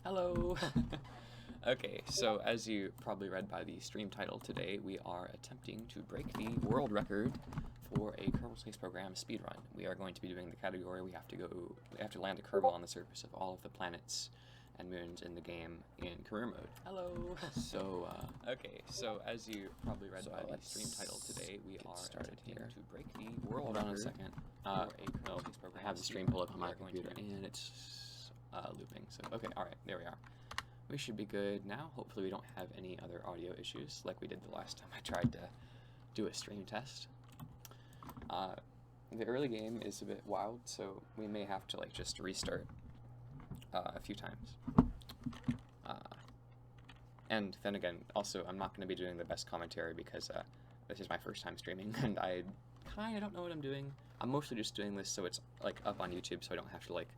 Hello! Okay, so as you probably read by the stream title today, we are attempting to break the world record for a Kerbal Space Program speedrun. We are going to be doing the category we have to land a Kerbal on the surface of all of the planets and moons in the game in career mode. Hello! So, okay, so as you probably read by the stream title today, we are attempting to break the world record. Hold on a second. I have the stream pulled up on my computer and it's looping, so okay, alright, there we are. We should be good now. Hopefully we don't have any other audio issues like we did the last time I tried to do a stream test. The early game is a bit wild, so we may have to like just restart a few times. And then again, also I'm not going to be doing the best commentary because this is my first time streaming and I kind of don't know what I'm doing. I'm mostly just doing this so it's like up on YouTube so I don't have to like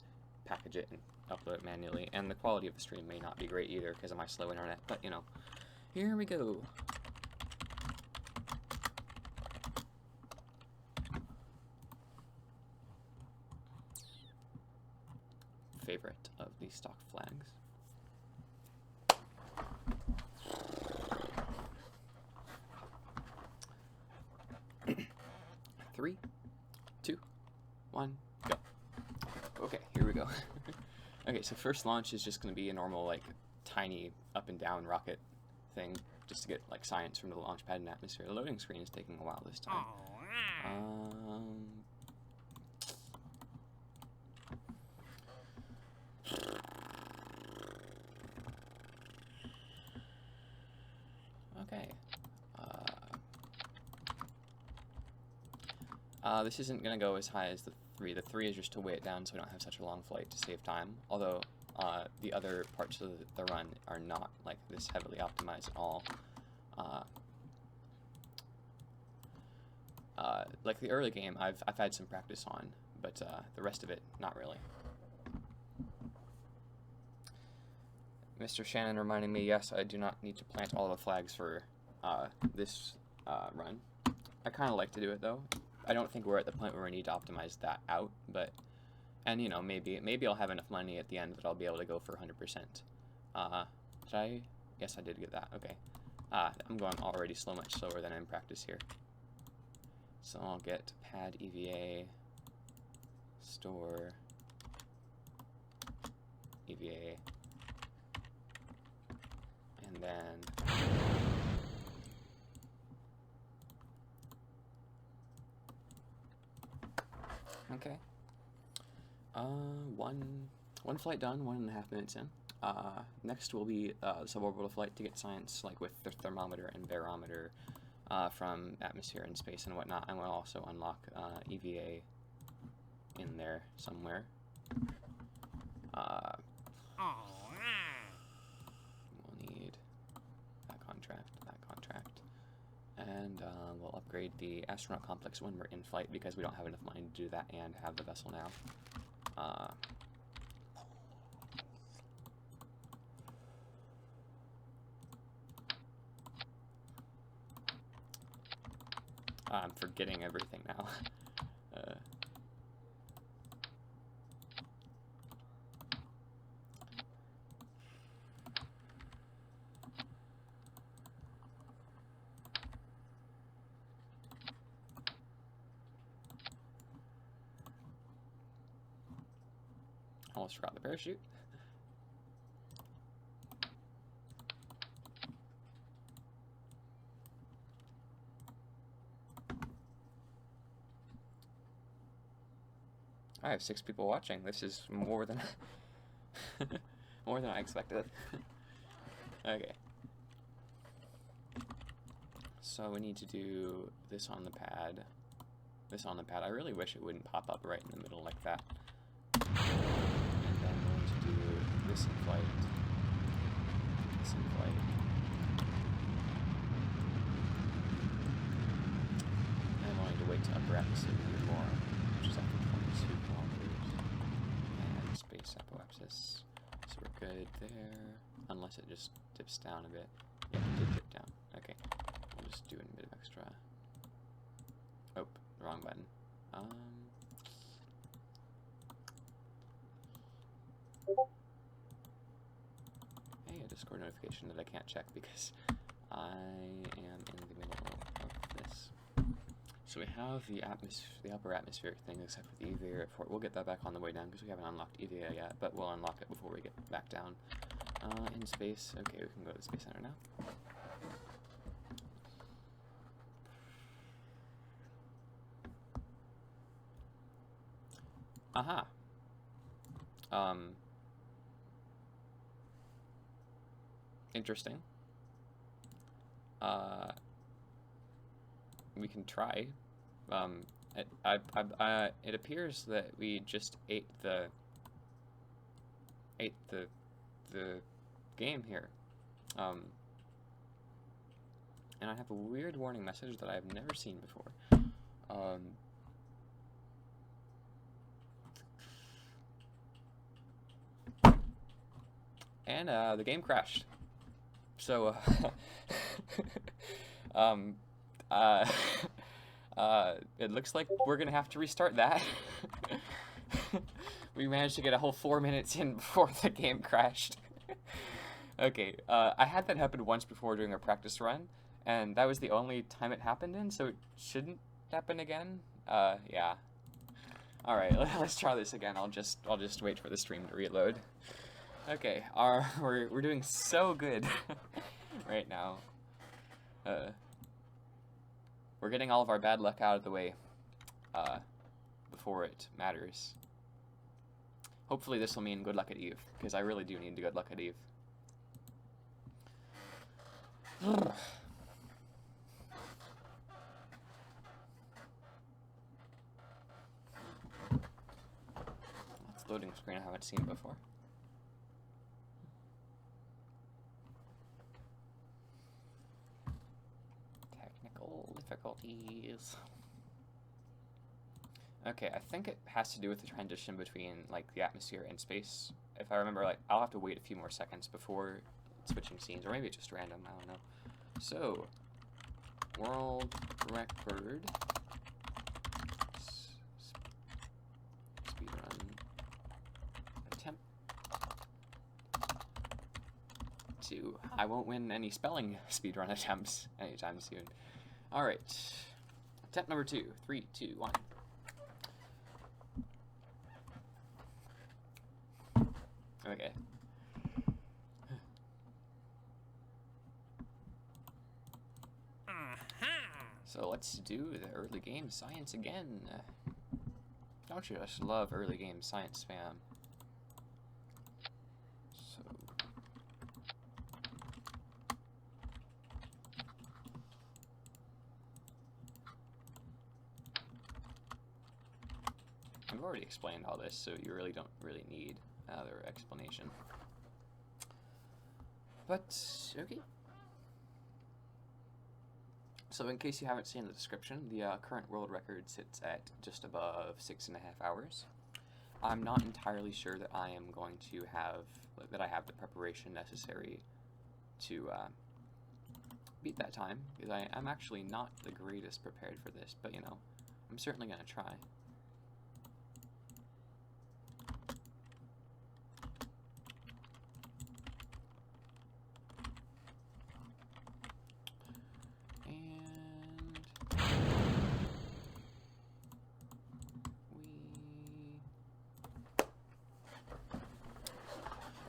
package it and upload it manually, and the quality of the stream may not be great either because of my slow internet, but you know, here we go. Favorite of the stock flags. Three, two, one, go. Okay, here we go. Okay, so first launch is just going to be a normal, like, tiny up and down rocket thing, just to get, like, science from the launch pad and atmosphere. The loading screen is taking a while this time. Okay. This isn't going to go as high as the 3. The 3 is just to weigh it down so we don't have such a long flight to save time, although the other parts of the run are not like this heavily optimized at all. Like the early game I've had some practice on, but the rest of it, not really. Mr. Shannon reminding me, yes, I do not need to plant all the flags for this run. I kind of like to do it though. I don't think we're at the point where we need to optimize that out, but, and you know, maybe I'll have enough money at the end that I'll be able to go for 100%. Did I? Yes, I did get that. Okay. I'm going already much slower than in practice here. So I'll get pad EVA, store, EVA, and then okay. One flight done, 1.5 minutes in. Next will be the suborbital flight to get science, like with the thermometer and barometer from atmosphere and space and whatnot, and we'll also unlock EVA in there somewhere. We'll need that contract, and we'll upgrade the astronaut complex when we're in flight because we don't have enough money to do that and have the vessel now. I'm forgetting everything now. Almost forgot the parachute. I have 6 people watching. This is more than more than I expected. Okay. So we need to do this on the pad. This on the pad. I really wish it wouldn't pop up right in the middle like that. And then we're going to do this in flight. This in flight. And I'm going to wait to upper atmosphere more, which is after 22 kilometers. And space apoapsis. So we're good there. Unless it just dips down a bit. Yeah, it did dip down. Okay. We'll just do a bit of extra. Oh, wrong button. Discord notification that I can't check because I am in the middle of this. So we have the upper atmospheric thing, except for the EVA report. We'll get that back on the way down because we haven't unlocked EVA yet, but we'll unlock it before we get back down. In space, okay, we can go to the Space Center now. Aha. Interesting. We can try. It appears that we just ate the game here. And I have a weird warning message that I've never seen before. And the game crashed. So it looks like we're gonna have to restart that. We managed to get a whole 4 minutes in before the game crashed. Okay, I had that happen once before during a practice run, and that was the only time it happened in, so it shouldn't happen again. Yeah. All right, let's try this again. I'll just wait for the stream to reload. Okay, we're doing so good right now. We're getting all of our bad luck out of the way before it matters. Hopefully this will mean good luck at Eve, because I really do need good luck at Eve. That's a loading screen I haven't seen before. Technical difficulties. Okay, I think it has to do with the transition between, like, the atmosphere and space. If I remember, like, I'll have to wait a few more seconds before switching scenes, or maybe it's just random, I don't know. So, world record speedrun attempt 2. I won't win any spelling speedrun attempts anytime soon. Alright, attempt number 2. 3, 2, 1. Okay. So let's do the early game science again. Don't you just love early game science, fam? So I've already explained all this, so you really don't need another explanation. But okay. So in case you haven't seen the description, the current world record sits at just above 6.5 hours. I'm not entirely sure that I am going to have, that I have the preparation necessary to beat that time, because I'm actually not the greatest prepared for this, but you know, I'm certainly going to try.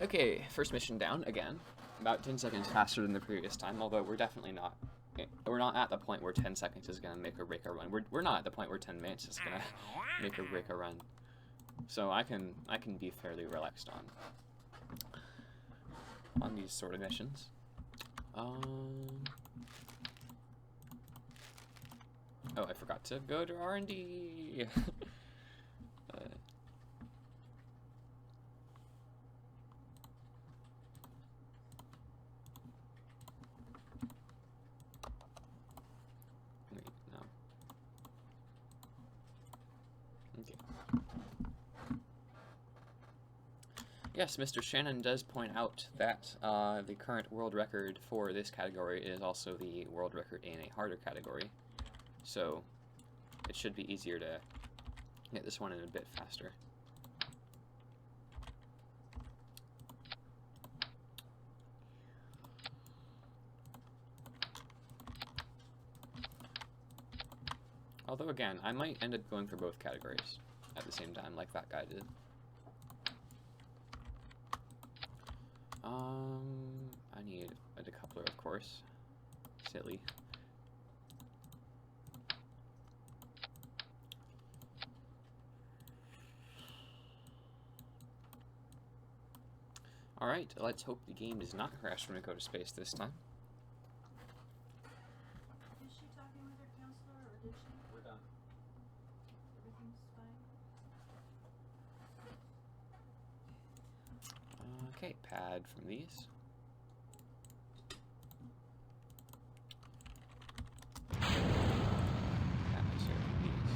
Okay, first mission down again. About 10 seconds faster than the previous time, although we're definitely not. We're not at the point where 10 seconds is gonna make or break our run. We're not at the point where 10 minutes is gonna make or break a run. So I can be fairly relaxed on these sort of missions. Oh, I forgot to go to R&D. Yes, Mr. Shannon does point out that the current world record for this category is also the world record in a harder category. So it should be easier to get this one in a bit faster. Although, again, I might end up going for both categories at the same time, like that guy did. I need a decoupler, of course. Silly. Alright, let's hope the game does not crash when we go to space this time. Is she talking with her counselor, or did she? We're done. Everything's fine? Okay, pad from these. Atmosphere from these.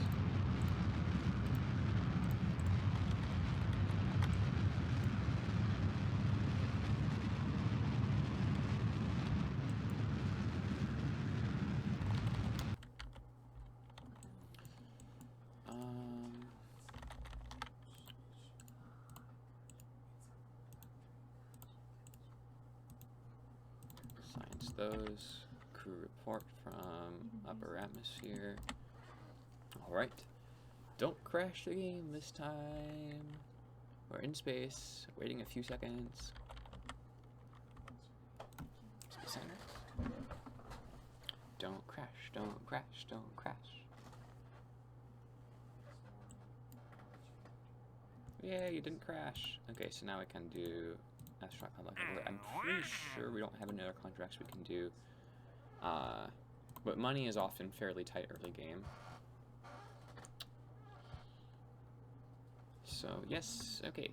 Science those. Crew report from upper atmosphere. Alright. Don't crash the game this time. We're in space, waiting a few seconds. Don't crash, don't crash, don't crash. Yay, you didn't crash. Okay, so now we can do astronaut public. I'm pretty sure we don't have any other contracts we can do. But money is often fairly tight early game. So, yes, okay.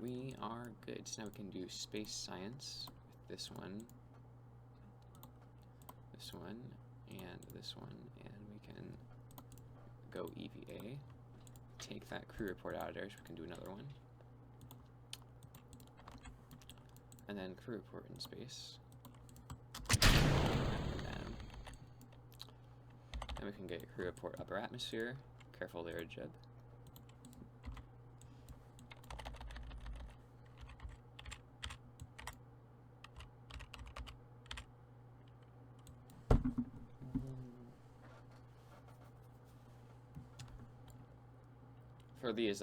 We are good. So now we can do space science with this one, and this one, and we can go EVA. Take that crew report out of there so we can do another one. And then crew report in space. Then we can get crew report upper atmosphere. Careful there, Jeb. For these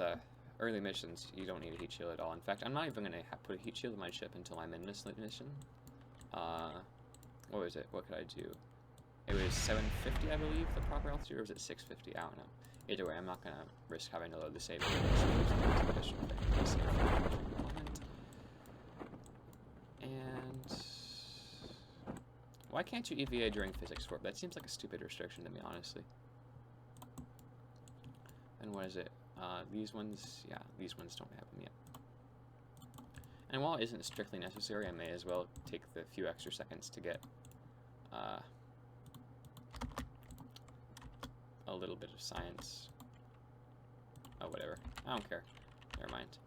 early missions, you don't need a heat shield at all. In fact, I'm not even going to put a heat shield in my ship until I'm in this mission. What was it? What could I do? It was 750, I believe, the proper altitude, or was it 650? I don't know. Either way, I'm not going to risk having to load the save. And why can't you EVA during physics warp? That seems like a stupid restriction to me, honestly. And what is it? These ones, yeah, these ones don't have them yet. And while it isn't strictly necessary, I may as well take the few extra seconds to get a little bit of science. Oh, whatever. I don't care. Never mind.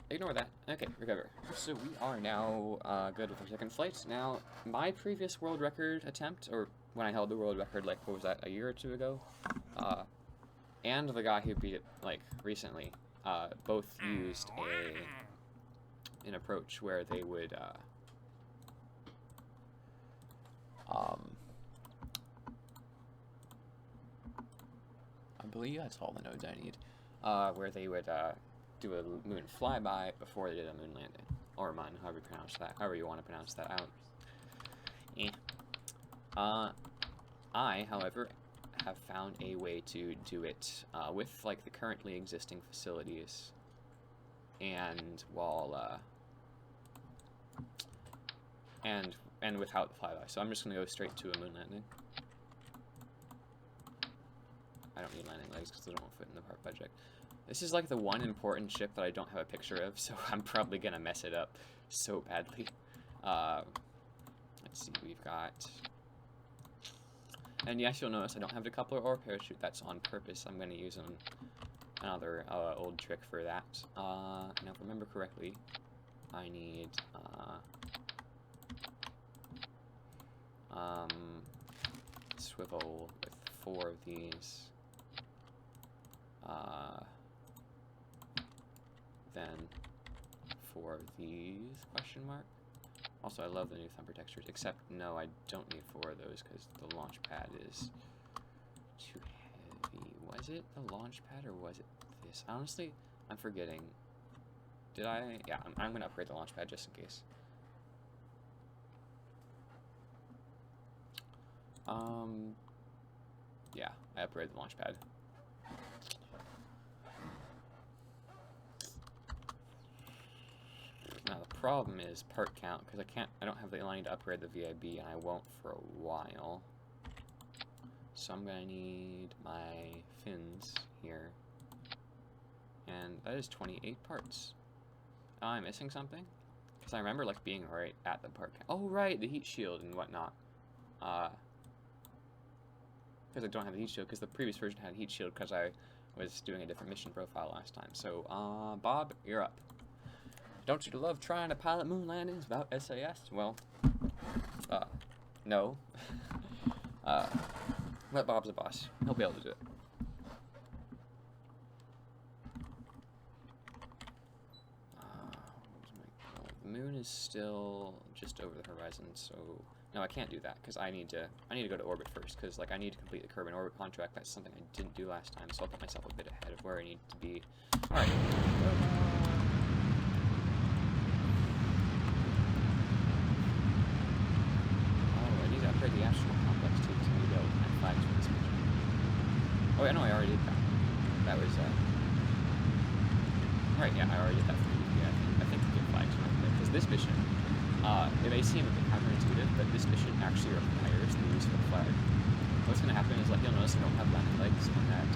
Ignore that. Okay, recover. So we are now good with our second flight. Now, my previous world record attempt, or when I held the world record, like, what was that, a year or two ago? And the guy who beat it, like, recently, both used an approach where they would, I believe that's all the nodes I need, where they would, do a moon flyby before they did a moon landing, or mun, however you pronounce that, however you want to pronounce that out. I, however, have found a way to do it with like the currently existing facilities, and while and without the flyby. So I'm just gonna go straight to a moon landing. I don't need landing legs because they don't fit in the part project. This is like the one important ship that I don't have a picture of, so I'm probably gonna mess it up so badly. Let's see, we've got. And yes, you'll notice I don't have decoupler or parachute. That's on purpose. I'm going to use another old trick for that. Now, if I remember correctly, I need swivel with 4 of these. Then 4 of these, question mark. Also, I love the new thumper textures, except no, I don't need 4 of those because the launch pad is too Was it the launch pad or was it this? Honestly, I'm forgetting. Did I? Yeah, I'm going to upgrade the launch pad just in case. Yeah, I upgraded the launch pad. Now the problem is part count, because I don't have the money to upgrade the VIB, and I won't for a while. So I'm gonna need my fins here, and that is 28 parts. Am I missing something? Because I remember like being right at the part count. Oh right, the heat shield and whatnot. Because I don't have the heat shield, because the previous version had heat shield because I was doing a different mission profile last time. So, Bob, you're up. Don't you love trying to pilot moon landings without SAS? Well, no. But Bob's the boss. He'll be able to do it. The moon is still just over the horizon, so no, I can't do that because I need to go to orbit first because like I need to complete the Kerbin orbit contract. That's something I didn't do last time, so I'll put myself a bit ahead of where I need to be. All right. Oh, I need to upgrade the astronaut complex too, because I need to be able to plant flags for this mission. Oh yeah, no, I already did that. That was right. Yeah, I already did that for you. Yeah, I think we get flags right there because this mission. It may seem a bit counterintuitive, but this mission actually requires the use of a flag. What's going to happen is, like, you'll notice I don't have landing legs on that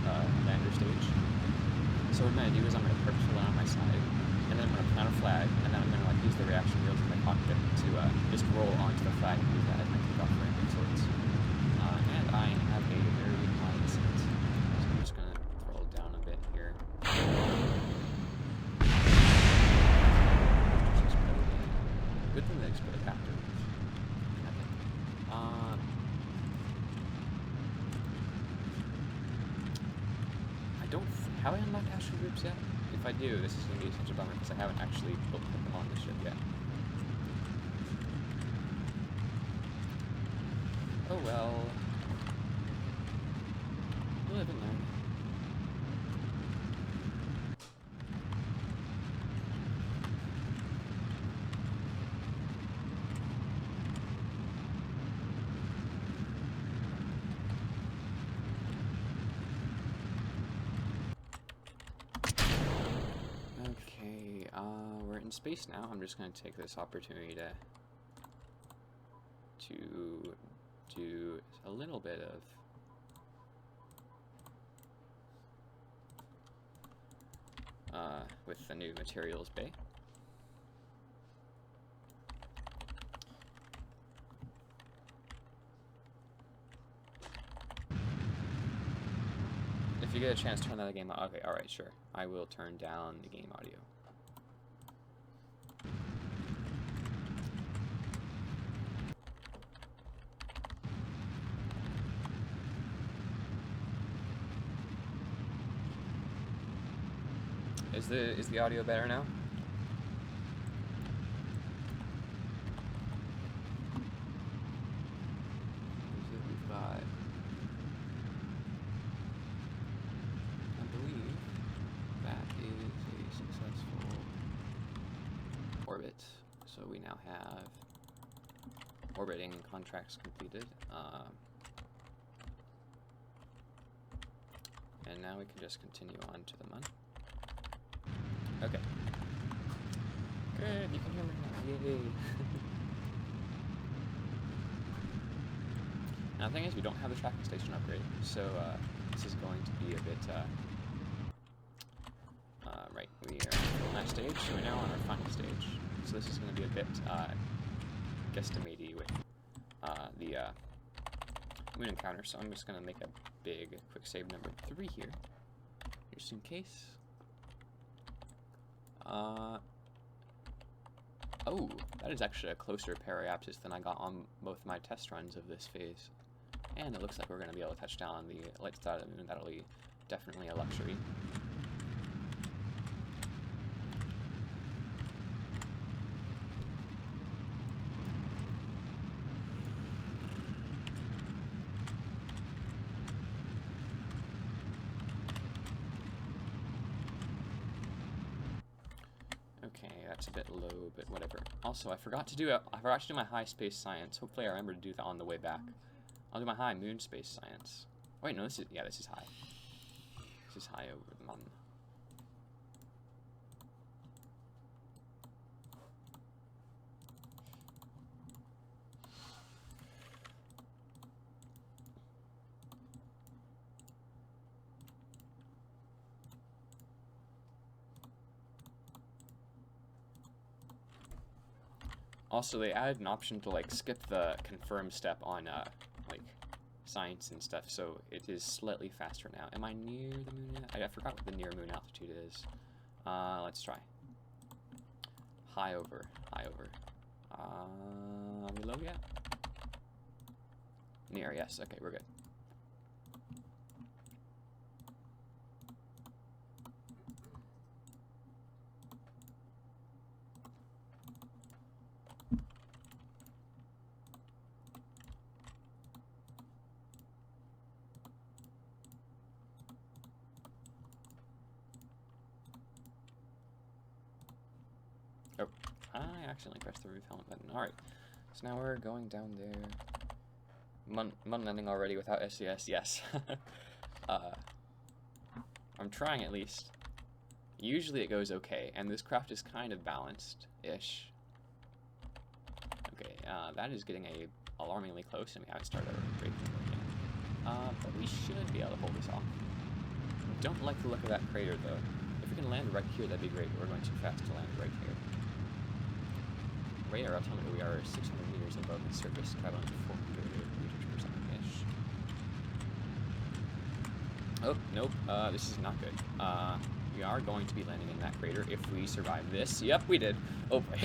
lander stage. So what I'm going to do is I'm going to purposely land on my side, and then I'm going to plant a flag, and then I'm going to like use the reaction wheels in my cockpit to just roll onto the flag and use that as my takeoff ramp of sorts. And I have a very high descent, so I'm just going to throw down a bit here. Good thing they exploded afterwards. I don't. Have I unlocked astral groups yet? If I do, this is going to be such a bummer because I haven't actually put them on the ship yet. Oh well. We'll live and learn. We're in space now. I'm just going to take this opportunity to do a little bit of with the new materials bay. If you get a chance, turn down the game audio. Okay, alright, sure. I will turn down the game audio. Is the audio better now? We've got, I believe that is a successful orbit. So we now have orbiting contracts completed. And now we can just continue on to the Mun. Okay. Good, you can hear me now. Yay. Now the thing is, we don't have the tracking station upgrade, so this is going to be a bit, right, we are on that stage, so we're now on our final stage. So this is going to be a bit, guesstimatey with, the, moon encounter, so I'm just going to make a big quick save number 3 here, just in case. Oh, that is actually a closer periapsis than I got on both my test runs of this phase. And it looks like we're going to be able to touch down on the light side of the moon. That'll be definitely a luxury. That's a bit low, but whatever. Also, I forgot to do my high space science. Hopefully I remember to do that on the way back. I'll do my high moon space science. Wait, no, this is high. This is high over the moon. Also, they added an option to like skip the confirm step on like science and stuff, so it is slightly faster now. Am I near the moon yet? I forgot what the near moon altitude is. Let's try. High over, high over. Are we low yet? Near, yes. Okay, we're good. Oh, I accidentally pressed the repellent button. Alright, so now we're going down there. Mun landing already without SES, yes. I'm trying at least. Usually it goes okay, and this craft is kind of balanced-ish. Okay, that is getting alarmingly close, and we haven't started our breaking yet. But we should be able to hold this off. Don't like the look of that crater, though. If we can land right here, that'd be great, but we're going too fast to land right here. Radar altimeter, we are 600 meters above the surface, traveling 400 meters per second-ish. Oh, nope, this is not good. We are going to be landing in that crater if we survive this. Yep, we did. Oh boy.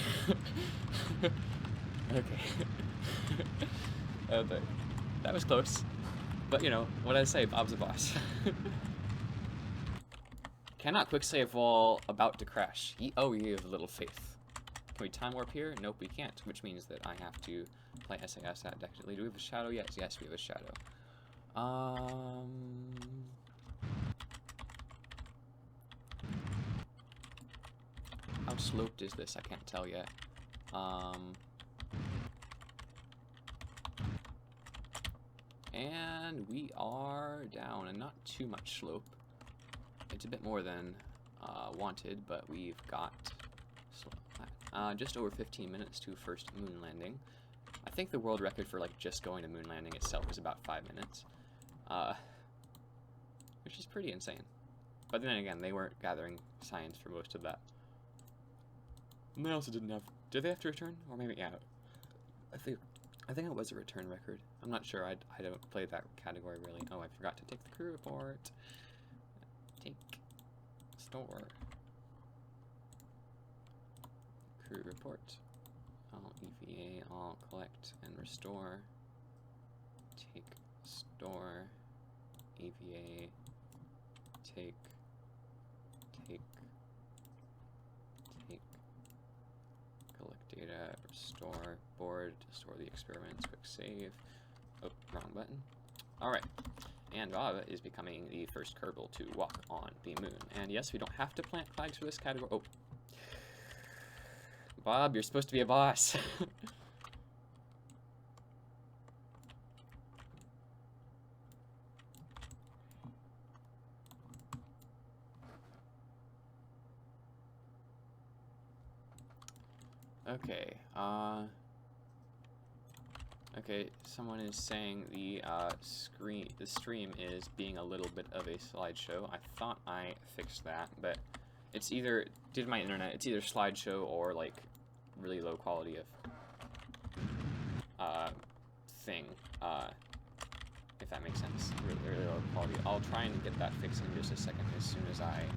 Okay. But that was close. But you know, what did I say? Bob's a boss. Cannot quick save while about to crash. Ye of little faith. Can we time warp here? Nope, we can't, which means that I have to play SAS that definitely. Do we have a shadow yet? Yes, we have a shadow. How sloped is this? I can't tell yet. And we are down, and not too much slope. It's a bit more than wanted, but we've got just over 15 minutes to first moon landing. I think the world record for like just going to moon landing itself is about 5 minutes, which is pretty insane. But then again, they weren't gathering science for most of that. And they also didn't have. Did they have to return? Or maybe yeah. I think it was a return record. I'm not sure. I don't play that category really. Oh, I forgot to take the crew report. Take store. Crew report. I'll EVA. I'll collect and restore. Take store. EVA. Take. Collect data. Restore. Board. Store the experiments. Quick save. Oh, wrong button. Alright. And Bob is becoming the first Kerbal to walk on the moon. And yes, we don't have to plant flags for this category. Oh. Bob, you're supposed to be a boss. Okay, okay, someone is saying the stream is being a little bit of a slideshow. I thought I fixed that, but it's either, due to my internet, it's either slideshow or like really low quality of thing, if that makes sense. Really low quality. I'll try and get that fixed in just a second as soon as I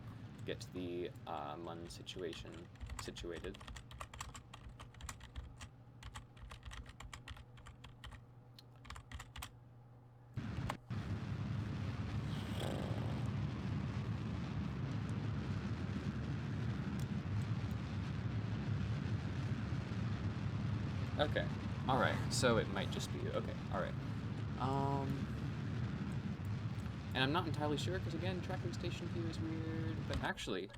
get the Mun situation situated. Okay, alright, so it might just be, okay, alright. And I'm not entirely sure, because again, tracking station view is weird, but actually,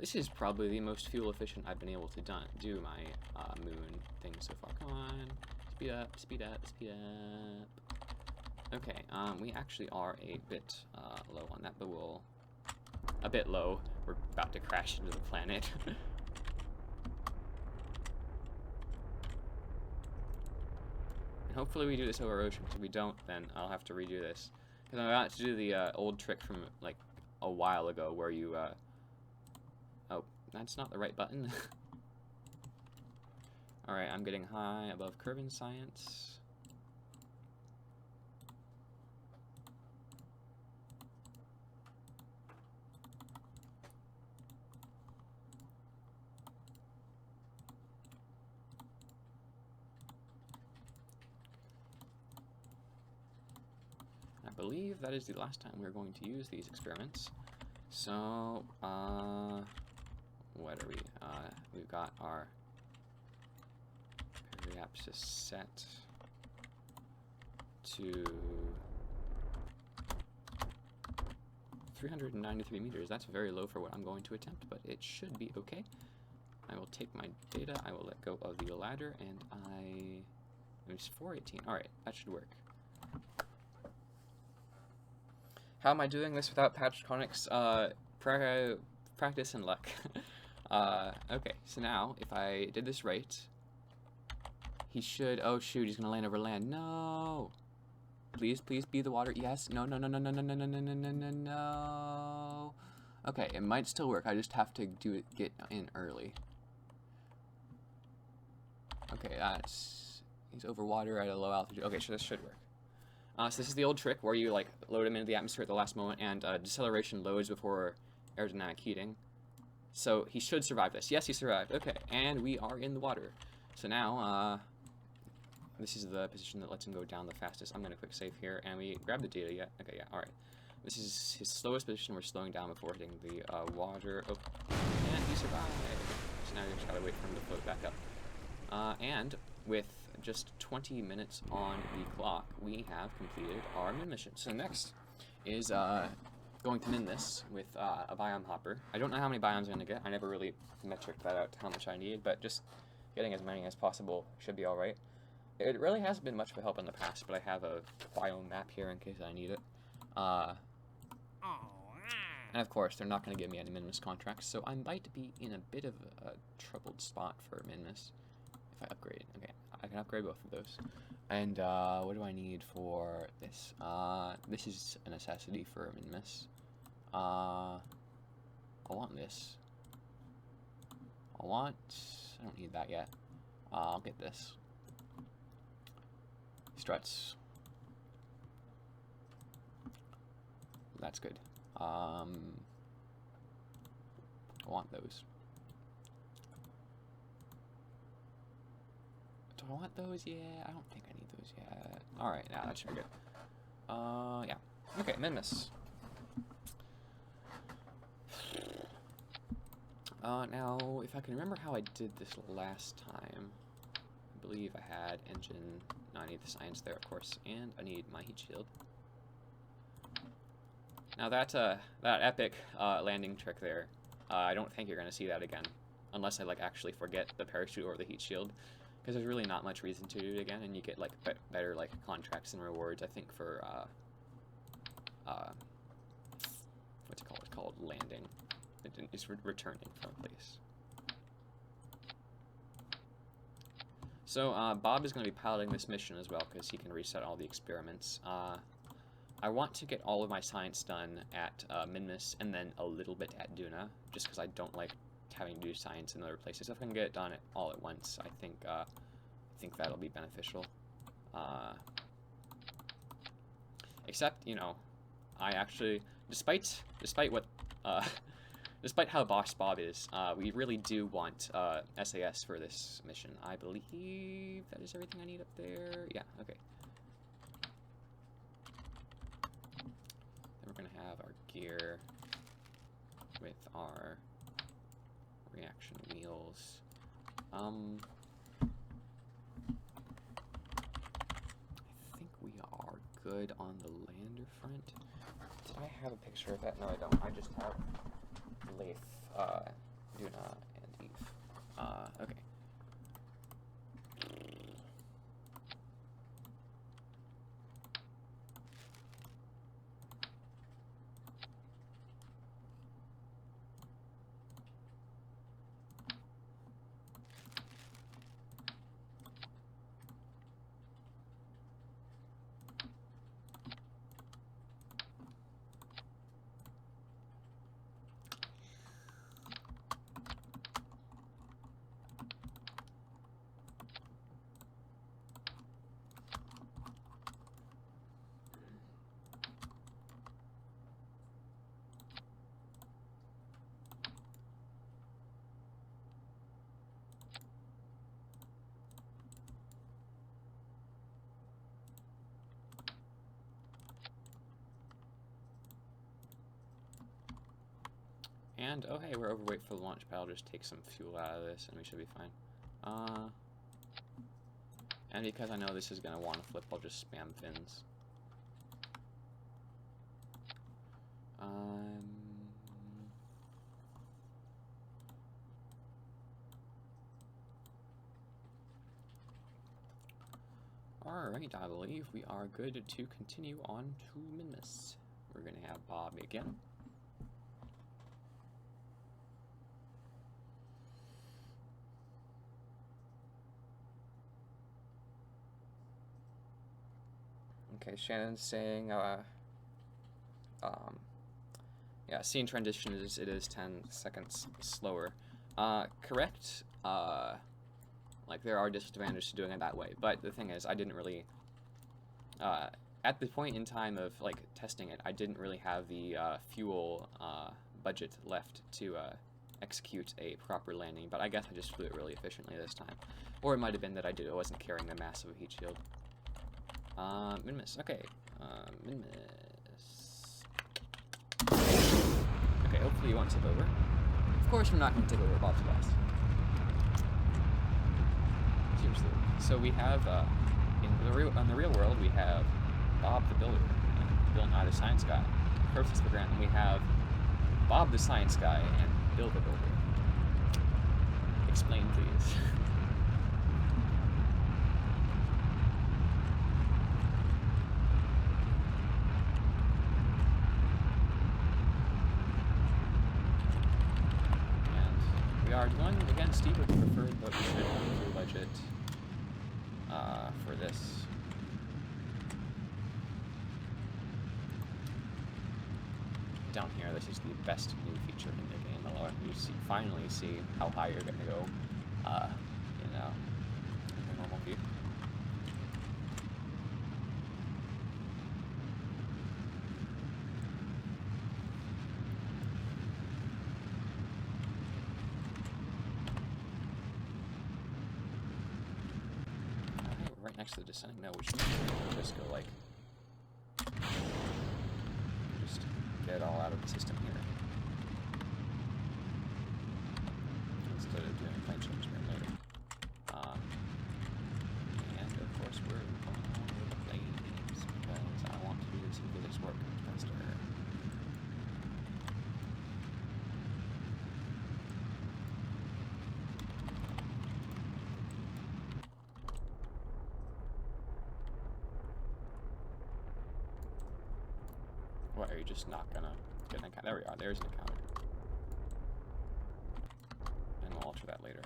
This is probably the most fuel efficient I've been able to do my moon thing so far. Come on, speed up, speed up, speed up. Okay, we actually are a bit low on that, but a bit low. We're about to crash into the planet. And hopefully we do this over ocean. If we don't, then I'll have to redo this. Because I'm about to do the old trick from like a while ago where you oh, that's not the right button. Alright, I'm getting high above Kerbin science. I believe that is the last time we're going to use these experiments. So, what are we? We've got our periapsis set to 393 meters. That's very low for what I'm going to attempt, but it should be okay. I will take my data, I will let go of the ladder, and it's 418. Alright, that should work. How am I doing this without patched conics? Practice and luck. Okay, so now, if I did this right, he should... Oh, shoot, he's gonna land over land. No! Please, please be the water. Yes. No, no, no, no, no, no, no, no, no, no, no, no, no. Okay, it might still work. I just have to get in early. Okay, he's over water at a low altitude. Okay, so this should work. So this is the old trick where you like load him into the atmosphere at the last moment, and deceleration loads before aerodynamic heating. So he should survive this. Yes, he survived. Okay, and we are in the water. So now, this is the position that lets him go down the fastest. I'm going to quick save here, and we grab the data yet. Okay, yeah, alright. This is his slowest position. We're slowing down before hitting the water. Oh, and he survived. So now we just got to wait for him to float back up. And with just 20 minutes on the clock, we have completed our min mission. So next is going to min this with a biome hopper. I don't know how many biomes I'm going to get. I never really metriced that out to how much I need, but just getting as many as possible should be alright. It really hasn't been much of a help in the past, but I have a biome map here in case I need it. And of course, they're not going to give me any Minmus contracts, so I might be in a bit of a troubled spot for Minmus if I upgrade. Okay, I can upgrade both of those. And what do I need for this? This is a necessity for Minmus. I want this. I don't need that yet. I'll get this. Struts. That's good. I want those. Do I want those? Yeah, I don't think I need those yet. Alright, yeah, that should be good. Yeah. Okay, Minmus. Now, if I can remember how I did this last time, I believe I had engine. No, I need the science there, of course, and I need my heat shield. Now that epic landing trick there, I don't think you're gonna see that again, unless I like actually forget the parachute or the heat shield, because there's really not much reason to do it again, and you get like better like contracts and rewards. I think for what's it called? It's called landing. It's returning from a place. So Bob is going to be piloting this mission as well because he can reset all the experiments. I want to get all of my science done at Minmus and then a little bit at Duna, just because I don't like having to do science in other places. If I can get it done all at once, I think that'll be beneficial. Except, you know, I actually, despite what despite how boss Bob is, we really do want SAS for this mission. I believe that is everything I need up there. Yeah, okay. Then we're going to have our gear with our reaction wheels. I think we are good on the lander front. Did I have a picture of that? No, I don't. I just have Laythe Duna and Eve. Okay. And, oh hey, we're overweight for the launch pad. I'll just take some fuel out of this and we should be fine. And because I know this is going to want to flip, I'll just spam fins. Alright, I believe we are good to continue on to Minmus. We're going to have Bob again. Okay, Shannon's saying, yeah, scene transition it is 10 seconds slower. Correct. Like, there are disadvantages to doing it that way, but the thing is, I didn't really, at the point in time of, like, testing it, I didn't really have the, fuel, budget left to, execute a proper landing, but I guess I just flew it really efficiently this time. Or it might have been that I wasn't carrying the massive heat shield. Minmus, okay, Minmus. Okay, hopefully you won't tip over. Of course we're not going to tip over Bob's class. Seriously. So we have, in the real world, we have Bob the Builder, and Bill Nye the Science Guy. Process the grant, and we have Bob the Science Guy and Bill the Builder. Explain, please. We are going against Steve with the preferred, but we should have a full budget for this. Down here, this is the best new feature in the game. I'll let you finally see how high you're going to go, in the normal view. Right next to the descending node, which means we'll just go like, just get it all out of the system here. Instead of doing plane change later. And of course we're going on with the planes because I want to do some physics work faster. What, are you just not gonna get an encounter? There we are, there's an encounter. And we'll alter that later.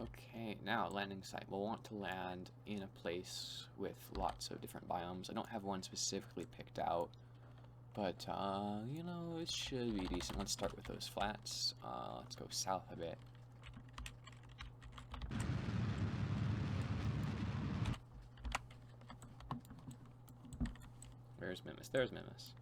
Okay, now landing site. We'll want to land in a place with lots of different biomes. I don't have one specifically picked out, but, you know, it should be decent. Let's start with those flats. Let's go south a bit. Where's Minmus? There's Minmus.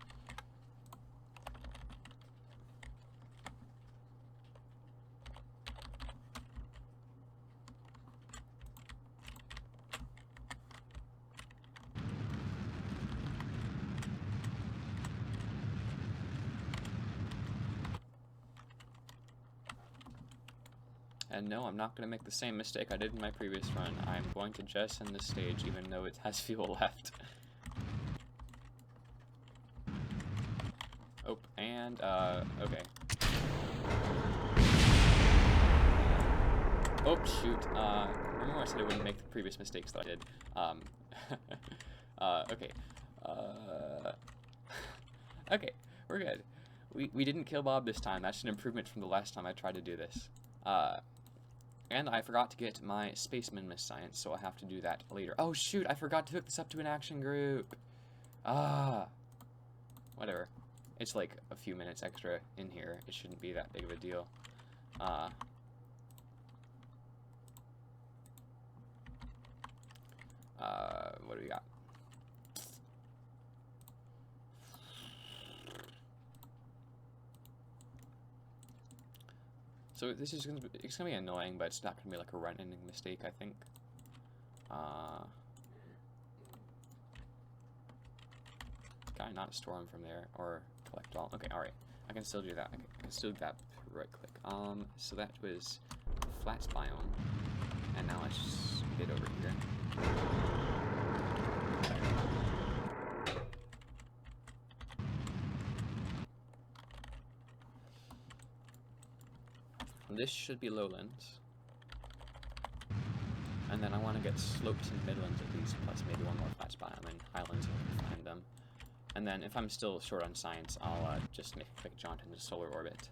And no, I'm not going to make the same mistake I did in my previous run. I'm going to jettison this stage even though it has fuel left. Oh, and, okay. Oh, shoot. Remember when I said I wouldn't make the previous mistakes that I did? Okay. Okay, we're good. We didn't kill Bob this time. That's an improvement from the last time I tried to do this. And I forgot to get my Space Minmus science, so I have to do that later. Oh, shoot, I forgot to hook this up to an action group. Whatever. It's like a few minutes extra in here. It shouldn't be that big of a deal. What do we got? So this is it's gonna be annoying, but it's not gonna be like a run-ending mistake, I think. Can I not store them from there or collect all? Okay, all right. I can still do that. I can still do that. Right click. So that was flats biome, and now let's just get over here. This should be lowlands. And then I want to get slopes and midlands at least, plus maybe one more flats biome and highlands if I can find them. And then if I'm still short on science, I'll just make a quick jaunt into solar orbit.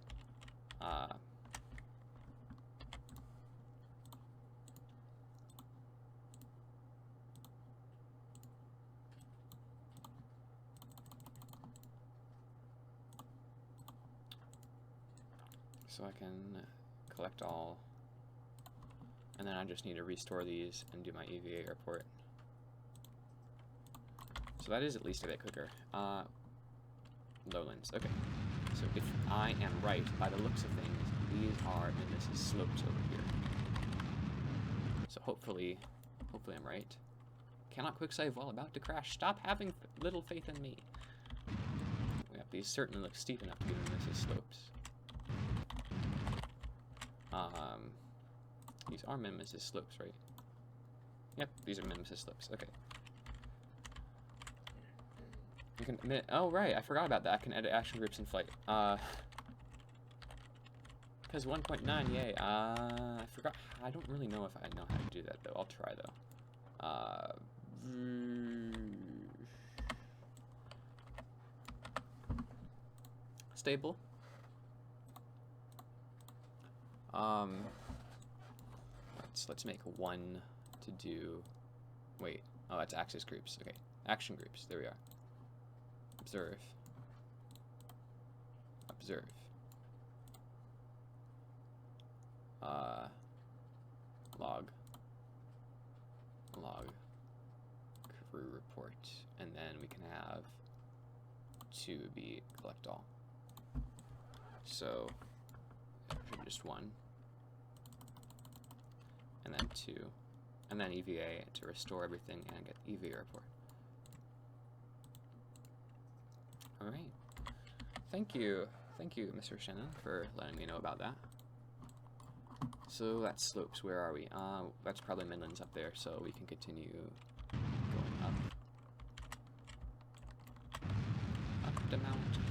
So I can collect all, and then I just need to restore these and do my EVA report. So that is at least a bit quicker. Lowlands, okay. So if I am right, by the looks of things, these are Minmus's slopes over here. So hopefully I'm right. Cannot quick save while about to crash. Stop having little faith in me. Yeah, these certainly look steep enough to be Minmus's slopes. These are Minmus's slopes, right? Yep, these are Minmus's slopes. Okay. You can edit. Oh, right, I forgot about that. I can edit action groups in flight. Because 1.9, yay. I forgot. I don't really know if I know how to do that, though. I'll try, though. Stable. Let's make one to do. Wait. Oh, that's axis groups. Okay. Action groups. There we are. Observe. Observe. Log. Log. Crew report. And then we can have 2 be collect all. So, just 1. And then 2. And then EVA to restore everything and get the EVA report. Alright. Thank you, Mr. Shannon, for letting me know about that. So that's slopes. Where are we? That's probably Midlands up there, so we can continue going up. Up the mountain.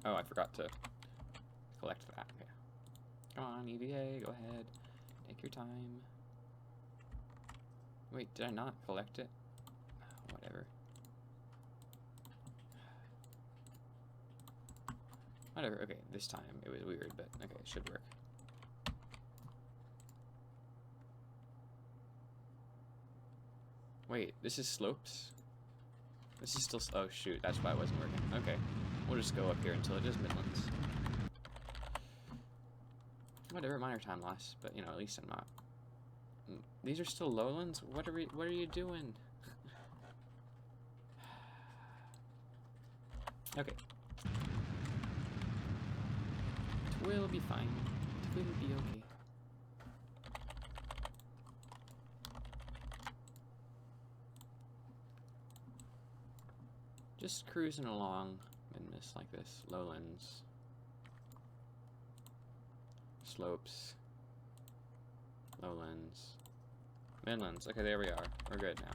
Oh, I forgot to collect that. Okay. Come on, EVA, go ahead. Take your time. Wait, did I not collect it? Whatever. Whatever, okay, this time it was weird, but okay, it should work. Wait, this is slopes? This is still, oh shoot, that's why it wasn't working. Okay, we'll just go up here until it is Midlands. Whatever, minor time loss, but you know, at least I'm not These are still lowlands? What are you doing? Okay. Twill be fine. Twill be okay. Just cruising along Minmus like this. Lowlands. Slopes. Lowlands. Midlands. Okay, there we are. We're good now.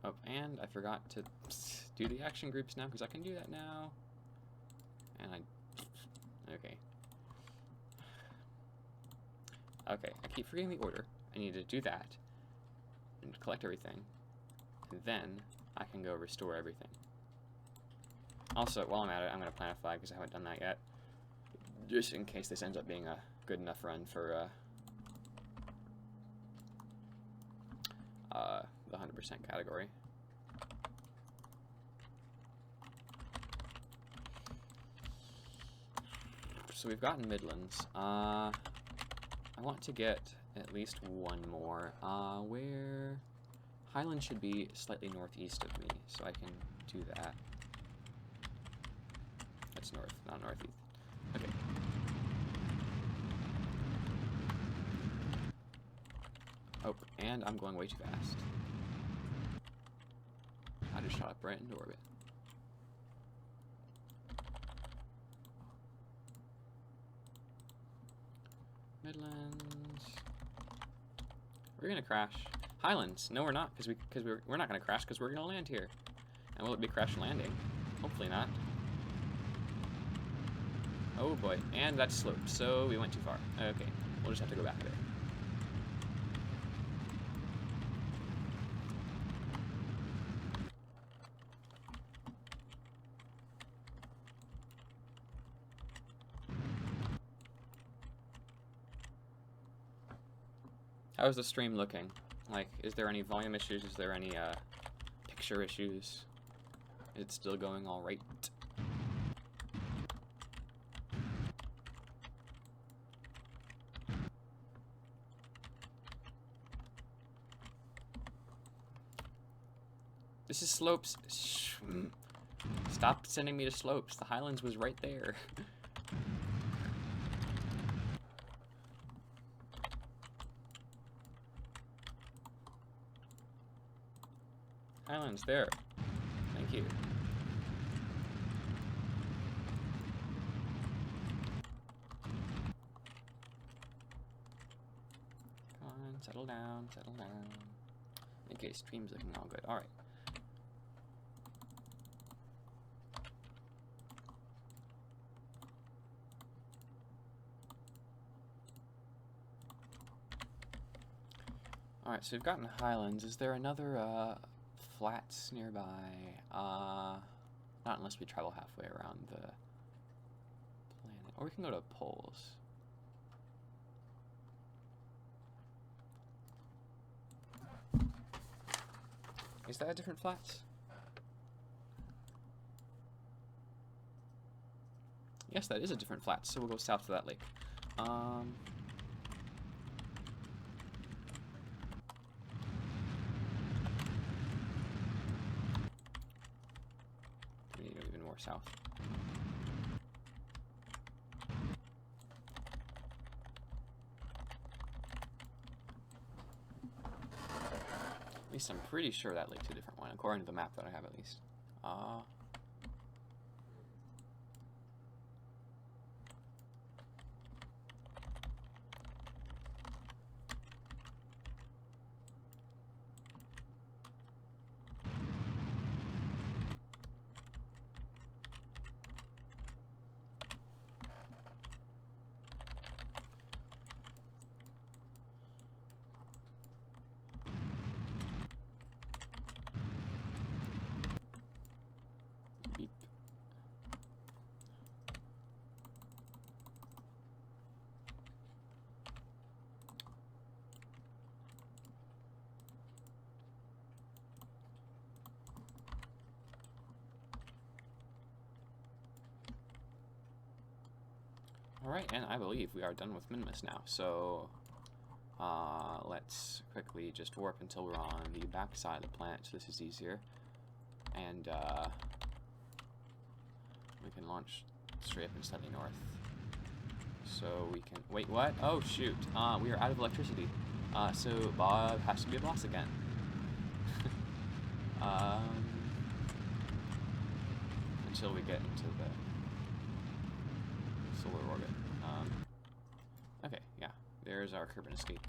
Oh, and I forgot to do the action groups now, because I can do that now. And okay. Okay, I keep forgetting the order. I need to do that, and collect everything, and then I can go restore everything. Also, while I'm at it, I'm going to plant a flag, because I haven't done that yet, just in case this ends up being a good enough run for the 100% category. So we've gotten Midlands. I want to get at least one more. Where Highland should be slightly northeast of me, so I can do that. That's north, not northeast. Okay. Oh, and I'm going way too fast. I just shot up right into orbit. Midlands. We're gonna crash. Highlands. No, we're not, because we're not gonna crash because we're gonna land here. And will it be crash landing? Hopefully not. Oh boy, and that's sloped, so we went too far. Okay, we'll just have to go back there. How's the stream looking? Like, is there any volume issues? Is there any picture issues? Is it still going all right? This is slopes. Stop sending me to slopes. The Highlands was right there. Highlands there. Thank you. Come on, settle down, settle down. Okay, stream's looking all good. Alright. Alright, so we've gotten Highlands. Is there another flats nearby? Not unless we travel halfway around the planet. Or we can go to poles. Is that a different flats? Yes, that is a different flats, so we'll go south to that lake. We need to go even more south. At least I'm pretty sure that lake's a different one, according to the map that I have at least. Alright, and I believe we are done with Minmus now, so let's quickly just warp until we're on the back side of the planet, so this is easier. And we can launch straight up and slightly north. So we can... Wait, what? Oh, shoot. We are out of electricity. So Bob has to be a boss again. Until we get into the solar orbit. Okay, yeah. There's our Kerbin escape.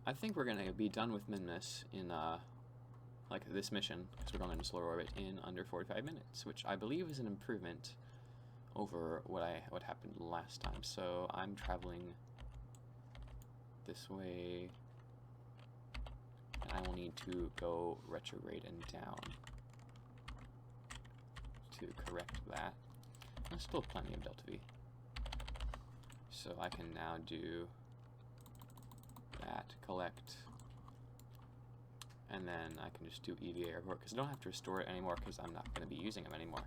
I think we're gonna be done with Minmus in like this mission, because we're going into solar orbit in under 45 minutes, which I believe is an improvement over what happened last time. So I'm traveling this way, and I will need to go retrograde and down to correct that. There's still plenty of delta V, so I can now do that, collect, and then I can just do EVA airport, because I don't have to restore it anymore, because I'm not going to be using them anymore.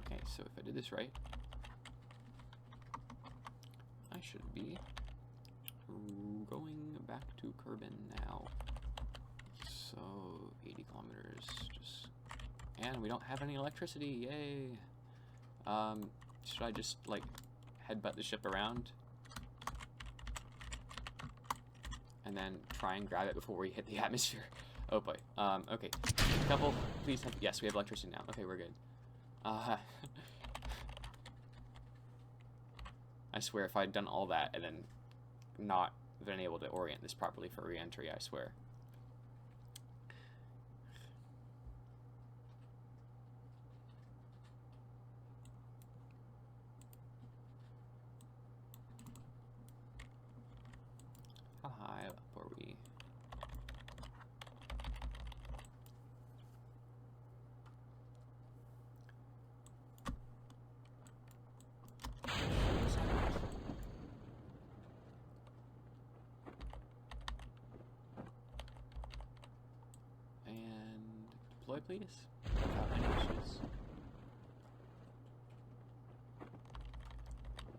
Okay, so if I did this right, I should be going back to Kerbin now. So 80 kilometers, just, and we don't have any electricity. Yay! Should I just like headbutt the ship around and then try and grab it before we hit the atmosphere? Oh boy. Okay. Couple, please. Yes, we have electricity now. Okay, we're good. I swear, if I'd done all that and then not been able to orient this properly for reentry, I swear. How high up are we? Deploy, please. Without any issues.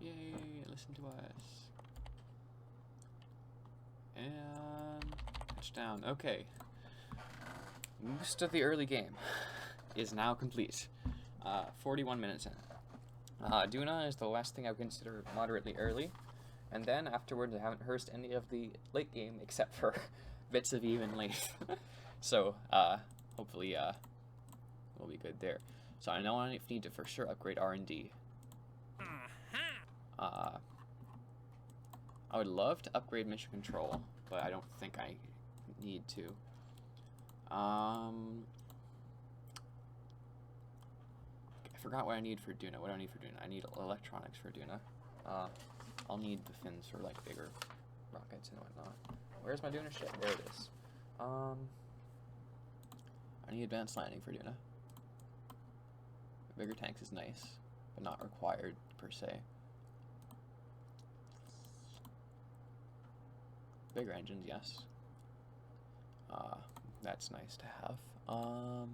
Yay, listen to us. And touchdown. Okay. Most of the early game is now complete. 41 minutes in. Duna is the last thing I would consider moderately early. And then afterwards, I haven't heard any of the late game except for bits of even Laythe. So, hopefully, we'll be good there. So I know I need to for sure upgrade R&D. I would love to upgrade mission control, but I don't think I need to. I forgot what I need for Duna. What do I need for Duna? I need electronics for Duna. I'll need the fins for like bigger rockets and whatnot. Where's my Duna ship? There it is. I need advanced landing for Duna. Bigger tanks is nice, but not required per se. Bigger engines, yes. That's nice to have. I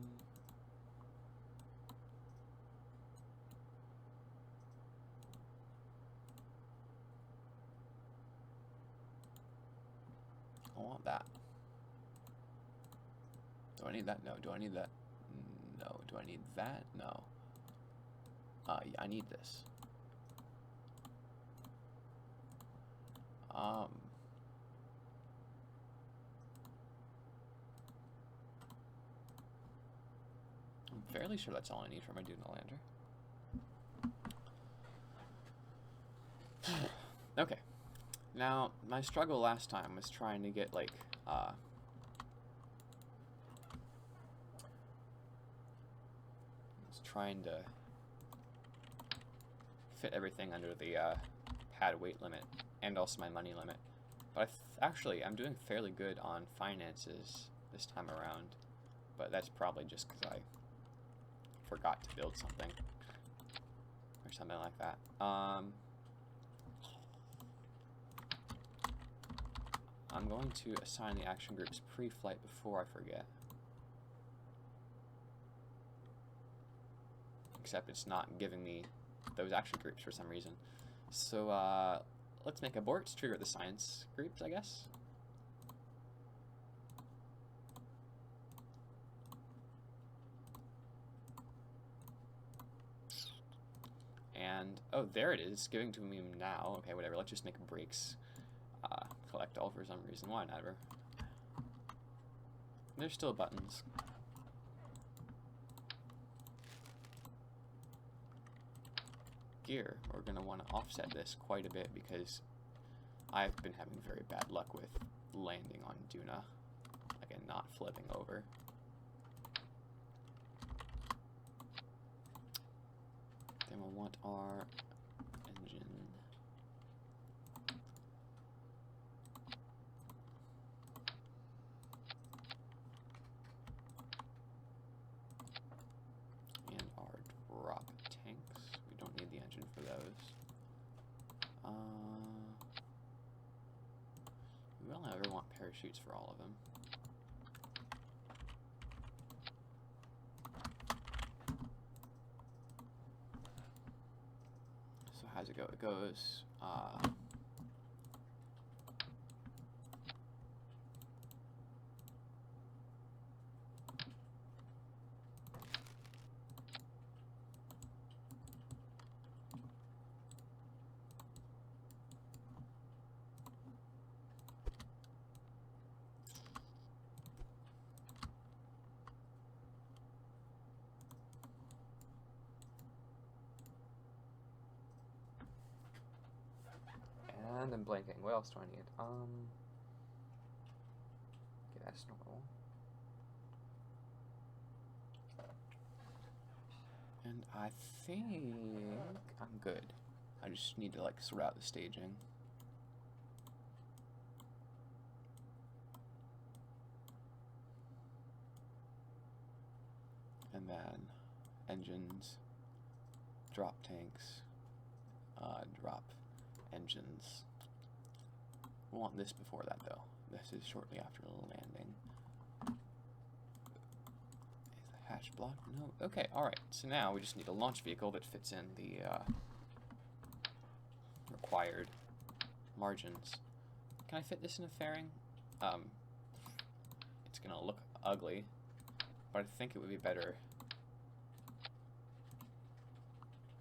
want that. Do I need that? No. Do I need that? No. Do I need that? No. Yeah, I need this. I'm fairly sure that's all I need for my Duna lander. Okay. Now, my struggle last time was trying to get, like, was trying to fit everything under the pad weight limit, and also my money limit. But actually, I'm doing fairly good on finances this time around, but that's probably just because I forgot to build something or something like that. I'm going to assign the action groups pre-flight before I forget. Except it's not giving me those action groups for some reason. So let's make aborts trigger the science groups, I guess. And, oh, there it is, giving to me now. Okay, whatever, let's just make breaks. Collect all for some reason, why not? There's still buttons. Gear, we're going to want to offset this quite a bit because I've been having very bad luck with landing on Duna, like, and not flipping over. Then we'll want our engine. And our drop tanks. We don't need the engine for those. We only ever want parachutes for all of them. So how's it go? It goes, and I'm blanking. What else do I need? Okay, that's normal. And I think I'm good. I just need to like sort out the staging. And then engines, drop tanks, drop engines. We'll want this before that though. This is shortly after the landing. Is the hatch blocked? No. Okay, alright. So now we just need a launch vehicle that fits in the required margins. Can I fit this in a fairing? It's gonna look ugly, but I think it would be better.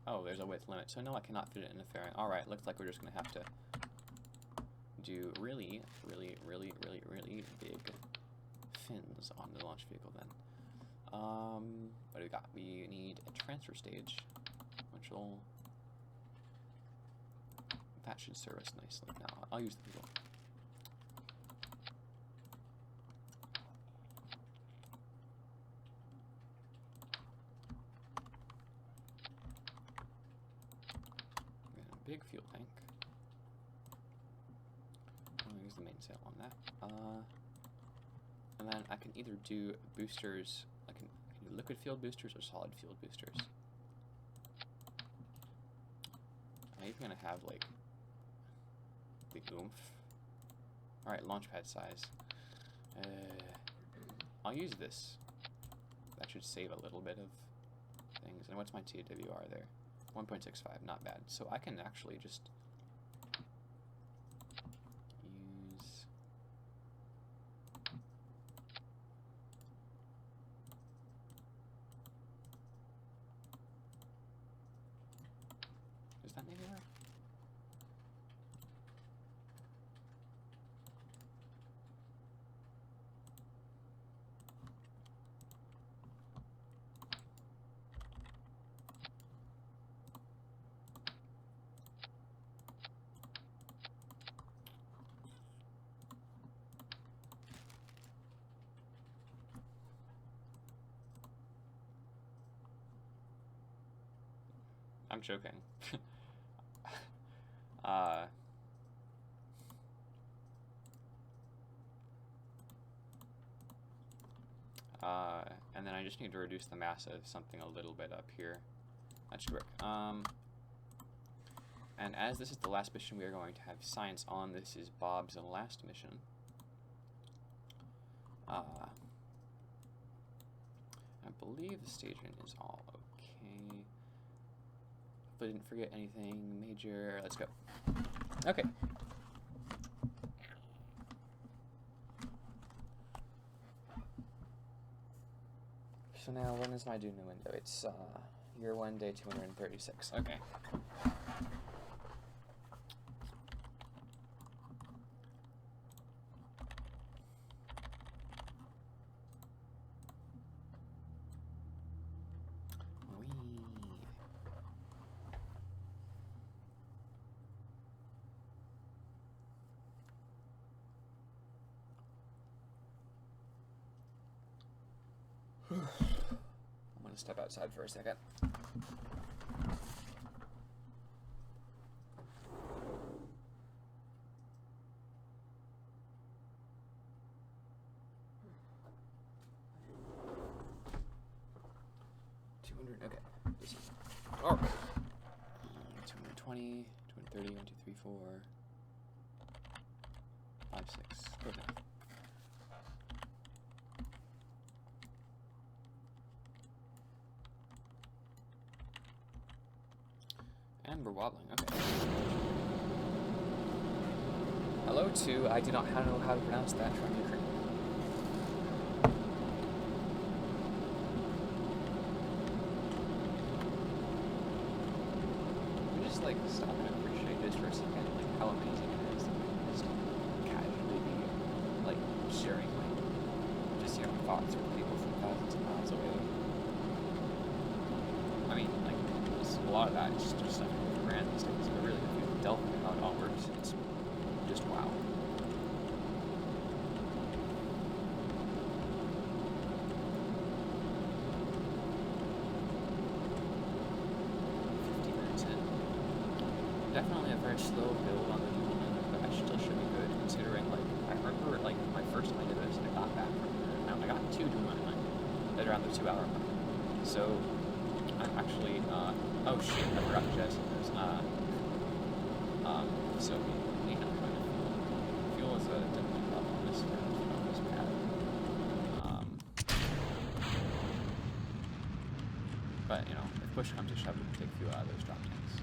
Oh, there's a width limit, so no, I cannot fit it in a fairing. Alright, looks like we're just gonna have to do really big fins on the launch vehicle then. What do we got? We need a transfer stage, which will... that should serve us nicely. Now, I'll use the fuel. Big fuel tank. I'll use the mainsail on that. And then I can either do boosters, I can do liquid fuel boosters or solid fuel boosters. I'm even gonna have like the oomph. Alright, launch pad size. I'll use this. That should save a little bit of things. And what's my TWR there? 1.65, not bad. So I can actually just use... Does that maybe work? I'm joking. And then I just need to reduce the mass of something a little bit up here. That should work. And as this is the last mission we are going to have science on, this is Bob's last mission. I believe the staging is all okay. If I didn't forget anything major, let's go. Okay. So now, when is my Duna window? It's year 1, day 236. Okay. I'm gonna step outside for a second. Okay. This is all right. 220, 230, 1, 2, 3, 4, 5, 6. Good enough. And we're wobbling, okay. Hello to, I do not know how to pronounce that from Ukraine. Can we just like stop and appreciate this for a second, like how amazing it is that we can just casually be like sharing like just your thoughts with people from thousands of miles away. I mean, like, a lot of that is just stuff with brand these days, but really, if you delve into how it all works, it's just wow. Definitely a very slow build on the Duna, but I still should be good considering, like, I remember, like, my first time I did this, I got back from there, I got 2 Duna at around the 2-hour mark. So, I'm actually, oh shit, I forgot to jazz those. So we need to kind of fuel is a definitely problem on this pad. But, you know, if push comes to shove, we can take fuel out of those drop tanks.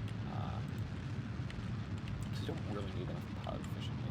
You don't really need enough power efficiently.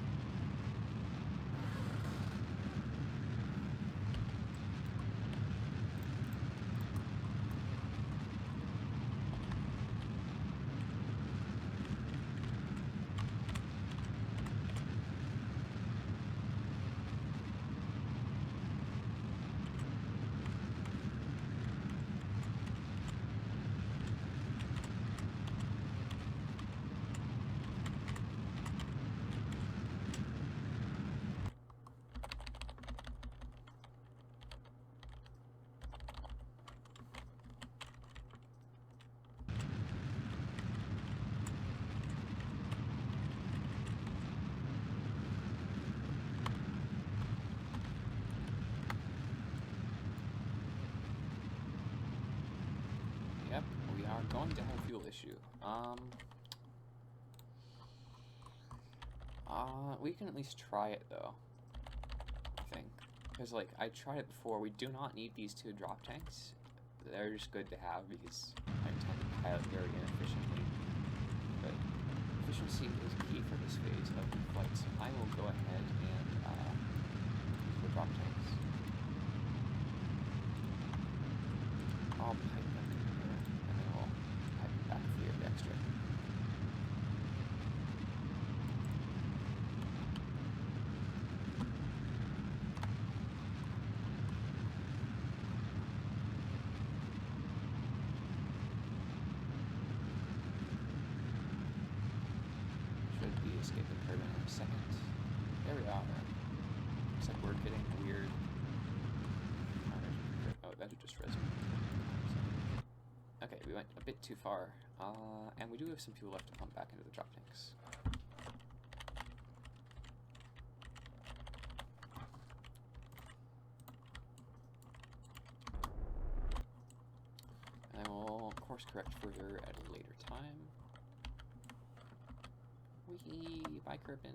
Yep, we are going to have a fuel issue. We can at least try it though, I think. Because, like, I tried it before. We do not need these 2 drop tanks. They're just good to have because I tend to pilot very inefficiently. But efficiency is key for this phase of the flight, so I will go ahead and use the drop tanks. I'll pipe them in here, and then I'll pipe them back for the extra. Should be escaping Kerbin in a second. There we are. Looks like we're getting weird. Oh, that just resonated. Okay, we went a bit too far. And we do have some fuel left to pump back into the drop tanks. course correct further at a later time. Wee, bye Kerbin.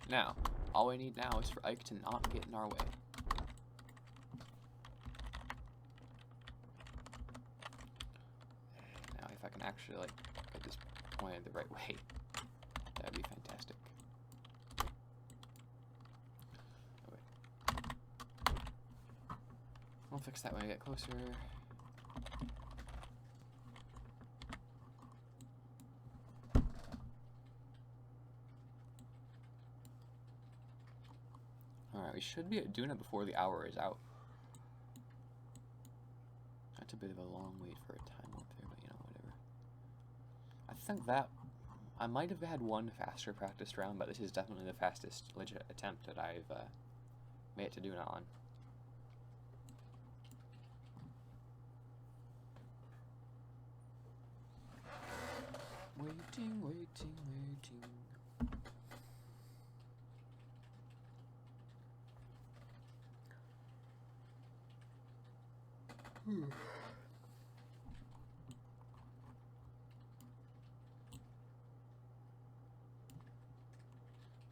Now, all we need now is for Ike to not get in our way. Now, if I can actually, like, get this pointed the right way, that'd be fantastic. Okay. We'll fix that when we get closer. Alright, we should be at Duna before the hour is out. That's a bit of a long wait for a time up there, but you know, whatever. I think that I might have had one faster practice round, but this is definitely the fastest legit attempt that I've made it to Duna on. Waiting, waiting, waiting. Hmm.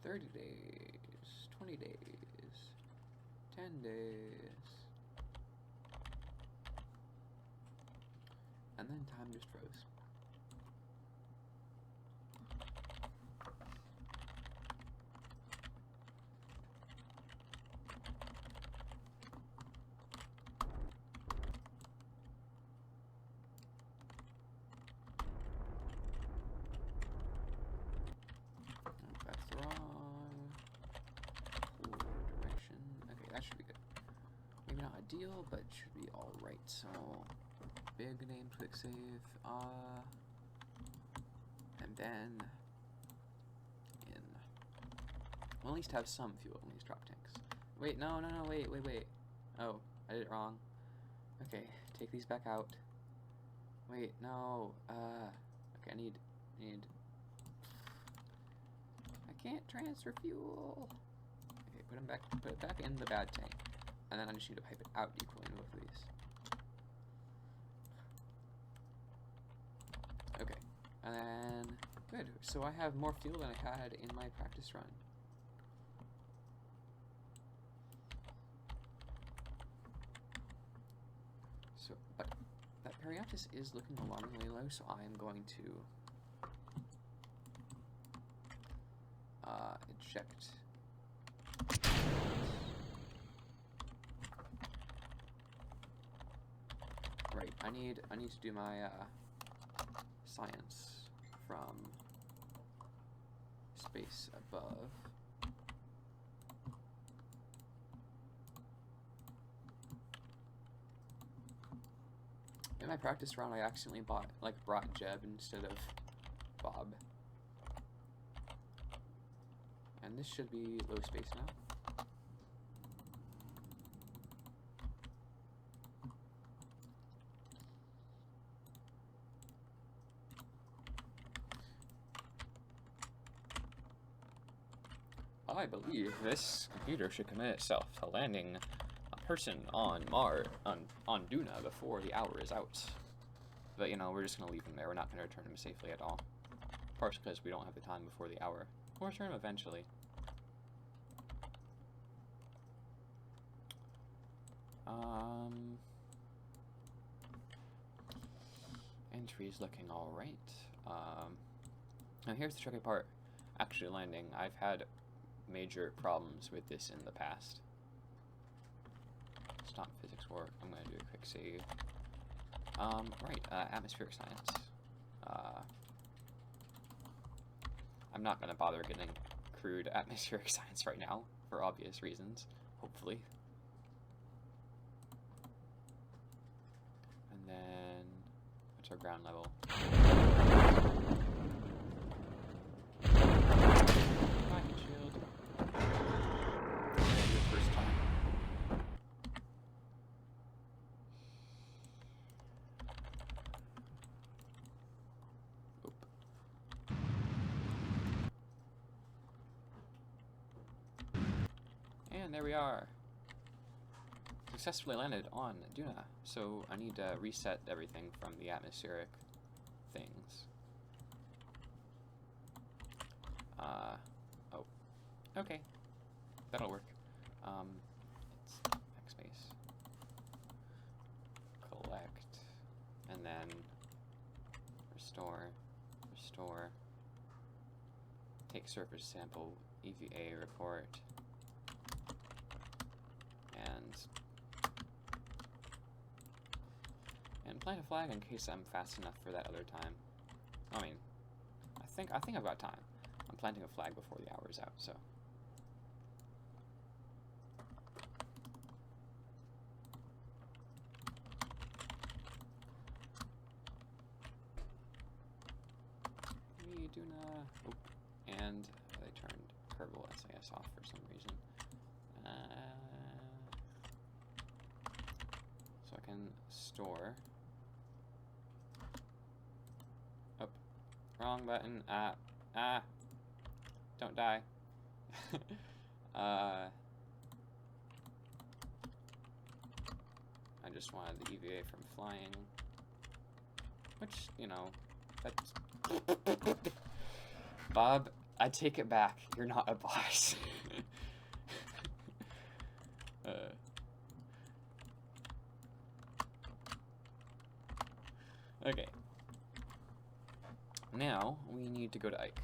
30 days, 20 days, 10 days, and then time just froze. Deal, but it should be alright. So, big name, quick save, and then in. We'll at least have some fuel in these drop tanks. Wait, no, wait. Oh, I did it wrong. Okay, take these back out. Wait, no, okay, I need, I can't transfer fuel. Okay, put it back in the bad tank. And then I just need to pipe it out equally in both of these. Okay, and then, good. So I have more fuel than I had in my practice run. So, but that Periaptus is looking alarmingly low, so I am going to eject. Right, I need to do my science from space above. In my practice round, I accidentally brought Jeb instead of Bob, and this should be low space now. I believe this computer should commit itself to landing a person on on Duna before the hour is out. But you know, we're just gonna leave him there. We're not gonna return him safely at all. Partially because we don't have the time before the hour. We'll return him eventually. Entry is looking alright. Now here's the tricky part. Actually landing. I've had major problems with this in the past. Stop physics work. I'm going to do a quick save. Right, atmospheric science. I'm not going to bother getting crude atmospheric science right now, for obvious reasons, hopefully. And then, what's our ground level? Rocket shield. And the first time. And there we are. Successfully landed on Duna. So I need to reset everything from the atmospheric things. Oh. Okay. That'll work. It's backspace. Collect. And then restore. Restore. Take surface sample. EVA report. And plant a flag in case I'm fast enough for that other time. I mean, I think I've got time. I'm planting a flag before the hour is out, so. We do not. Oh, and they turned Kerbal SAS off for some reason. So I can store. Oh, wrong button. Don't die. I just wanted the EVA from flying, which, you know, that's Bob, I take it back. You're not a boss. Okay. Now we need to go to Ike,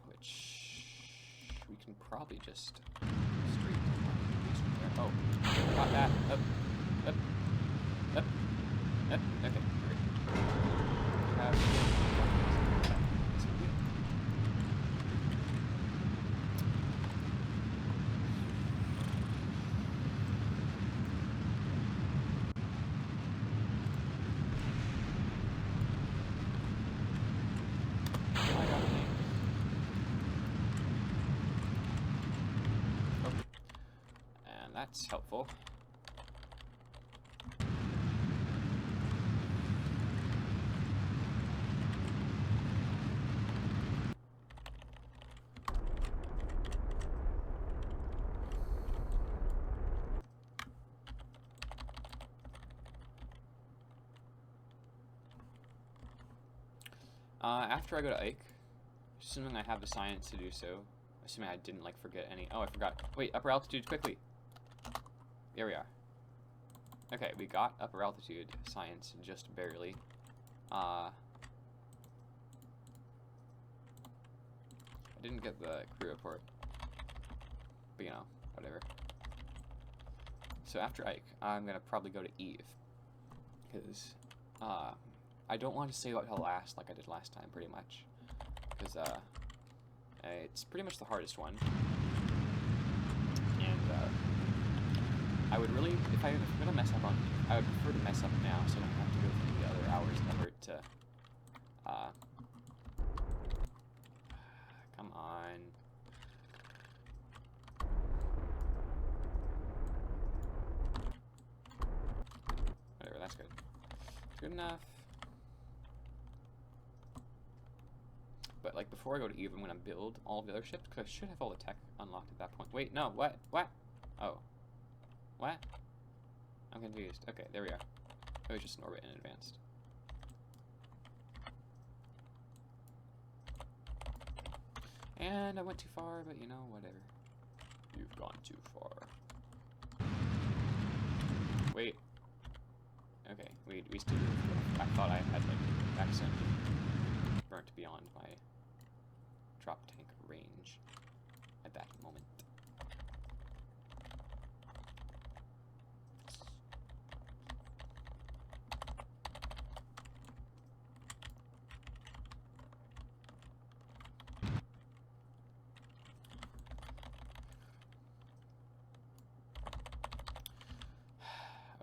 which we can probably just straight there. Oh, got that. Up. Okay, great. That's helpful. After I go to Ike, assuming I have the science to do so, assuming I didn't like forget any. Oh, I forgot. Wait, upper altitude quickly. Here we are. Okay, we got upper altitude science just barely. I didn't get the crew report, but you know, whatever. So after Ike, I'm gonna probably go to Eve, because I don't want to save out till last like I did last time, pretty much, because it's pretty much the hardest one, and I would really, if I'm gonna mess up on, I would prefer to mess up now so I don't have to go through the other hours and effort to, come on. Whatever, that's good. Good enough. But like before I go to Eve, I'm gonna build all the other ships because I should have all the tech unlocked at that point. Wait, no, what? Oh. What? I'm confused. Okay, there we are. It was just an orbit in advanced. And I went too far, but you know, whatever. You've gone too far. Wait. Okay, we still. I thought I had like accidentally burnt beyond my drop tank range. at that moment.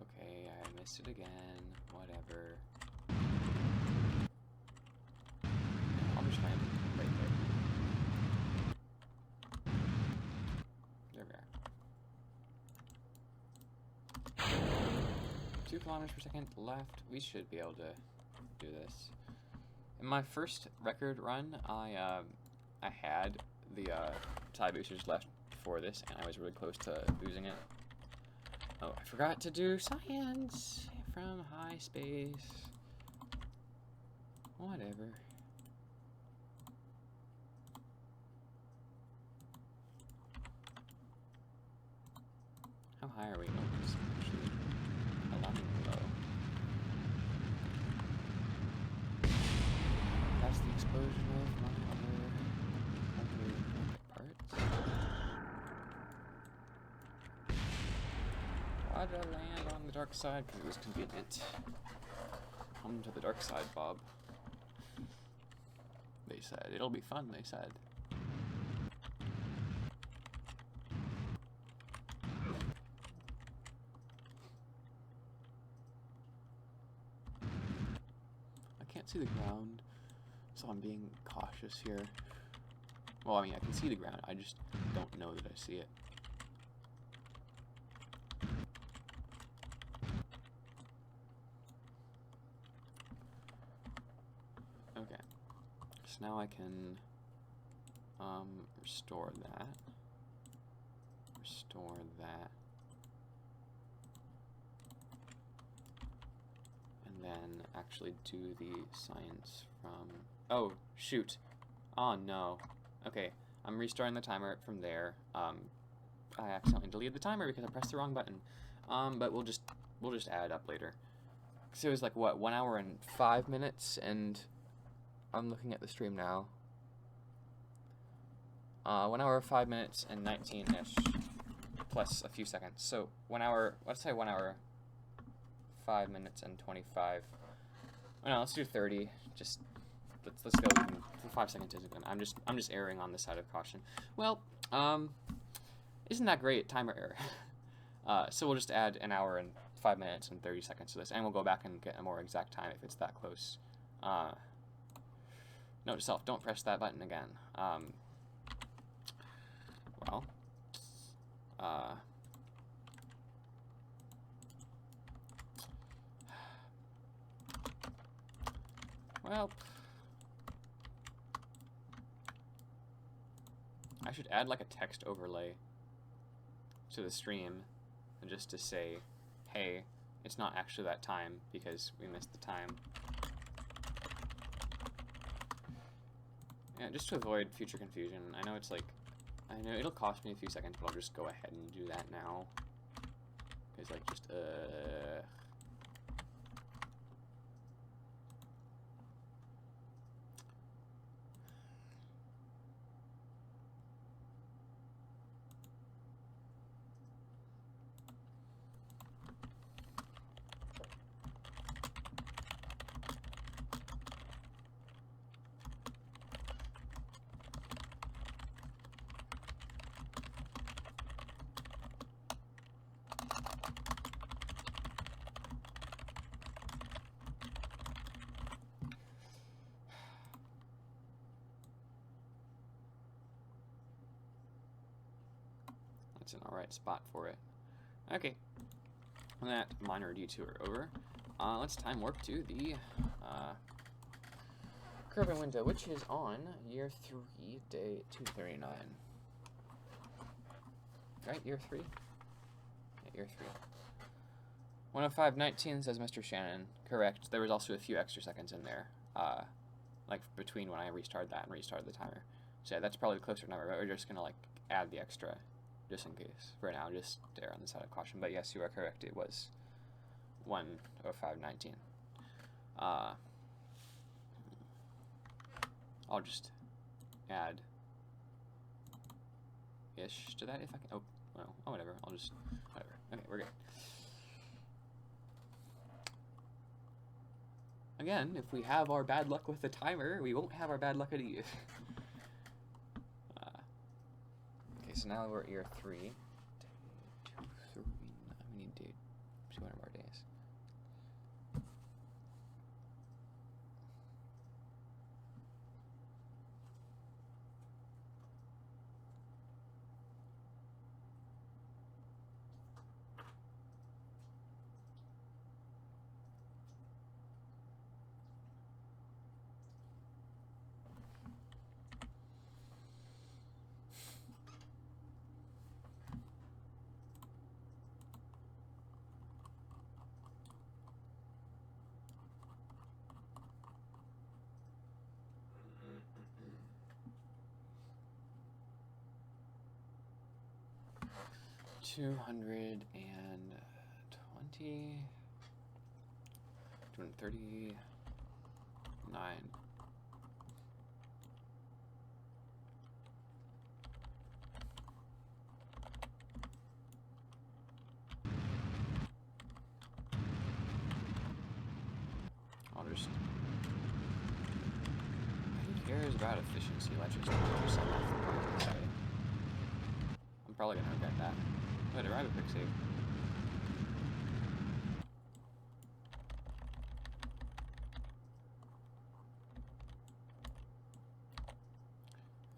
Okay, I missed it again. Whatever. I'll just land right there. There we are. 2 kilometers per second left. We should be able to do this. In my first record run, I had the tie boosters left for this, and I was really close to losing it. Oh, I forgot to do science from high space. Whatever. How high are we? Oh, it's actually a lot low. That's the explosion of my other parts. Why did I land on the dark side? Because it was convenient. Come to the dark side, Bob. They said. It'll be fun, they said. I can't see the ground, so I'm being cautious here. Well, I mean, I can see the ground, I just don't know that I see it. Okay, so now I can restore that, and then actually do the science from, oh shoot, oh no, okay, I'm restarting the timer from there. I accidentally deleted the timer because I pressed the wrong button, but we'll just add it up later. So it was like what, 1 hour and 5 minutes, and I'm looking at the stream now. 1 hour, 5 minutes, and 19-ish, plus a few seconds. So 1 hour, let's say 1 hour, 5 minutes, and 25. Oh, no, let's do 30. Just let's go even. 5 seconds isn't good. I'm just erring on the side of caution. Well, isn't that great? Timer error. So we'll just add 1 hour and 5 minutes and 30 seconds to this, and we'll go back and get a more exact time if it's that close. Note to self: don't press that button again. Well, I should add like a text overlay to the stream, and just to say, hey, it's not actually that time because we missed the time. Yeah, just to avoid future confusion. I know it's like, I know it'll cost me a few seconds, but I'll just go ahead and do that now. Because like just it's an alright spot for it. Okay, that minor detour over. Let's time warp to the Kerbin window, which is on year 3, day 239. Right, year 3? Yeah, year 3. 105.19 says Mr. Shannon. Correct. There was also a few extra seconds in there, like between when I restarted that and restarted the timer. So yeah, that's probably the closer number, but we're just gonna like add the extra just in case. For now, just err on the side of caution. But yes, you are correct. It was 105.19. I'll just add ish to that if I can. Oh, well, oh, whatever. I'll just, whatever. Okay, we're good. Again, if we have our bad luck with the timer, we won't have our bad luck at Eve. Okay, so now we're at year 3. Day 2, 3. We need day 200 more days. $220, $239. I'll just. Who cares about efficiency? Let's just send that for sorry. I'm probably gonna regret that. But I have a quick save.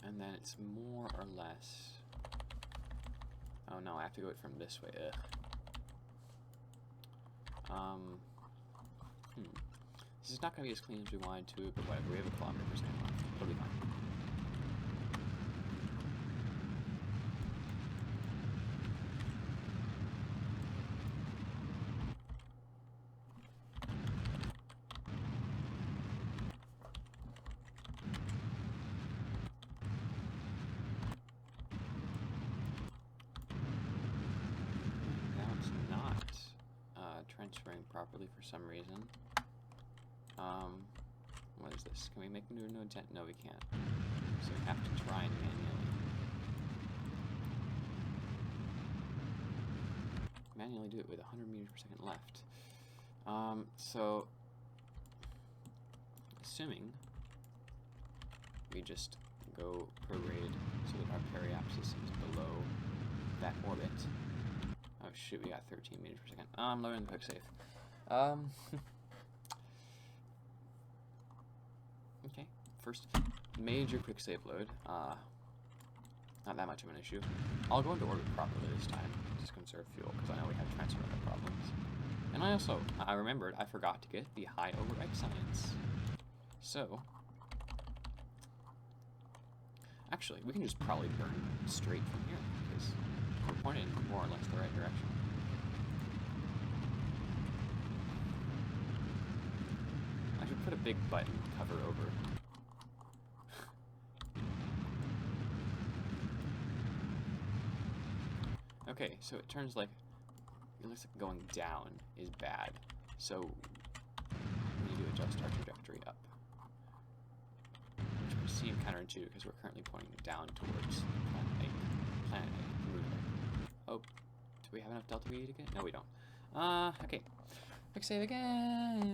And then it's more or less. Oh no, I have to go it from this way. Ugh. This is not gonna be as clean as we wanted to, but whatever. We have a kilometer per second left. It'll be fine. Transferring properly for some reason. What is this? Can we make new node 10? No, we can't. So we have to try and manually do it with 100 meters per second left. So assuming we just go parade so that our periapsis is below that orbit. Oh shoot, we got 13 meters per second. I'm loading the quick save. Okay, first major quick save load. Not that much of an issue. I'll go into orbit properly this time, just conserve fuel, because I know we have transfer method problems. And I remembered I forgot to get the high over X science. So, actually, we can just probably burn straight from here, because we're pointed in more or less the right direction. I should put a big button cover over. Okay, so it turns like, it looks like going down is bad. So we need to adjust our trajectory up. Which would seem counterintuitive because we're currently pointing down towards planet A, moon A. Oh, do we have enough delta V to get? No, we don't. Okay. Quick save again.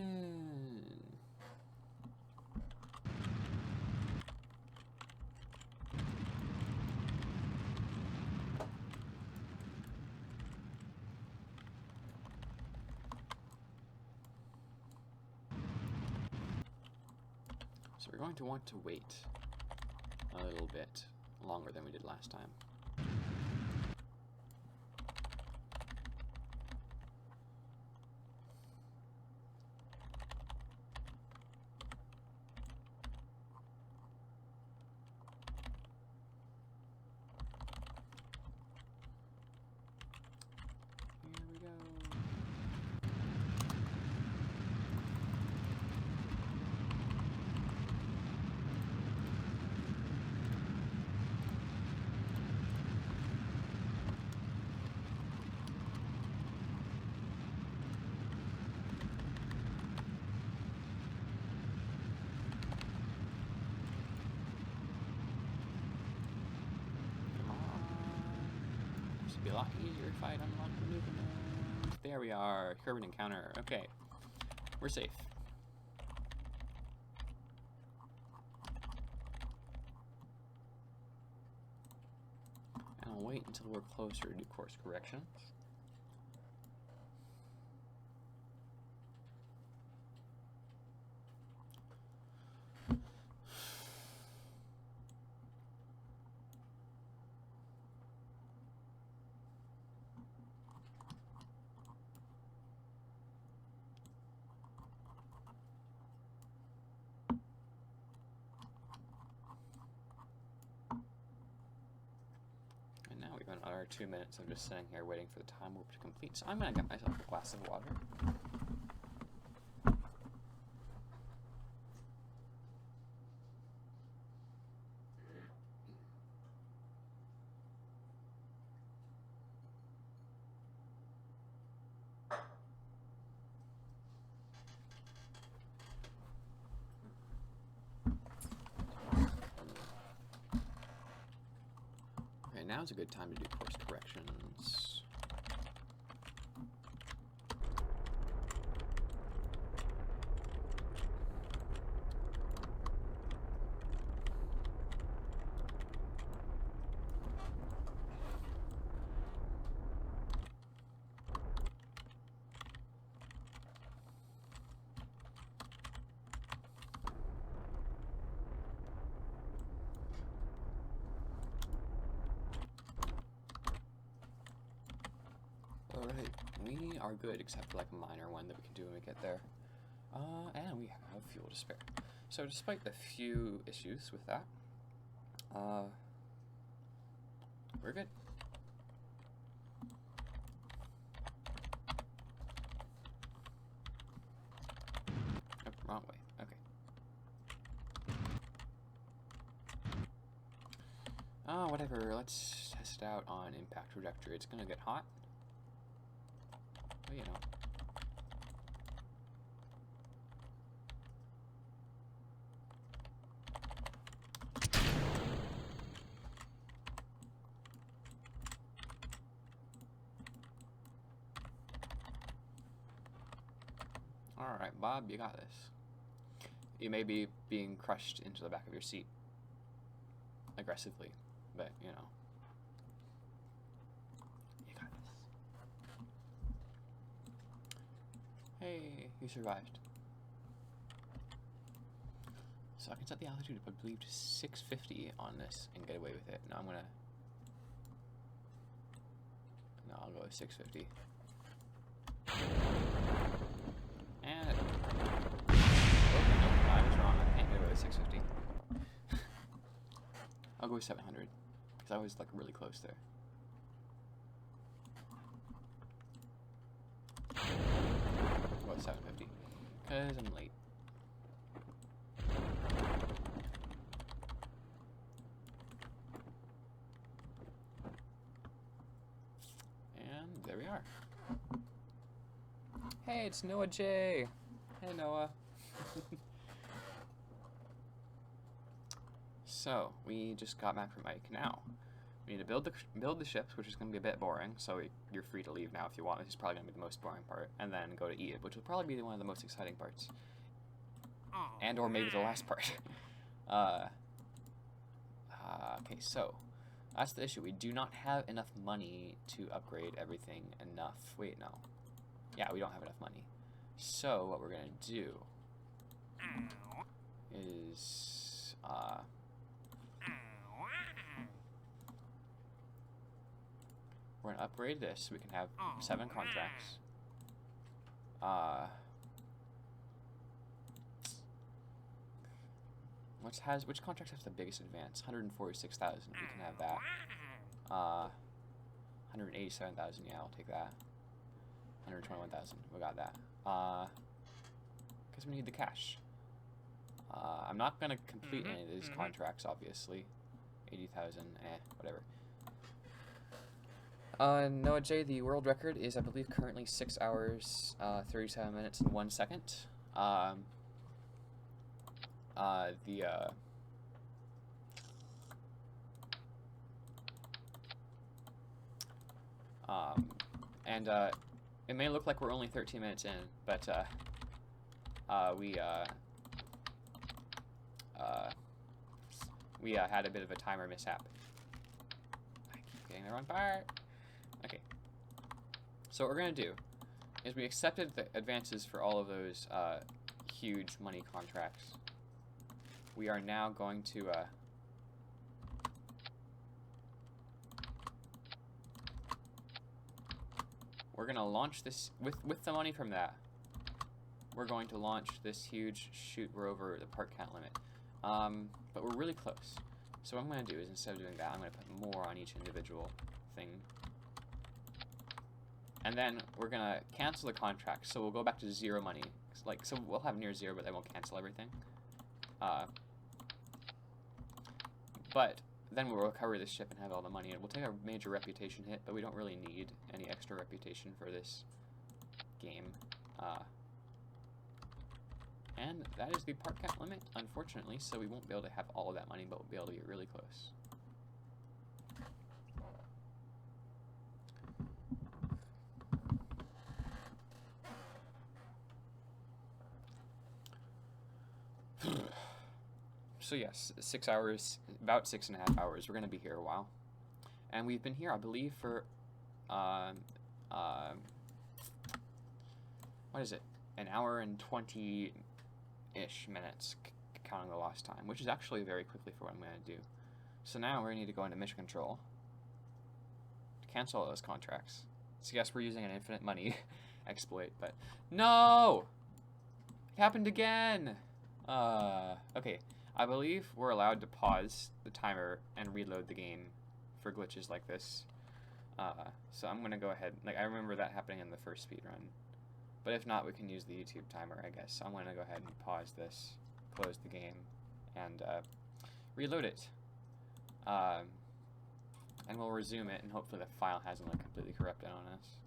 So we're going to want to wait a little bit longer than we did last time. Here we go. This would be a lot easier if I had unlocked maneuver mode. There we are. Kerbin encounter. Okay. We're safe. And I'll wait until we're closer to do course corrections. Another 2 minutes of just sitting here waiting for the time warp to complete. So I'm gonna get myself a glass of water. Okay, now's a good time to do course corrections. Alright, we are good except for like a minor one that we can do when we get there. And we have fuel to spare. So despite a few issues with that, we're good. Oh, wrong way. Okay. Whatever. Let's test it out on impact trajectory. It's gonna get hot. But, you know. Alright, Bob, you got this. You may be being crushed into the back of your seat. Aggressively, but, you know. You got this. Hey, you survived. So I can set the altitude up, I believe, to 650 on this and get away with it. No, I'm gonna... No, I'll go with 650. And it... Oh, no, I was wrong. I can't get away with 650. I'll go with 700, because I was, like, really close there. I'll go with 750, because I'm late. And there we are. Hey, it's Noah J. Hey, Noah. So, we just got back from Ike. Now, we need to build the ships, which is going to be a bit boring, so you're free to leave now if you want. This is probably going to be the most boring part. And then go to eat it, which will probably be one of the most exciting parts. And or maybe the last part. Okay, so, that's the issue. We do not have enough money to upgrade everything enough. Wait, no. Yeah, we don't have enough money. So, what we're going to do is... we're going to upgrade this so we can have 7 contracts. Which contracts have the biggest advance? 146,000. We can have that. 187,000. Yeah, I'll take that. 121,000. We got that. Because we need the cash. I'm not going to complete any of these contracts, obviously. 80,000. Whatever. Noah J, the world record is, I believe, currently 6 hours, 37 minutes, and 1 second. And it may look like we're only 13 minutes in, but we had a bit of a timer mishap. I keep getting the wrong part. Okay. So what we're going to do is we accepted the advances for all of those huge money contracts. We are now going to we're going to launch this with the money from that. We're going to launch this huge shoot. We're over the part count limit, but we're really close. So what I'm going to do is, instead of doing that, I'm going to put more on each individual thing. And then we're going to cancel the contract, so we'll go back to 0 money. So we'll have near 0, but they won't cancel everything. But then we'll recover this ship and have all the money. It will take a major reputation hit, but we don't really need any extra reputation for this game. And that is the part count limit, unfortunately, so we won't be able to have all of that money, but we'll be able to get really close. So yes, 6 hours, about 6.5 hours. We're going to be here a while. And we've been here, I believe, for, what is it? An hour and 20-ish minutes, counting the lost time, which is actually very quickly for what I'm going to do. So now we need to go into mission control to cancel all those contracts. So yes, we're using an infinite money exploit, but no! It happened again! Okay. I believe we're allowed to pause the timer and reload the game for glitches like this. So I'm going to go ahead. Like, I remember that happening in the first speedrun. But if not, we can use the YouTube timer, I guess. So I'm going to go ahead and pause this, close the game, and reload it. And we'll resume it, and hopefully the file hasn't like completely corrupted on us.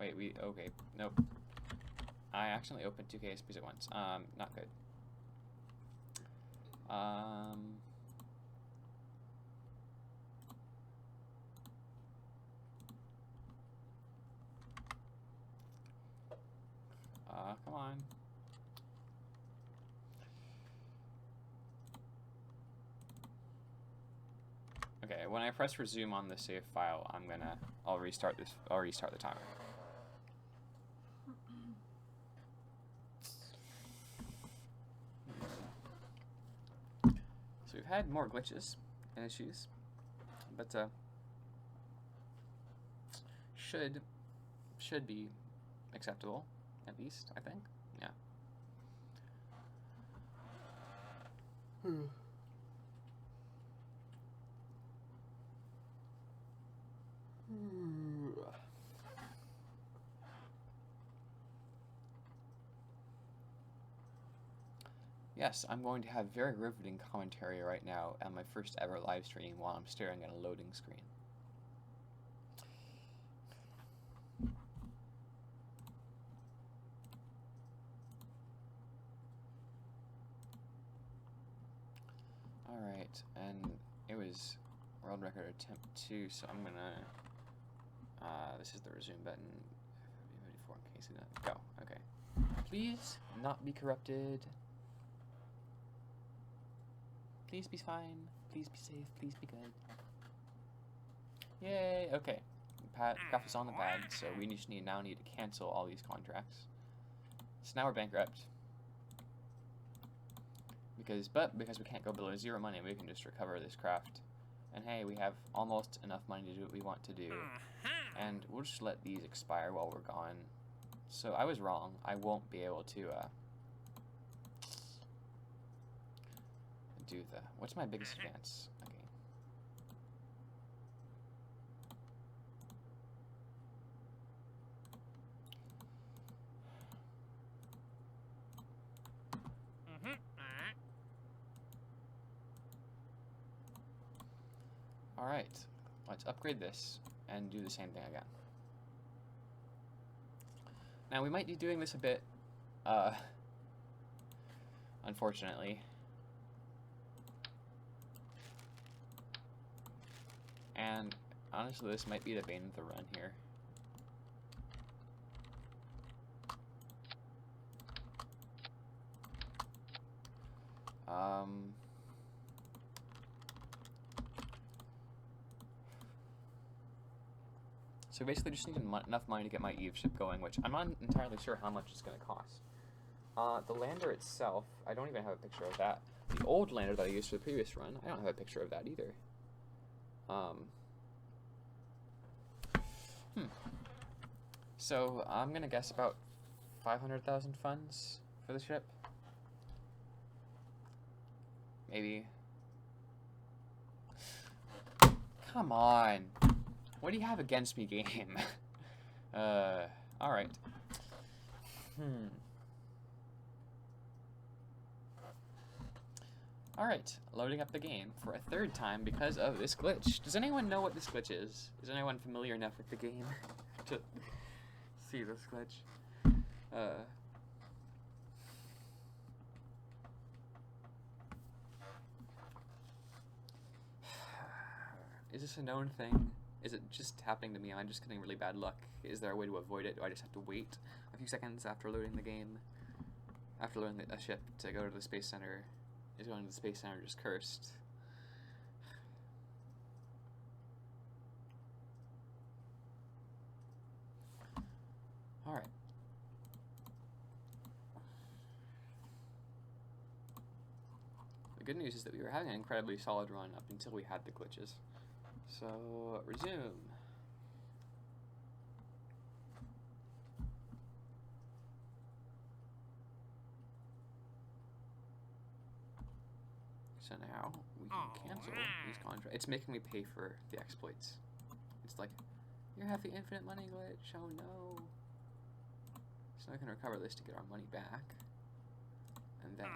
Wait, okay, nope. I accidentally opened 2 KSPs at once. Not good. Come on. Okay, when I press resume on the save file, I'll restart the timer. So we've had more glitches and issues, but should be acceptable, at least, I think. Yeah. Yes, I'm going to have very riveting commentary right now on my first ever live stream while I'm staring at a loading screen. Alright, and it was world record attempt 2, so I'm gonna, this is the resume button, in case it doesn't go, okay. Please not be corrupted. Please be fine. Please be safe. Please be good. Yay! Okay. Graph is on the pad, so we now need to cancel all these contracts. So now we're bankrupt. Because we can't go below 0 money, we can just recover this craft. And hey, we have almost enough money to do what we want to do. And we'll just let these expire while we're gone. So I was wrong. I won't be able to, do the... What's my biggest advance? Okay. Alright, let's upgrade this and do the same thing again. Now we might be doing this a bit, unfortunately. And honestly, this might be the bane of the run here. So basically just need enough money to get my Eve ship going, which I'm not entirely sure how much it's going to cost. The lander itself, I don't even have a picture of that. The old lander that I used for the previous run, I don't have a picture of that either. So I'm going to guess about 500,000 funds for the ship. Maybe. Come on. What do you have against me, game? Alright. Alright, loading up the game for a third time because of this glitch. Does anyone know what this glitch is? Is anyone familiar enough with the game to see this glitch? Is this a known thing? Is it just happening to me? Am I just getting really bad luck? Is there a way to avoid it? Do I just have to wait a few seconds after loading the game? After loading a ship to go to the Space Center? Is going to the Space Center just cursed? Alright. The good news is that we were having an incredibly solid run up until we had the glitches. So, resume. So now we can cancel these contracts. It's making me pay for the exploits. It's like, you have the infinite money glitch. Oh no. So I can recover this to get our money back. And then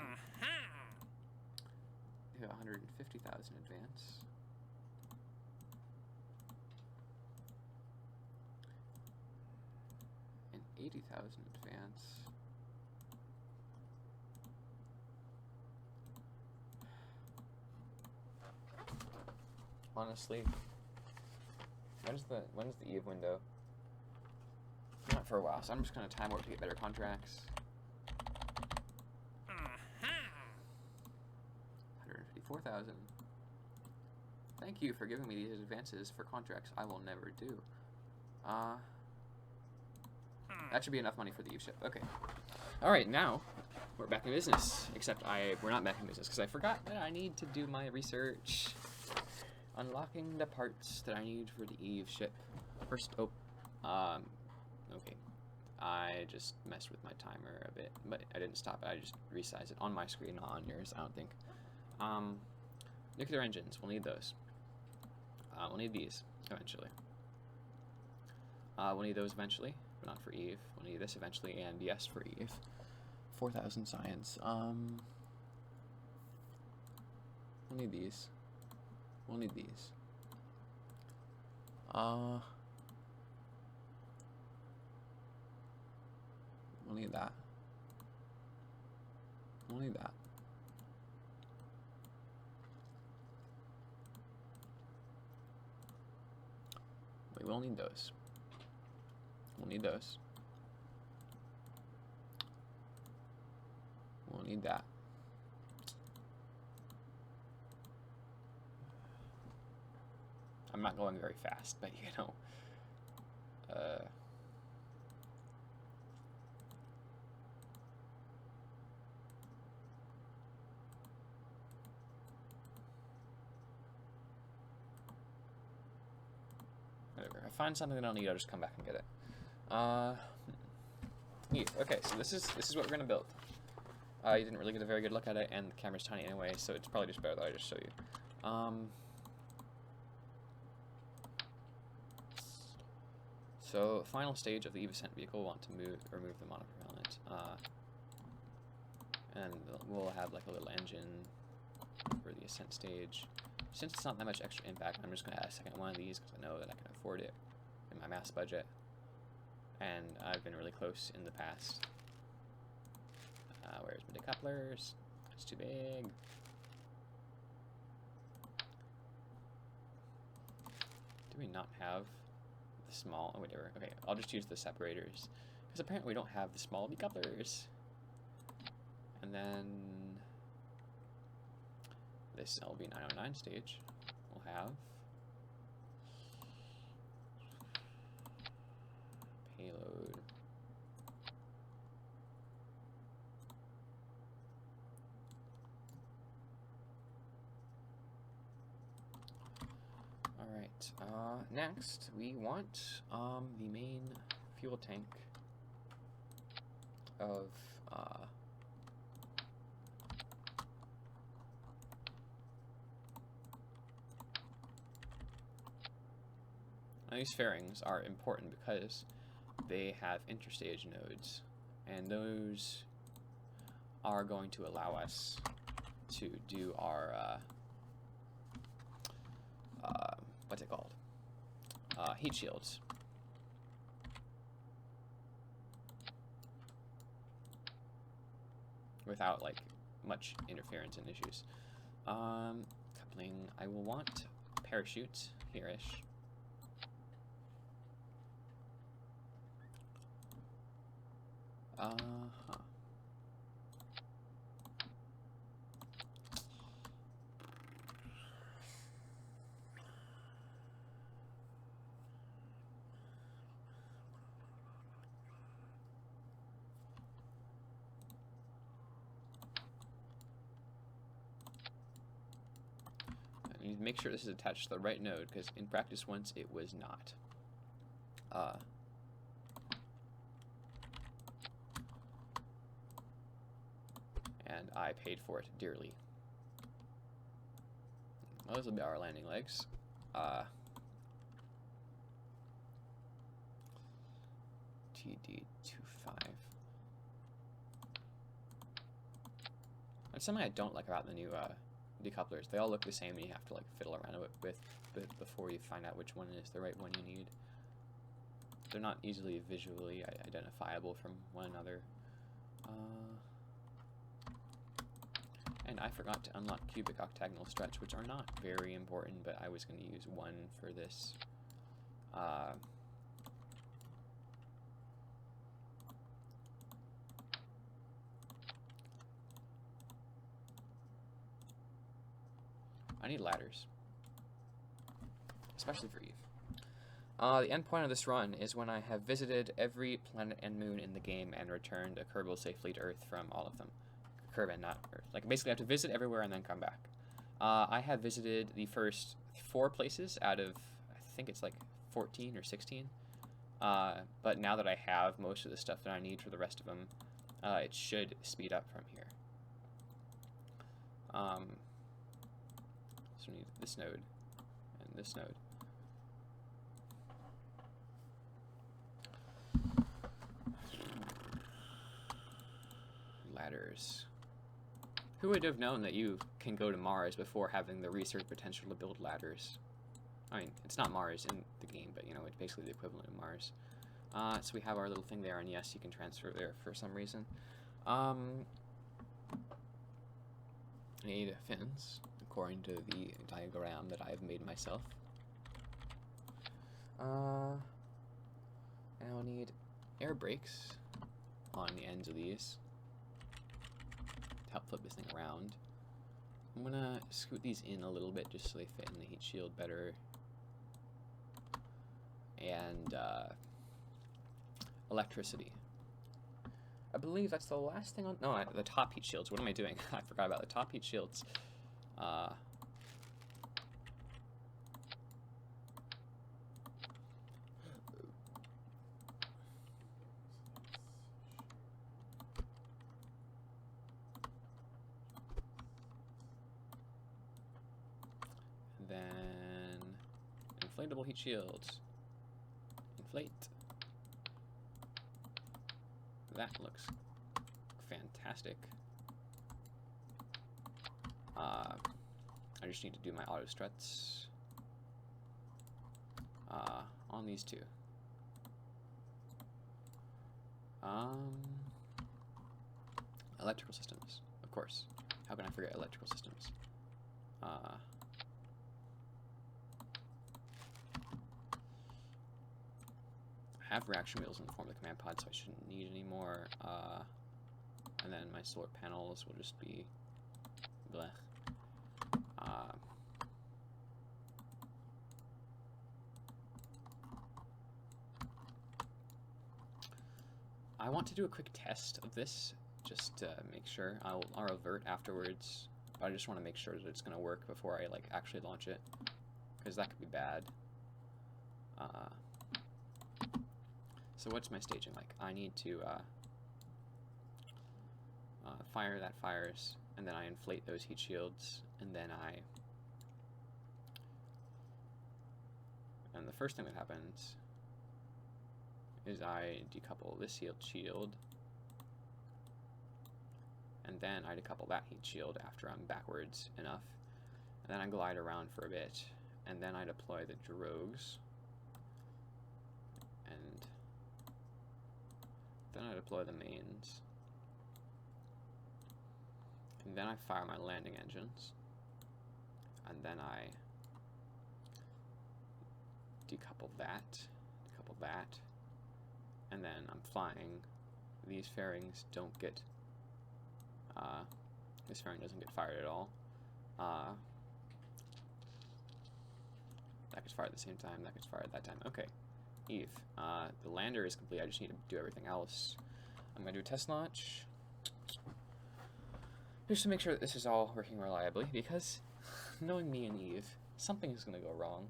we have 150,000 advance. And 80,000 advance. Honestly, when's the Eve window? Not for a while, so I'm just gonna time warp to get better contracts. 154,000. Thank you for giving me these advances for contracts I will never do. That should be enough money for the Eve ship. Okay. All right, now we're back in business. Except we're not back in business because I forgot that I need to do my research. Unlocking the parts that I need for the Eve ship. First, okay. I just messed with my timer a bit, but I didn't stop it. I just resized it on my screen, not on yours, I don't think. Nuclear engines, we'll need those. We'll need these eventually. We'll need those eventually, but not for Eve. We'll need this eventually, and yes, for Eve. 4,000 science. We'll need these. We'll need these. We'll need that. We'll need that. We will need those. We'll need those. We'll need that. I'm not going very fast, but you know. Whatever. If I find something that I don't need, I'll just come back and get it. Neat. Okay, so this is what we're gonna build. You didn't really get a very good look at it, and the camera's tiny anyway, so it's probably just better that I just show you. So, final stage of the Eve Ascent vehicle, want to remove the monopropellant. And we'll have like a little engine for the Ascent stage. Since it's not that much extra impact, I'm just going to add a second one of these because I know that I can afford it in my mass budget. And I've been really close in the past. Where's my decouplers? It's too big. Do we not have the small? Oh, whatever. Okay, I'll just use the separators. Because apparently we don't have the small decouplers. And then this LB 909 stage will have payload. Alright, next we want the main fuel tank of now these fairings are important because they have interstage nodes, and those are going to allow us to do our what's it called? Heat shields. Without like much interference and issues. Coupling, I will want parachute here-ish. I need to make sure this is attached to the right node, because in practice once it was not. And I paid for it dearly. Well, those will be our landing legs. TD25. That's something I don't like about the new decouplers. They all look the same, and you have to like fiddle around with before you find out which one is the right one you need. They're not easily visually identifiable from one another. And I forgot to unlock cubic octagonal stretch, which are not very important, but I was going to use one for this. I need ladders, especially for Eve. The end point of this run is when I have visited every planet and moon in the game and returned a Kerbal safely to Earth from all of them. Kerbin, not Earth. Like, basically I have to visit everywhere and then come back. I have visited the first 4 places out of, I think it's like 14 or 16. But now that I have most of the stuff that I need for the rest of them, it should speed up from here. So we need this node and this node. Ladders. Who would have known that you can go to Mars before having the research potential to build ladders? I mean, it's not Mars in the game, but you know, it's basically the equivalent of Mars. So we have our little thing there, and yes, you can transfer there for some reason. I need fins, according to the diagram that I've made myself. And I'll need air brakes on the ends of these to help flip this thing around. I'm gonna scoot these in a little bit just so they fit in the heat shield better. And electricity. I believe that's the last thing on. No, the top heat shields. What am I doing? I forgot about the top heat shields. Then inflatable heat shields. Inflate. That looks fantastic. I just need to do my auto struts on these two. Electrical systems, of course. How can I forget electrical systems? have reaction wheels in the form of the command pod, so I shouldn't need any more. And then my solar panels will just be blech. I want to do a quick test of this, just to make sure. I'll revert afterwards, but I just want to make sure that it's going to work before I like actually launch it, because that could be bad. So what's my staging like? I need to fire that fires, and then I inflate those heat shields, and then and the first thing that happens is I decouple this heat shield, and then I decouple that heat shield after I'm backwards enough, and then I glide around for a bit, and then I deploy the drogues, and then I deploy the mains, and then I fire my landing engines, and then I decouple that, and then I'm flying. These fairings don't get, this fairing doesn't get fired at all. That gets fired at the same time, that gets fired at that time. Okay, Eve. The lander is complete, I just need to do everything else. I'm going to do a test launch, just to make sure that this is all working reliably, because knowing me and Eve, something is going to go wrong.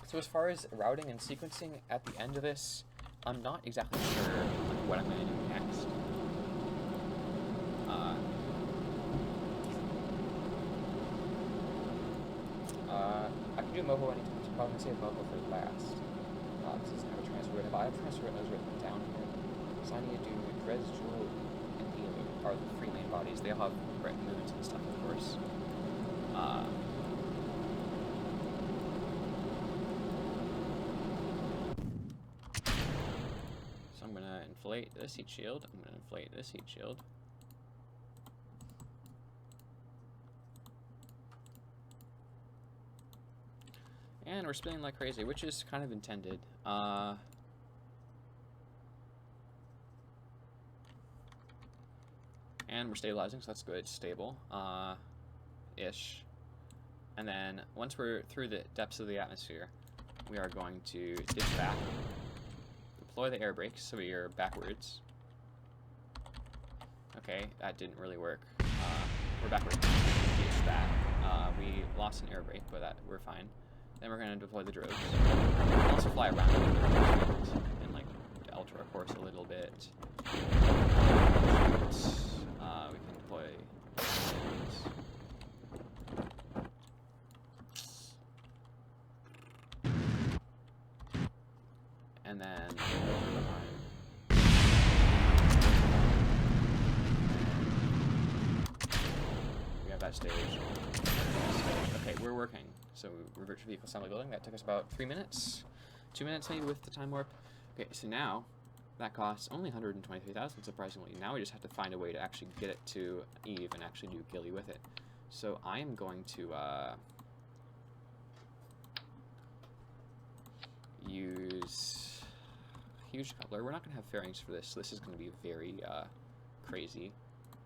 So as far as routing and sequencing at the end of this, I'm not exactly sure what I'm going to do next. I can do Moho anytime, so I'm probably going to save Moho for last. This doesn't have a transfer route. If I have a transfer route, those written down here. So I need to do Dres, Jool, and Tylo are the three main bodies. They all have moons and stuff, of course. So I'm going to inflate this heat shield. I'm going to inflate this heat shield. And we're spinning like crazy, which is kind of intended. And we're stabilizing, so that's good. It's stable. Ish. And then once we're through the depths of the atmosphere, we are going to ditch back, deploy the air brakes so we are backwards. Okay, that didn't really work. We're backwards. Ditch back. We lost an air brake, but we're fine. Then we're going to deploy the drogues. We can also fly around a little bit and like ultra course a little bit. We can deploy and then we have that stage. Okay, we're working. So we're virtual vehicle assembly building. That took us about 3 minutes. 2 minutes maybe with the time warp. Okay, so now that costs only 123,000, surprisingly. Now we just have to find a way to actually get it to Eve and actually do Gilly with it. So I am going to use huge coupler. We're not going to have fairings for this, so this is going to be very crazy.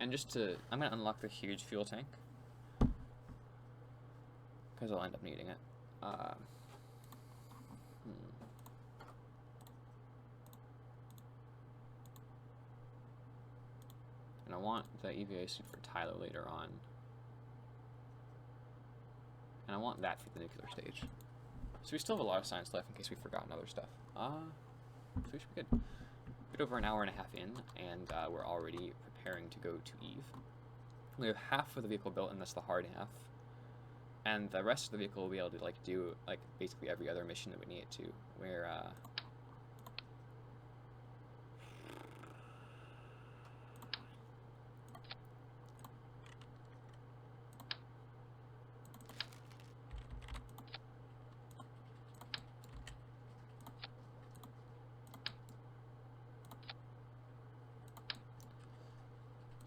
And just to, I'm going to unlock the huge fuel tank, because I'll end up needing it. And I want the EVA suit for Tylo later on. And I want that for the nuclear stage. So we still have a lot of science left in case we've forgotten other stuff. So we should be good. A bit over an hour and a half in, and we're already preparing to go to Eve. We have half of the vehicle built, and that's the hard half. And the rest of the vehicle will be able to like do like basically every other mission that we need it to. Where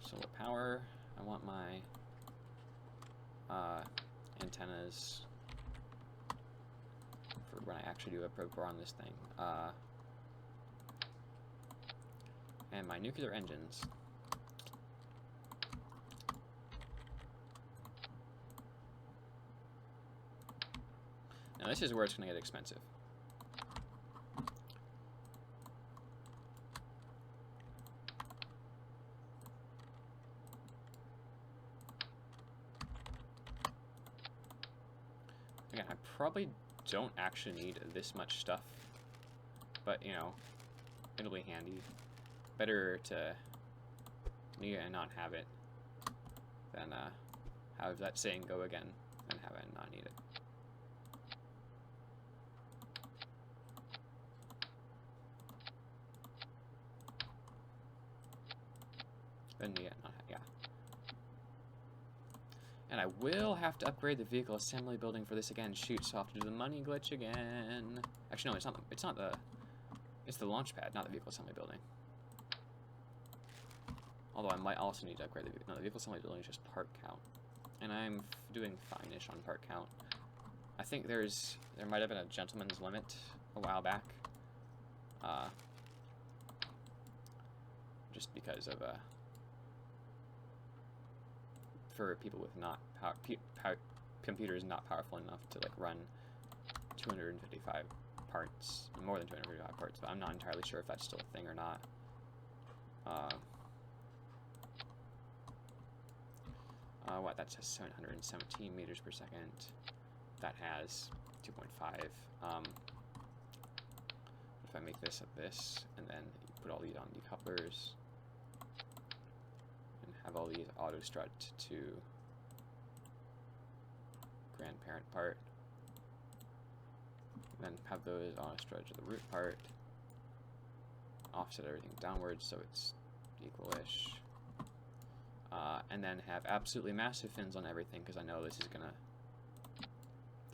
solar power. I want my antennas for when I actually do a probe core on this thing. And my nuclear engines. Now this is where it's going to get expensive. Again, I probably don't actually need this much stuff, but you know, it'll be handy. Better to need it and not have it than have that saying go again and have it and not need it. Then need it, not have, yeah. And I will have to upgrade the vehicle assembly building for this again. Shoot, so I'll have to do the money glitch again. Actually, no, it's the launch pad, not the vehicle assembly building. Although I might also need to upgrade the vehicle. No, the vehicle assembly building is just part count. And I'm doing fine-ish on part count. I think there might have been a gentleman's limit a while back. Just because of, for people with not computers not powerful enough to like run 255 parts, more than 255 parts, but I'm not entirely sure if that's still a thing or not. What, that says 717 meters per second. That has 2.5. If I make this at this, and then you put all these on decouplers, and have all these auto strut to grandparent part, and then have those auto strut to the root part, offset everything downwards so it's equal-ish. And then have absolutely massive fins on everything because I know this is gonna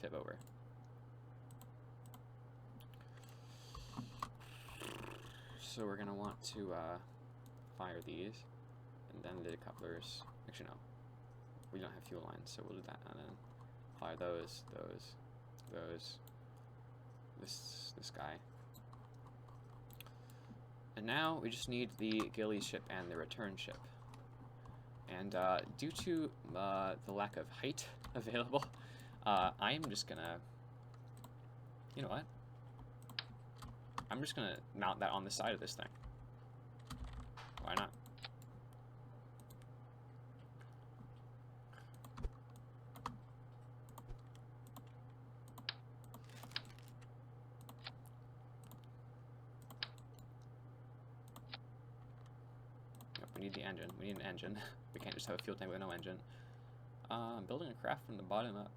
tip over. So we're gonna want to fire these, and then the decouplers. Actually, no, we don't have fuel lines, so we'll do that, and then fire those, this guy. And now we just need the Gilly ship and the return ship. And due to the lack of height available, I'm just gonna, you know what? I'm just gonna mount that on the side of this thing. Why not? Yep, we need the engine. We need an engine. We can't just have a fuel tank with no engine. I'm building a craft from the bottom up.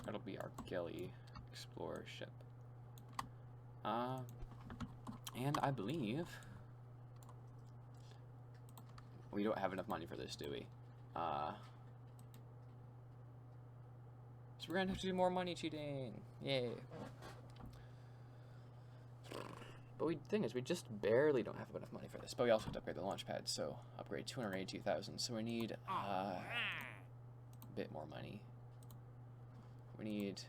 That'll be our Gilly Explorer ship. And I believe we don't have enough money for this, do we? So we're gonna have to do more money cheating. Yay. But the thing is, we just barely don't have enough money for this. But we also have to upgrade the launch pad, so upgrade 282,000. So we need a bit more money. We need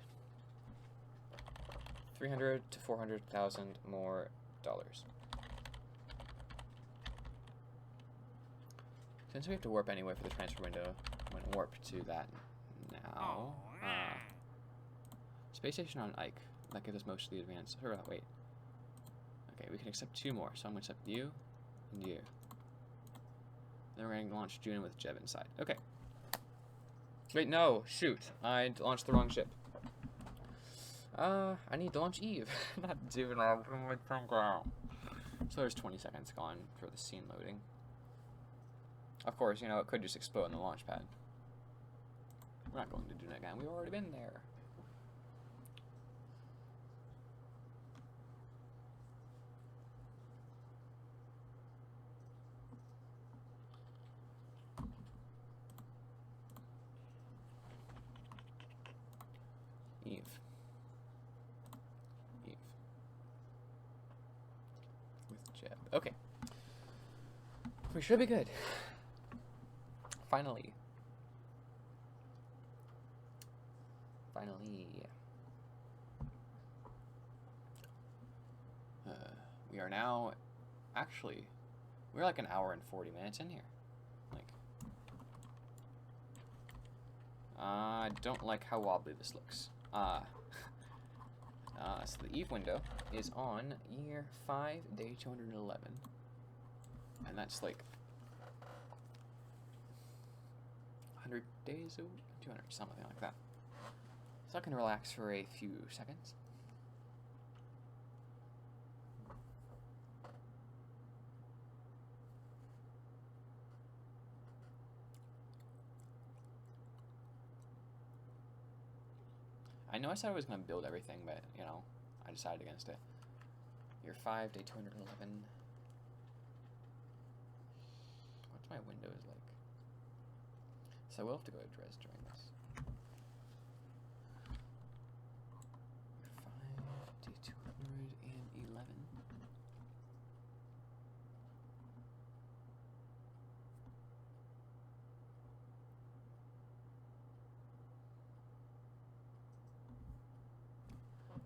300 to 400,000 more dollars. Since we have to warp anyway for the transfer window, I'm going to warp to that now. Space station on Ike. That gives us mostly advanced. Wait. Okay, we can accept 2 more, so I'm gonna accept you and you. Then we're gonna launch Duna with Jeb inside. Okay. Wait, no, shoot. I launched the wrong ship. I need to launch Eve, not Duna. So there's 20 seconds gone for the scene loading. Of course, you know, it could just explode on the launch pad. We're not going to Duna again. We've already been there. Eve. With Jeb. Okay. We should be good. Finally. We are now... Actually, we're like an hour and 40 minutes in here. Like... I don't like how wobbly this looks. So the Eve window is on year 5, day 211. And that's like 100 days, 200, something like that. So I can relax for a few seconds. I know I said I was going to build everything, but, you know, I decided against it. Year 5, day 211. What's my windows like? So I will have to go to Dres during this. Year 5, day 211.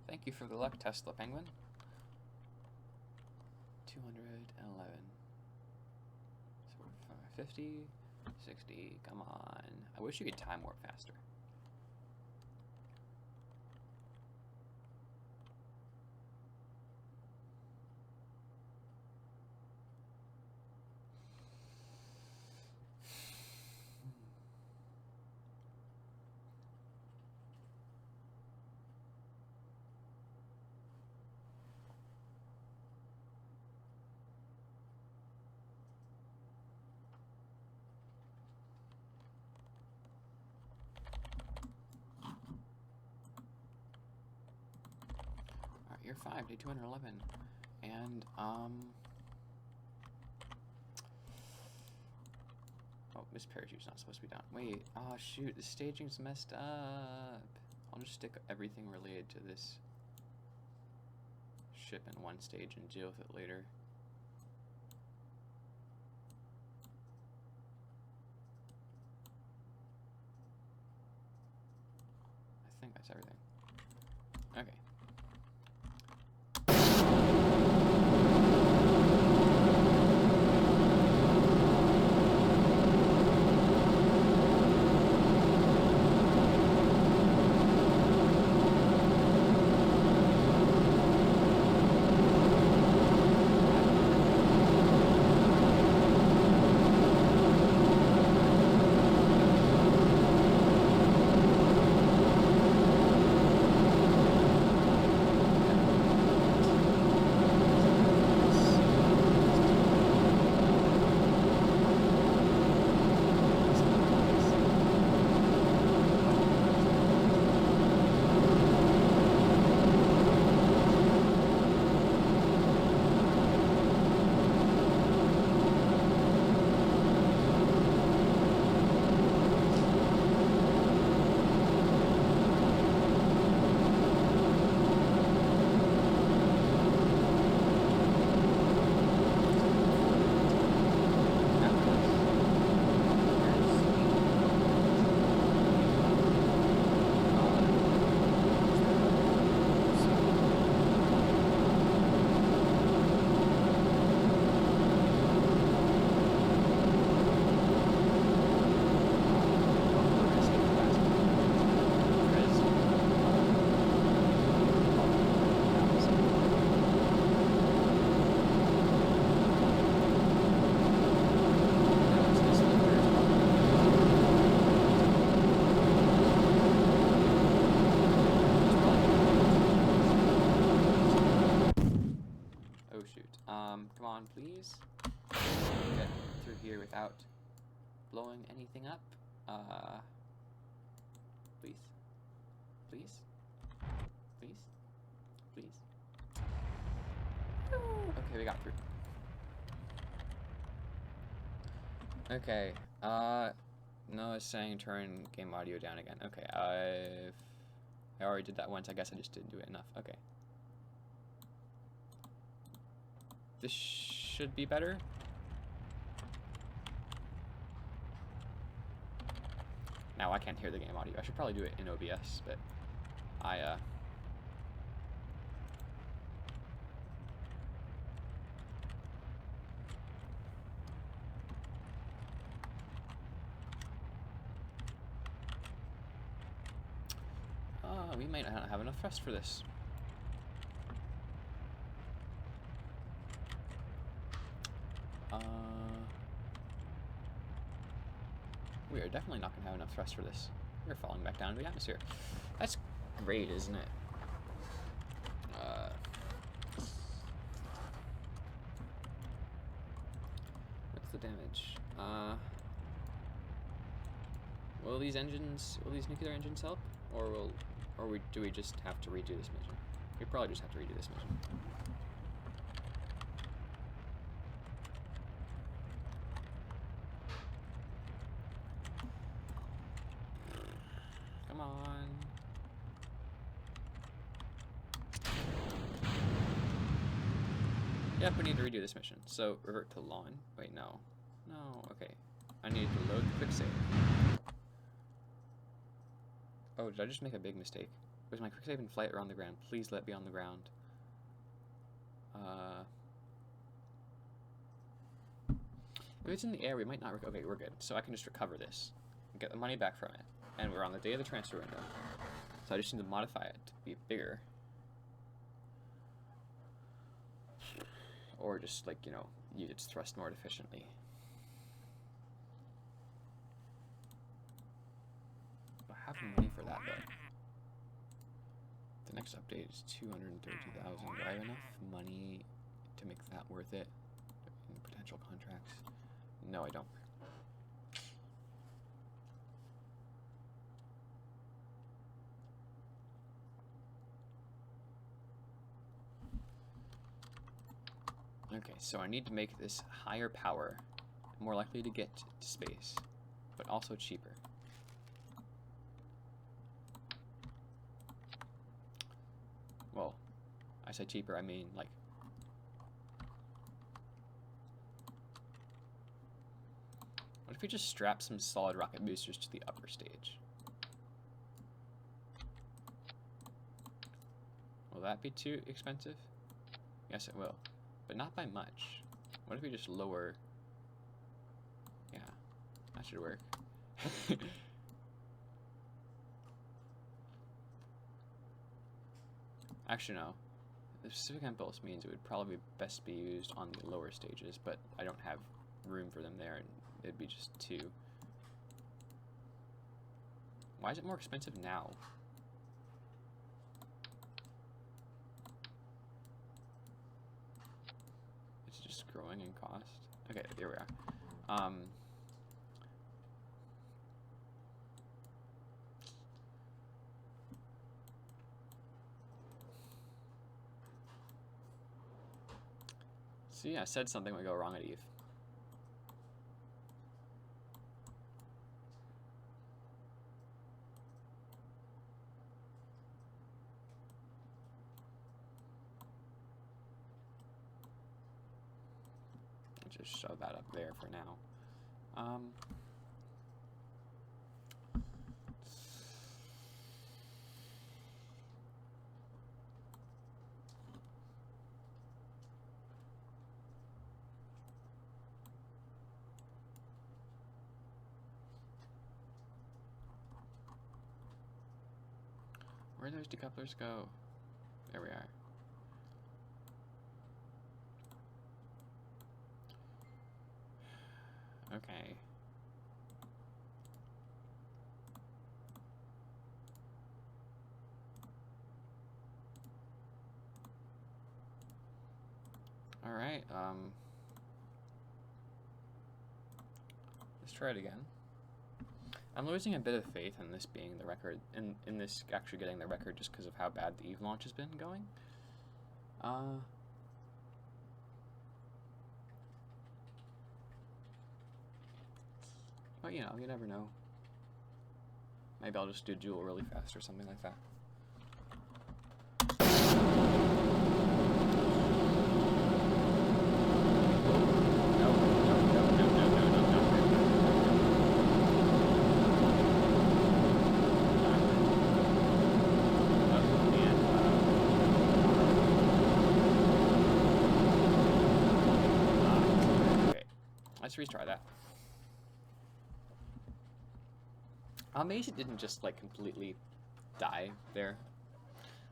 Thank you for the luck, Tesla Penguin. 211. So 50, 60, come on. I wish you could time warp faster. Year 5, day 211. And, oh, this parachute's not supposed to be down. Wait, oh shoot, the staging's messed up. I'll just stick everything related to this ship in one stage and deal with it later. I think that's everything. Okay. Come on, please. Get through here without blowing anything up. Please. Please. Please. Please. Okay, we got through. Okay, no, it's saying turn game audio down again. Okay, I already did that once. I guess I just didn't do it enough. Okay. This should be better. Now I can't hear the game audio. I should probably do it in OBS, but we might not have enough thrust for this. We are definitely not going to have enough thrust for this. We're falling back down into the atmosphere. That's great, isn't it? What's the damage? Will these nuclear engines help? Or do we just have to redo this mission? We probably just have to redo this mission. Come on. Yep, we need to redo this mission. So, revert to lawn. Wait, no. No, okay. I need to load the quick save. Oh, did I just make a big mistake? Was my quick save in flight or on the ground? Please let it be on the ground. If it's in the air, we might not... Okay, we're good. So I can just recover this. And get the money back from it. And we're on the day of the transfer window. So I just need to modify it to be bigger. Or just, like, you know, use its thrust more efficiently. I have money for that, though. The next update is 232,000. Do I have enough money to make that worth it in potential contracts? No, I don't. Okay, so I need to make this higher power, more likely to get to space, but also cheaper. Well, I say cheaper, I mean like... What if we just strap some solid rocket boosters to the upper stage? Will that be too expensive? Yes, it will. But not by much. What if we just lower... Yeah, that should work. Actually, no. The specific impulse means it would probably best be used on the lower stages, but I don't have room for them there, and it'd be just two. Why is it more expensive now? It's just growing in cost. Okay, here we are. See, I said something would go wrong at Eve. I'll just shove that up there for now. Where do those decouplers go? There we are. Okay. Alright, let's try it again. I'm losing a bit of faith in this being the record, in this actually getting the record just because of how bad the EVE launch has been going. But you know, you never know. Maybe I'll just do Jool really fast or something like that. Let's retry that. I'm amazed it didn't just like completely die there,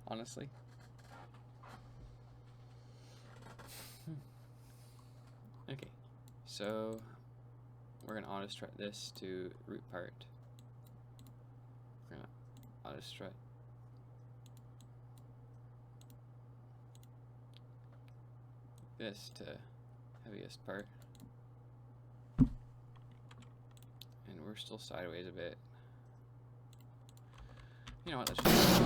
honestly. Okay, so we're gonna auto strut this to root part. We're gonna auto strut this to heaviest part. And we're still sideways a bit. You know what, let's just...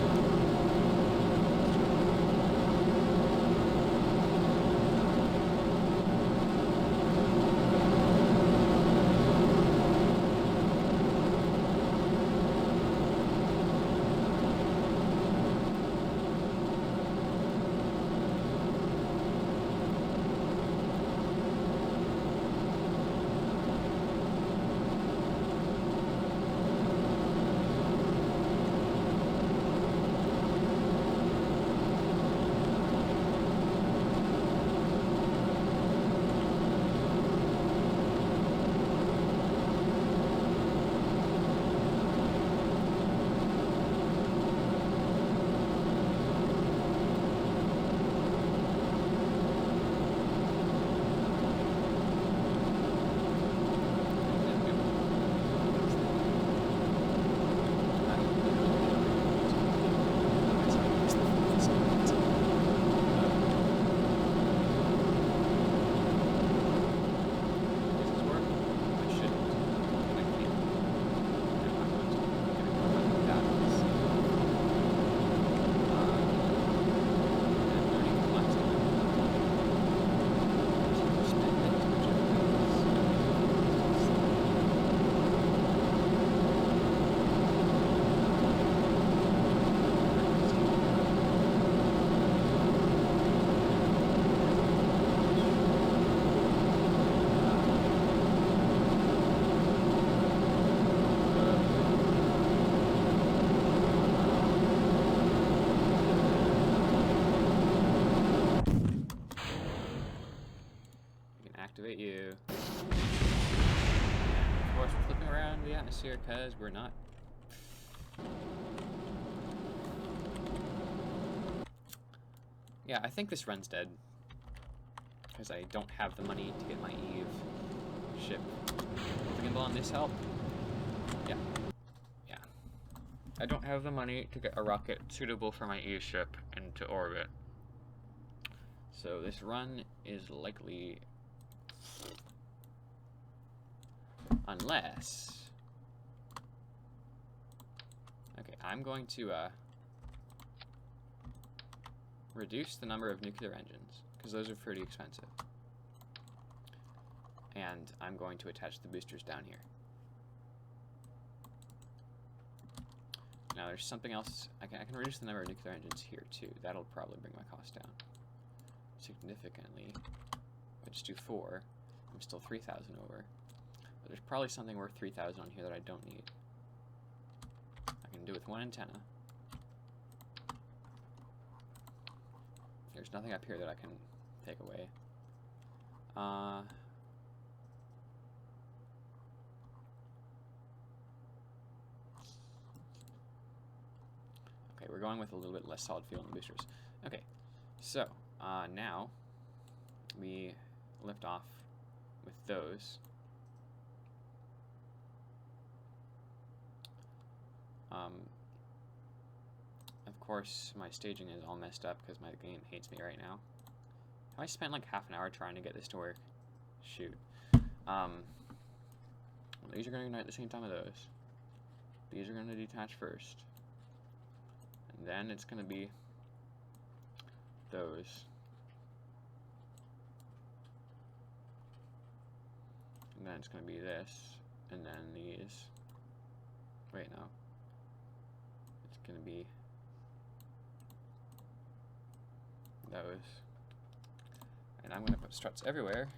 Activate you. And of course, we're flipping around the atmosphere because we're not. Yeah, I think this run's dead because I don't have the money to get my EVE ship. The gimbal on this help? Yeah. Yeah. I don't have the money to get a rocket suitable for my EVE ship into orbit. So this run is likely... Unless... Okay, I'm going to reduce the number of nuclear engines, because those are pretty expensive. And I'm going to attach the boosters down here. Now there's something else, I can reduce the number of nuclear engines here too. That'll probably bring my cost down significantly. If I just do 4, I'm still 3,000 over. But there's probably something worth 3,000 on here that I don't need. I can do with 1 antenna. There's nothing up here that I can take away. Okay, we're going with a little bit less solid fuel in the boosters. Okay, so now we lift off with those. Of course, my staging is all messed up because my game hates me right now. I spent like half an hour trying to get this to work. Shoot. These are going to ignite at the same time of those. These are going to detach first. And then it's going to be those. And then it's going to be this. And then these. Wait, no. It's going to be those. And I'm going to put struts everywhere.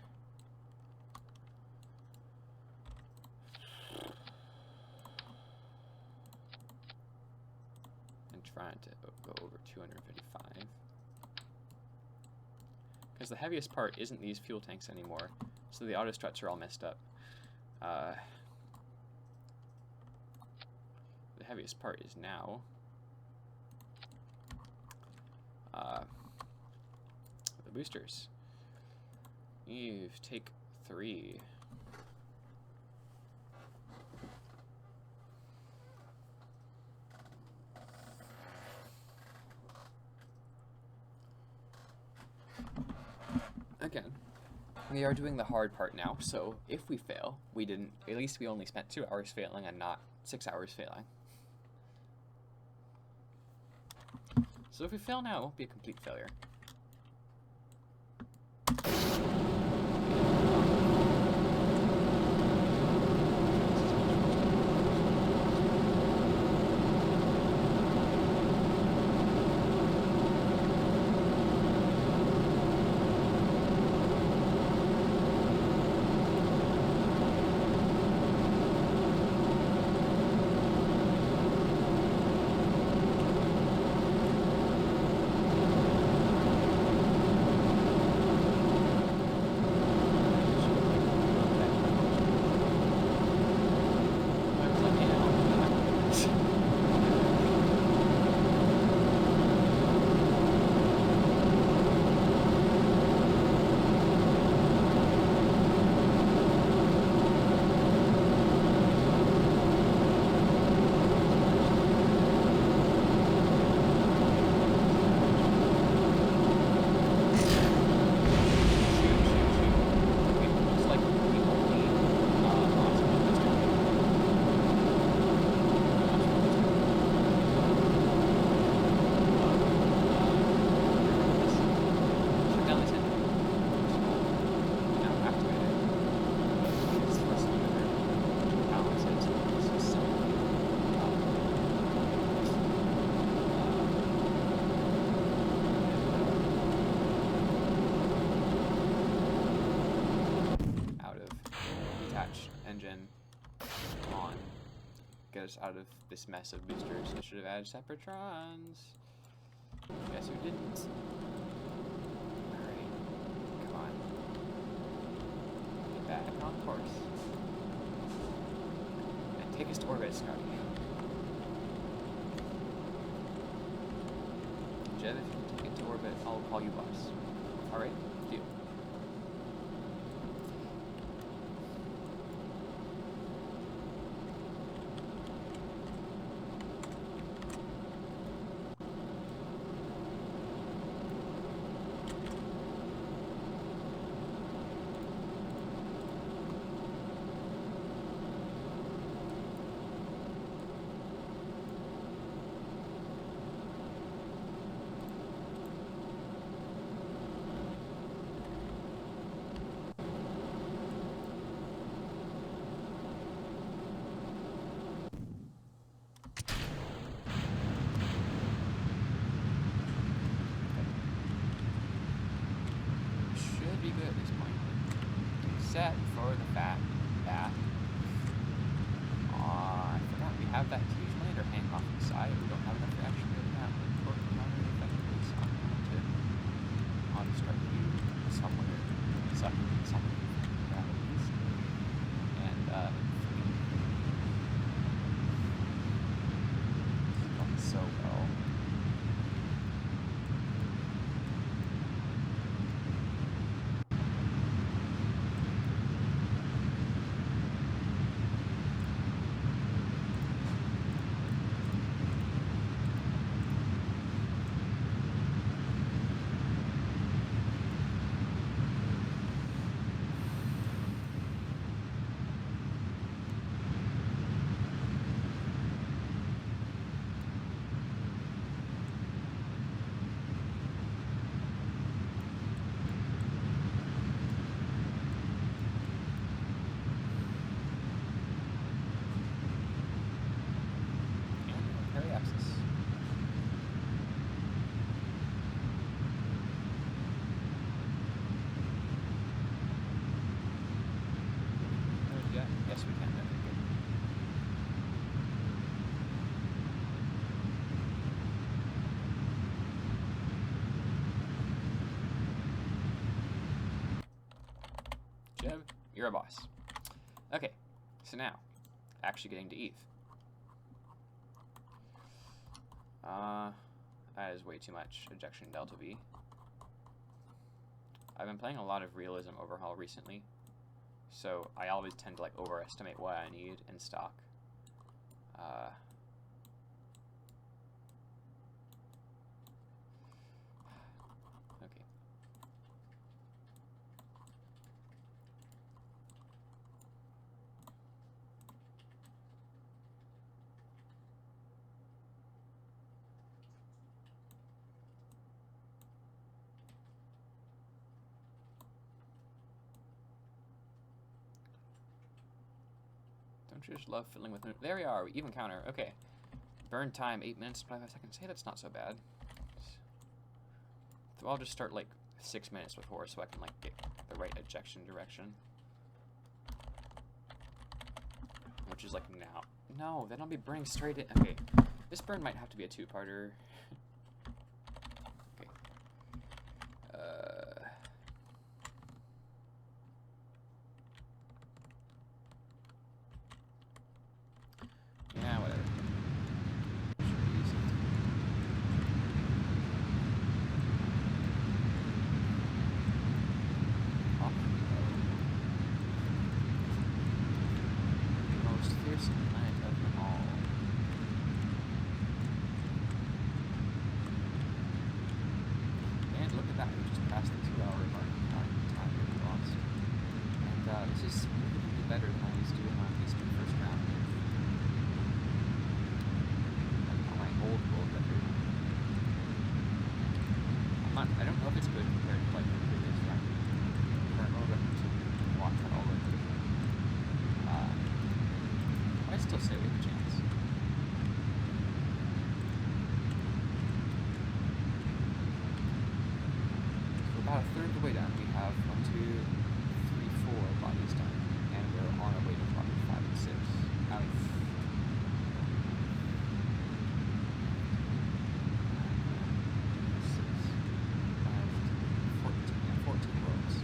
And trying to go over 255. Because the heaviest part isn't these fuel tanks anymore. So the auto struts are all messed up. The heaviest part is now the boosters. You take 3. Again, we are doing the hard part now, so if we fail, at least we only spent 2 hours failing and not 6 hours failing. So if we fail now, it won't be a complete failure. Engine on. Get us out of this mess of boosters. I should have added separatrons. Guess who didn't? Alright. Come on. Get back on course. And take us to orbit, Scotty. Jeff, if you can take it to orbit, I'll call you boss. Alright? Deal. Set for the fat bath. I forgot we have that huge lander hanging off the side. We don't have enough to actually get that working on it effectively, so I'm going to auto start you somewhere. Somewhere. And it's going so well. you're a boss. Okay, so now, actually getting to Eve. That is way too much ejection delta V. I've been playing a lot of realism overhaul recently, so I always tend to like overestimate what I need in stock. Okay. Don't you just love fiddling with it? There we are, even counter. Okay. Burn time 8 minutes, 25 seconds. Hey, that's not so bad. So I'll just start like 6 minutes with horse so I can like get the right ejection direction. Which is like now. No, then I'll be burning straight in. Okay. This burn might have to be a two-parter. Okay. Yeah, whatever. Should be easy. Off we go. The most fearsome planet of them all. And look at that, we just passed the 2-hour mark time we lost. And this is significantly better than I used to do on at least the first round. On my old world record. I don't know if it's good compared to like the previous round. Current world record to watch that all the way through. I still say we have a chance. So about a third of the way down, we have 1, 2, 3, 4 bodies done, and we're on our way to body 5 and 6 out of 14 worlds.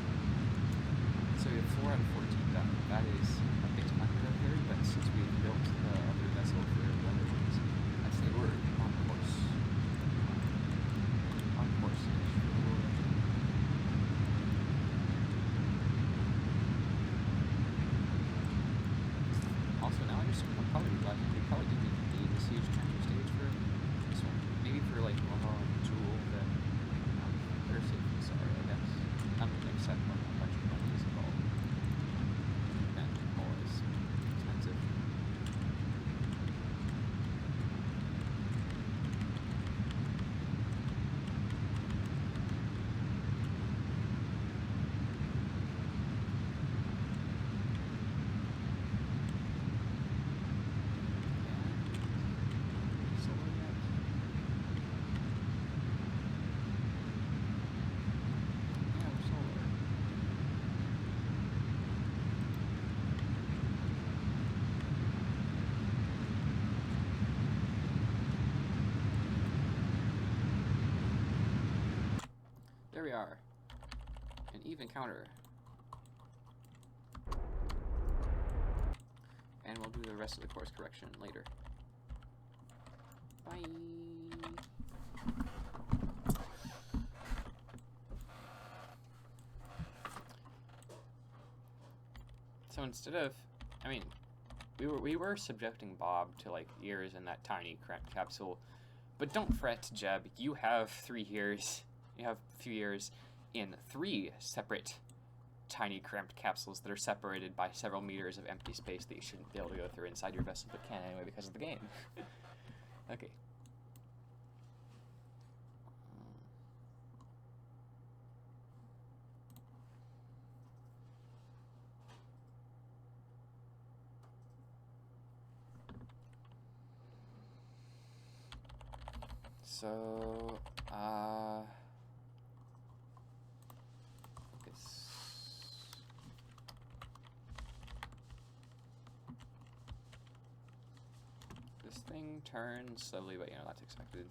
So we have 4 out of 14 done. That is a bit under a third, but since we've built the other vessel for the other ones, I'd say we're on course. On course-ish for the world record. Also, now I'm probably realizing we probably didn't even need this huge transfer stage for this one. Maybe for like Moho and Jool, but better safe than sorry, I guess. I'm going to accept when a bunch of money is involved. And more is expensive. Solar yet? Yeah, we're solar. There we are. An even counter. And we'll do the rest of the course correction later. Bye. So instead of, I mean, we were subjecting Bob to like years in that tiny cramped capsule, but don't fret, Jeb. You have 3 years. You have a few years in 3 separate tiny cramped capsules that are separated by several meters of empty space that you shouldn't be able to go through inside your vessel, but can anyway because of the game. Okay. So, this thing turns slowly, but you know, that's expected.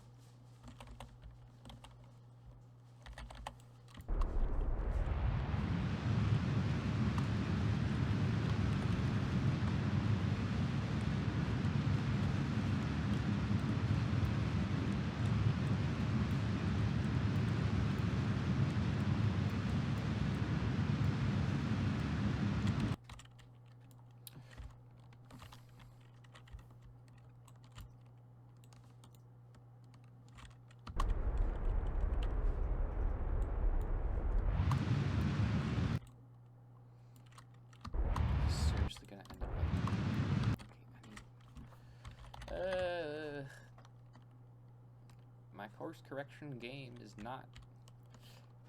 course correction game is not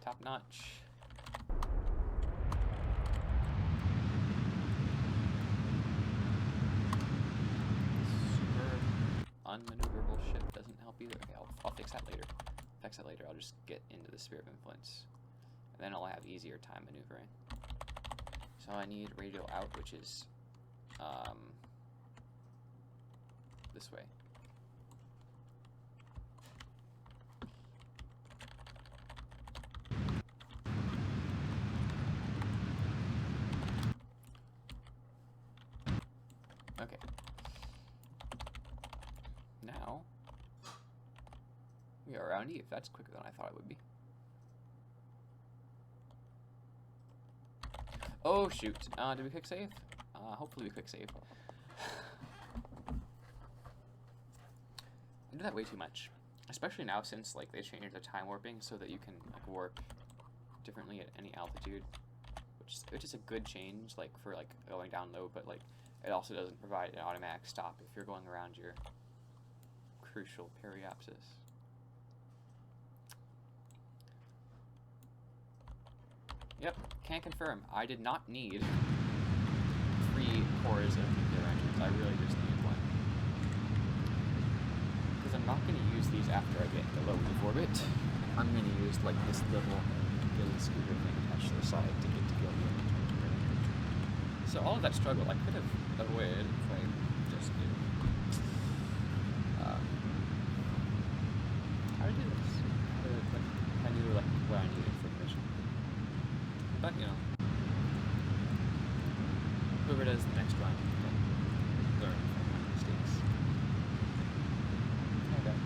top notch. Super unmaneuverable ship doesn't help either. Okay, I'll fix that later. I'll just get into the sphere of influence, and then I'll have easier time maneuvering. So I need radial out, which is this way. Okay. Now we are around Eve. That's quicker than I thought it would be. Oh shoot. Did we quick save? Hopefully we quick save. I do that way too much. Especially now since like they changed the time warping so that you can like warp differently at any altitude. Which is a good change, like for like going down low, but like it also doesn't provide an automatic stop if you're going around your crucial periapsis. Yep, can confirm. I did not need 3 cores of nuclear engines. I really just needed 1. Because I'm not going to use these after I get into low Earth orbit. I'm going to use like this little Gilly scooter thing attached to the side to get to Gilly. So all of that struggle I could have avoided if I just knew how to do this. I knew like what I needed for the mission. But you know, whoever does the next one can learn from my mistakes. Okay.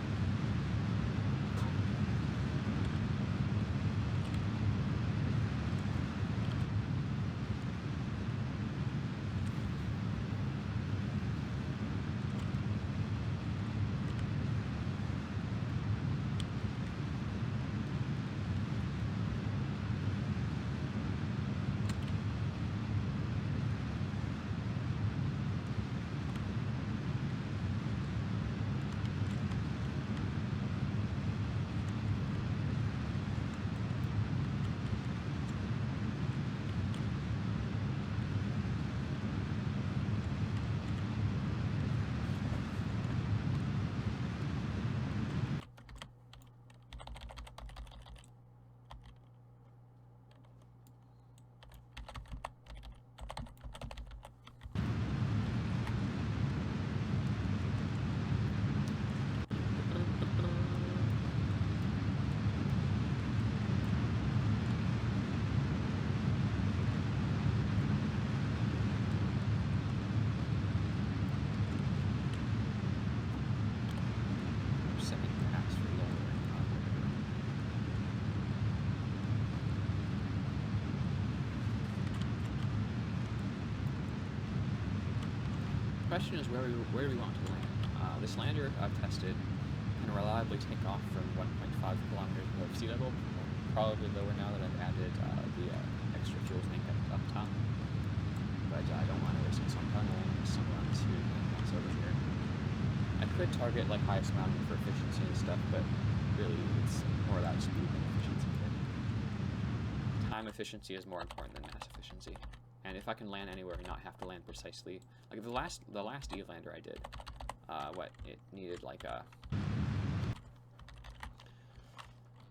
The question is where do we want to land? This lander I've tested can reliably take off from 1.5 kilometers above sea level, probably lower now that I've added the extra fuel tank up top. But I don't want to risk some tunneling, some runs to landmass over here. I could target like highest mountain for efficiency and stuff, but really it's more about speed than efficiency. Time efficiency is more important than mass efficiency. And if I can land anywhere and not have to land precisely, like the last Eve lander I did, it needed like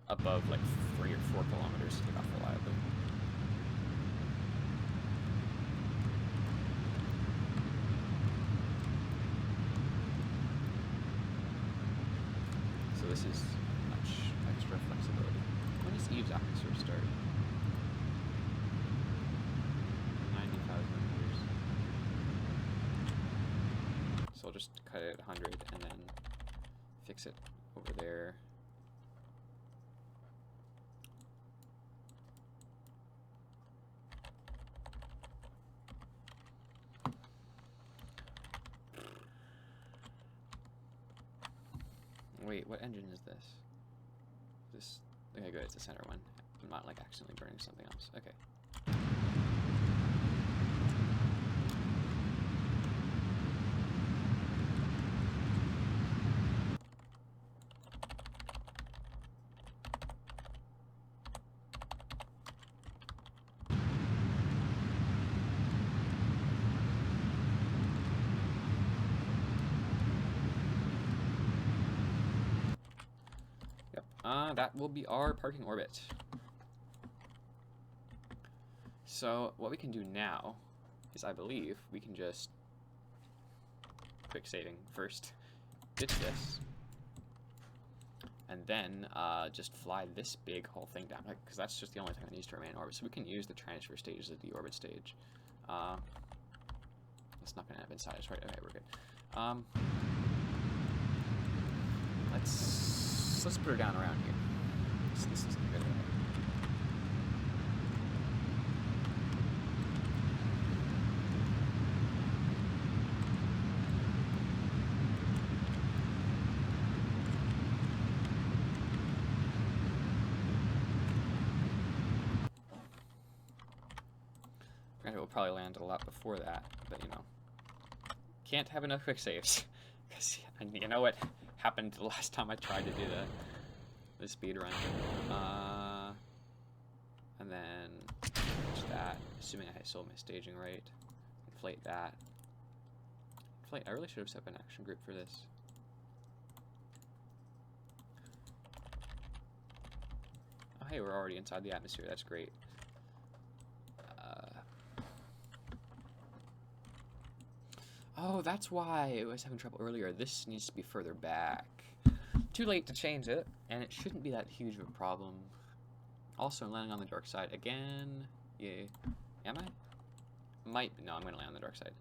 above like 3 or 4 kilometers to take off reliably. So this is much extra flexibility. When does Eve's atmosphere start? 95 meters. So I'll just cut it at 100 and then fix it over there. Wait, what engine is this? This, okay, good, it's the center one. I'm not like accidentally burning something else. Okay. That will be our parking orbit. So what we can do now is, I believe, we can just quick saving first, ditch this, and then just fly this big whole thing down, because that's just the only thing that needs to remain in orbit. So we can use the transfer stage as a deorbit stage. It's not going to end up inside us, right? Okay, we're good. Let's put her down around here. This isn't good. Granted, we'll probably land a lot before that, but you know, can't have enough quick saves. Because you know what happened the last time I tried to do the speed run. And then finish that, assuming I still my staging right. Inflate that. Inflate. I really should have set up an action group for this. Oh, hey, we're already inside the atmosphere. That's great. Oh, that's why it was having trouble earlier. This needs to be further back. Too late to change it, and it shouldn't be that huge of a problem. Also, I'm landing on the dark side again. Yay. Am I? Might be. No, I'm going to land on the dark side.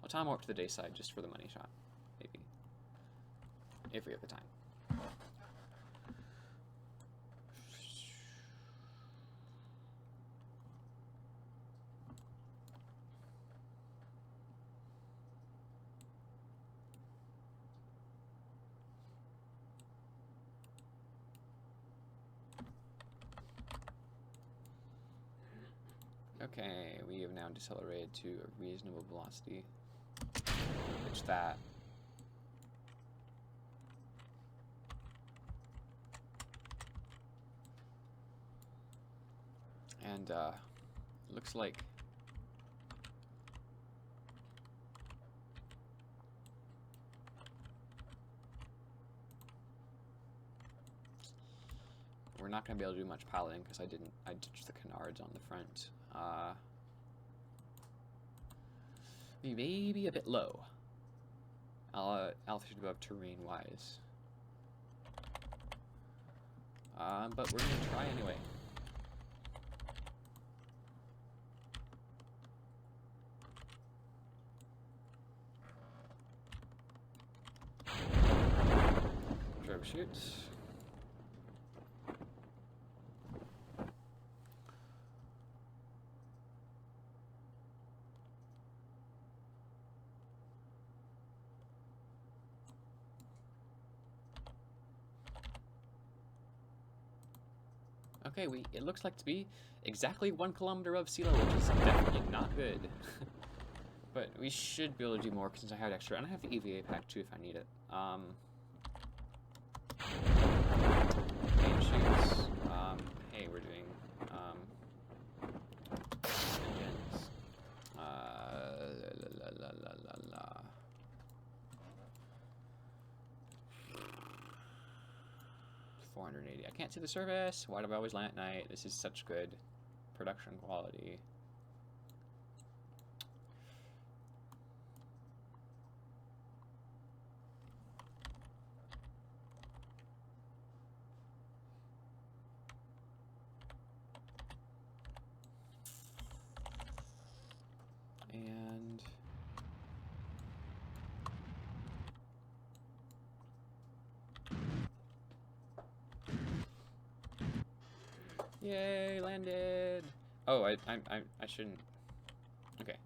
I'll time warp to the day side just for the money shot. Maybe. If we have the time. Okay, we have now decelerated to a reasonable velocity. Pitch that. And looks like we're not going to be able to do much piloting because I ditched the canards on the front. We may be a bit low. Altitude above terrain wise. But we're going to try anyway. Troubleshoot. Okay, it looks like to be exactly 1 kilometer above sea level, which is definitely not good. But we should be able to do more since I have extra, and I have the EVA pack too if I need it. Main shoots. Hey, we're doing engines. 480. I can't see the surface. Why do I always land at night? This is such good production quality. And yay, landed. Oh, I shouldn't. Okay.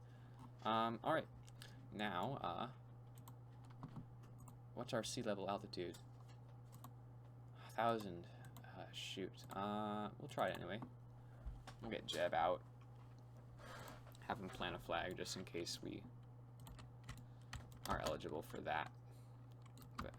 All right. Now, what's our sea level altitude? 1,000. Shoot. We'll try it anyway. We'll get Jeb out. Have him plant a flag just in case we are eligible for that. But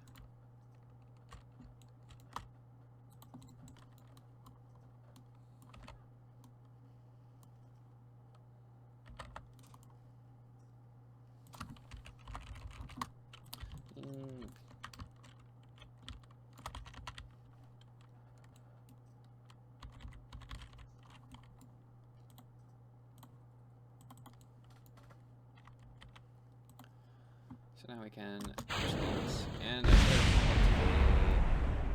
So now we can push these, and I said today,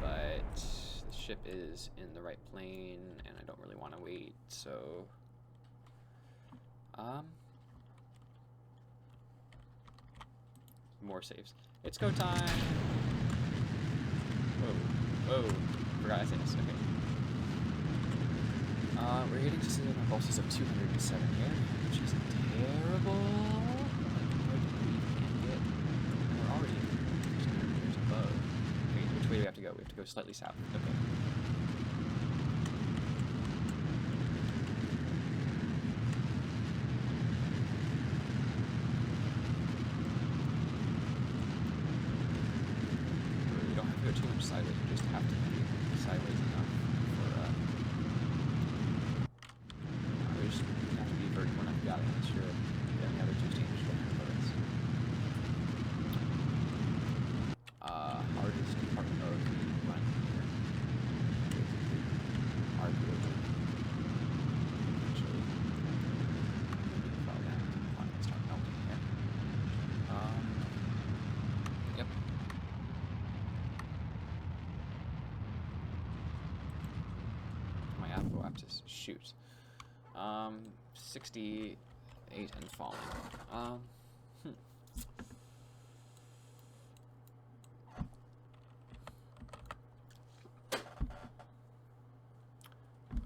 but the ship is in the right plane, and I don't really want to wait, so more saves. It's go time! Whoa, whoa, forgot I said this, okay. We're getting to see pulses of 207 here, which is terrible. And we're already 200 meters above. Okay, which way do we have to go? We have to go slightly south. Okay. You don't have to go too much sideways, you just have to be sideways enough for we just have to be vertical enough to get it unless you're the other two stages going for us. Hardest part of the run here. Arguably. Eventually. Fall down. Come on, let's start melting here. Yep. My Apple app to shoot. 68 and falling.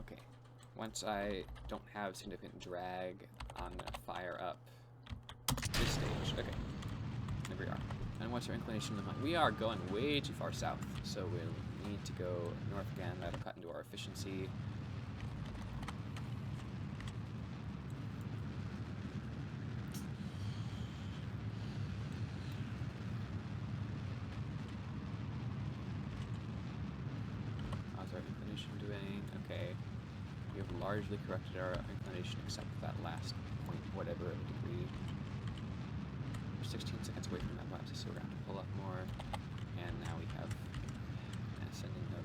Okay. Once I don't have significant drag, I'm gonna fire up this stage. Okay. There we are. And what's our inclination look like? We are going way too far south, so we'll need to go north again. That'll cut into our efficiency. Okay, we have largely corrected our inclination except for that last point, whatever of a degree. We're 16 seconds away from that lapse, so we're going to have to pull up more. And now we have ascending node.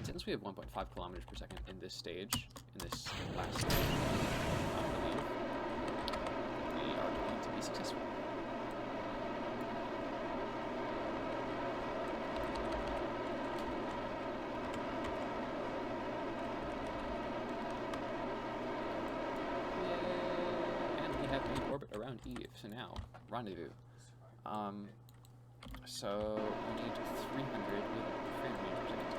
Since we have 1.5 kilometers per second in this stage, in this last stage, I believe we are going to be successful. Yay! And we have made orbit around Eve, so now, rendezvous. So we need 300, we have 300 meters per second.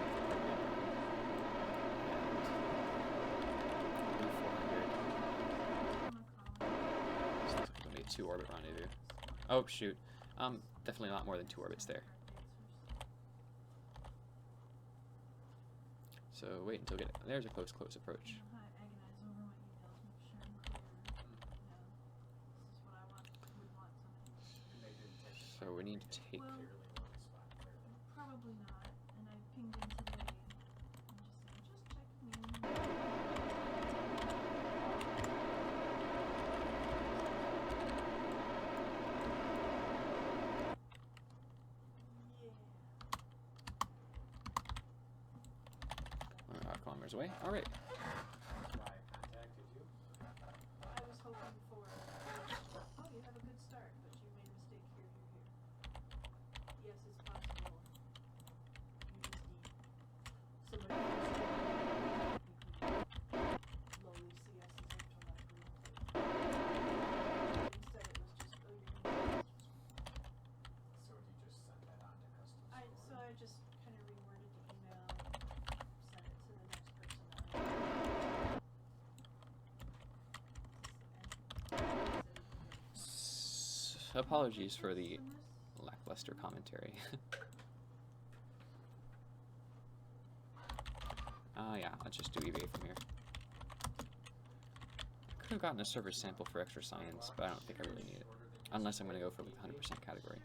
Two orbit rendezvous. Oh shoot. Definitely a lot more than 2 orbits there. So wait until we get it. There's a close approach. So we need to take. Well, probably not. And I pinged him today. I'm just saying, just check me. Kilometers away. All right. I contacted you. I was hoping for, oh, you have a good start, but you made a mistake here. Yes, it's possible. You just need somebody else to lowly CS is automatically included. Instead it was just, oh, you're going to So you just sent that on to customs So I just kind of reworded the email, sent it to the next person. Apologies for the lackluster commentary. Yeah, let's just do EVA from here. Could have gotten a server sample for extra science, but I don't think I really need it. Unless I'm going to go for like 100% category.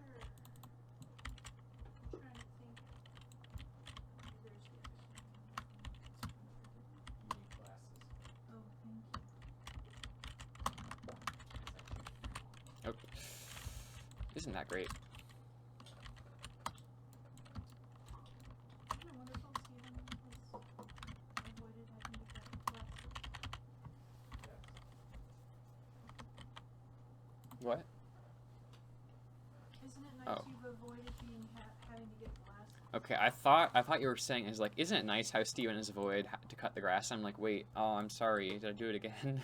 Oh. isn't that great. Isn't it wonderful Steven has avoided having to get glasses? Yes. What? Isn't it nice Oh. you've avoided being having to get glasses? Okay, I thought you were saying is like, isn't it nice how Steven has avoided to cut the grass? I'm like, wait, oh, I'm sorry, did I do it again?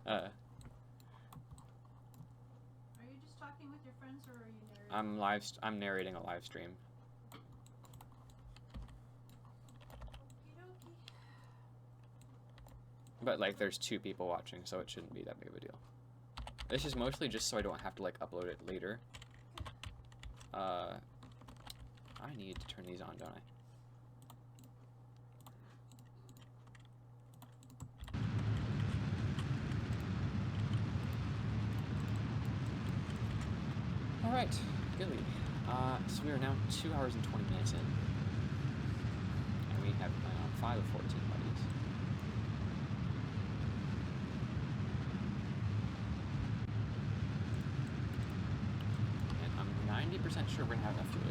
Are you just talking with your friends or are you narrating? I'm narrating a live stream. Okey-dokey. But like there's 2 people watching, so it shouldn't be that big of a deal. This is mostly just so I don't have to like upload it later. I need to turn these on, don't I? Alright, Gilly. So we are now 2 hours and 20 minutes in. And we have been on 5 of 14 buddies. And I'm 90% sure we're gonna have enough fuel.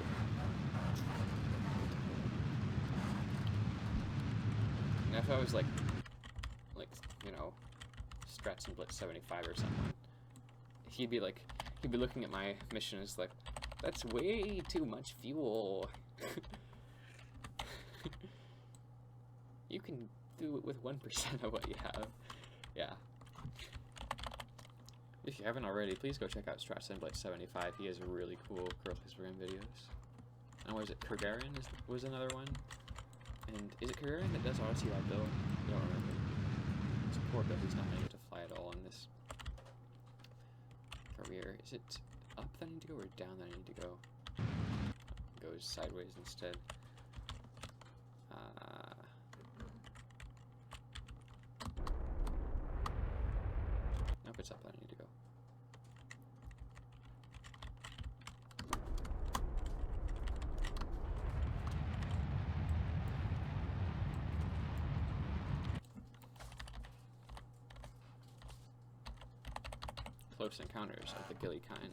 And if I was like, you know, Strats and Blitz 75 or something, he'd be looking at my mission as like, that's way too much fuel. You can do it with 1% of what you have. Yeah. If you haven't already, please go check out Strats and Blitz 75. He has really cool Curl Histogram videos. And what is it? Kergarin was another one. And is it Kergarin that does Odyssey Live Bill? I don't remember. It's poor Bill, he's not able to fly at all on this career. Is it up that I need to go or down that I need to go? It goes sideways instead. Nope, it's up that I need to go. Close encounters of the Gilly kind.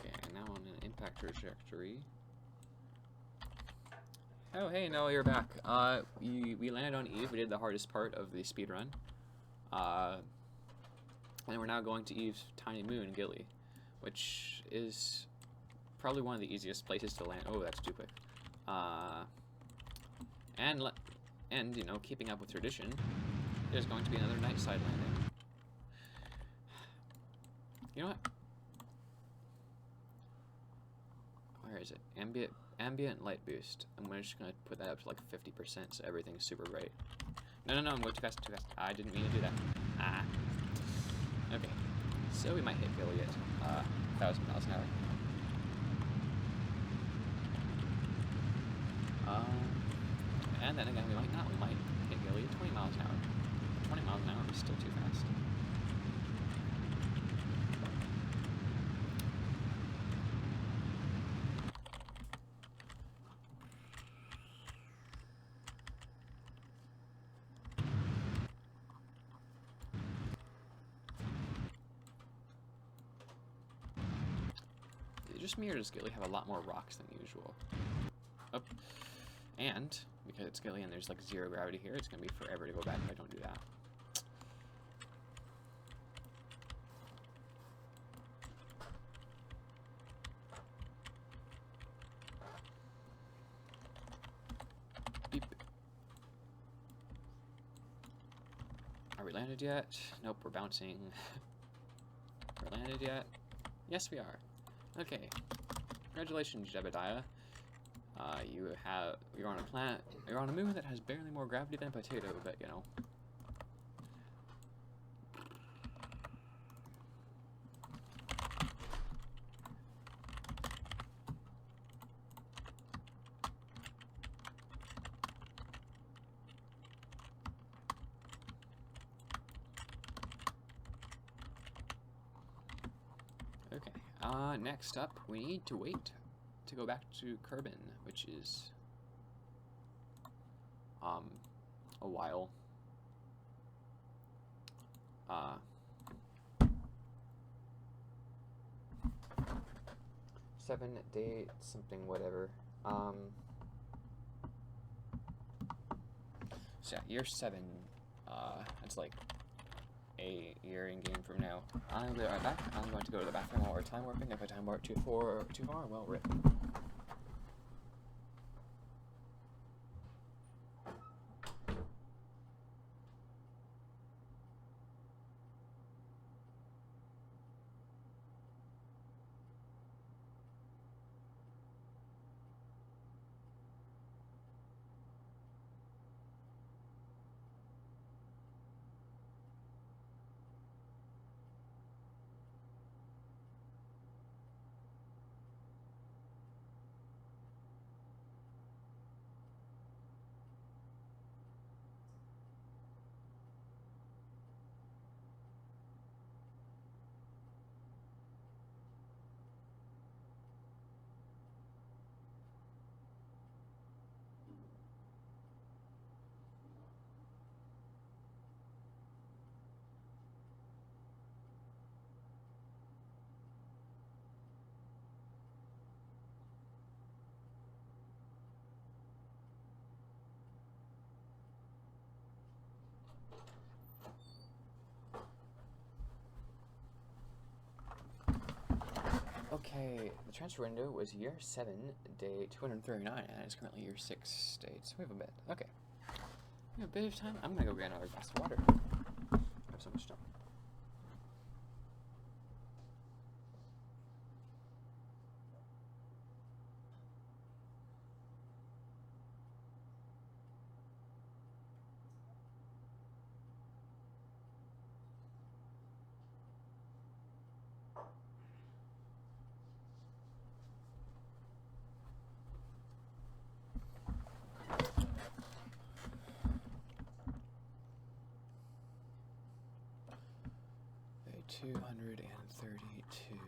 Okay, now on an impact trajectory. Oh, hey, Noah, you're back. We landed on Eve. We did the hardest part of the speedrun. And we're now going to Eve's tiny moon, Gilly, which is probably one of the easiest places to land. Oh, that's too quick. And, you know, keeping up with tradition, there's going to be another night side landing. You know what? Where is it? Ambient light boost. I'm just going to put that up to like 50% so everything's super bright. No, I'm going too fast, too fast. I didn't mean to do that. Ah. Okay. So we might hit Gilly at 1,000 miles an hour. And then again, we might not. We might hit Gilly at 20 miles an hour. 20 miles an hour is still too fast. Is it just me, or does Gilly have a lot more rocks than usual? Oh. And, because it's Gilly and there's like 0 gravity here, it's going to be forever to go back if I don't do that. Beep. Are we landed yet? Nope, we're bouncing. We're landed yet? Yes, we are. Okay. Congratulations, Jebediah. You're on a planet, you're on a moon that has barely more gravity than a potato, but you know. Okay, next up, we need to wait to go back to Kerbin, which is a while. 7 day something whatever. So yeah, year 7. It's like a year in game from now. I'll be right back. I'm going to go to the bathroom while we're time warping. If I time warp too far, well, rip. Okay, the transfer window was year 7, day 239, and it's currently year 6, day. So we have a bit. Okay. We have a bit of time. I'm gonna go get another glass of water. I have so much time. Day 232.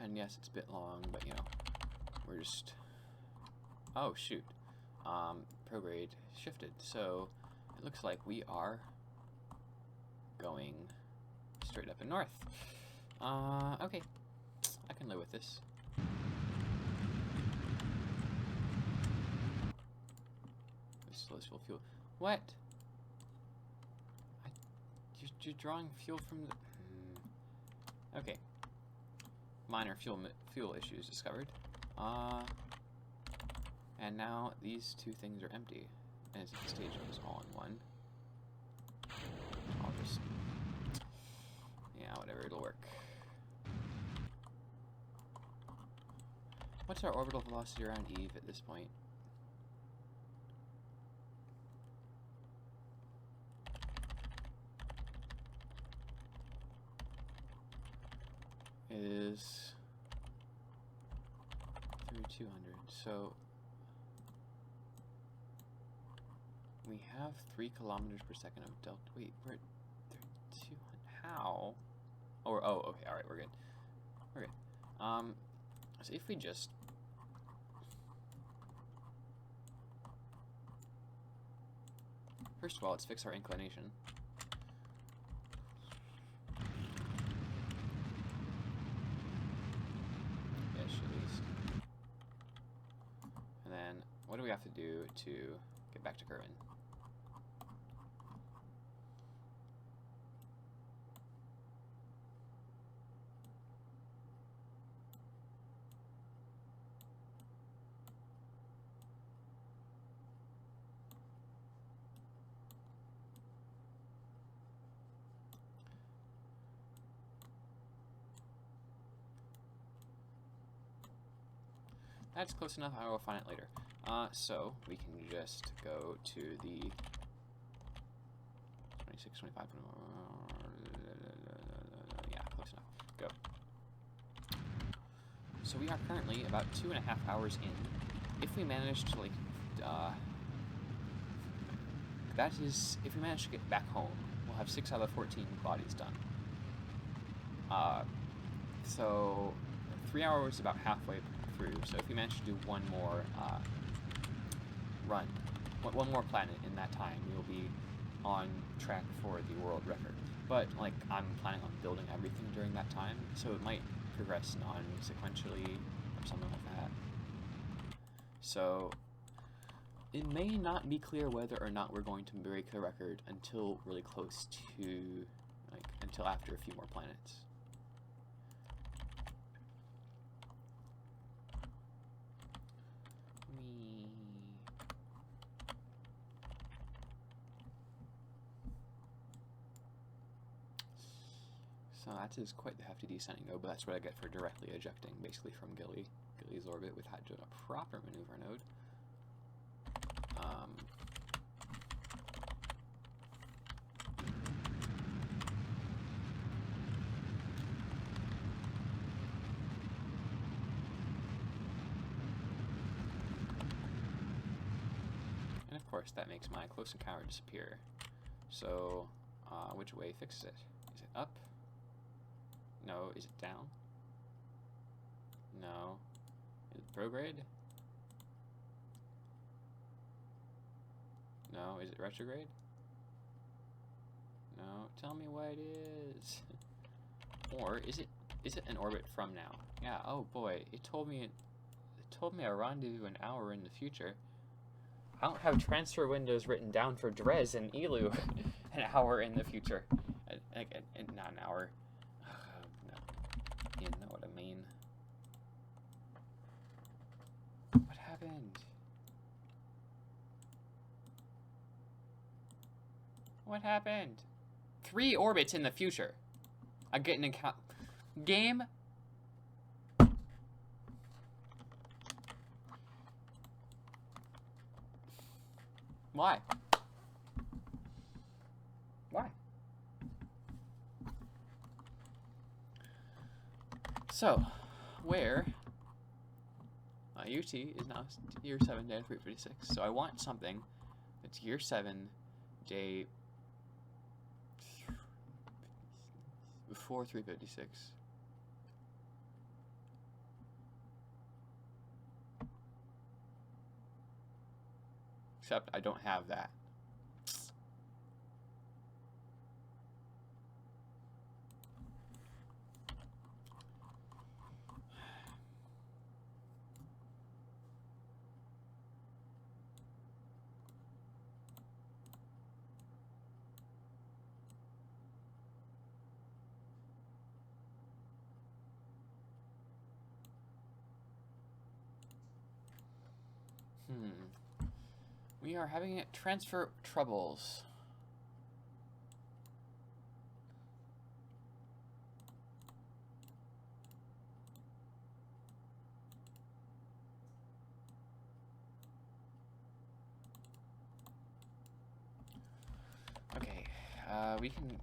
And yes, it's a bit long, but you know, we're just, oh shoot, prograde shifted, so it looks like we are going straight up and north. Okay, I can live with this. This slows fuel. What? You're drawing fuel from the, okay. Minor fuel issues discovered. And now these two things are empty. And as if the stage goes all in one. I'll just, yeah, whatever, it'll work. What's our orbital velocity around Eve at this point? Is 3200. So we have 3 kilometers per second of delta. Wait, we're at 3200. How? Oh, okay. All right, we're good. We're good. So if we just first of all, let's fix our inclination. What do we have to do to get back to Kerbin? That's close enough. I will find it later. So we can just go to the 26, 25, yeah, close enough. Go. So we are currently about 2.5 hours in. If we manage to like, that is, if we manage to get back home, we'll have 6 out of 14 bodies done. So 3 hours is about halfway through. So if we manage to do one more run, one more planet in that time, we will be on track for the world record. But like, I'm planning on building everything during that time, so it might progress non-sequentially or something like that. So it may not be clear whether or not we're going to break the record until really close to, like, until after a few more planets. So that is quite the hefty descending node, but that's what I get for directly ejecting, basically from Gilly's orbit with a proper maneuver node. And of course, that makes my close encounter disappear. So, which way fixes it? Is it up? No. Is it down? No. Is it prograde? No. Is it retrograde? No. Tell me what it is. Or is it an orbit from now? Yeah. Oh boy. It told me a rendezvous an hour in the future. I don't have transfer windows written down for Dres and Elu an hour in the future. Not an hour. No. You know what I mean. What happened? What happened? 3 orbits in the future. I get an account. Game. Why? Why? So, where UT is now year 7, day 356. So I want something that's year 7, day before 356. Except I don't have that. We are having transfer troubles. Okay, we can...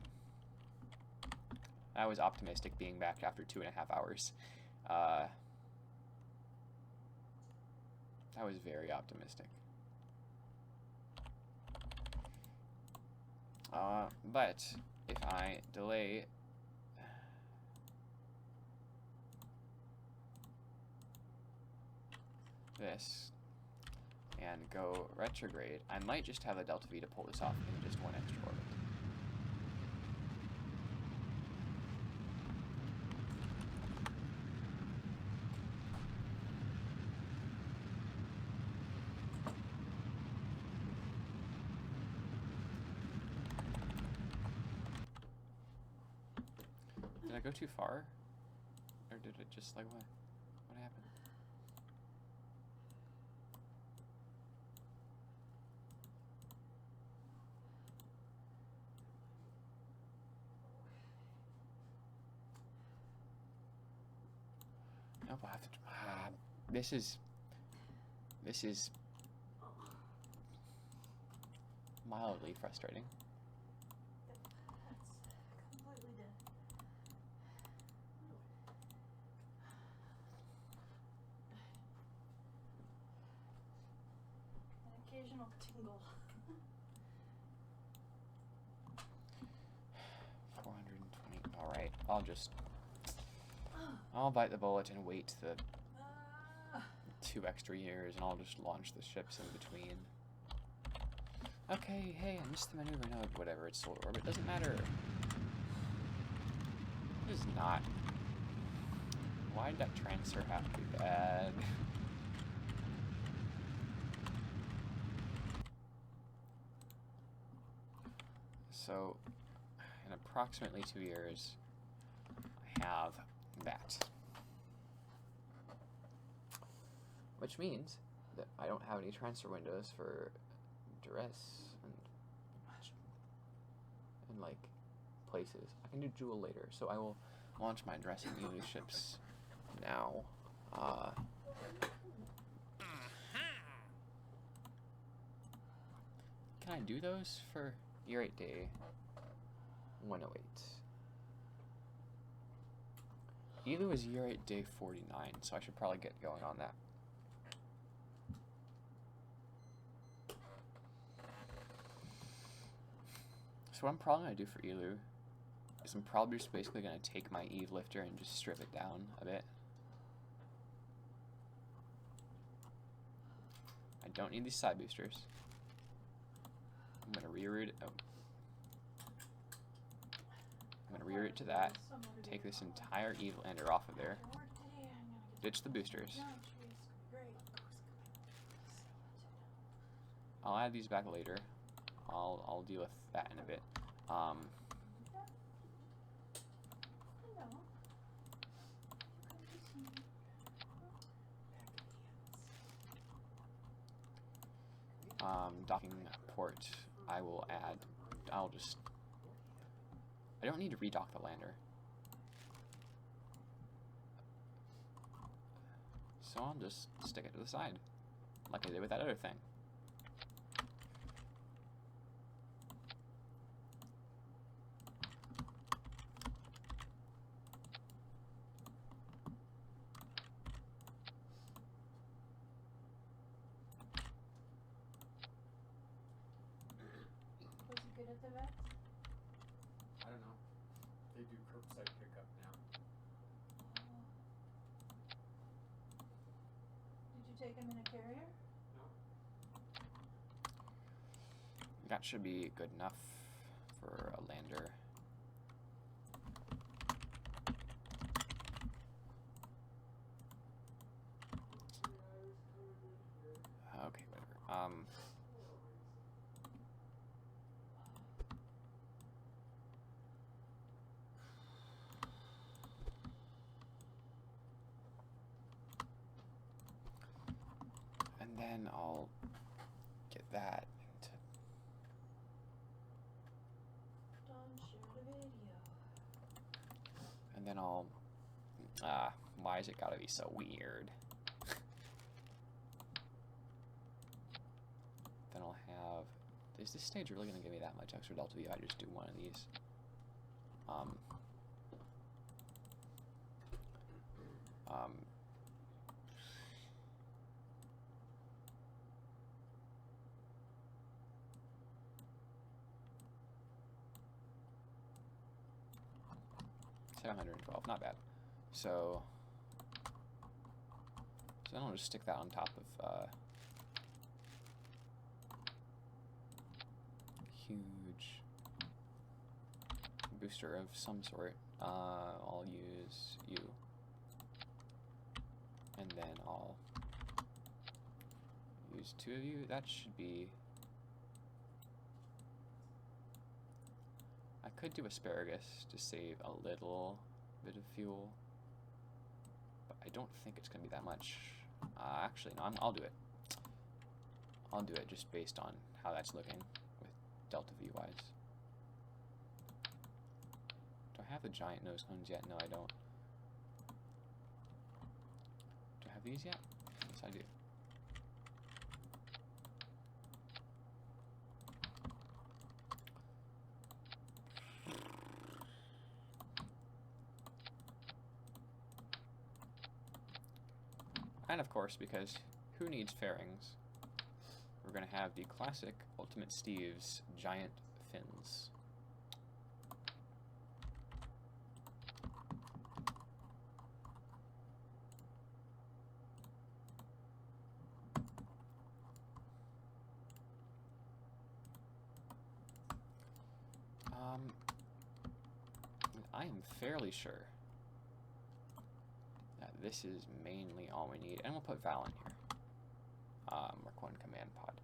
I was optimistic being back after 2.5 hours. I was very optimistic. But if I delay this and go retrograde, I might just have a delta V to pull this off in just one extra orbit. Did I go too far? Or did it just, like, what? What happened? Nope, I'll have to... This is mildly frustrating. occasional tingle. 420. Alright, I'll bite the bullet and wait the 2 extra years, and I'll just launch the ships in between. Okay, hey, I missed the maneuver node, whatever, it's solar orbit, doesn't matter. It is not. Why did that transfer have to be bad? So, in approximately 2 years, I have that. Which means that I don't have any transfer windows for Dres and like places. I can do Jool later, so I will launch my Dres and Elu ships now. Can I do those for year 8 day 108? Elu is year 8 day 49, so I should probably get going on that. So what I'm probably going to do for Elu is I'm probably just basically going to take my Eve lifter and just strip it down a bit. I don't need these side boosters. I'm going to reroute it. Oh. I'm going to reroute to that. Take this entire Eve lander off of there. Ditch the boosters. I'll add these back later. I'll deal with that in a bit. Docking port, I will add. I don't need to redock the lander. So I'll just stick it to the side, like I did with that other thing. Was he good at the vets? I don't know. They do curbside pickup now. Did you take him in a carrier? No. That should be good enough for a lander. Okay, whatever. And then I'll get that into. Don't share the video. And then I'll. Why is it gotta be so weird? Then I'll have. Is this stage really gonna give me that much extra delta V if I just do one of these? 712, not bad. So then I'll just stick that on top of huge booster of some sort. I'll use you, and then I'll use 2 of you. That should be. I could do asparagus to save a little bit of fuel, but I don't think it's going to be that much. Actually, no, I'll do it. I'll do it just based on how that's looking with delta V wise. Do I have the giant nose cones yet? No, I don't. Do I have these yet? Yes, I do. And of course, because who needs fairings we're going to have the classic Ultimate Steve's giant fins. I am fairly sure that this is mainly all we need, and we'll put Val in here. Mark 1 command pod.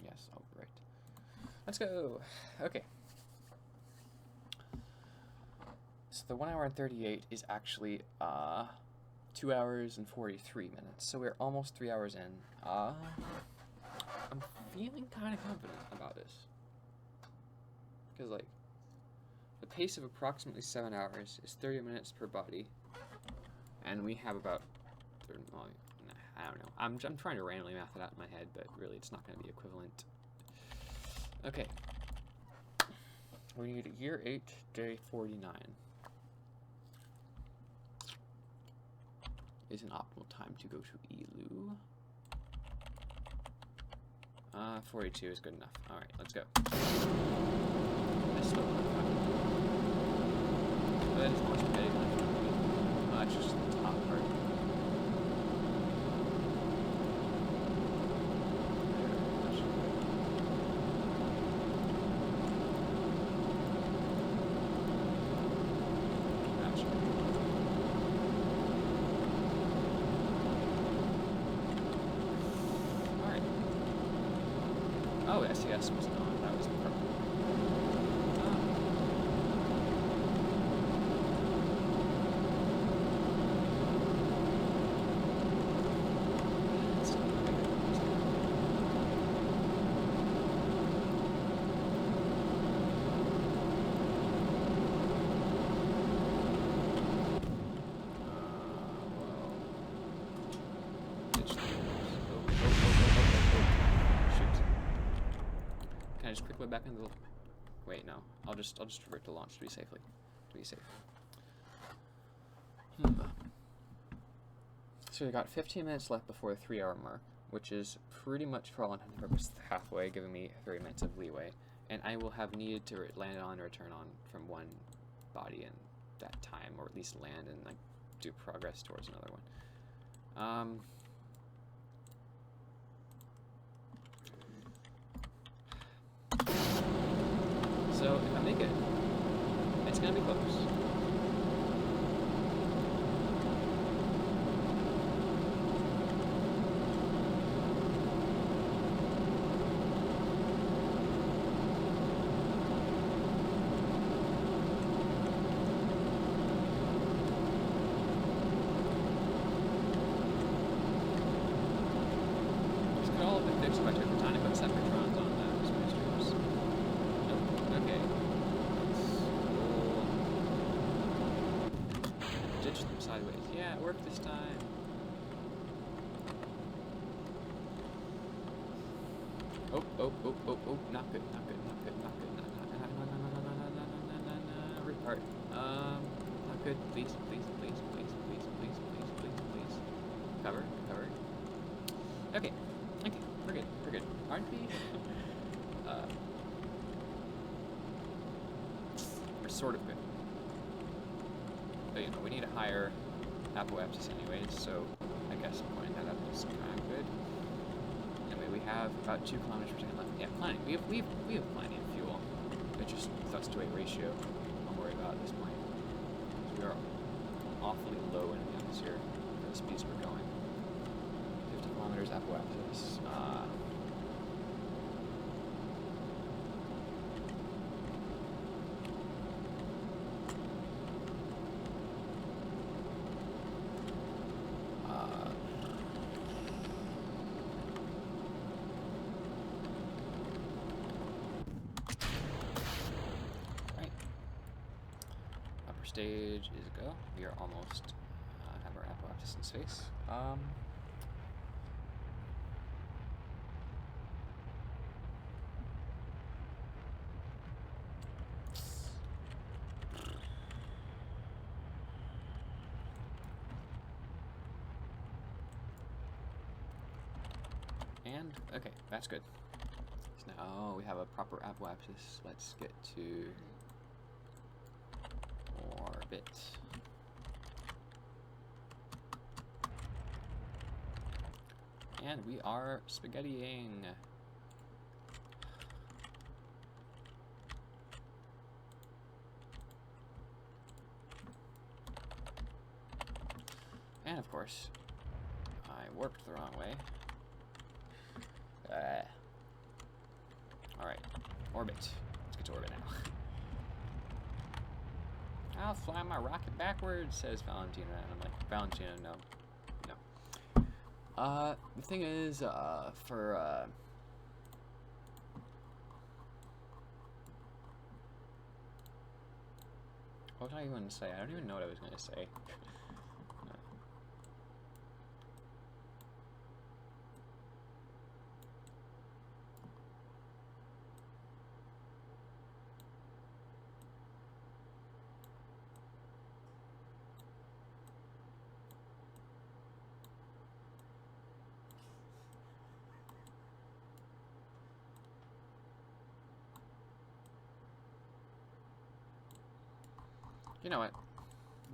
Yes, oh right. Let's go. Okay. So the 1 hour and 38 is actually 2 hours and 43 minutes. So we're almost 3 hours in. I'm feeling kind of confident about this. Because, like, the pace of approximately 7 hours is 30 minutes per body. And we have about, well, I don't know. I'm trying to randomly math it out in my head, but really it's not going to be equivalent. Okay. We need year 8, day 49. Is an optimal time to go to Elu. 42 is good enough. Alright, let's go. This is that is more spaghetti than I thought it would be. That's just the top part. There, that should be good. That should be good. Oh, SES was on. That was perfect. Just quickly back into the. Wait, no. I'll just revert to launch to be safe. So we got 15 minutes left before the 3 hour mark, which is pretty much for all intents and purposes halfway, giving me 30 minutes of leeway. And I will have needed to land on and return on from one body in that time, or at least land and like do progress towards another one. So if I make it, it's gonna be close. This could all have been fixed if I took the time to put separatrons on those streams. Okay. Let's ditch them sideways. Yeah, it worked this time. Oh, not good. Restart. Not good. Please. Cover. Okay, we're good. Aren't we? We're sort of good. But, you know, we need a higher apoapsis anyways, so I guess pointing that up is kind of good. Anyway, we have about 2 kilometers per second left. Yeah, plenty. We have plenty of fuel. It's just thrust-to-weight ratio I'm worried about at this point. So we are awfully low in the atmosphere for the speeds we're going. 50 kilometers apoapsis. Stage is a go. We are almost have our apoapsis in space. And, okay, that's good. So now we have a proper apoapsis. Let's get to orbit. And we are spaghettiing. And of course, I warped the wrong way. Alright, orbit. Let's get to orbit now. I'll fly my rocket backwards, says Valentina. And I'm like, Valentina, no. No. The thing is, for, what was I even say? I don't even know what I was going to say. You know what?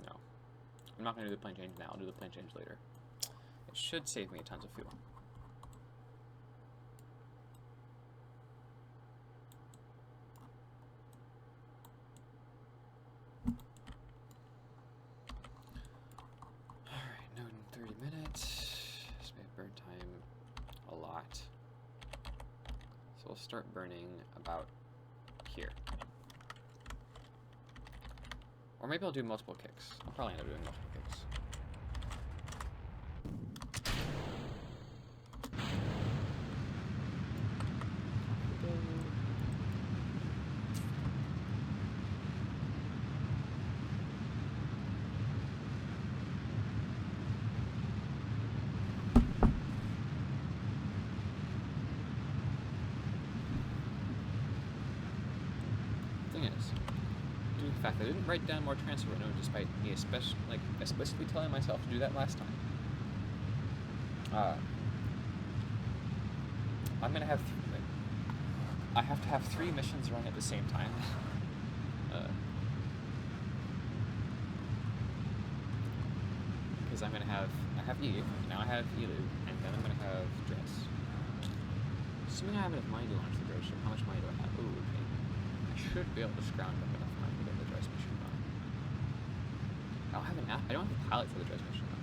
No. I'm not going to do the plane change now. I'll do the plane change later. It should save me tons of fuel. Alright, node in 30 minutes. So we have burn time a lot. So we'll start burning about here. Or maybe I'll do multiple kicks. I'll probably end up doing multiple kicks. Thing is, in fact, I didn't write down more transfer node despite me explicitly telling myself to do that last time. I'm gonna have I have to have 3 missions run at the same time. Because I have Eve, now I have Elu, and then I'm gonna have Dres. Assuming I have enough money to launch the Dres ship, how much money do I have? Ooh, okay. I should be able to scrounge up enough money to get the Dres mission done. I don't have a pilot for the Dres mission though.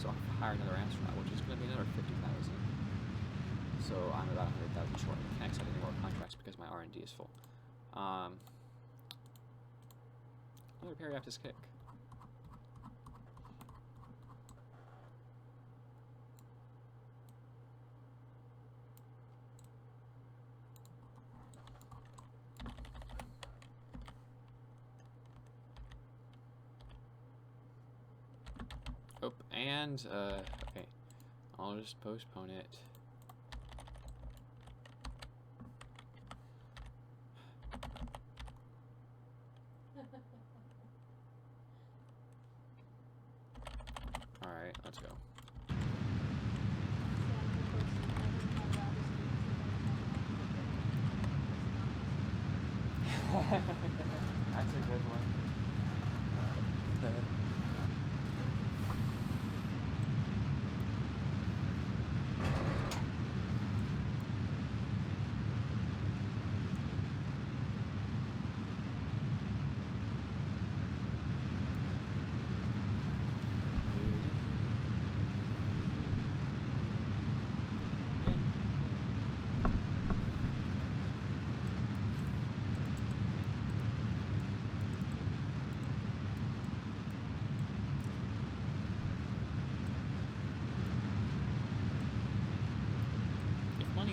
So I'll have to hire another astronaut, which is going to be another 50,000. So I'm about 100,000 short. I can't accept any more contracts because my R&D is full. Another periaptis kick. Oh, and, okay. I'll just postpone it. Alright, let's go. That's a good one.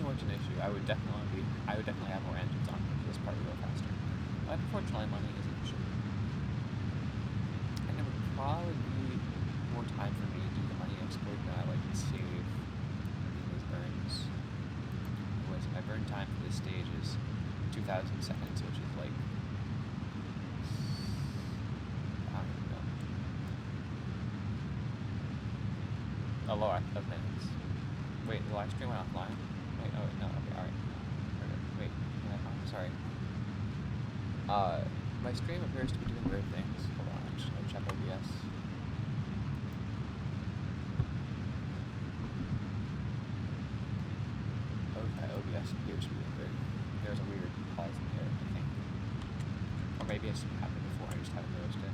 An issue, I would definitely have more engines on it, so this part would go faster. But unfortunately, money is an issue. And it would probably be more time for me to do the money exploit that I like to save in these burns. Otherwise, my burn time for this stage is 2,000 seconds, which is like lot of minutes. Wait, the live stream went offline? Wait, oh, no, okay, alright. No, wait, sorry. My stream appears to be doing weird things. Hold on, I'm just gonna check OBS. Okay, OBS appears to be doing weird. There's a weird pause in there, I think. Or maybe it's happened before, I just haven't noticed it.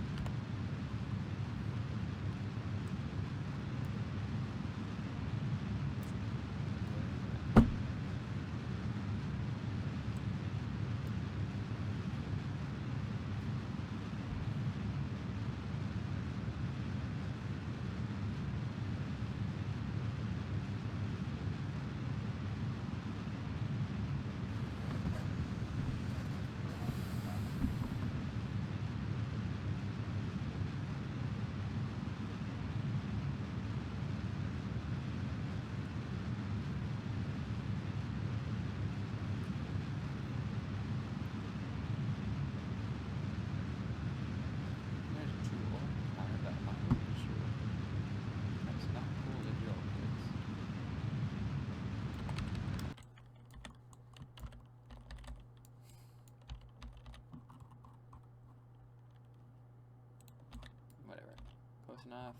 Enough.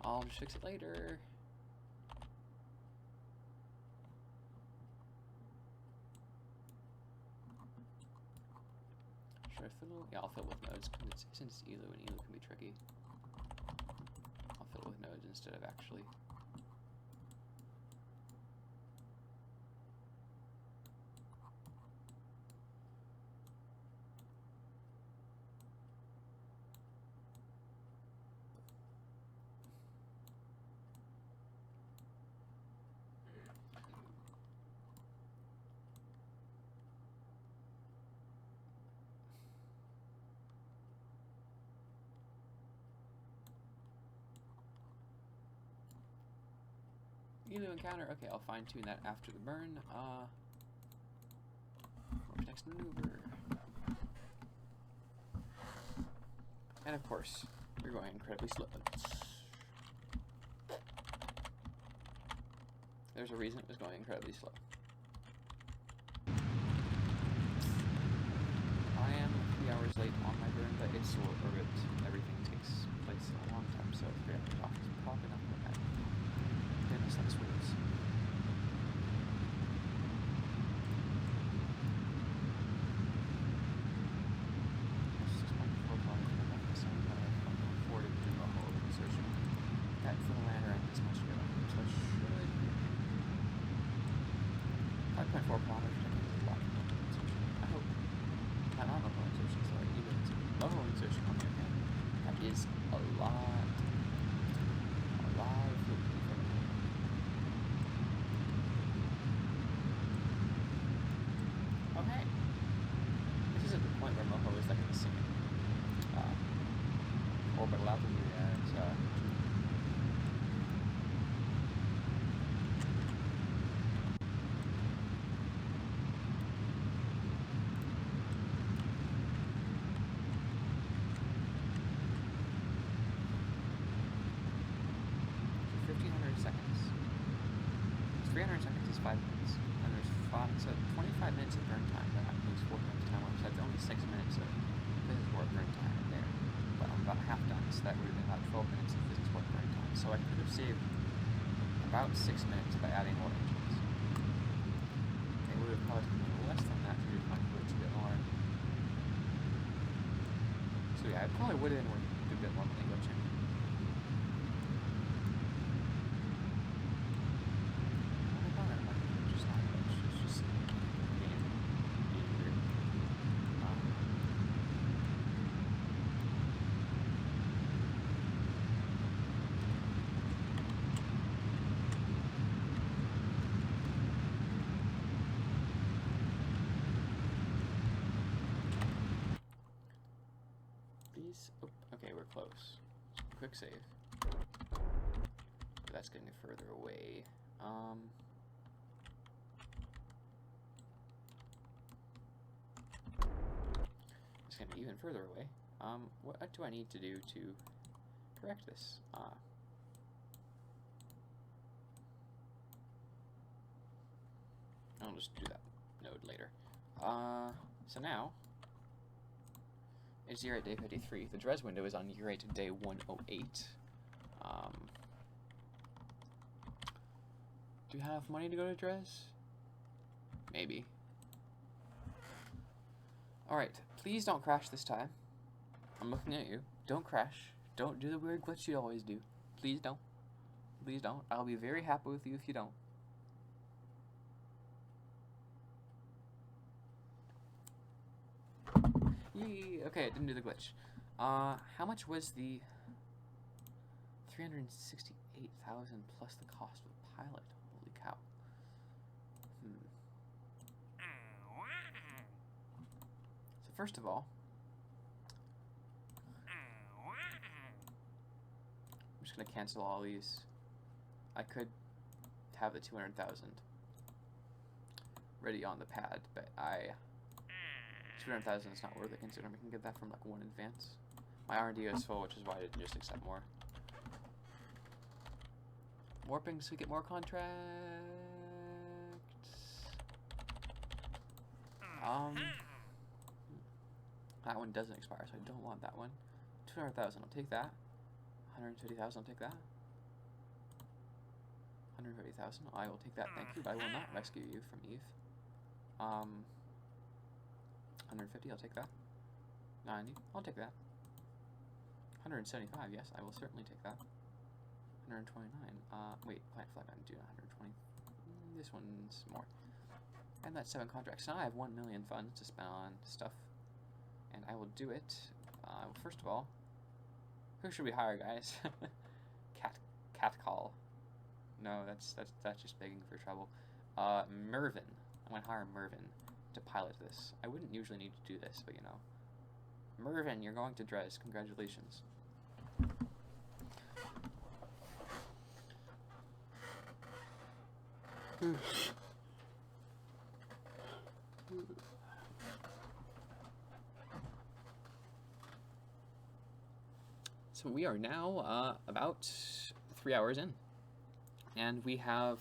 I'll just fix it later. Should I fiddle? Yeah, I'll fiddle with nodes since it's Elu and Elu can be tricky. I'll fiddle with nodes instead of actually. Elu encounter. Okay, I'll fine tune that after the burn. What's next maneuver? And of course, we're going incredibly slow. There's a reason it was going incredibly slow. I am 3 hours late on my burn, but it's Solar Orbit. Everything takes place in a long time, so 3 hours off is probably not going to happen. Goodness, that's what it is. That for the lander and this much to go. So it should be 5.4 kilometers per second is a lot of insertion. I hope. Not Moho insertion, sorry, even Moho insertion on the other hand. That is a lot of food for me. Okay. This is at the point where Moho is like in the singing. Orbital altitude as Jool. 300 seconds is 5 minutes, and there's 25 minutes of burn time. That includes 4 minutes time warp, so that's only 6 minutes of physics warp burn time in there. But I'm about half done, so that would have been about 12 minutes of physics warp burn time. So I could have saved about 6 minutes by adding more engines. It would have caused me less than that to do my glitch a bit more. So yeah, it probably would have been worth to do a bit more than glitching. Oh, okay, we're close. Quick save. But that's getting further away. It's going to be even further away. What do I need to do to correct this? I'll just do that node later. So now, it's year 8, day 53. The Dres window is on year 8, day 108. Do you have money to go to Dres? Maybe. Alright, please don't crash this time. I'm looking at you. Don't crash. Don't do the weird glitch you always do. Please don't. Please don't. I'll be very happy with you if you don't. Yee! Okay, it didn't do the glitch. How much was the 368,000 plus the cost of a pilot? Holy cow. So first of all, I'm just gonna cancel all these. I could have the 200,000 ready on the pad, but 200,000 is not worth it considering we can get that from like one advance. My R&D is full, which is why I didn't just accept more. Warping so we get more contracts. That one doesn't expire, so I don't want that one. 200,000, I'll take that. 150,000, I'll take that. 150,000, I will take that, thank you, but I will not rescue you from Eve. 150, I'll take that. 90, I'll take that. 175, yes, I will certainly take that. 129, wait, plant flag, I'm doing 120. This one's more. And that's 7 contracts. Now I have 1 million funds to spend on stuff. And I will do it. First of all, who should we hire, guys? Cat call. No, that's just begging for trouble. Mervin. I'm gonna hire Mervin to pilot this. I wouldn't usually need to do this, but you know. Mervin, you're going to Dres. Congratulations. So we are now about 3 hours in, and we are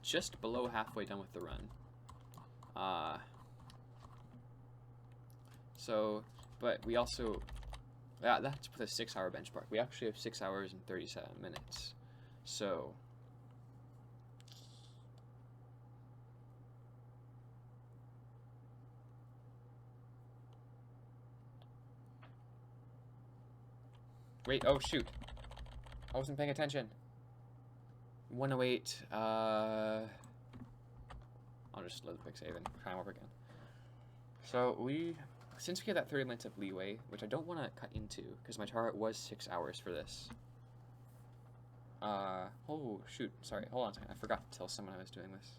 just below halfway done with the run. But we also, that's with a 6-hour benchmark. We actually have 6 hours and 37 minutes. So wait, oh shoot. I wasn't paying attention. 108, I'll just load the quick save and try and warp again. So since we have that 30 minutes of leeway, which I don't want to cut into, because my target was 6 hours for this. Oh shoot, sorry, hold on a second, I forgot to tell someone I was doing this.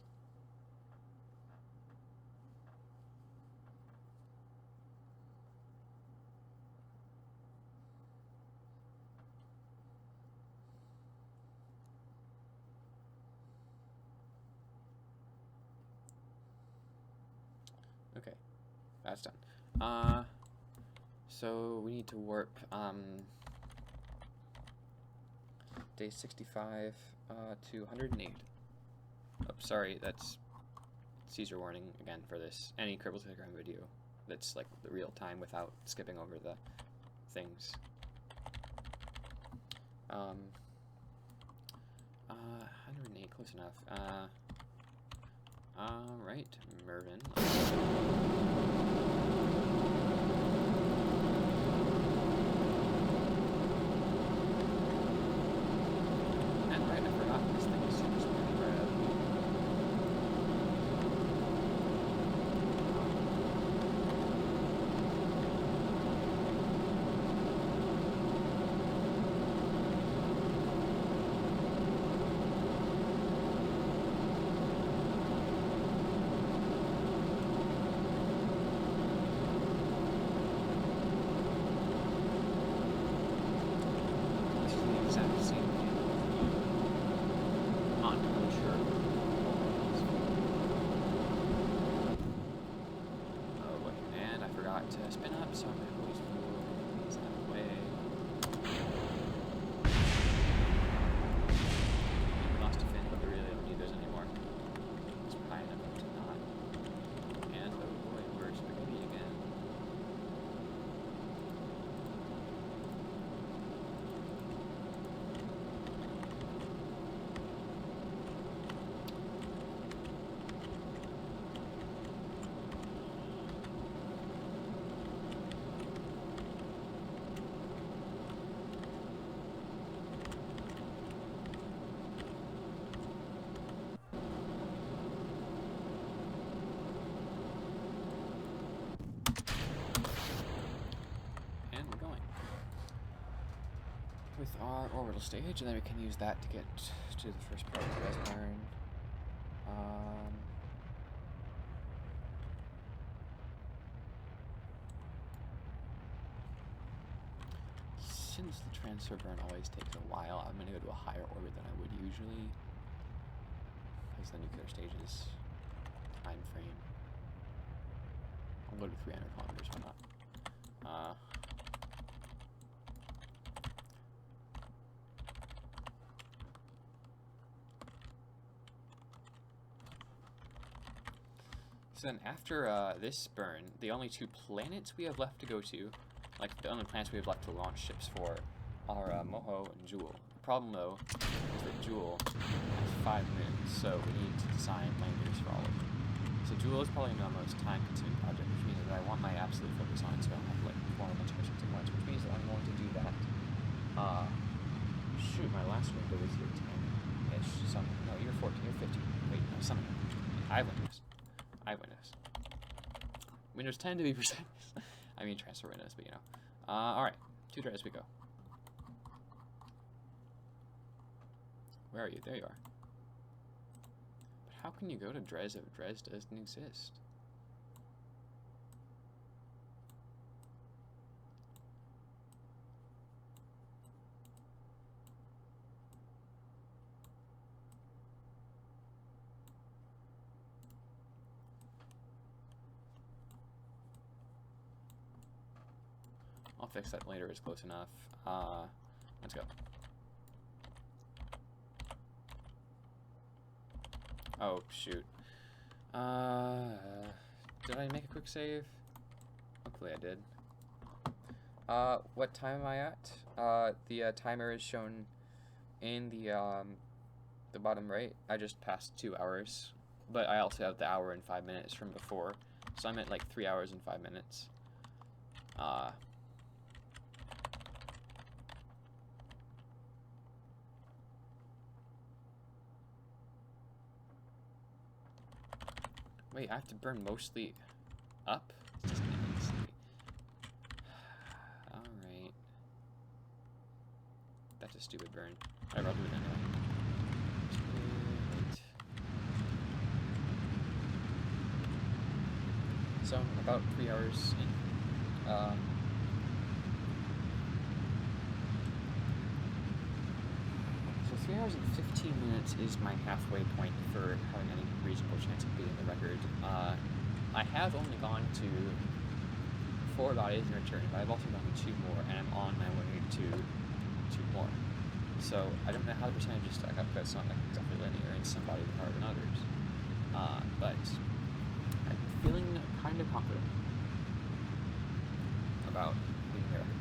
Okay, that's done. So we need to warp day 65 to 108. Oh, sorry, that's Caesar warning again for this. Any Kerbal Telegram video that's like the real time without skipping over the things. 108, close enough. Right, Mervin. And right, I forgot this thing is super smart. To spin up, so I'm going to always move these out of the way. Lost a fin, but we really don't need those anymore. It's high enough. And we're going. With our orbital stage, and then we can use that to get to the first part of the Dres burn. Since the transfer burn always takes a while, I'm going to go to a higher orbit than I would usually. Because the nuclear stage's time frame. I'll go to 300 kilometers, why not? So then after this burn, the only two planets we have left to go to, like the only planets we have left to launch ships for, are Moho and Jool. The problem though is that Jool has 5 moons, so we need to design landers for all of them. So Jool is probably my most time-consuming project, which means that I want my absolute focus on it, so I don't have to like perform a bunch of missions at once, which means that I'm going to do that. Shoot, my last window was year 10-ish. No, year 14, year 15. Wait, no, something. I have Windows. I have Windows. Windows 10 to be precise. I mean transfer Windows, but you know. Alright, to Dres we go. Where are you? There you are. But how can you go to Dres if Dres doesn't exist? I'll fix that later, it's close enough. Let's go. Oh, shoot. Did I make a quick save? Hopefully I did. What time am I at? The timer is shown in the bottom right. I just passed 2 hours, but I also have the hour and 5 minutes from before, so I'm at like 3 hours and 5 minutes. Wait, I have to burn mostly up? It's just gonna be silly. Alright. That's a stupid burn. Whatever, I'll do it anyway. Wait. So, about 3 hours in. So 3 hours and 15 minutes is my halfway point for having any reasonable chance of beating the record. I have only gone to 4 bodies in return, but I've also gone to 2 more, and I'm on my way to 2 more. So I don't know how the percentages stack up, because it's not like exactly linear, and some bodies are harder than others. But I'm feeling kind of confident about beating the record.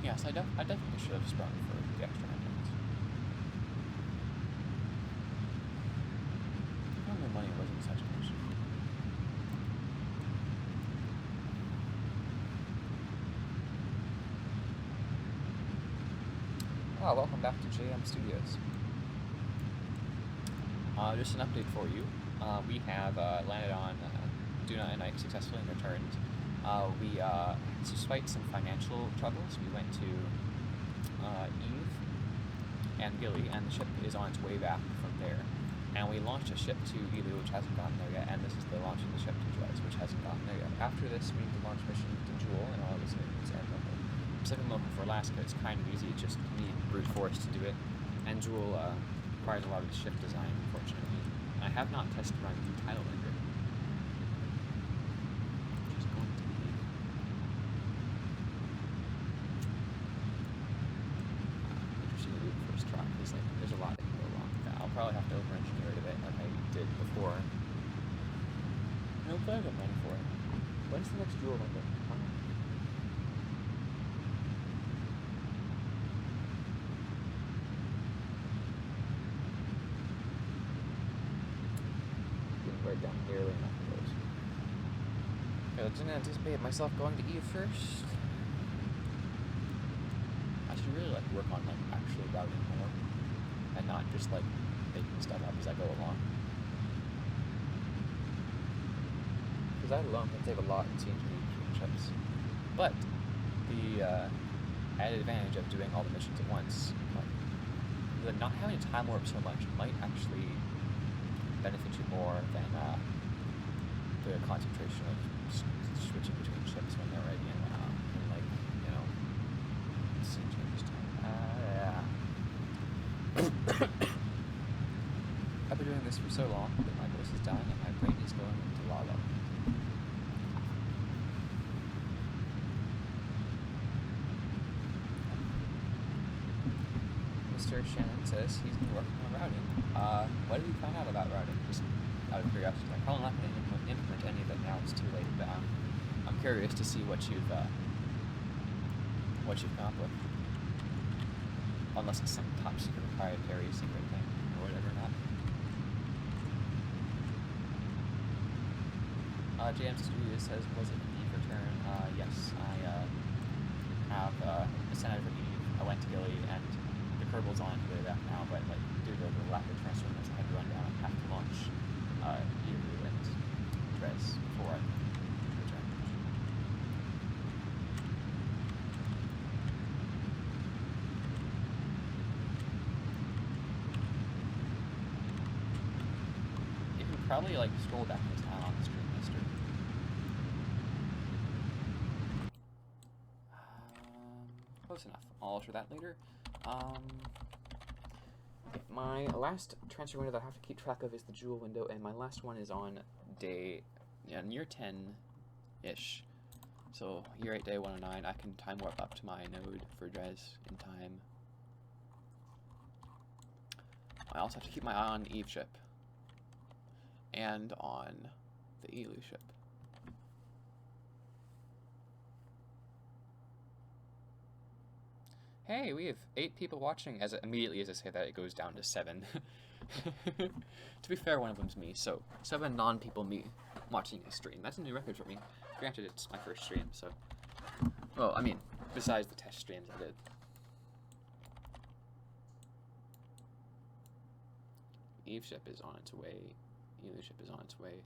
Yes, I definitely should have sprung for the extra engines. If only money wasn't such an issue. Ah, welcome back to JM Studios. Just an update for you. We have landed on Duna and Ike successfully and returned. Despite some financial troubles, we went to Eve and Gilly, and the ship is on its way back from there. And we launched a ship to Gilly, which hasn't gotten there yet, and this is the launching the ship to Dres, which hasn't gotten there yet. After this, we need to launch mission to Jool and all of its moons and Moho. Except for Moho for Alaska, it's kind of easy, it's just need brute force to do it. And Jool requires a lot of the ship design, unfortunately. I have not tested run the Tylo lander. There's a lot that can go wrong with that. I'll probably have to over-engineer it a bit like I did before. No, but I have money for it. When's the next Jool window? Getting right down. nearly enough of those. Okay, I didn't anticipate myself going to Eve first. I should really like work on like actually routing more, and not just like making stuff up as I go along. Because that alone can save a lot in CNG chips. But the added advantage of doing all the missions at once, like the not having to time warp so much, might actually benefit you more than the concentration of switching between ships when they're ready and like, you know, scene changes time. I've been doing this for so long that my voice is dying and my brain is going into lava. Mr. Shannon says he's been working on routing. What did he find out about routing? Just out of curiosity. I'm probably not going to implement any of it now. It's too late. But I'm curious to see what you've come up with. Unless it's some top secret proprietary secret thing or whatever not. James Studios says, was it an Eve return? Yes, I have sent out for Eve. I went to Gilly and the Kerbin's on its way back now, but like due to the lack of transformers, I had to run down. I have to launch Eve and Dres before I return. You can probably like scroll back in time on the stream history. Close enough. I'll alter that later. My last transfer window that I have to keep track of is the Jool window, and my last one is on day, near 10-ish. So here at day 109, I can time warp up to my node for Dres in time. I also have to keep my eye on the Eve ship and on the Elu ship. Hey, we have 8 people watching. Immediately as I say that, it goes down to 7. To be fair, one of them's me, so 7 non-people me watching a stream. That's a new record for me. Granted, it's my first stream, so... Well, I mean, besides the test streams I did. Eve ship is on its way. Elu ship is on its way.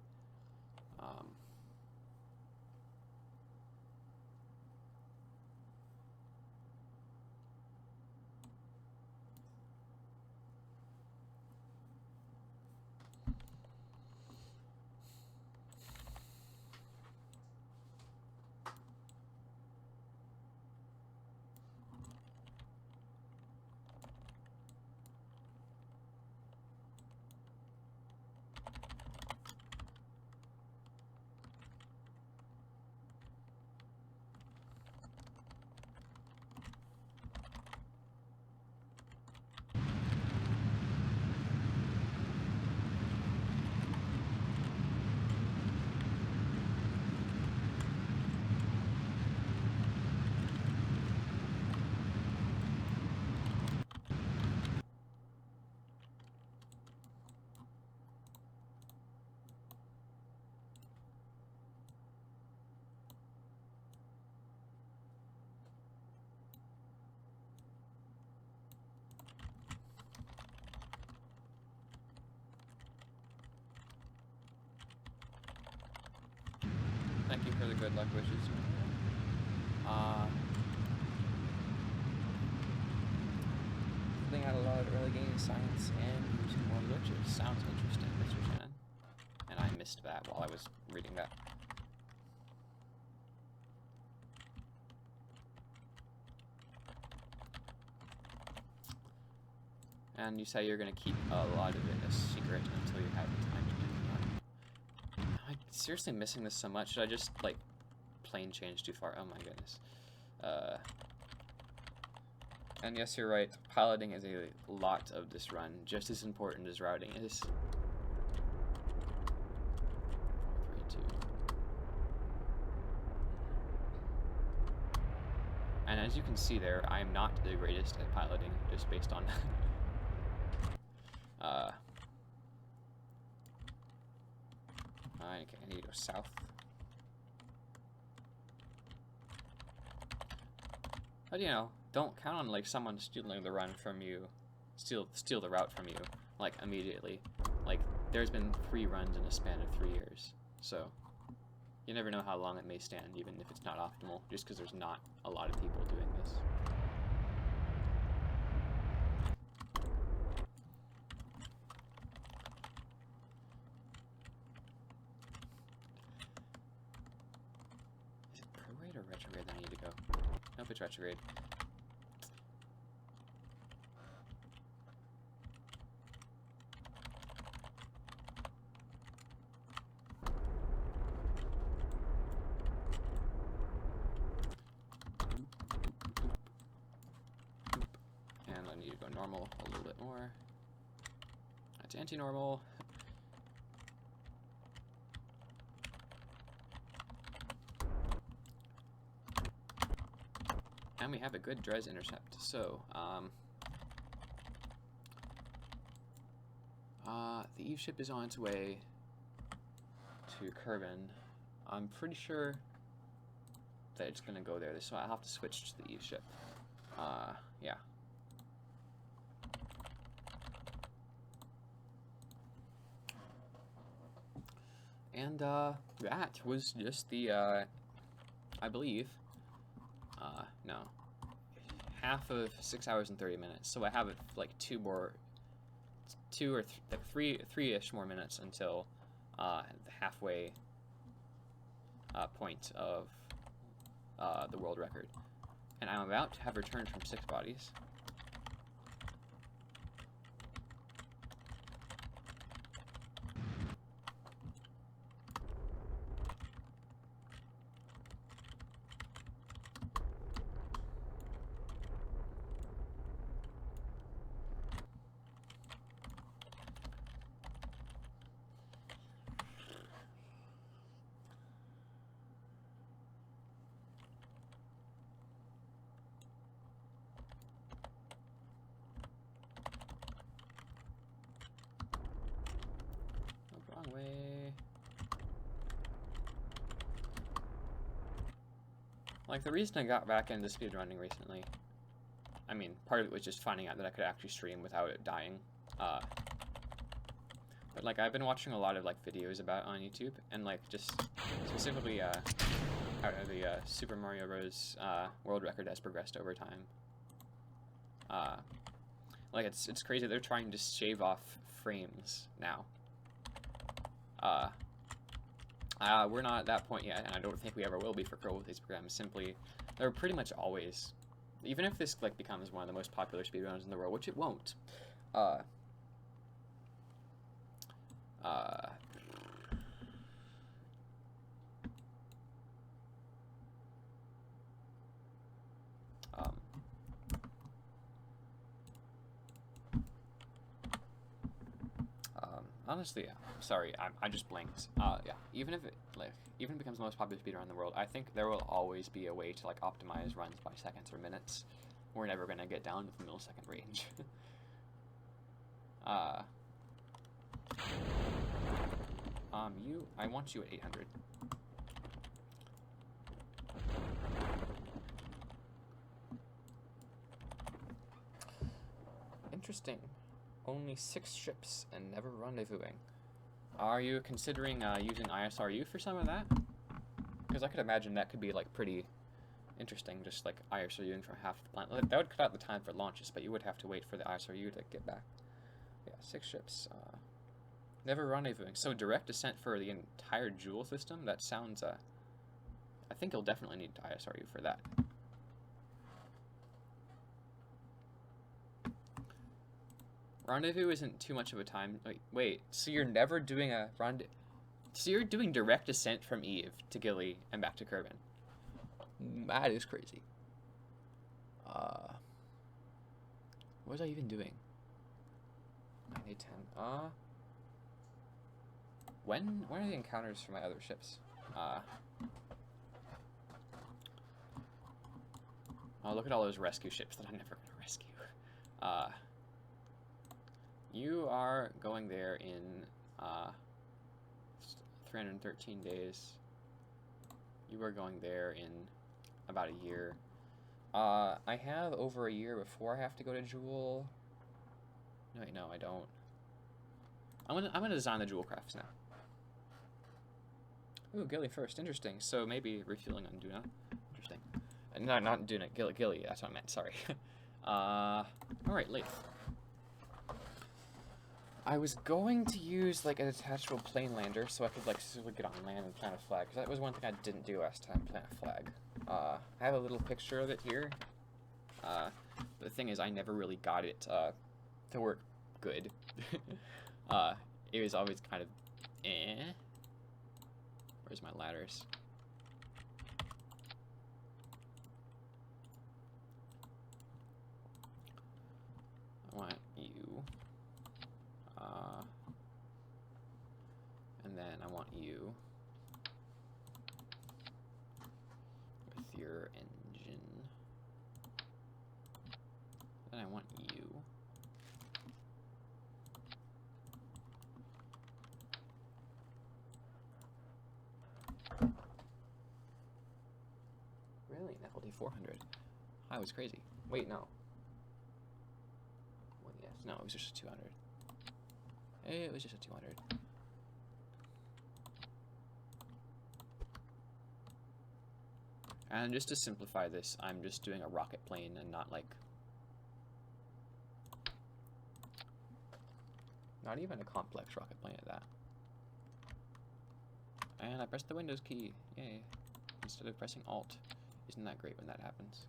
Thank you for the good luck wishes. Filling out a lot of early game science and using more glitches. Sounds interesting, Mr. Shannon. And I missed that while I was reading that. And you say you're going to keep a lot of it a secret until you have the time to do it. Am I seriously missing this so much? Should I just, like, plane change too far? Oh my goodness. And yes, you're right. Piloting is a lot of this run, just as important as routing is. 4, 3, 2. And as you can see there, I am not the greatest at piloting, just based on Okay, I need to go south. But you know, don't count on like someone stealing the run from you, steal the route from you, like immediately. Like there's been 3 runs in a span of 3 years, so you never know how long it may stand, even if it's not optimal, just because there's not a lot of people doing this. Is it prograde or retrograde that I need to go? Nope, it's retrograde. And I need to go normal a little bit more. That's anti-normal. And we have a good Dres intercept. So, the Eve ship is on its way to Kerbin. I'm pretty sure that it's gonna go there, so I'll have to switch to the Eve ship. Yeah. And, that was just the, I believe, no, half of 6 hours and 30 minutes. So I have like 2 or 3-ish more minutes until, the halfway, point of, the world record. And I'm about to have returned from 6 bodies. Wrong way. Like, the reason I got back into speedrunning recently, I mean, part of it was just finding out that I could actually stream without it dying. But, like, I've been watching a lot of, like, videos about it on YouTube, and, like, just specifically, how the Super Mario Bros. World record has progressed over time. Like, it's crazy. They're trying to shave off frames now. We're not at that point yet, and I don't think we ever will be for these programs. Simply, they're pretty much always, even if this like becomes one of the most popular speedruns in the world, which it won't. Honestly, sorry, I just blinked. Yeah, even if it becomes the most popular speedrun in the world, I think there will always be a way to like optimize runs by seconds or minutes. We're never gonna get down to the millisecond range. I want you at 800. Interesting. Only 6 ships and never rendezvousing. Are you considering using ISRU for some of that? Because I could imagine that could be like pretty interesting, just like ISRUing for half the planet. That would cut out the time for launches, but you would have to wait for the ISRU to get back. Yeah, 6 ships. Never rendezvousing. So direct descent for the entire Jool system? That sounds, I think you'll definitely need ISRU for that. Rendezvous isn't too much of a time. Wait. So you're never doing a rendezvous? So you're doing direct descent from Eve to Gilly and back to Kerbin? That is crazy. What was I even doing? 9-10. When are the encounters for my other ships? Oh, look at all those rescue ships that I'm never gonna rescue. You are going there in 313 days. You are going there in about a year. I have over a year before I have to go to Jool. No, wait, no, I don't. I'm gonna design the Jool crafts now. Ooh, Gilly first. Interesting. So maybe refueling on Duna. Interesting. No, not Duna. Gilly. That's what I meant. Sorry. Alright, Laythe. I was going to use like a detachable plane lander so I could like get on land and plant a flag. Because that was one thing I didn't do last time, plant a flag. I have a little picture of it here. The thing is, I never really got it to work good. It was always kind of eh. Where's my ladders? I want you. And then I want you with your engine. Then I want you. Really? Difficulty 400. I was crazy. Wait, no. Well, yes. No, it was just a 200. It was just a 200. And just to simplify this, I'm just doing a rocket plane and not like... Not even a complex rocket plane at that. And I pressed the Windows key. Yay. Instead of pressing Alt. Isn't that great when that happens?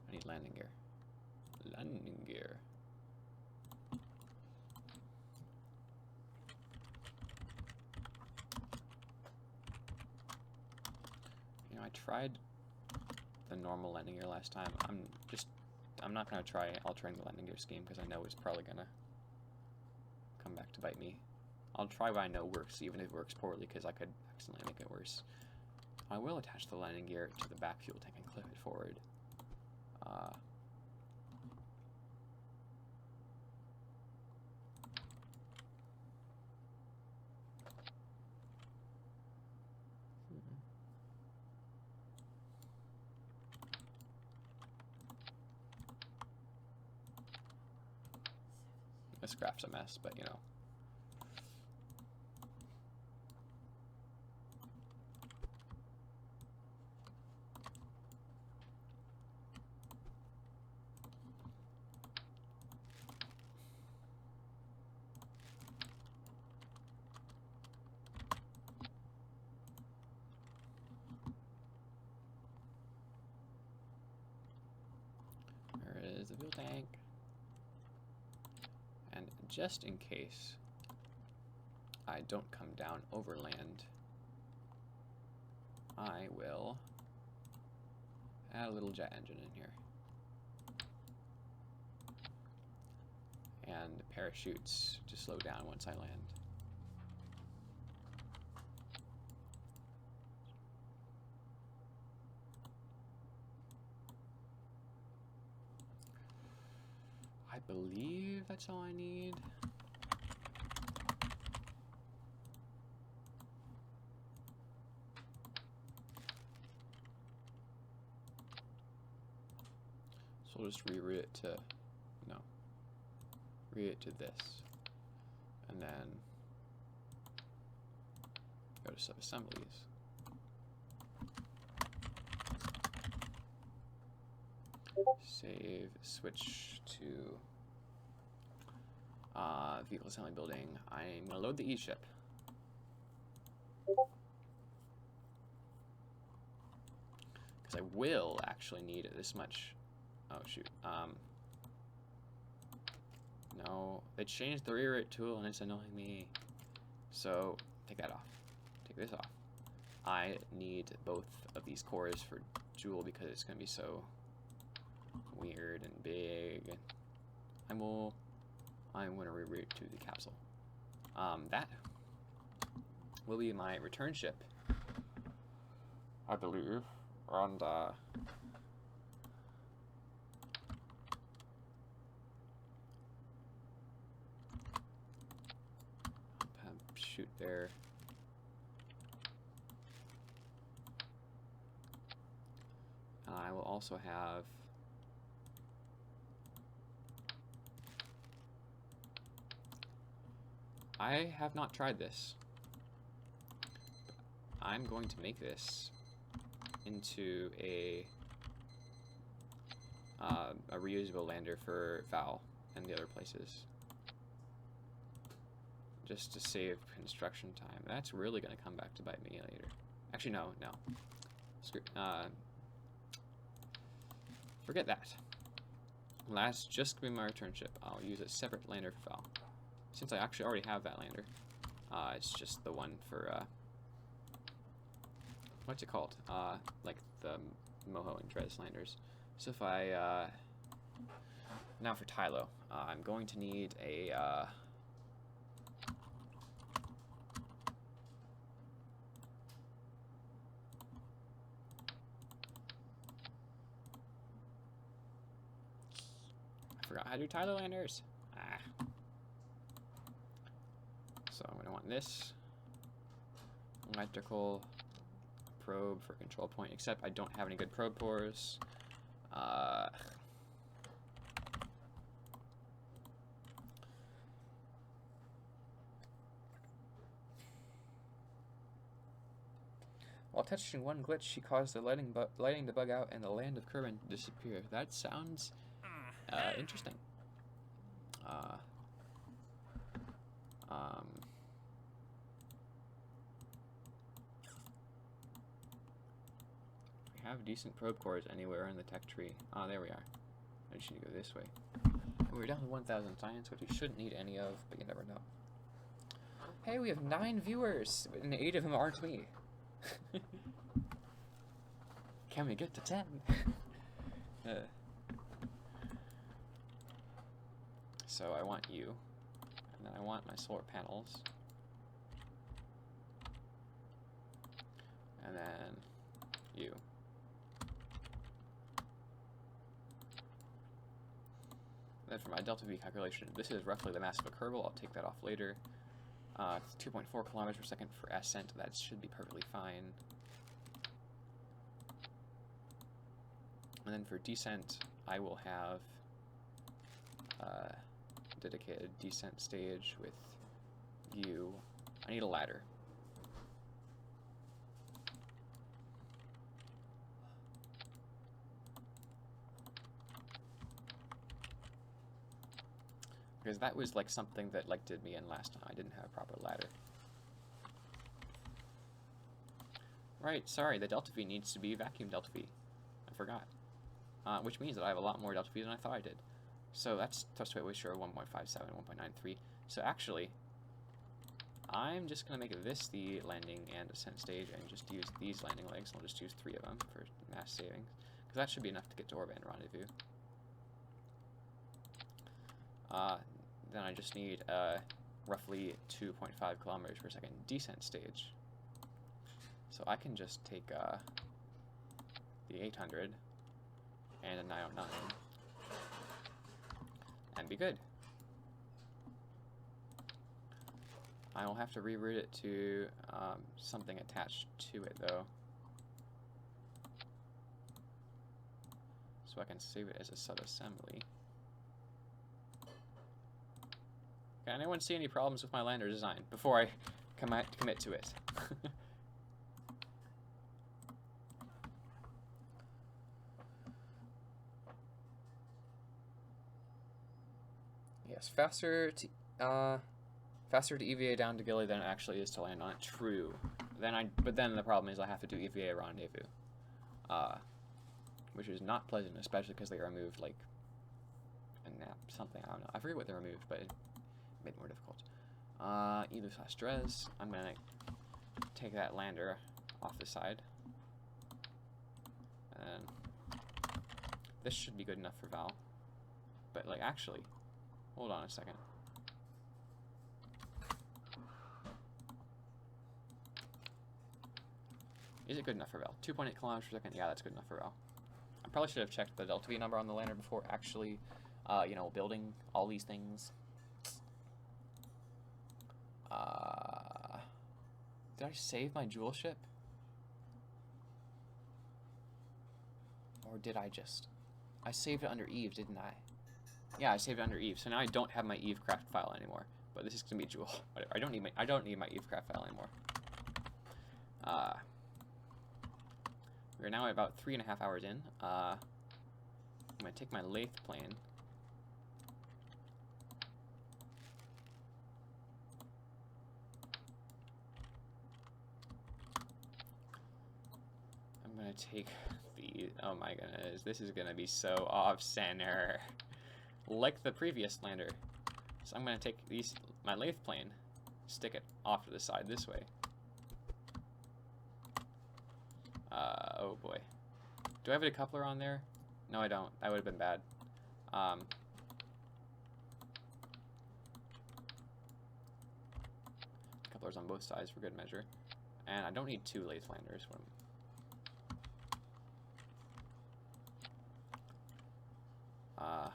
I need landing gear. Landing gear. You know, I tried the normal landing gear last time. I'm not gonna try altering the landing gear scheme because I know it's probably gonna come back to bite me. I'll try what I know works, even if it works poorly, because I could accidentally make it worse. I will attach the landing gear to the back fuel tank and clip it forward. This graph's a mess, but you know. There is the fuel tank. And just in case I don't come down overland, I will add a little jet engine in here. And parachutes to slow down once I land. I believe that's all I need. So we'll just reroute it to, no, reroute it to this, and then go to sub-assemblies. Save, switch to vehicle assembly building. I'm gonna load the E-ship. Because I will actually need this much. Oh shoot. No, they changed the reroute tool and it's annoying me. So take that off. Take this off. I need both of these cores for Jool because it's gonna be so weird and big. I'm gonna reroute to the capsule. That will be my return ship, I believe. And shoot there. I will also have I have not tried this. I'm going to make this into a reusable lander for Val and the other places, just to save construction time. That's really going to come back to bite me later. Actually, no. Forget that. That's just going to be my return ship. I'll use a separate lander for Val, since I actually already have that lander. It's just the one for what's it called? Like the Moho and Dres landers. So if I now for Tylo, I'm going to need a I forgot how to do Tylo landers. So I'm gonna want this electrical probe for control point, except I don't have any good probe cores. While touching one glitch, she caused the lighting to bug out and the land of Kerbin to disappear. That sounds interesting. We have decent probe cores anywhere in the tech tree. There we are. I just need to go this way. We're down to 1,000 science, which we shouldn't need any of, but you never know. Hey, we have 9 viewers, and 8 of them aren't me. Can we get to 10? So I want you, and then I want my solar panels, and then you. Then for my delta V calculation, this is roughly the mass of a Kerbal. I'll take that off later. 2.4 kilometers per second for ascent. That should be perfectly fine. And then for descent, I will have dedicated descent stage with you. I need a ladder. Because that was like something that like did me in last time. I didn't have a proper ladder. Right, sorry, the delta V needs to be vacuum delta V. I forgot. Which means that I have a lot more delta V than I thought I did. So that's thrust weight ratio 1.57, 1.93. So actually, I'm just going to make this the landing and ascent stage and just use these landing legs. I'll just use 3 of them for mass savings. Because that should be enough to get to orbit and rendezvous. Then I just need roughly 2.5 kilometers per second descent stage. So I can just take the 800 and a 909 and be good. I will have to reroute it to something attached to it though, so I can save it as a sub-assembly. Can anyone see any problems with my lander design before I commit to it? Yes, faster to EVA down to Gilly than it actually is to land on it. True. But then the problem is I have to do EVA rendezvous, which is not pleasant, especially because they removed like something. I don't know. I forget what they removed, but it made it more difficult. Either slash Dres. I'm gonna take that lander off the side, and this should be good enough for Val. But like actually. Hold on a second. Is it good enough for Val? 2.8 kilometers per second. Yeah, that's good enough for Val. I probably should have checked the delta V number on the lander before actually, you know, building all these things. Did I save my Jool ship? Or did I just... I saved it under Eve, didn't I? Yeah, I saved it under Eve. So now I don't have my Eve craft file anymore. But this is gonna be Jool. Whatever. I don't need my Eve craft file anymore. We're now at about 3.5 hours in. I'm gonna take my Laythe plane. I'm gonna take the, oh my goodness, this is gonna be so off-center, like the previous lander. So I'm gonna take my Laythe plane, stick it off to the side this way. Oh boy. Do I have a decoupler on there? No, I don't. That would have been bad. Couplers on both sides for good measure. And I don't need 2 Laythe landers. I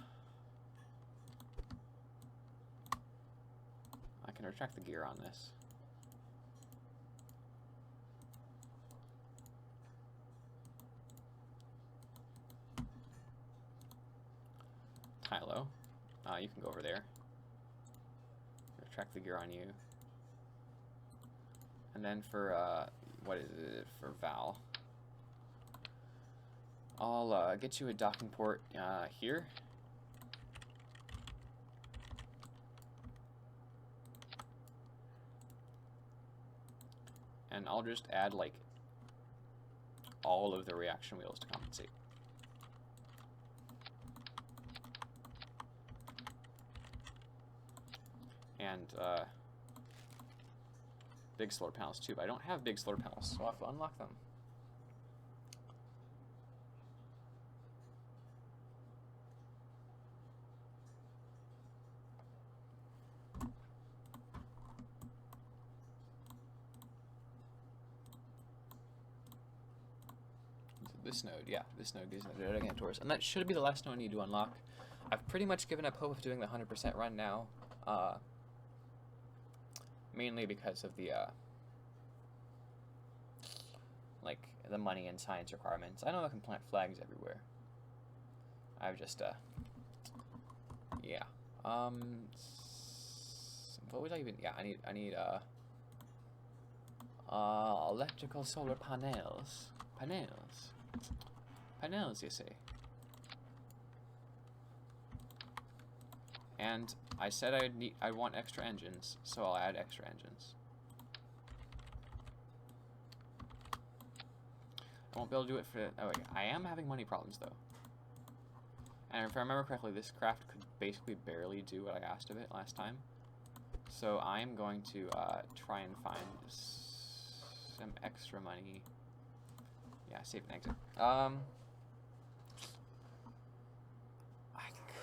can retract the gear on this. Tylo, you can go over there. Retract the gear on you. And then for, what is it, for Val, I'll get you a docking port here. And I'll just add, like, all of the reaction wheels to compensate. And big solar panels too, but I don't have big solar panels, so I'll have to unlock them. This node, yeah, this node gives me the Gigantors, and that should be the last node I need to unlock. I've pretty much given up hope of doing the 100% run now. Mainly because of the, like, the money and science requirements. I know I can plant flags everywhere. I've just, yeah. What would I even, yeah, I need, electrical solar panels. Panels, you say. And I said I want extra engines, so I'll add extra engines. I won't be able to do it for, oh wait, I am having money problems though. And if I remember correctly, this craft could basically barely do what I asked of it last time. So I'm going to try and find some extra money. Yeah, save and exit. I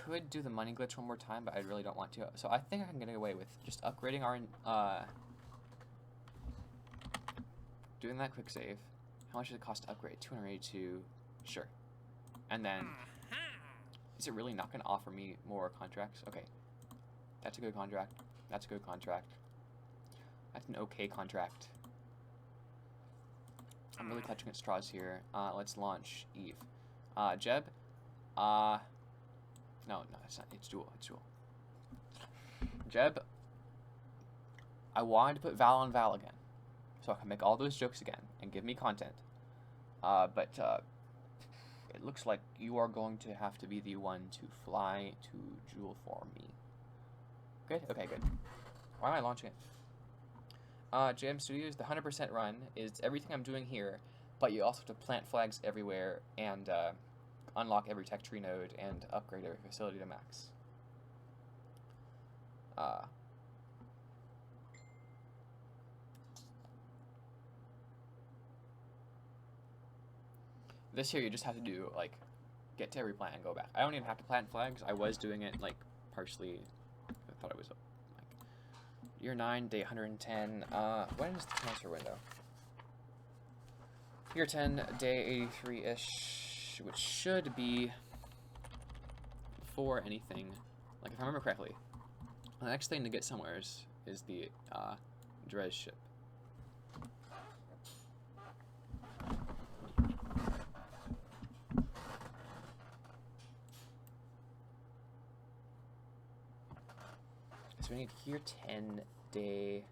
could do the money glitch one more time, but I really don't want to. So I think I can get away with just upgrading our, doing that quick save. How much does it cost to upgrade? 282, sure. And then, is it really not going to offer me more contracts? Okay, that's a good contract. That's a good contract. That's an okay contract. I'm really clutching at straws here. Let's launch Eve. Jeb, no, it's not. It's Jool. It's Jool. Jeb, I wanted to put Val on Val again, so I can make all those jokes again and give me content. But it looks like you are going to have to be the one to fly to Jool for me. Good? Okay, good. Why am I launching it? JM Studios, the 100% run is everything I'm doing here, but you also have to plant flags everywhere and unlock every tech tree node and upgrade every facility to max. This here you just have to do, like, get to every plant and go back. I don't even have to plant flags. I was doing it, like, partially. I thought it was, like, year 9, day 110. When is the transfer window? Year 10, day 83-ish, which should be before anything. Like, if I remember correctly, the next thing to get somewhere is the Dres ship. So we need year 10 day.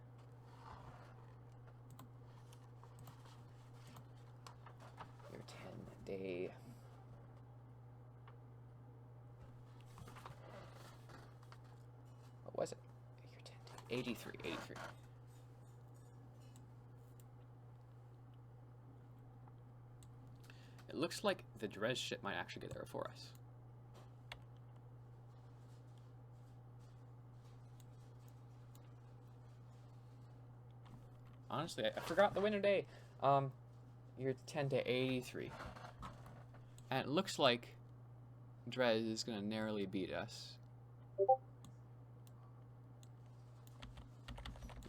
Year 10 day. What was it? Year 10 day. 83. 83. It looks like the Dres ship might actually get there before us. Honestly, I forgot the winter day. Year 10 to 83. And it looks like Dres is going to narrowly beat us.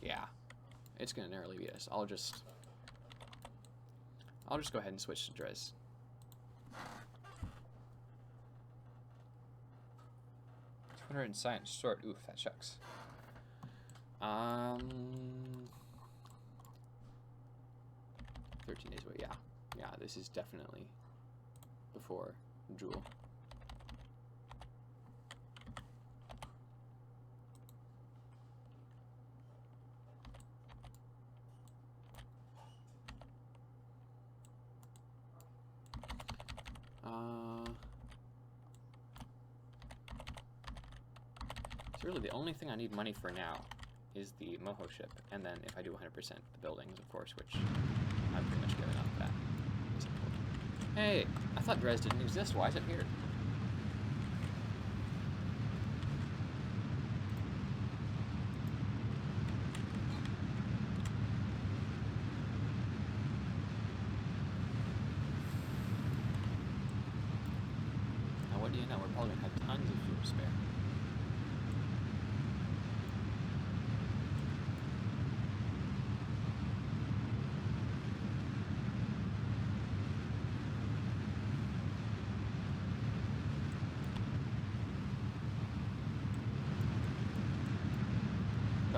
Yeah. It's going to narrowly beat us. I'll just go ahead and switch to Dres. In science sort. Oof, that shucks. 13 days away. Yeah, yeah. This is definitely before Jool. So really the only thing I need money for now is the Moho ship, and then if I do 100% the buildings, of course, which I'm pretty much giving up that. Hey, I thought Dres didn't exist. Why is it here? Now what do you know? We're probably gonna have tons of fuel spare.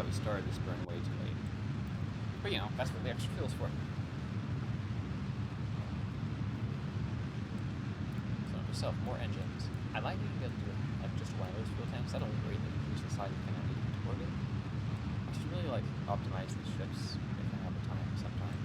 We started this burn way too late. But you know, that's what the extra fuel's for. So myself, more engines. I might even be able to do like just one of those fuel tanks. That'll greatly increase the size of the thing I need to toward it. I should really like optimize these ships if I have the time sometime.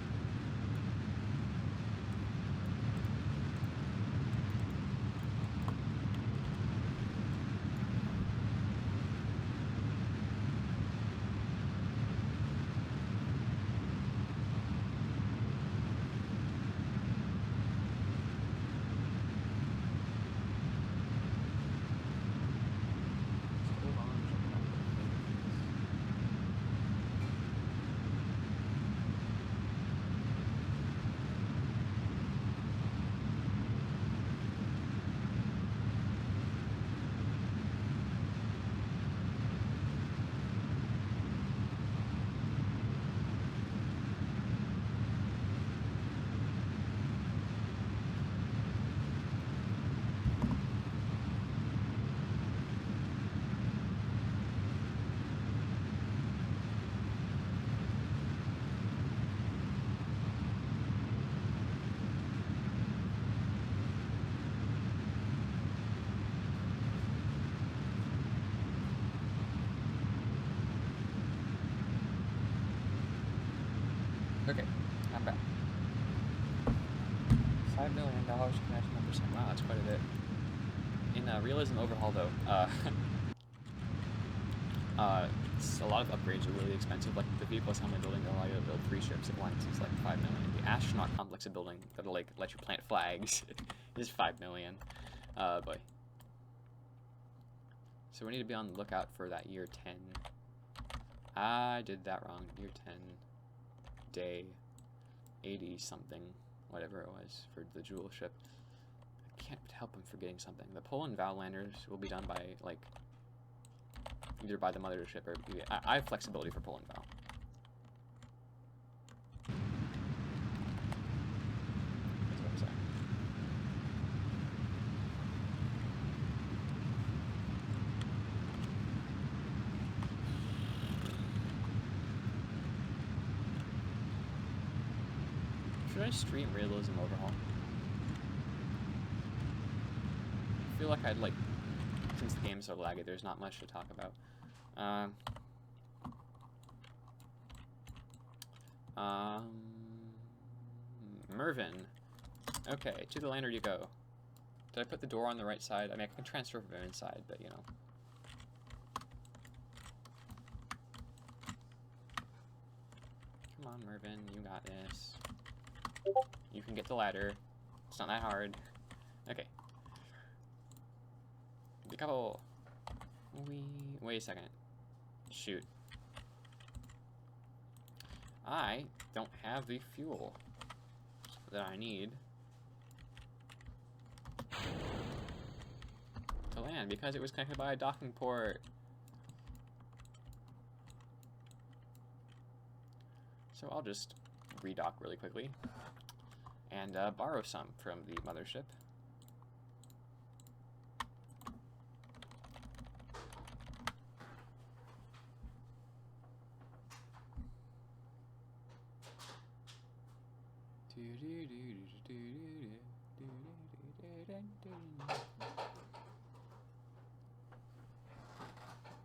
Okay, I'm back. $5 million connection 1%. Wow, that's quite a bit. In Realism Overhaul, though, a lot of upgrades are really expensive. Like the vehicle assembly building will allow you to build 3 ships at once. It's like $5 million. The astronaut complex of building that'll like let you plant flags is $5 million. Boy. So we need to be on the lookout for that year 10. I did that wrong. Year 10. Day 80 something, whatever it was, for the Jool ship. I can't help him forgetting something. The pole and valve landers will be done by, like, either by the mothership or I have flexibility for pole and valve. That's what I'm saying. Should I stream Realism Overhaul? I feel like I'd like, since the game's so laggy, there's not much to talk about. Mervin. Okay, to the lander you go. Did I put the door on the right side? I mean, I can transfer from inside, but you know. Come on, Mervin, you got this. You can get the ladder. It's not that hard. Okay. The couple. Wait a second. Shoot. I don't have the fuel that I need to land because it was connected by a docking port. So I'll just redock really quickly and borrow some from the mothership.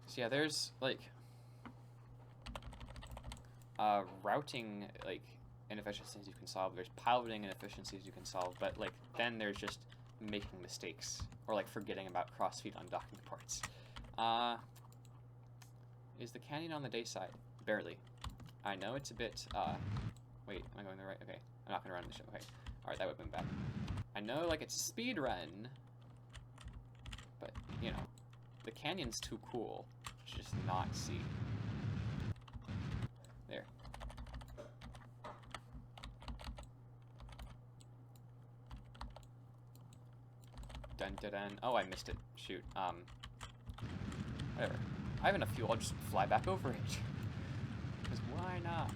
So yeah, there's like routing like inefficiencies you can solve. There's piloting inefficiencies you can solve, but like then there's just making mistakes or like forgetting about crossfeed on docking ports. Is the canyon on the day side? Barely. I know it's a bit wait, am I going the right? Okay, I'm not gonna run the ship. Okay, all right, that would have been bad. I know like it's speed run, but you know, the canyon's too cool to just not see. There. Dun dun dun. Oh, I missed it. Shoot. Whatever. I have enough fuel. I'll just fly back over it. Because why not?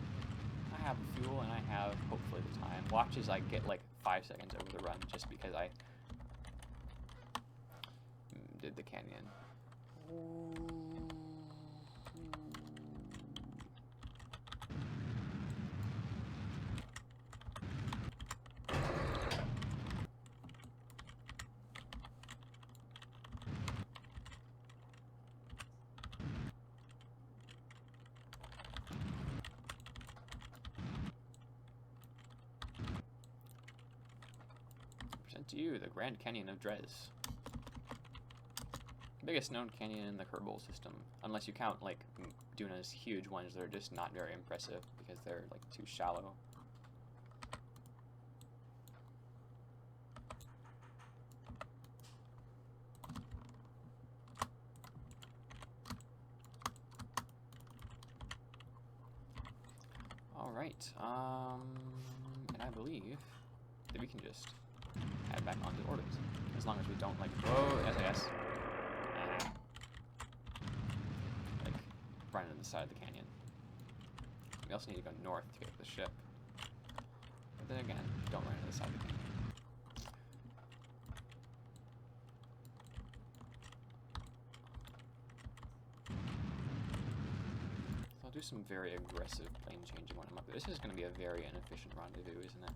I have fuel and I have hopefully the time. Watch as I get like 5 seconds over the run just because I did the canyon. To you, the Grand Canyon of Dres. Biggest known canyon in the Kerbal system, unless you count like Duna's huge ones that are just not very impressive because they're like too shallow. All right, and I believe that we can just head back onto orbit, as long as we don't like SAS, like run into the side of the canyon. We also need to go north to get to the ship, but then again, don't run into the side of the canyon. So I'll do some very aggressive plane changing when I'm up there. This is going to be a very inefficient rendezvous, isn't it?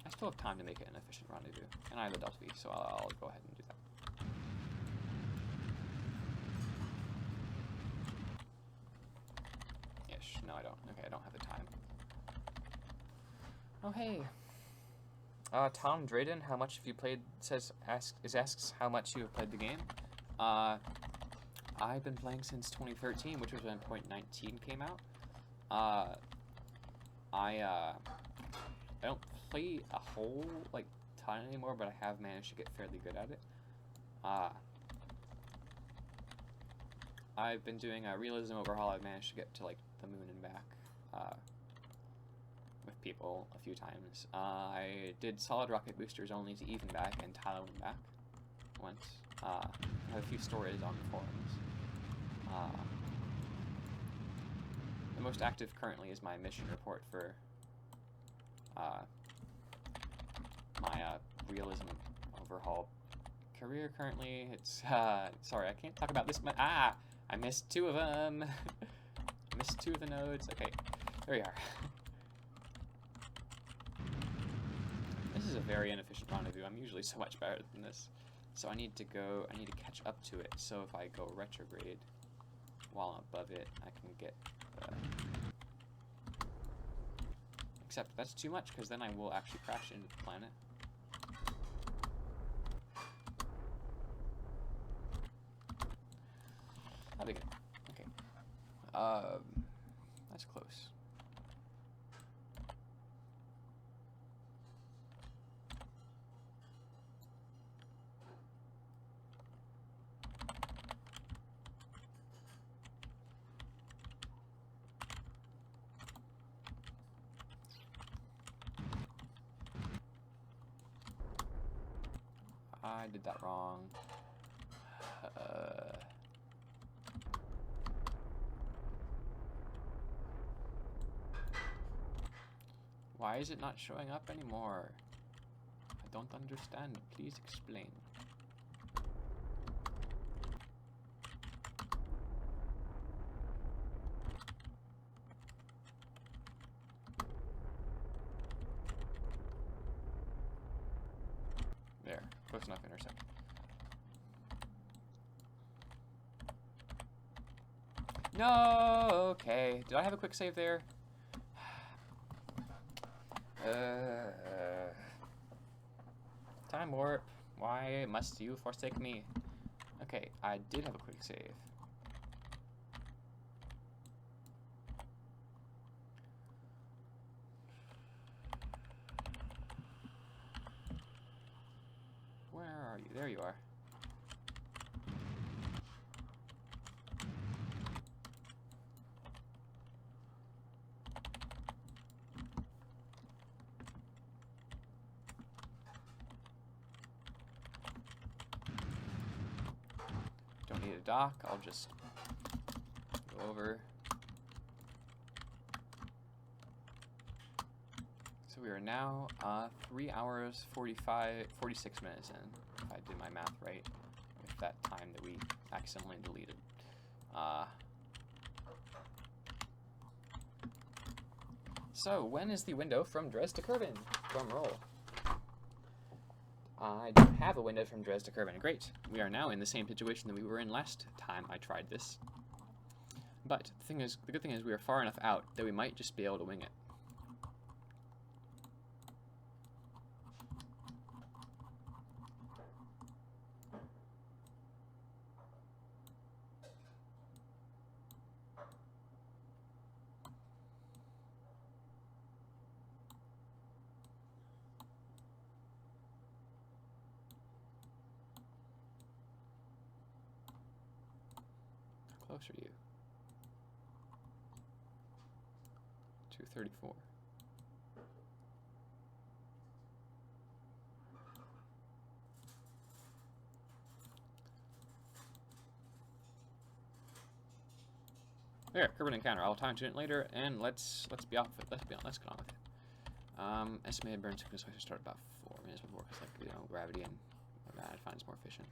I still have time to make it an efficient rendezvous, and I have the Delta V, so I'll go ahead and do that. Ish. No, I don't. Okay, I don't have the time. Oh, hey. Tom Drayden, how much have you played? Asks how much you have played the game. I've been playing since 2013, which was when Point 19 came out. I don't play a whole like ton anymore, but I have managed to get fairly good at it. I've been doing a realism overhaul. I've managed to get to like the moon and back with people a few times. I did solid rocket boosters only to even back and Tylo and back once. I have a few stories on the forums. The most active currently is my mission report for my realism overhaul career currently. It's sorry, I can't talk about this much. I missed 2 of them. Missed 2 of the nodes. Okay, there we are. This is a very inefficient rendezvous. I'm usually so much better than this. So I need to catch up to it. So if I go retrograde while I'm above it, I can get, except that's too much, because then I will actually crash into the planet. That'll be good. Okay. That's close. I did that wrong. Why is it not showing up anymore? I don't understand. Please explain. There, close enough intersect. No, okay. Did I have a quick save there? Time warp. Why must you forsake me? Okay, I did have a quick save. Where are you? There you are. Don't need a dock, I'll just go over. So we are now 3 hours 46 minutes in, if I did my math right, with that time that we accidentally deleted. So when is the window from Dres to Kerbin? Drum roll. I don't have a window from Dres to Kerbin. Great. We are now in the same situation that we were in last time I tried this. But the good thing is we are far enough out that we might just be able to wing it. How close are you? 234. There, Kerbin encounter. I'll time tune it later, and let's be off with it. Let's get on with it. Estimated burn sequence I should start about 4 minutes before, because like, you know, gravity and whatnot, I find it's more efficient.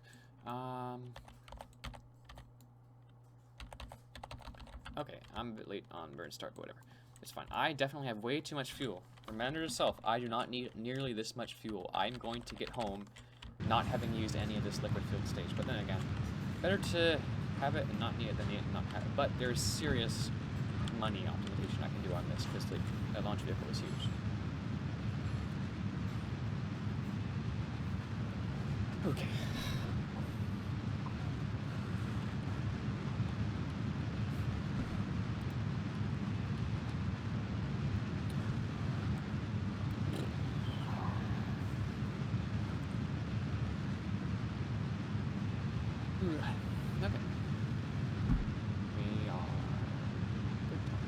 Okay, I'm a bit late on burn start, but whatever. It's fine. I definitely have way too much fuel. Reminder to yourself, I do not need nearly this much fuel. I'm going to get home not having used any of this liquid filled stage. But then again, better to have it and not need it than need it and not have it. But there's serious money optimization I can do on this, because the launch vehicle is huge. Okay. Okay. We are good time.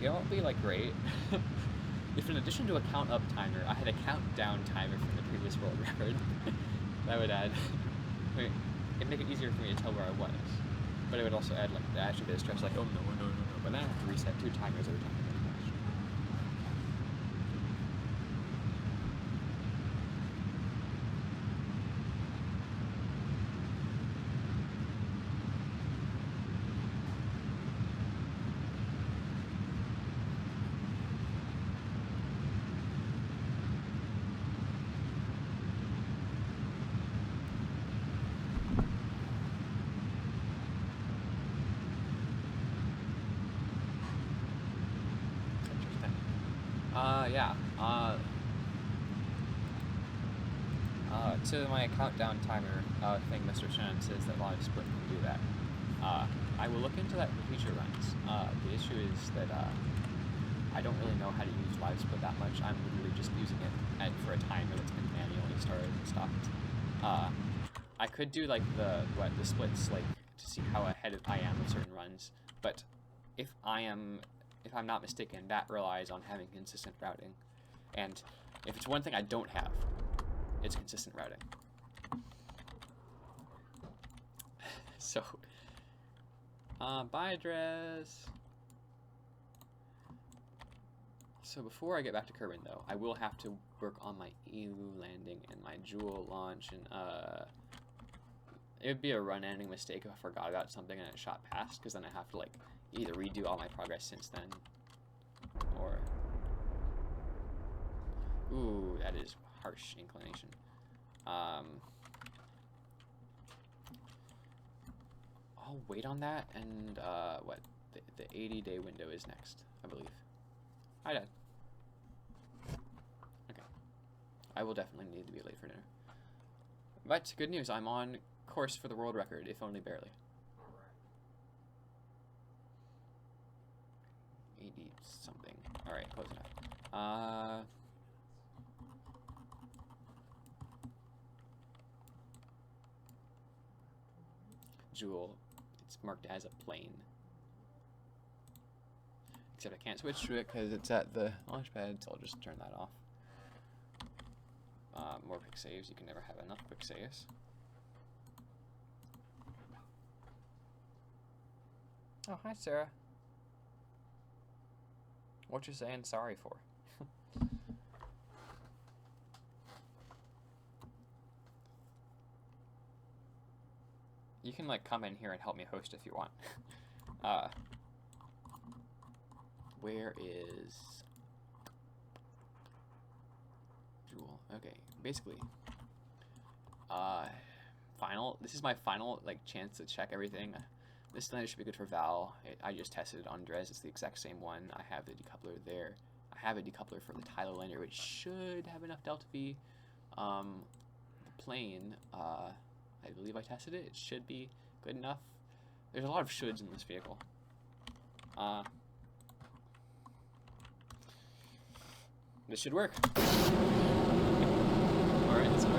You know what would be like great? If in addition to a count up timer, I had a countdown timer from the previous world record. That would add, I mean, it'd make it easier for me to tell where I was. But it would also add like the actual bit of stress, like, oh no. But then I have to reset 2 timers every time I get a crash. Yeah. To my countdown timer thing, Mr. Shannon says that live split can do that. I will look into that for future runs. The issue is that I don't really know how to use live split that much. I'm literally just using it for a timer that's been manually started and stopped. I could do like the splits like to see how ahead I am with certain runs, but if I'm not mistaken, that relies on having consistent routing. And if it's one thing I don't have, it's consistent routing. So, bye, Dres. So before I get back to Kerbin, though, I will have to work on my EU landing and my Jool launch, and it would be a run-ending mistake if I forgot about something and it shot past, because then I have to like either redo all my progress since then, or ooh, that is harsh inclination. I'll wait on that, and what the 80-day window is next, I believe. Hi, Dad. Okay. I will definitely need to be late for dinner. But good news, I'm on course for the world record, if only barely. 80 something. Alright, close enough. Jool. It's marked as a plane. Except I can't switch to it because it's at the launch pad, so I'll just turn that off. More quick saves. You can never have enough quick saves. Oh, hi, Sarah. What you saying sorry for? You can like come in here and help me host if you want. Where is Jool? Okay, basically, this is my final like chance to check everything. This lander should be good for Val. I just tested it on Dres. It's the exact same one. I have the decoupler there. I have a decoupler for the Tylo lander, which should have enough delta V. The plane, I believe I tested it. It should be good enough. There's a lot of shoulds in this vehicle. This should work. Alright, let's go.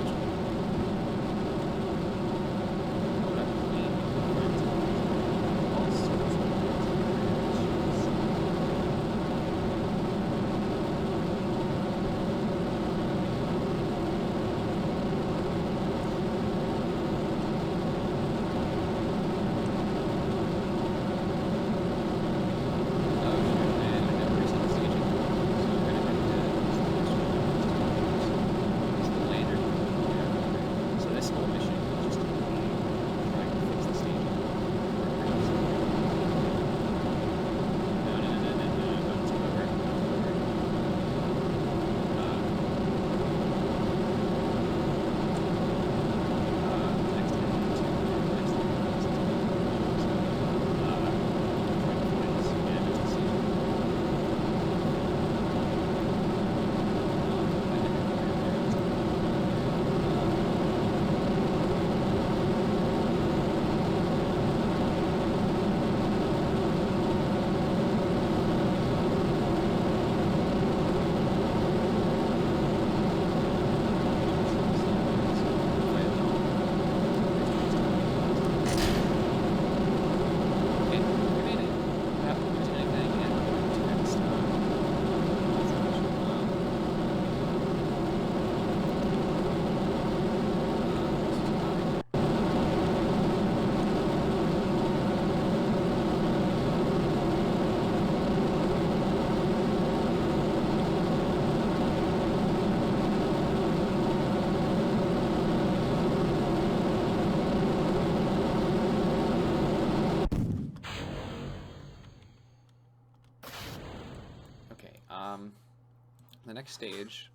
The next stage,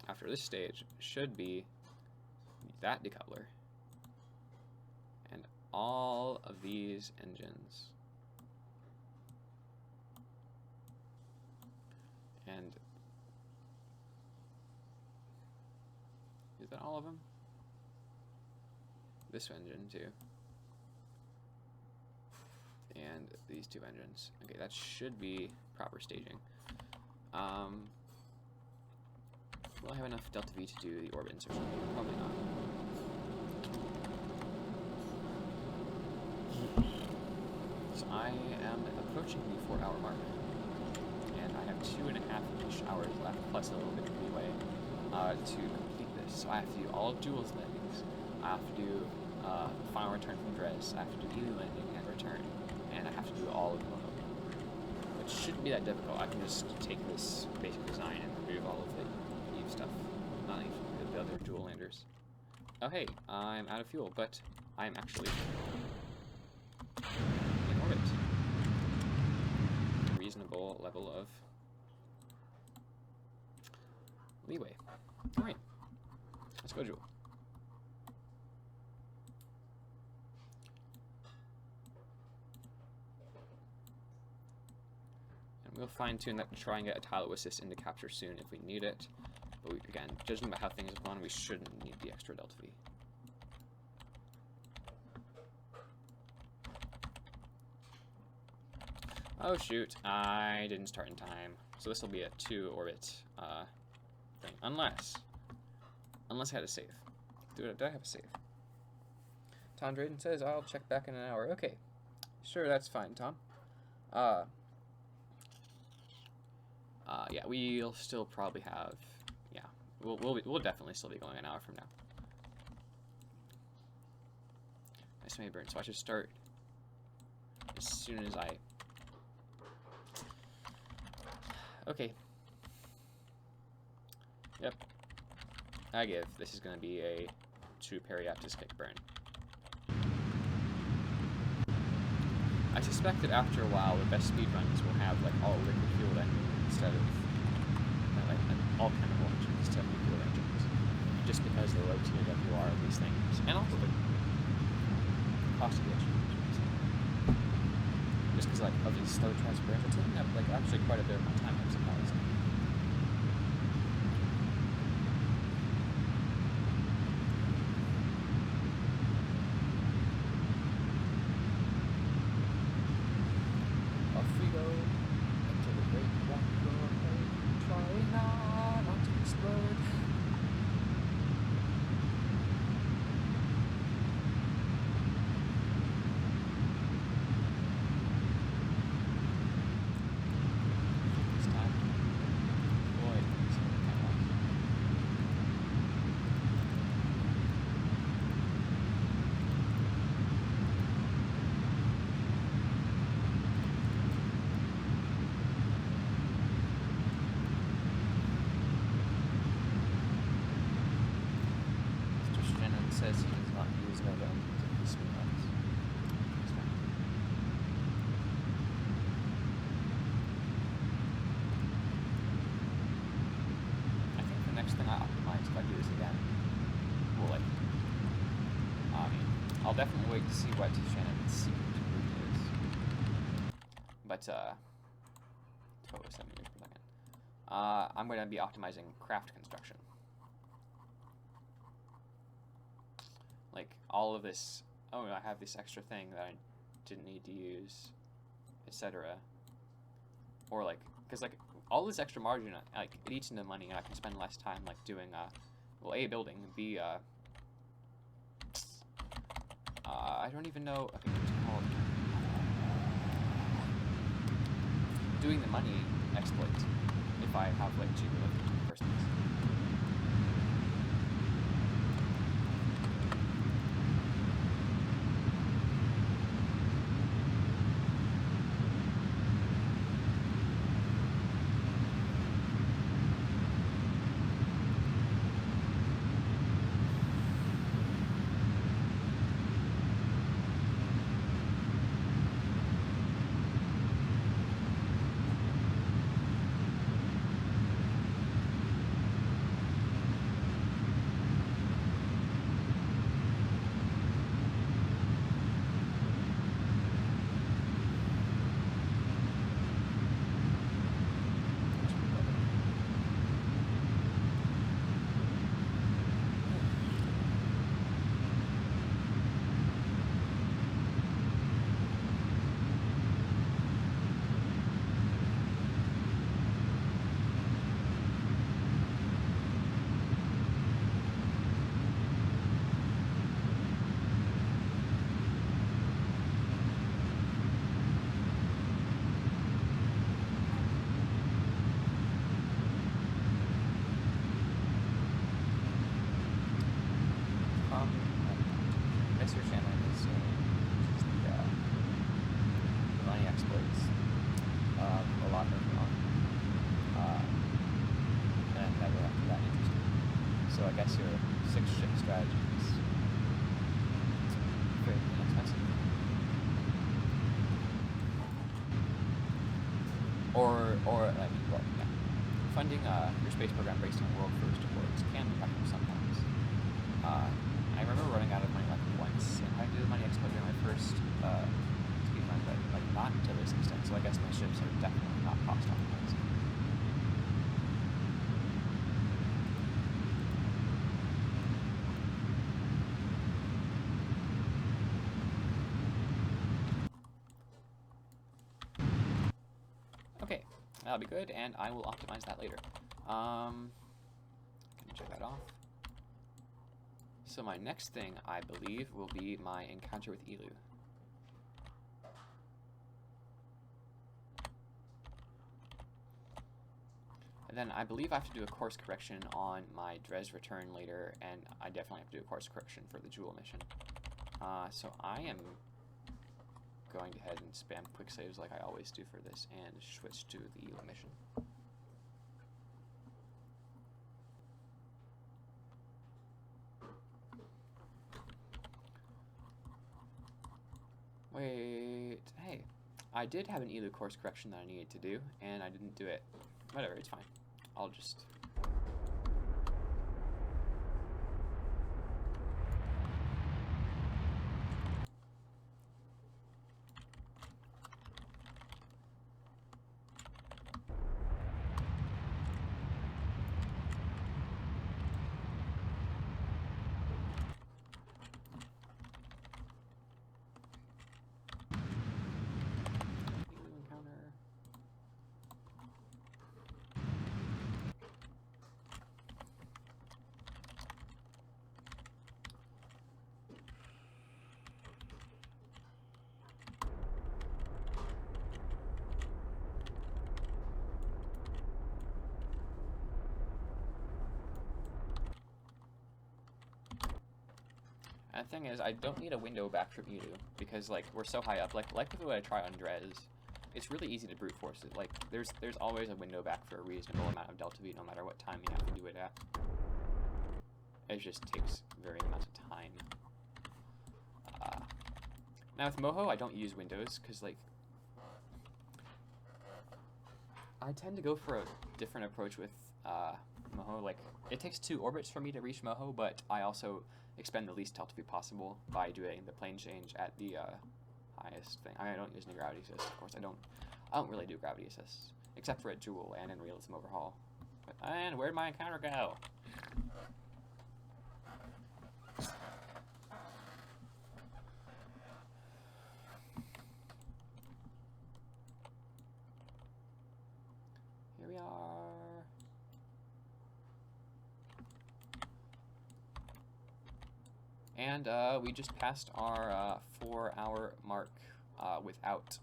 after this stage, should be that decoupler and all of these engines. And Is that all of them? This engine too. And these two engines. Okay, that should be proper staging. Will I have enough delta V to do the orbit insertion? Probably not. So I am approaching the 4-hour mark, and I have 2.5-ish hours left, plus a little bit of leeway, to complete this. So I have to do all of Jool's landings. I have to do final return from Dres. I have to do Gilly landing and return, and I have to do all of Moho. Which shouldn't be that difficult. I can just take this basic design and remove all of the Eve stuff, not Eve, the other Jool landers. Oh hey, I'm out of fuel, but I'm actually in orbit. A reasonable level of leeway. Alright, let's go, Jool. And we'll fine-tune that to try and get a Tylo assist into capture soon if we need it. But we, again, judging by how things have gone, we shouldn't need the extra delta V. Oh shoot, I didn't start in time. So this will be a 2-orbit thing. Unless I had a save. Did I have a save? Tom Drayden says, I'll check back in an hour. Okay. Sure, that's fine, Tom. Yeah, we'll still probably have, yeah, we'll definitely still be going an hour from now. Estimated burn, so I should start as soon as I, okay. Yep. I give. This is going to be a true periaptus kick burn. I suspect that after a while, the best speedruns will have like all liquid fueled engines instead of like all chemical engines instead of liquid engines, just because of the low TWR of these things, and also the cost of the engines. Just because like of these slow transference, it's taking up like actually quite a bit of my time, I'm surprised. Says he does not use Nova engines in his speedruns. I think the next thing I optimize if I do this again will like, I mean, I'll definitely wait to see what Shannon's secret route is. But, total 7 meters per second. I'm going to be optimizing craft construction. Like, all of this, oh, I have this extra thing that I didn't need to use, etc. Or, like, because, like, all this extra margin, like, it eats into money, and I can spend less time, like, doing, well, A, building, B, I don't even know, okay, what's it called? Doing the money exploits, if I have, like, cheaper living in the first place. I guess your 6-ship strategy is very inexpensive. Funding your space program based on world first awards can be practical sometimes. I remember running out of money like once, and I did the money expo during my first speedrun, but like not to this extent. So I guess my ships are definitely not cost optimized. Okay, that'll be good, and I will optimize that later. Can check that off. So my next thing, I believe, will be my encounter with Elu. And then I believe I have to do a course correction on my Dres return later, and I definitely have to do a course correction for the Jool mission. So I am going to head and spam quick saves like I always do for this, and switch to the Elu mission. Wait, hey, I did have an Elu course correction that I needed to do, and I didn't do it. Whatever, it's fine. I'll just... And the thing is, I don't need a window back from Elu, because like we're so high up. Like with what I try on Dres, it's really easy to brute force it. Like there's always a window back for a reasonable amount of delta V, no matter what time you have to do it at. It just takes varying amounts of time. Now with Moho, I don't use windows because like I tend to go for a different approach with Moho. Like it takes 2 orbits for me to reach Moho, but I also expend the least delta V possible by doing the plane change at the highest thing. I don't use any gravity assist, of course. I don't really do gravity assists, except for at Jool and in Realism Overhaul. But, and where'd my encounter go? Here we are. And we just passed our 4-hour mark without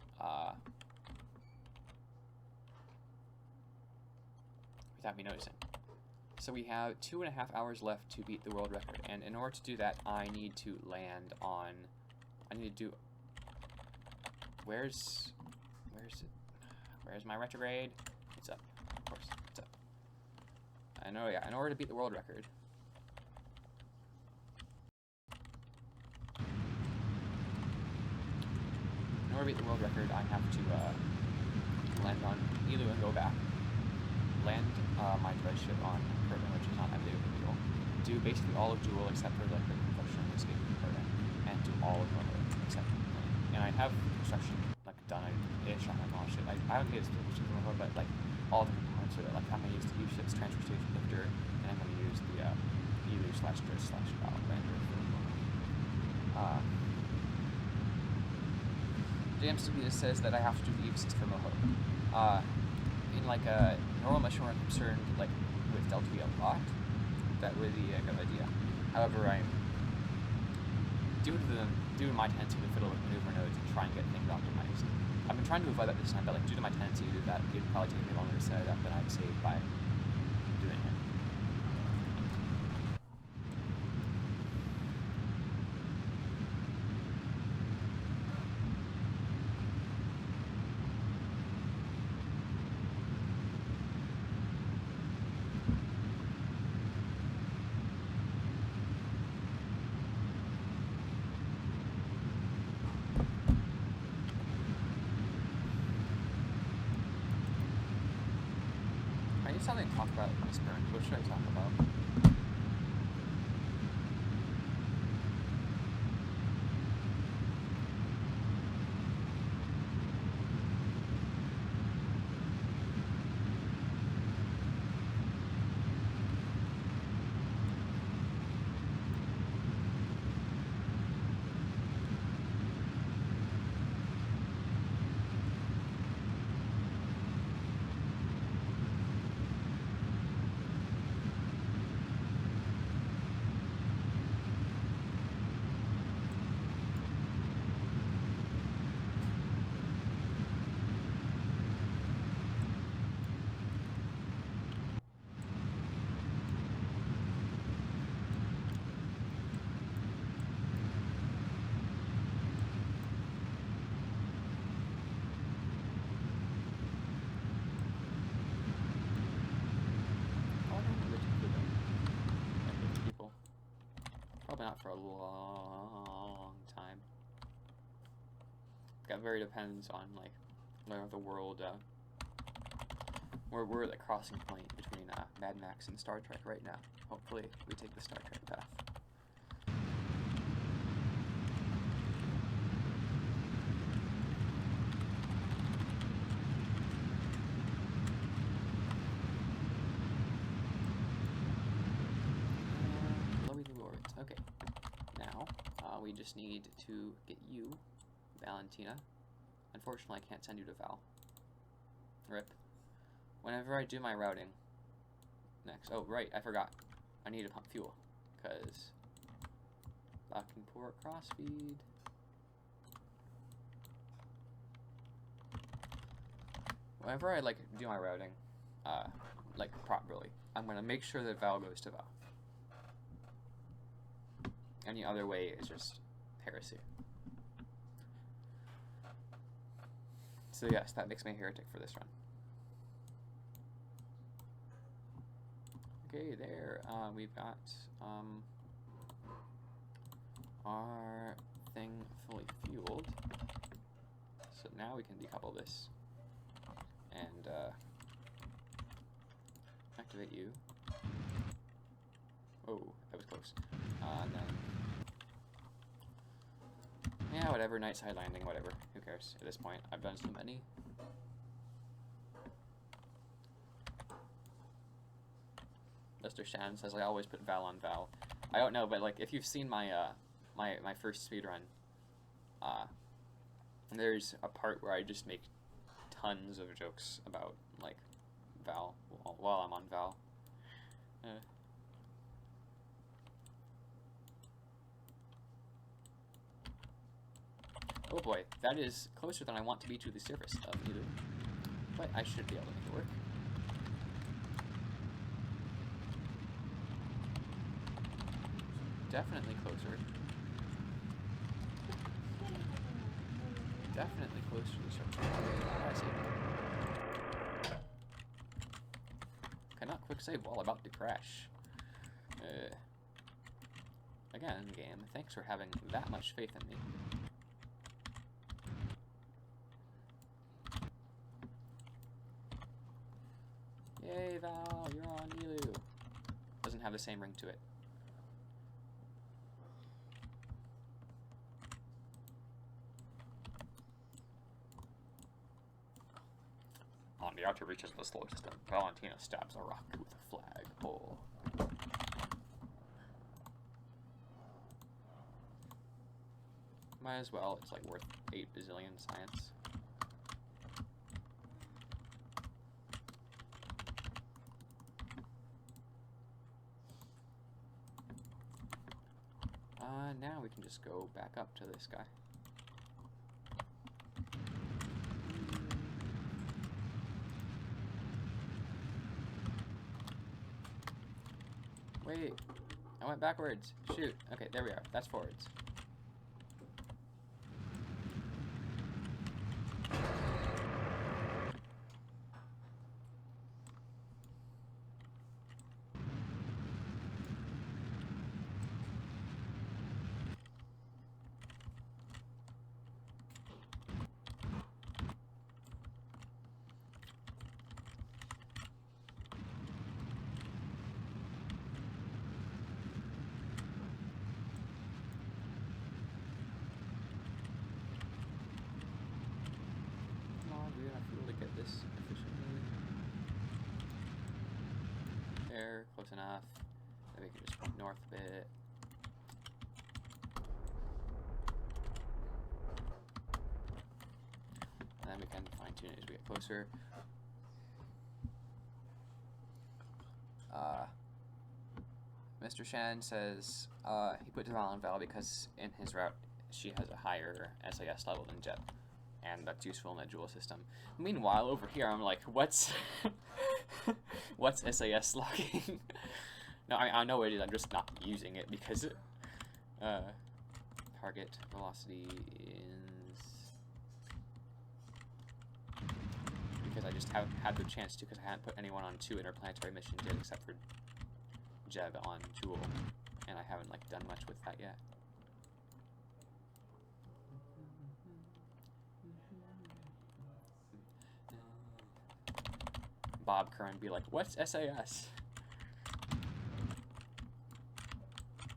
me noticing. So we have 2.5 hours left to beat the world record, and in order to do that, I need to land on. I need to do. Where's it? Where's my retrograde? It's up. Of course, it's up. I know. Yeah. In order to beat the world record. In order to beat the world record, I have to land on Elu and go back. Land my Dres ship on Kerbin, which is not that big of a deal. Do basically all of Jool except for like the construction and escape from Kerbin, and do all of Moho except for the plane. And I have construction like done-ish on my model ship. I haven't made a specific for Moho, but like all the components of it. Like I'm gonna use the U ship's transfer station lifter, and I'm gonna use the Elu/Dres/lander for Moho. JMCB says that I have to do the assist for Moho. In like a normal mission where I'm concerned like with delta V a lot, that would be a good idea. However, I'm due to my tendency to fiddle with maneuver nodes and try and get things optimized. I've been trying to avoid that this time, but like due to my tendency to do that, it would probably take me longer to set it up than I'd save by doing it. need something to talk about in this burn. What should I talk about? People. Probably not for a long time. That very depends on like where the world. We're at the crossing point between Mad Max and Star Trek right now. Hopefully, we take the Star Trek path. Okay, now we just need to get you, Valentina. Unfortunately, I can't send you to Val. RIP. Whenever I do my routing next, oh right, I forgot. I need to pump fuel because locking port crossfeed. Whenever I like do my routing, like properly, I'm gonna make sure that Val goes to Val. Any other way is just heresy. So yes, that makes me a heretic for this run. Okay, there we've got our thing fully fueled. So now we can decouple this and activate you. Oh, that was close. And then yeah, whatever, night side landing, whatever. Who cares at this point? I've done so many. Mr. Shan says I always put Val on Val. I don't know, but like if you've seen my my first speedrun, there's a part where I just make tons of jokes about like Val while I'm on Val. Oh boy, that is closer than I want to be to the surface of Nilu. But I should be able to make it work. Definitely closer. Definitely closer to the surface. I see. Cannot quick save while about to crash. Again, game, thanks for having that much faith in me. Yay, Val, you're on Nilu. Doesn't have the same ring to it. On the outer reaches of the solar system, Valentina stabs a rock with a flagpole. Might as well, it's like worth 8 bazillion science. Now we can just go back up to this guy. Wait, I went backwards. Shoot. Okay, there we are. That's forwards. there, close enough. Then we can just point north a bit. And then we can fine tune it as we get closer. Mr. Shan says he put Deval on Val because in his route she has a higher SAS level than Jet, and that's useful in the Jool system. Meanwhile, over here, I'm like, what's what's SAS logging? No, I know it is. I'm just not using it because target velocity is because I just haven't had the chance to because I haven't put anyone on 2 interplanetary missions yet except for Jeb on Jool, and I haven't like done much with that yet. Bob Curran be like, what's SAS?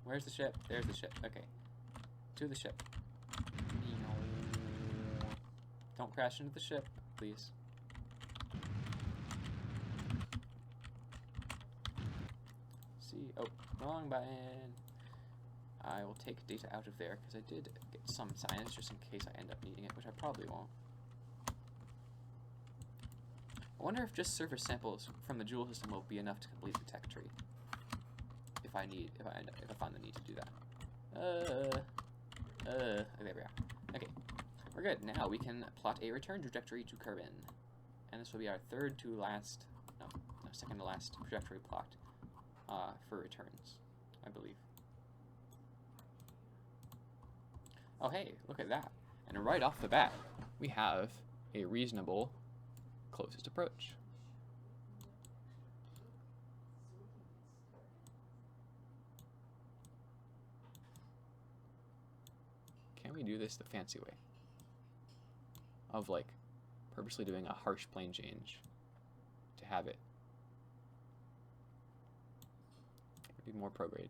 Where's the ship? There's the ship. Okay. To the ship. Don't crash into the ship, please. See, oh, wrong button. I will take data out of there because I did get some science just in case I end up needing it, which I probably won't. I wonder if just surface samples from the Jool system will be enough to complete the tech tree. If I find the need to do that. There we are. Okay, we're good. Now we can plot a return trajectory to Kerbin, and this will be our second to last trajectory plot for returns, I believe. Oh hey, look at that! And right off the bat, we have a reasonable closest approach. Can we do this the fancy way? Of like purposely doing a harsh plane change to have it be more prograde.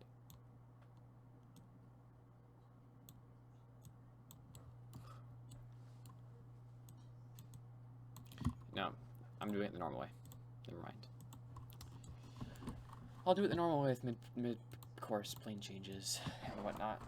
No, I'm doing it the normal way. Never mind. I'll do it the normal way with mid-course plane changes and whatnot.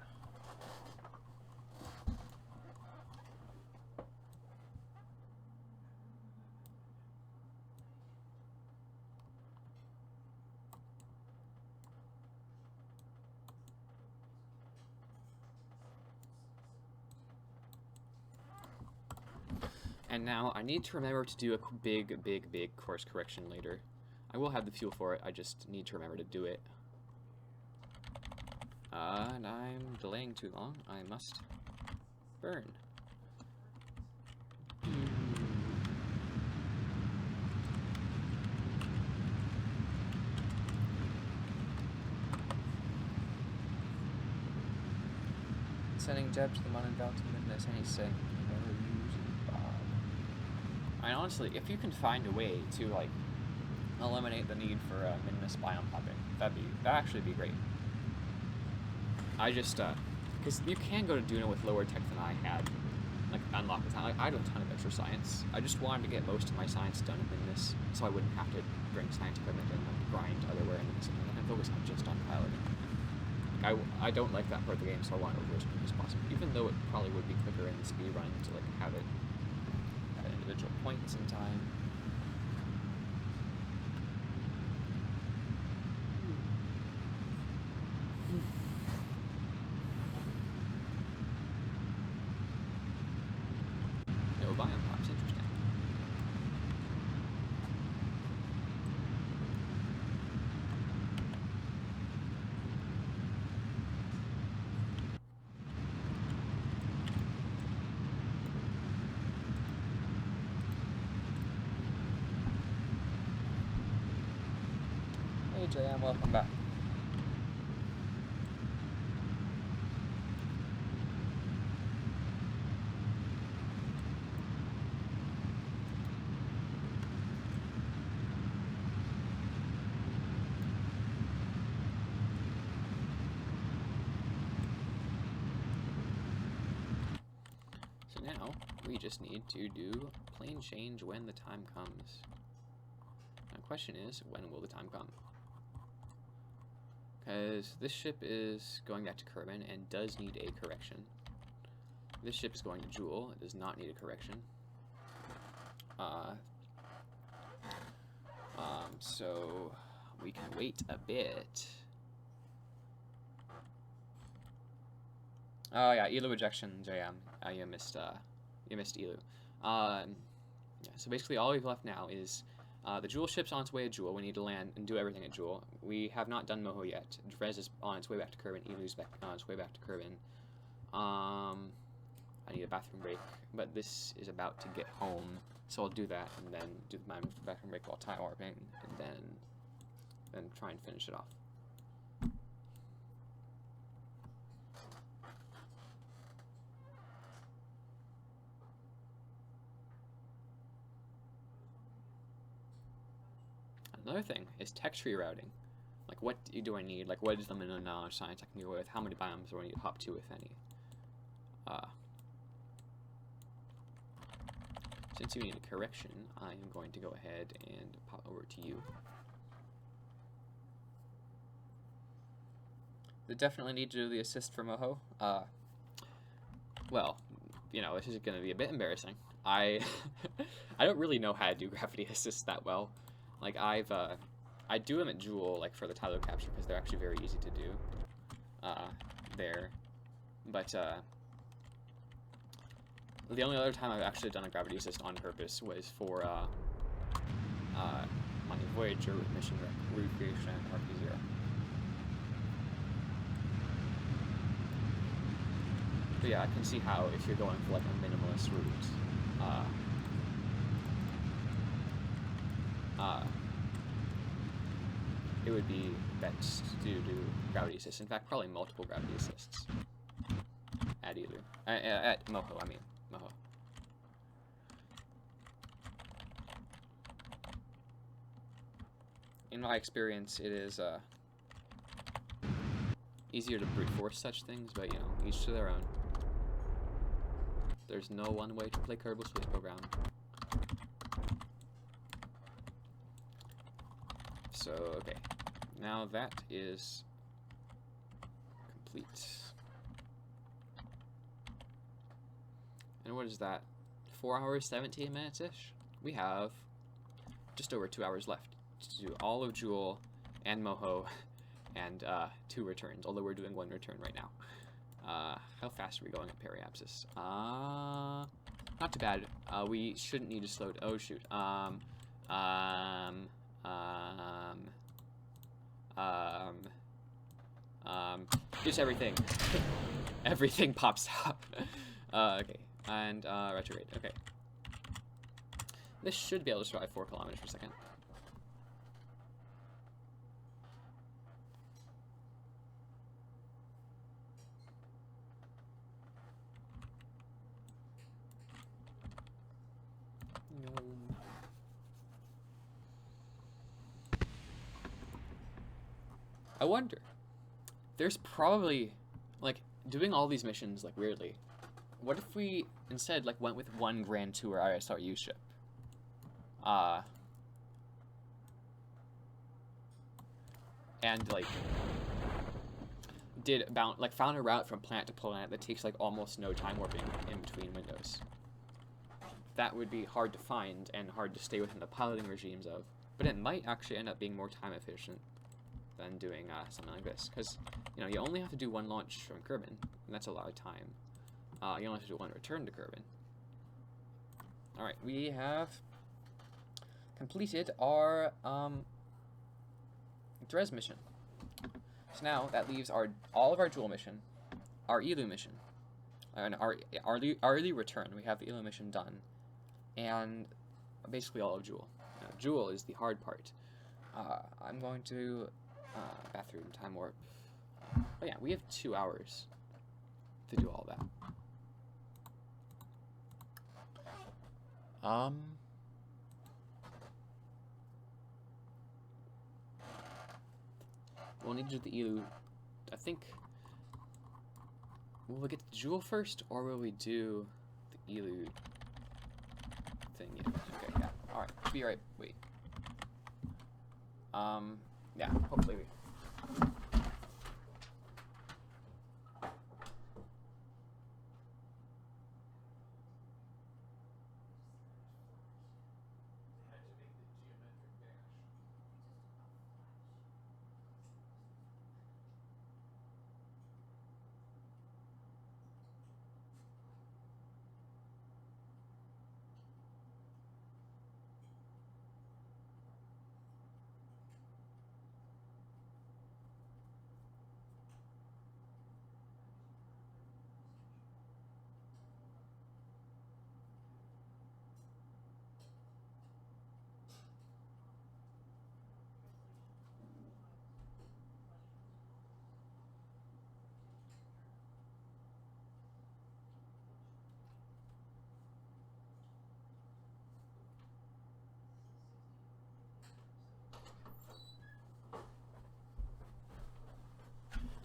And now I need to remember to do a big course correction later. I will have the fuel for it, I just need to remember to do it. And I'm delaying too long. I must burn. Sending Jeb to the Mono Val to Minmus, and he's saying never use Bob. I honestly, if you can find a way to like eliminate the need for Minmus biome hopping, that'd actually be great. I just because you can go to Duna with lower tech than I had, like unlock the time. Like, I do a ton of extra science. I just wanted to get most of my science done in Minmus, so I wouldn't have to bring science equipment and like grind otherwhere, and I can focus on just on piloting. I don't like that part of the game, so I want it over as quick as possible. Even though it probably would be quicker in the speedrun to like have it at individual points in time. No biome pops, interesting. Hey JM, welcome back. So now we just need to do plane change when the time comes. Now the question is, when will the time come? Because this ship is going back to Kerbin and does need a correction. This ship is going to Jool. It does not need a correction. So we can wait a bit. Oh yeah, Elu ejection, JM. You missed Elu. Yeah, so basically all we've left now is the Jool ship's on its way to Jool. We need to land and do everything at Jool. We have not done Moho yet. Dres is on its way back to Kerbin. Elu's back on its way back to Kerbin. I need a bathroom break, but this is about to get home, so I'll do that and then do my bathroom break while time warping, and then try and finish it off. Another thing is text rerouting. Like, what do I need? Like, what is the minimum knowledge science I can go with? How many biomes do I need to hop to, if any? Since you need a correction, I am going to go ahead and pop over to you. They definitely need to do the assist for Moho. Well, you know, this is going to be a bit embarrassing. I don't really know how to do gravity assist that well. Like, I do them at Jool, like, for the Tylo capture, because they're actually very easy to do there. But the only other time I've actually done a gravity assist on purpose was for my Voyager mission recreation at RP0. But yeah, I can see how if you're going for like a minimalist route, it would be best to do gravity assists. In fact, probably multiple gravity assists at Elu. At Moho, I mean. Moho. In my experience, it is easier to brute force such things, but you know, each to their own. There's no one way to play Kerbal Space Program. So, okay. Now that is complete. And what is that? 4 hours, 17 minutes-ish? We have just over 2 hours left to do all of Jool and Moho and 2 returns, although we're doing 1 return right now. How fast are we going at periapsis? Not too bad. We shouldn't need to slow. Oh shoot. Just everything. Everything pops up. Okay. And retrograde. Okay. This should be able to survive 4 kilometers per second. I wonder. There's probably, like, doing all these missions, like, weirdly. What if we instead, like, went with 1 Grand Tour ISRU ship? And, like, found a route from planet to planet that takes, like, almost no time warping in between windows. That would be hard to find and hard to stay within the piloting regimes of, but it might actually end up being more time efficient than doing something like this, because you know you only have to do 1 launch from Kerbin, and that's a lot of time. You only have to do 1 return to Kerbin. All right, we have completed our Dres mission. So now that leaves all of our Jool mission, our Elu mission, and our Elu return. We have the Elu mission done, and basically all of Jool. Now, Jool is the hard part. I'm going to bathroom time warp. Oh yeah, we have 2 hours to do all that. We'll need to do the Elu. I think. Will we get the Jool first, or will we do the Elu thing? Yeah. Okay. Yeah. All right. Be right. Wait. Yeah. Hopefully we.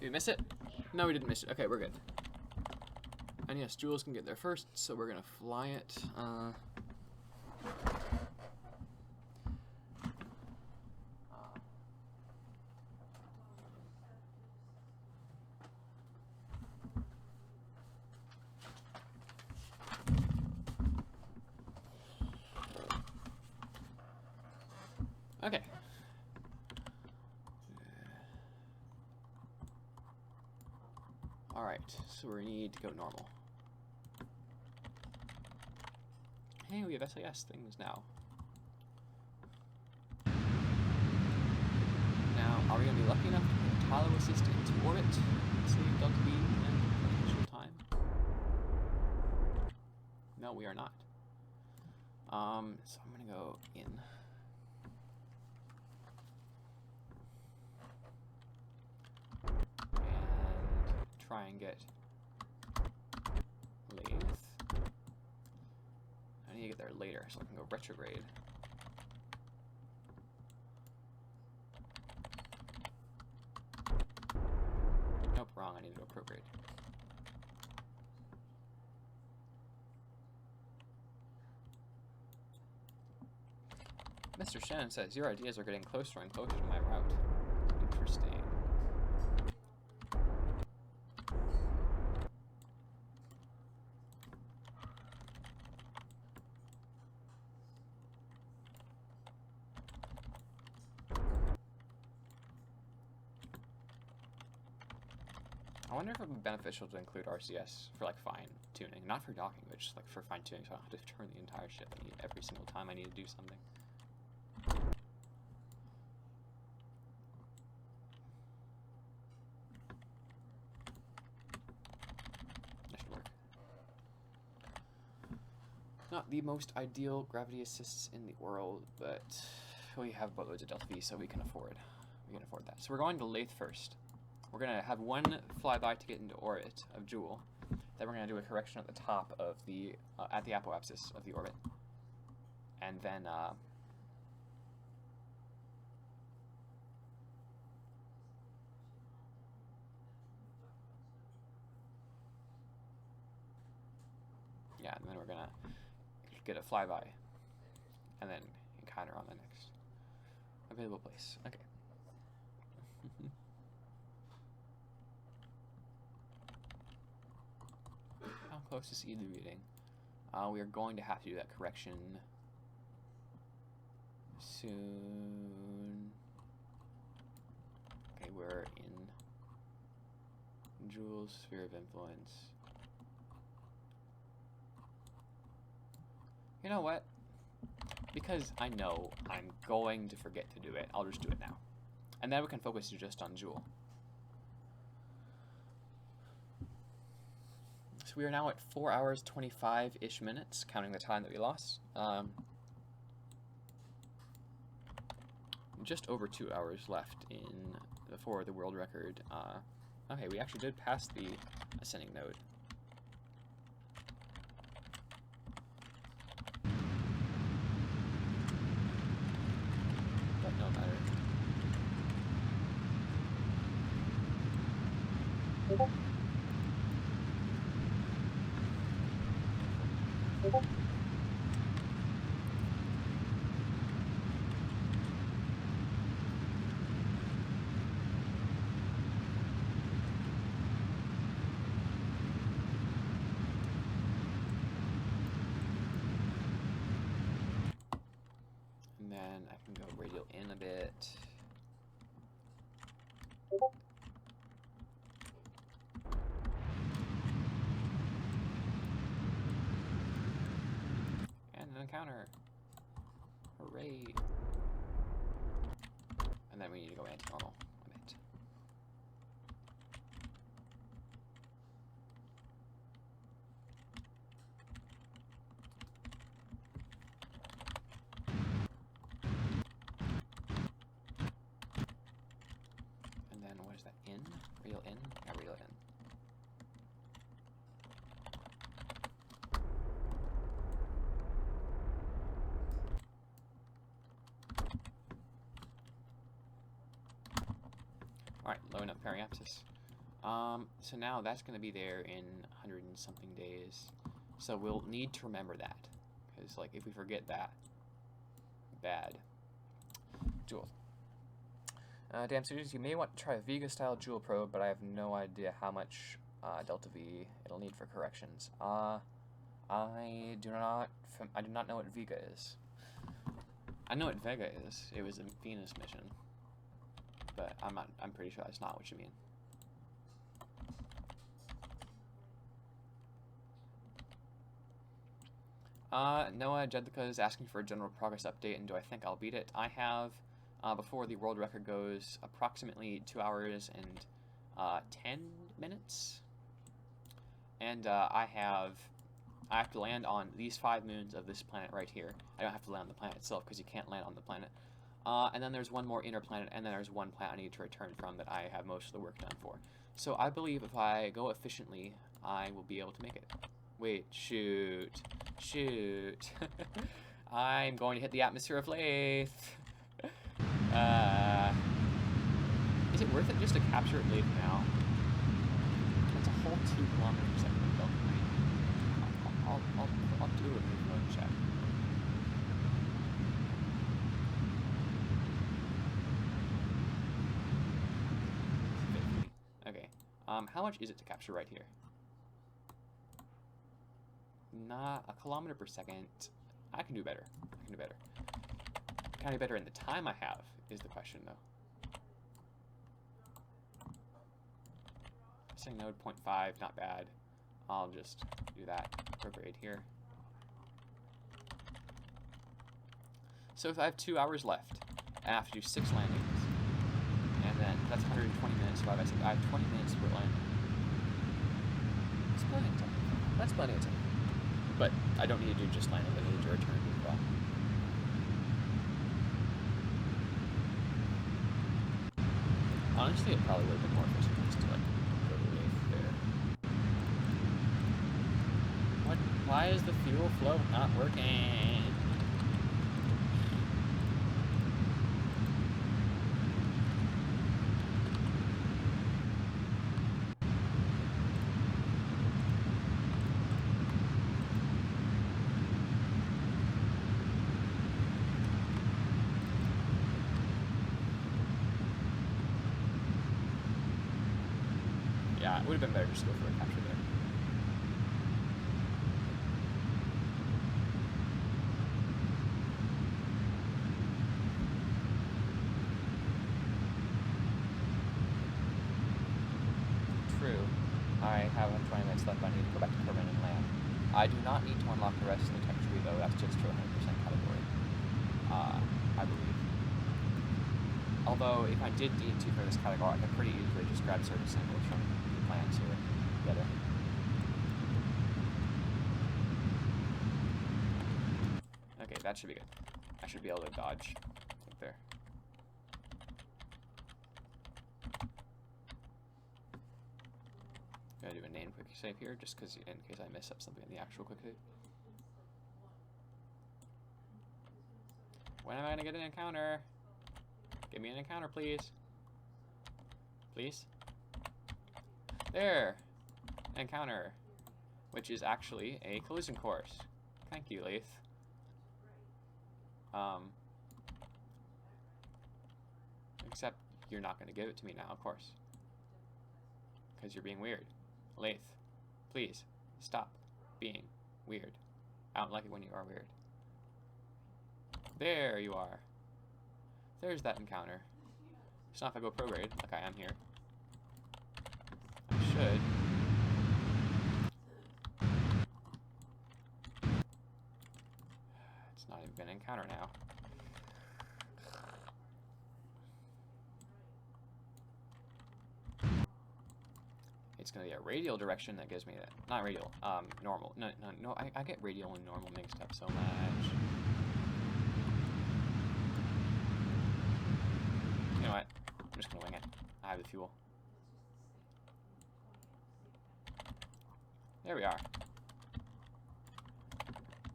Did we miss it? No, we didn't miss it. Okay, we're good. And yes, Jules can get there first, so we're gonna fly it. Okay. Alright, so we need to go normal. Hey, we have SAS things now. Now, are we going to be lucky enough to put Tylo assist into orbit? Save Delta V and potential time? No, we are not. So I'm going to go in. Try and get Laythe. I need to get there later so I can go retrograde. Nope, wrong. I need to go prograde. Mr. Shannon says, your ideas are getting closer and closer to my route. Interesting. I wonder if it would be beneficial to include RCS for like fine tuning, not for docking, but just like for fine tuning, so I don't have to turn the entire ship every single time I need to do something. That should work. Not the most ideal gravity assists in the world, but we have boatloads of Delta V, so we can afford that. So we're going to Lathe first. We're going to have one flyby to get into orbit of Jool. Then we're going to do a correction at the top of the, at the apoapsis of the orbit. And then, yeah, and then we're going to get a flyby. And then encounter on the next available place. Okay. How close is either reading? We are going to have to do that correction soon. Okay, we're in Jool's sphere of influence. You know what? Because I know I'm going to forget to do it, I'll just do it now. And then we can focus just on Jool. So we are now at 4 hours 25-ish minutes, counting the time that we lost. Just over 2 hours left for the world record. Okay, we actually did pass the ascending node. But no matter. And then I can go radial in a bit. Encounter. Hooray. And then we need to go anti-normal a bit. And then what is that? In? Real in? Yeah, real in. Alright, loading up periapsis. So now that's going to be there in 100 and something days. So we'll need to remember that. Because, like, if we forget that, bad. Jool. Damn serious, you may want to try a Vega-style Jool probe, but I have no idea how much delta V it'll need for corrections. I do not know what Vega is. I know what Vega is. It was a Venus mission, but I'm pretty sure that's not what you mean. Noah Jedlicka is asking for a general progress update, and do I think I'll beat it? I have, before the world record goes, approximately 2 hours and 10 minutes. And I have to land on these 5 moons of this planet right here. I don't have to land on the planet itself, because you can't land on the planet. And then there's one more inner planet, and then there's one planet I need to return from that I have most of the work done for. So I believe if I go efficiently, I will be able to make it. Wait, shoot. Shoot. I'm going to hit the atmosphere of Laythe. Is it worth it just to capture Laythe now? That's a whole 2 kilometers per second of delta range. I'll do a move mode check. Okay. How much is it to capture right here? Not a kilometer per second. I can do better. I can do better. Can I do better in the time I have is the question, though. Saying node 0.5, not bad. I'll just do that. Appropriate here. So if I have 2 hours left, I have to do 6 landings. And then that's 120 minutes. So I have 20 minutes per landing. That's plenty of time. That's plenty of time. But I don't need to do just landing, I need to return as well. Honestly, it probably would have been more efficient just to, like, go to Laythe there. What? Why is the fuel flow not working? Yeah, it would have been better just to go for a capture there. True. I have 20 minutes left, but I need to go back to Kerbin and land. I do not need to unlock the rest of the tech tree, though. That's just for 100% category. I believe. Although, if I did need to for this category, I could pretty easily just grab certain samples from the plants here together. Okay, that should be good. I should be able to dodge right there. Gonna do a name quick save here, just because in case I mess up something in the actual quick save. When am I gonna get an encounter? Give me an encounter, please. Please? There! Encounter. Which is actually a collision course. Thank you, Lathe. Except you're not going to give it to me now, of course. Because you're being weird. Lathe, please, stop being weird. I don't like it when you are weird. There you are. There's that encounter. It's not if I go prograde, like I am here. I should. It's not even an encounter now. It's gonna be a radial direction that gives me that. Not radial, normal. No, I get radial and normal mixed up so much. You know what? I'm just gonna wing it. I have the fuel. There we are.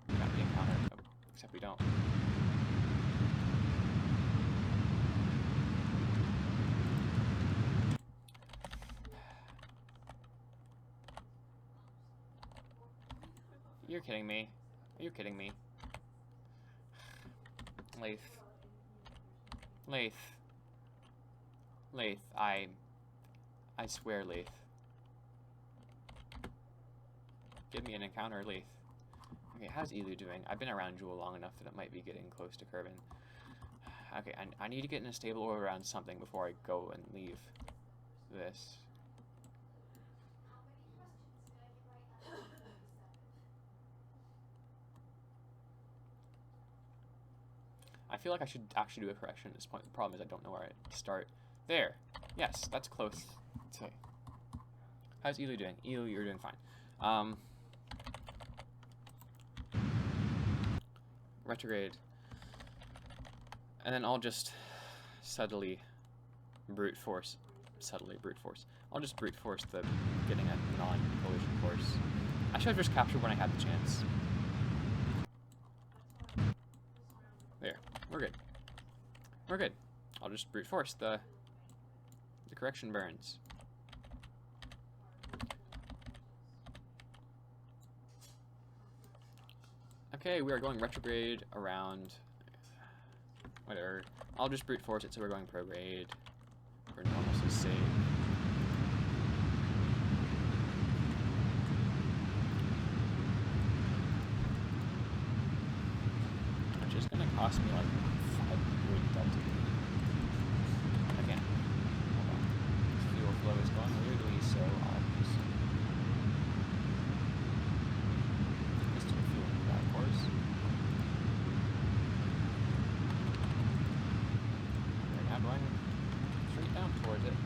We got the encounter, except we don't. You're kidding me. Are you kidding me? Lathe. Lathe. Lathe. I swear, Lathe. Give me an encounter, Lathe. Okay, how's Elu doing? I've been around Jool long enough that it might be getting close to Kerbin. Okay, I need to get in a stable order around something before I go and leave this. I feel like I should actually do a correction at this point. The problem is I don't know where to start. There. Yes, that's close. Okay. How's Elu doing? Elu, you're doing fine. Retrograde. And then I'll just subtly brute force. I'll just brute force the getting a non-collision course. I should have just captured when I had the chance. There. We're good. We're good. I'll just brute force the correction burns. Okay, we are going retrograde around whatever. I'll just brute force it so we're going prograde for normalcy's sake. Which is gonna cost me like 5 delta. Again, hold on. This fuel flow is going weirdly, so I'll just pistol fuel that course. Right now going straight down towards it.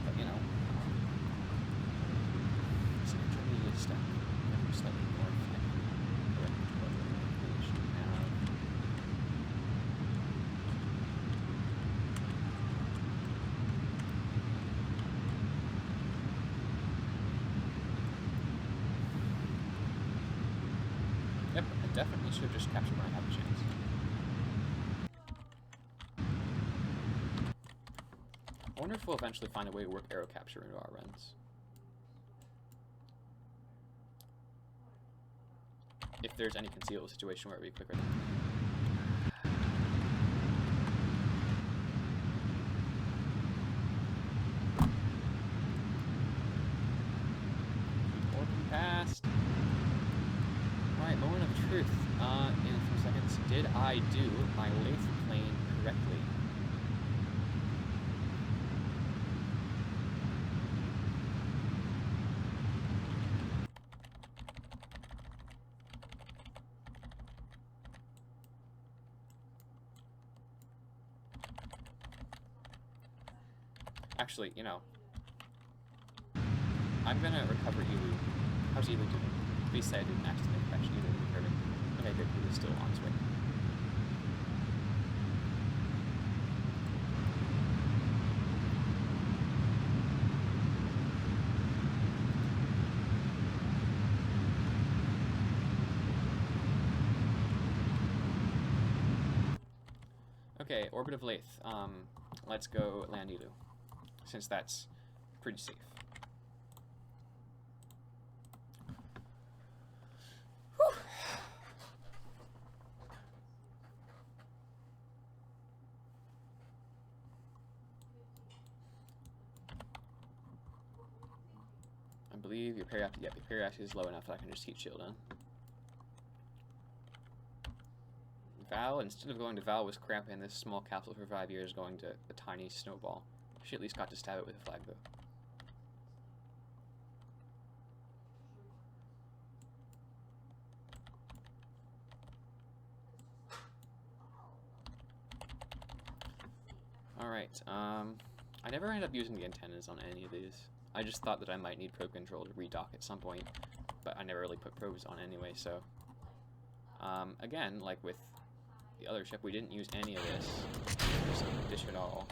But you know, it's an intermediate step. Slightly more correct what we should have. Yep, I definitely should have just captured when I had the chance. I wonder if we'll eventually find a way to work arrow capture into our runs. If there's any concealable situation where it would be quicker. Orbiting past. Alright, moment of truth. In a few seconds, did I do my Lathe plane correctly? Actually, you know, I'm gonna recover Elu. How's Elu doing? Please say I didn't accidentally crash Elu with Kerbin. Okay, good. Elu's still on his way. Okay, orbit of Lathe. Let's go land Elu, since that's pretty safe. Whew. I believe your parry is low enough that I can just heat shield on. Val, instead of going to Val, was cramping this small capsule for 5 years, going to a tiny snowball. She at least got to stab it with a flag, though. Alright, I never ended up using the antennas on any of these. I just thought that I might need probe control to redock at some point, but I never really put probes on anyway, so... again, like with the other ship, we didn't use any of this dish at all.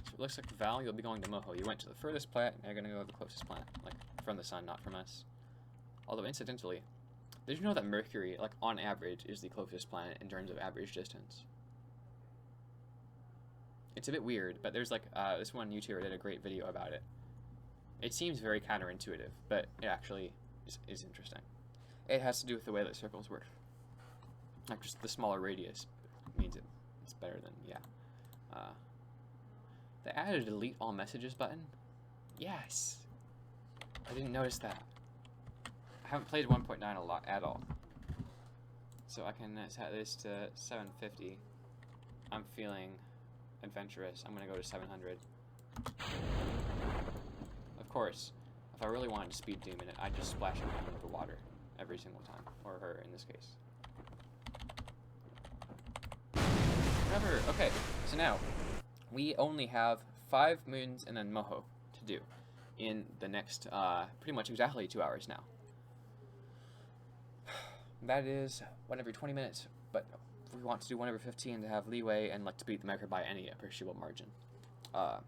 So it looks like Val, you'll be going to Moho. You went to the furthest planet, and you're going to go to the closest planet, like from the sun, not from us. Although incidentally, did you know that Mercury, like on average, is the closest planet in terms of average distance? It's a bit weird, but there's like this one YouTuber did a great video about it. It seems very counterintuitive, but it actually is interesting. It has to do with the way that circles work. Like just the smaller radius means it's better than, yeah. They added a delete all messages button. Yes! I didn't notice that. I haven't played 1.9 a lot at all. So I can set this to 750. I'm feeling adventurous. I'm gonna go to 700. Of course, if I really wanted to speed Doom in it, I'd just splash him into the water every single time. Or her in this case. Whatever. Okay, so now we only have 5 moons and then Moho to do in the next pretty much exactly 2 hours now. That is 1 every 20 minutes, but we want to do 1 every 15 to have leeway and like to beat the micro by any appreciable margin. I'm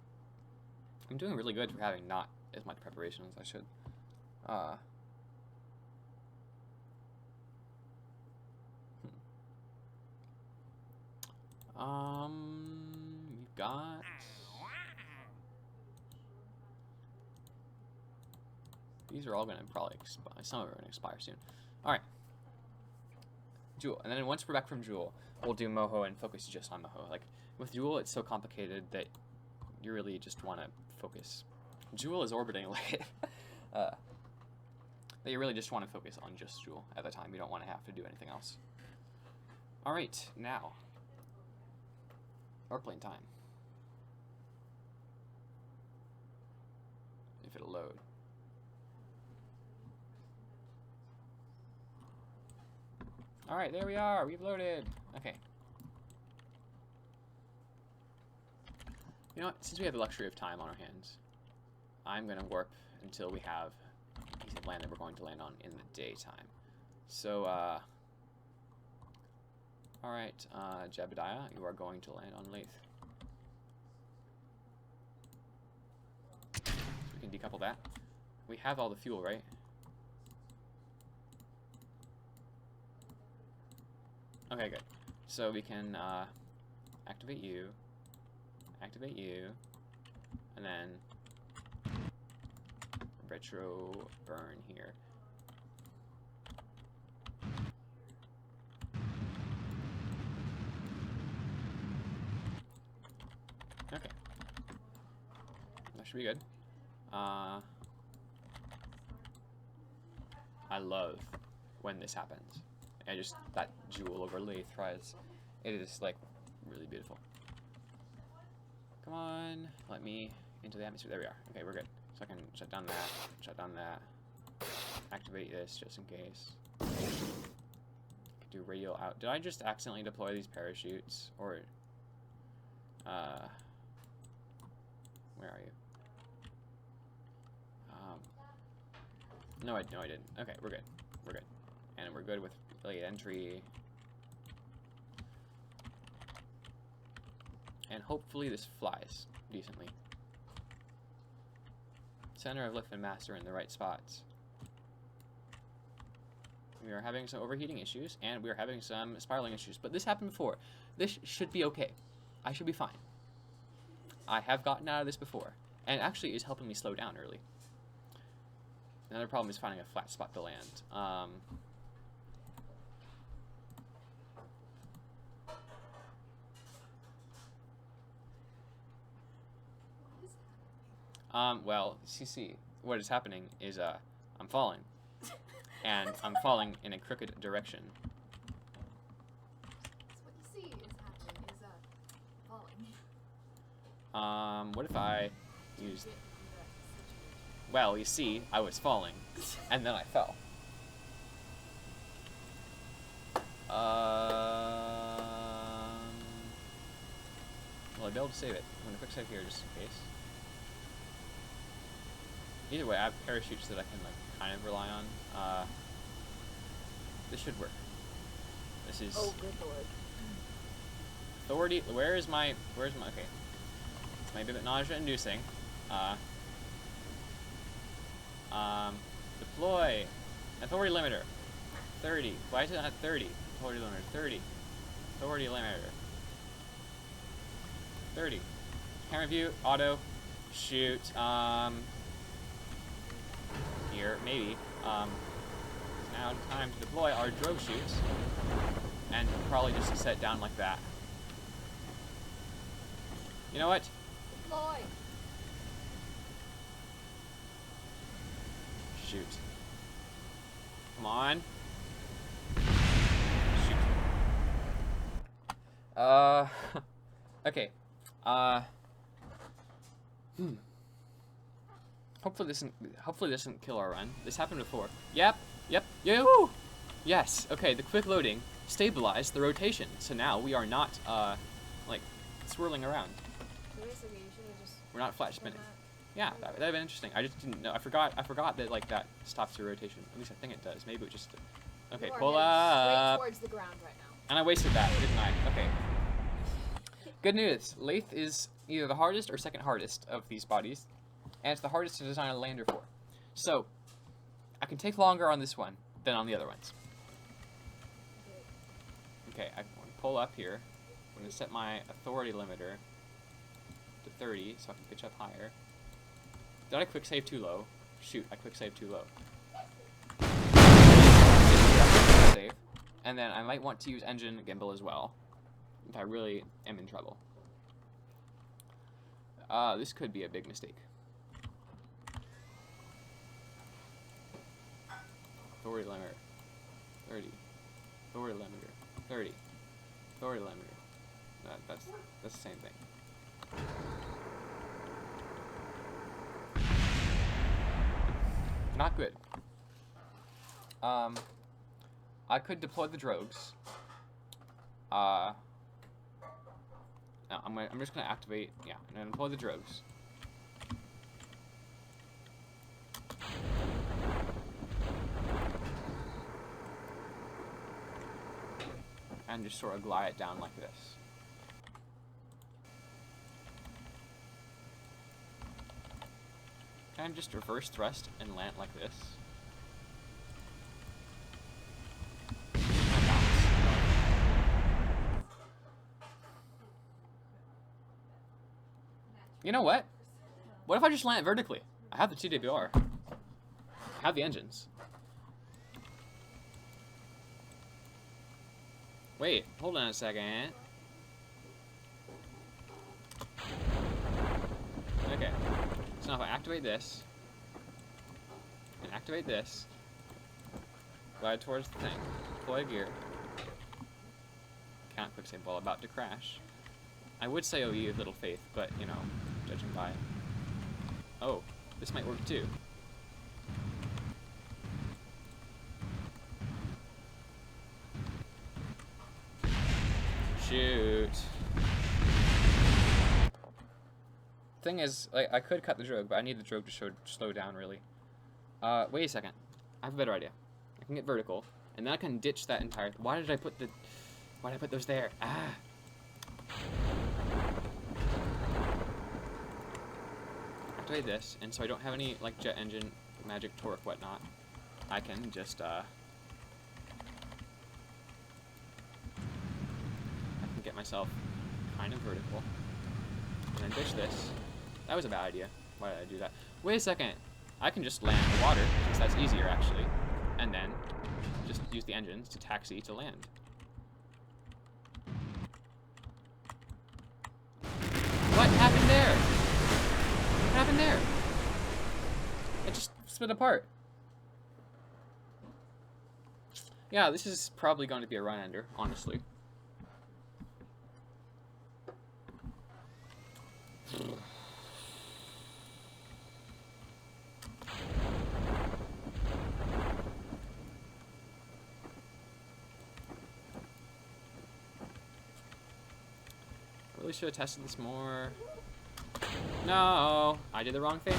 doing really good for having not as much preparation as I should. We've got... These are all going to probably expire. Some of them are going to expire soon. Alright. Jool. And then once we're back from Jool, we'll do Moho and focus just on Moho. Like, with Jool, it's so complicated that you really just want to focus. Jool is orbiting Laythe. That you really just want to focus on just Jool at the time. You don't want to have to do anything else. Alright, now. Airplane time. If it'll load. Alright, there we are. We've loaded. Okay. You know what? Since we have the luxury of time on our hands, I'm going to warp until we have a piece of land that we're going to land on in the daytime. So, alright, Jebediah, you are going to land on Lathe. So we can decouple that. We have all the fuel, right? Okay, good. So we can activate you, and then retro burn here. Okay. That should be good. I love when this happens. And just that Jool over Lathe tries. It is like really beautiful. Come on, let me into the atmosphere. There we are. Okay, we're good. So I can shut down that, activate this just in case. Could do radial out. Did I just accidentally deploy these parachutes? Or, where are you? No, I didn't. Okay, we're good. We're good. And we're good with reentry. And hopefully this flies decently. Center of lift and master in the right spots. We are having some overheating issues, and we are having some spiraling issues. But this happened before. This should be okay. I should be fine. I have gotten out of this before. And actually it's helping me slow down early. Another problem is finding a flat spot to land. Well, CC, what is happening is, I'm falling. And I'm falling in a crooked direction. So what you see is happening is, falling. What if I used... Well, you see, I was falling, and then I fell. Will I be able to save it? I'm gonna quick save here just in case. Either way, I have parachutes that I can like kind of rely on. This should work. This is. Oh, good lord. Authority. Where's my? Okay. This might be a bit nausea-inducing. Deploy. Authority limiter. 30. Why is it not 30? Authority limiter. 30. Authority limiter. 30. Camera view, auto, shoot, here, maybe. Now time to deploy our drogue chutes, and probably just set it down like that. You know what? Deploy. Shoot. Come on. Shoot. Okay. Hopefully this doesn't kill our run. This happened before. Yep. Yo! Yes. Okay, the quick loading stabilized the rotation. So now we are not like swirling around. So basically, you should have just. We're not flat spinning. Yeah, that'd have been interesting. I just didn't know. I forgot that like that stops your rotation. At least I think it does. Maybe it just. Okay, pull up. Straight towards the ground right now. And I wasted that, didn't I? Okay. Good news. Lathe is either the hardest or second hardest of these bodies, and it's the hardest to design a lander for. So, I can take longer on this one than on the other ones. Okay, I'm going to pull up here. I'm going to set my authority limiter to 30 so I can pitch up higher. Did I quick save too low? Shoot, I quick saved too low. Save. And then I might want to use engine gimbal as well, if I really am in trouble. This could be a big mistake. Authority limiter, 30. Authority limiter, 30. Authority limiter. That's the same thing. Not good. I could deploy the drogues. No, I'm just gonna activate. Yeah, I'm gonna deploy the drogues. And just sort of glide it down like this. Can I just reverse thrust and land like this? You know what? What if I just land it vertically? I have the TWR. I have the engines. Wait, hold on a second. Okay. So now if I activate this, and activate this, glide towards the thing, deploy gear, can't quick save while about to crash. I would say OE with little faith, but you know, judging by. Oh, this might work too. Shoot. Thing is, like, I could cut the drogue, but I need the drogue to slow down, really. Wait a second. I have a better idea. I can get vertical, and then I can ditch that entire... Why did I put those there? Ah! Activate this, and so I don't have any, like, jet engine, magic torque, whatnot. I can just, I can get myself kind of vertical, and then ditch this. That was a bad idea. Why did I do that? Wait a second. I can just land in the water, since that's easier, actually. And then just use the engines to taxi to land. What happened there? What happened there? It just split apart. Yeah, this is probably going to be a run ender, honestly. Really should have tested this more. No, I did the wrong thing.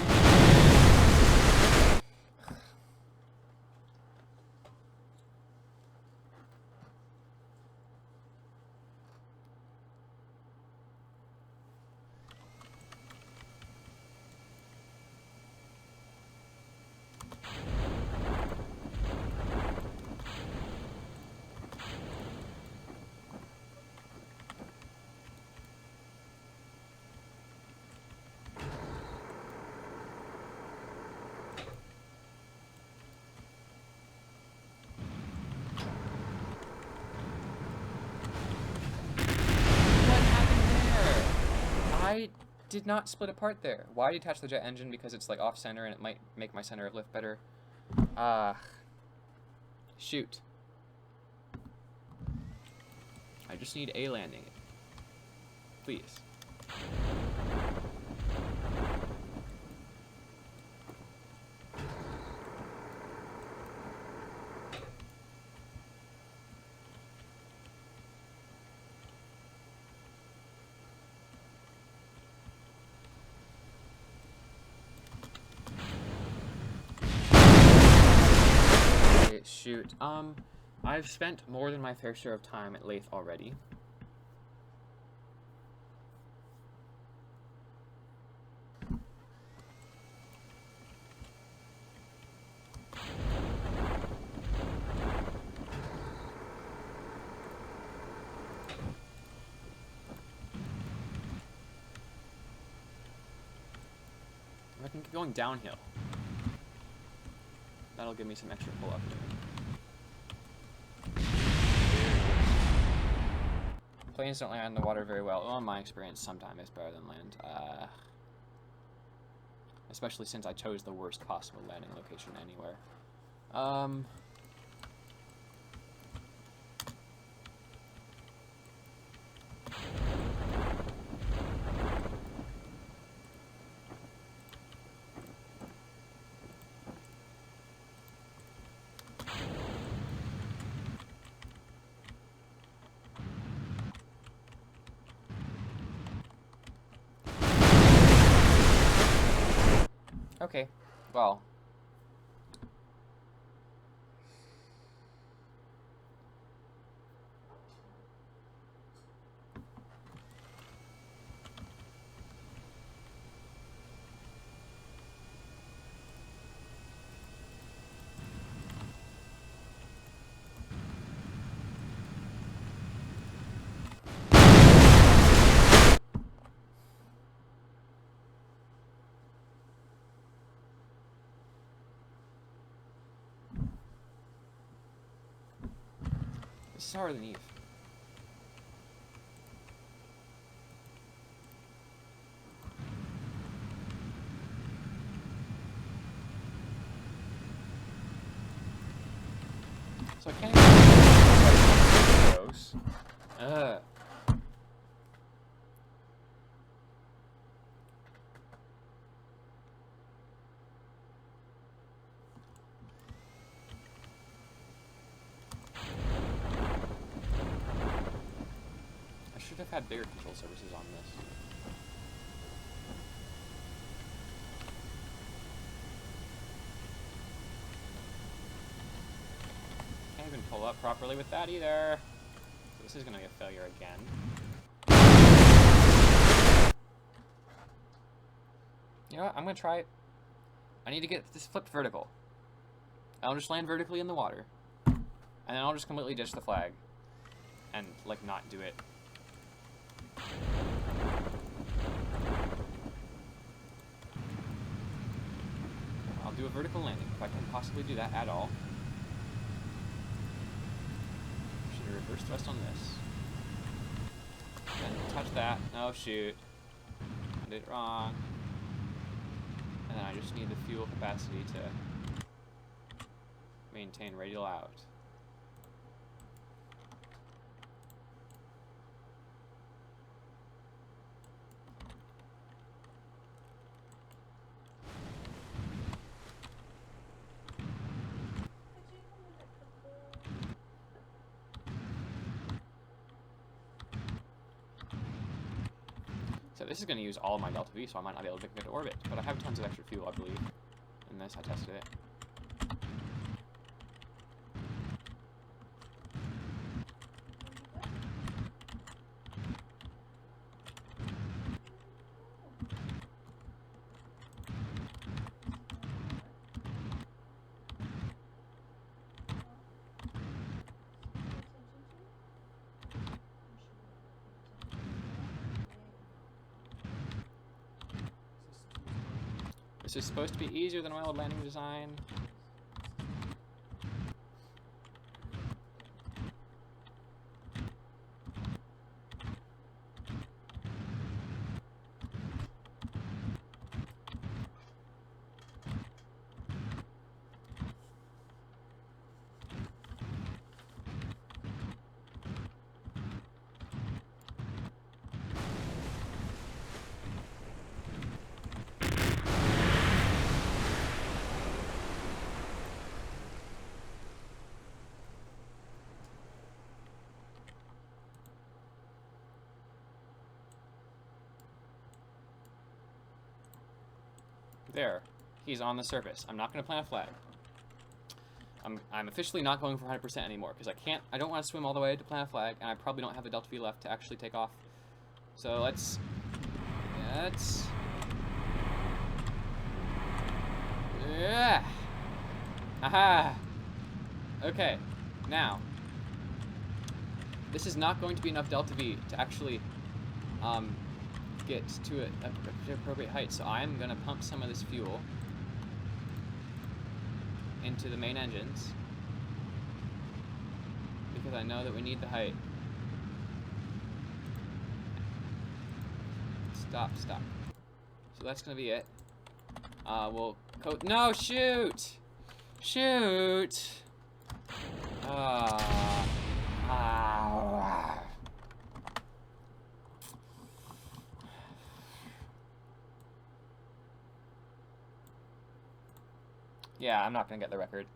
did not split apart there. Why detach the jet engine? Because it's like off center and it might make my center of lift better. Shoot. I just need a landing. Please. Shoot. I've spent more than my fair share of time at Laythe already. I can keep going downhill. That'll give me some extra pull-up. Planes don't land in the water very well. Well, in my experience, sometimes it's better than land. Especially since I chose the worst possible landing location anywhere. Okay, well. This is harder than Eve. So I can't even gross. I should have had bigger control surfaces on this. Can't even pull up properly with that either. This is gonna be a failure again. You know what? I'm gonna try it. I need to get this flipped vertical. I'll just land vertically in the water. And then I'll just completely ditch the flag. And, like, not do it. I'll do a vertical landing, if I can possibly do that at all. Should reverse thrust on this. Then touch that. Oh, shoot. I did it wrong. And then I just need the fuel capacity to maintain radial out. So this is going to use all of my Delta V, so I might not be able to make it to orbit. But I have tons of extra fuel, I believe. In this, I tested it. This is supposed to be easier than oil landing design. There. He's on the surface. I'm not going to plant a flag. I'm officially not going for 100% anymore because I don't want to swim all the way to plant a flag, and I probably don't have the delta V left to actually take off. So let's yeah. Aha. Okay. Now, this is not going to be enough delta V to actually get to an appropriate height. So I am going to pump some of this fuel into the main engines because I know that we need the height. Stop. So that's gonna be it. We'll no, shoot! Yeah, I'm not gonna get the record.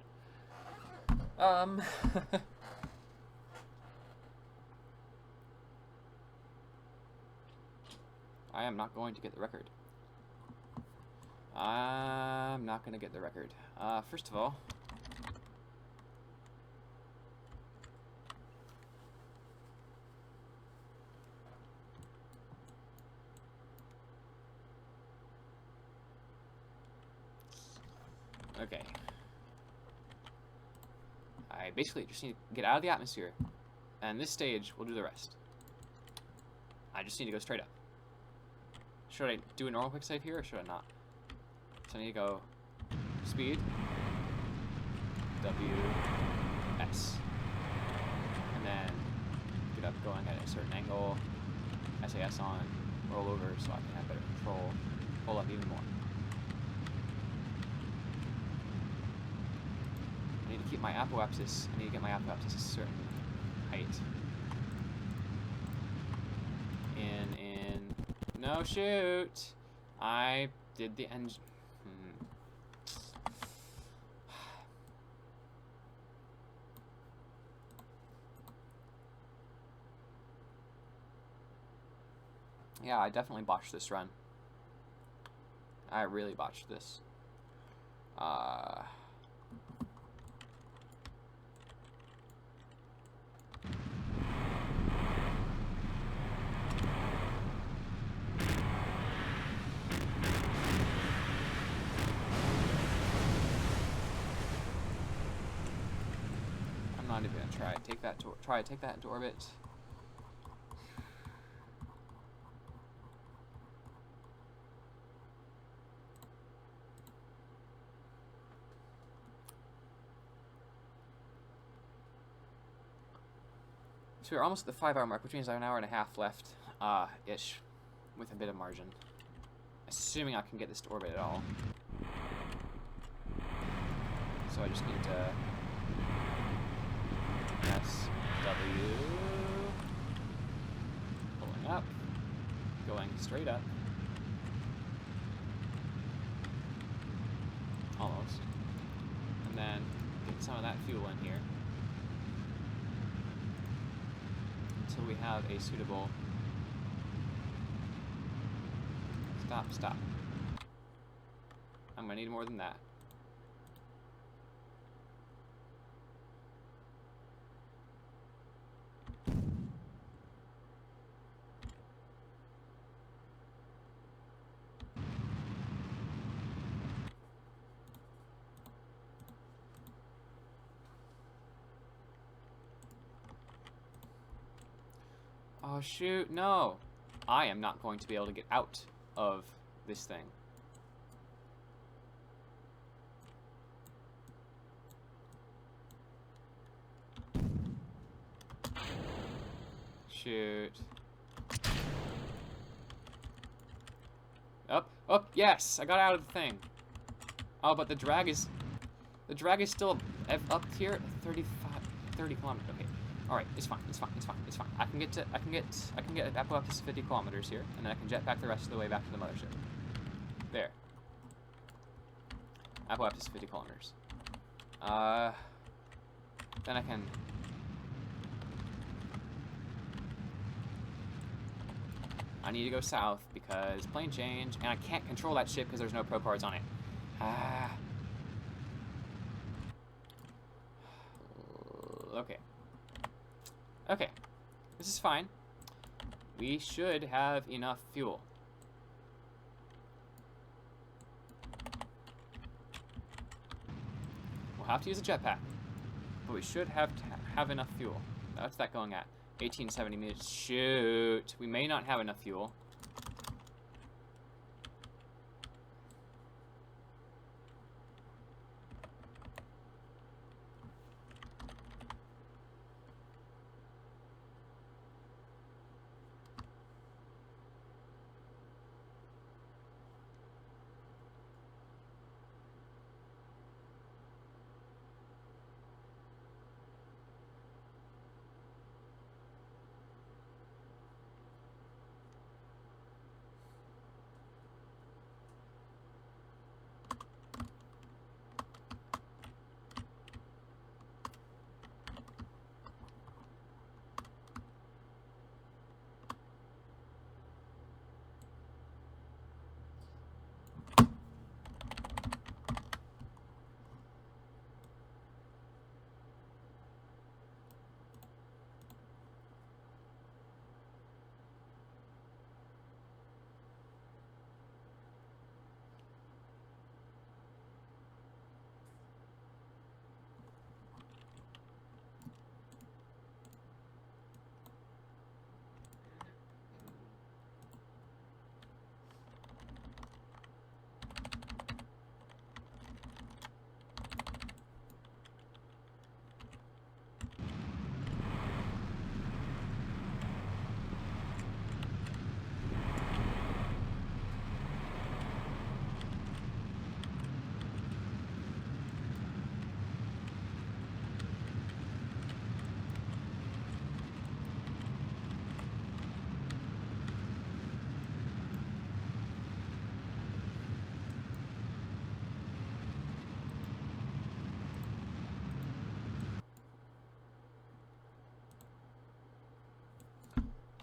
I am not going to get the record. I'm not going to get the record. First of all, okay. I basically just need to get out of the atmosphere, and this stage will do the rest. I just need to go straight up. Should I do a normal quick save here, or should I not? So I need to go speed, W, S, and then get up going at a certain angle, SAS on, roll over so I can have better control, pull up even more. I need to keep my apoapsis, I need to get my apoapsis a certain height. In, no shoot! I did the engine. Yeah, I definitely botched this run. I really botched this. I'm not even gonna try. Take that into orbit. So we're almost at the 5-hour mark, which means I have an hour and a half left, ish, with a bit of margin. Assuming I can get this to orbit at all. So I just need to S, W, pulling up, going straight up, almost, and then get some of that fuel in here. Until we have a suitable stop. I'm gonna need more than that. Oh shoot, no! I am not going to be able to get out of this thing. Shoot. Up, yes! I got out of the thing. Oh, but the drag is still up here at 30 kilometers. Okay. Alright, it's fine. I can get up to 50 kilometers here, and then I can jet back the rest of the way back to the mothership. There. Up to 50 kilometers. Then I can I need to go south because plane change, and I can't control that ship because there's no pro cards on it. Ah. Okay. Okay. This is fine. We should have enough fuel. We'll have to use a jetpack, but we should have enough fuel. What's that going at? 1870 meters. Shoot. We may not have enough fuel.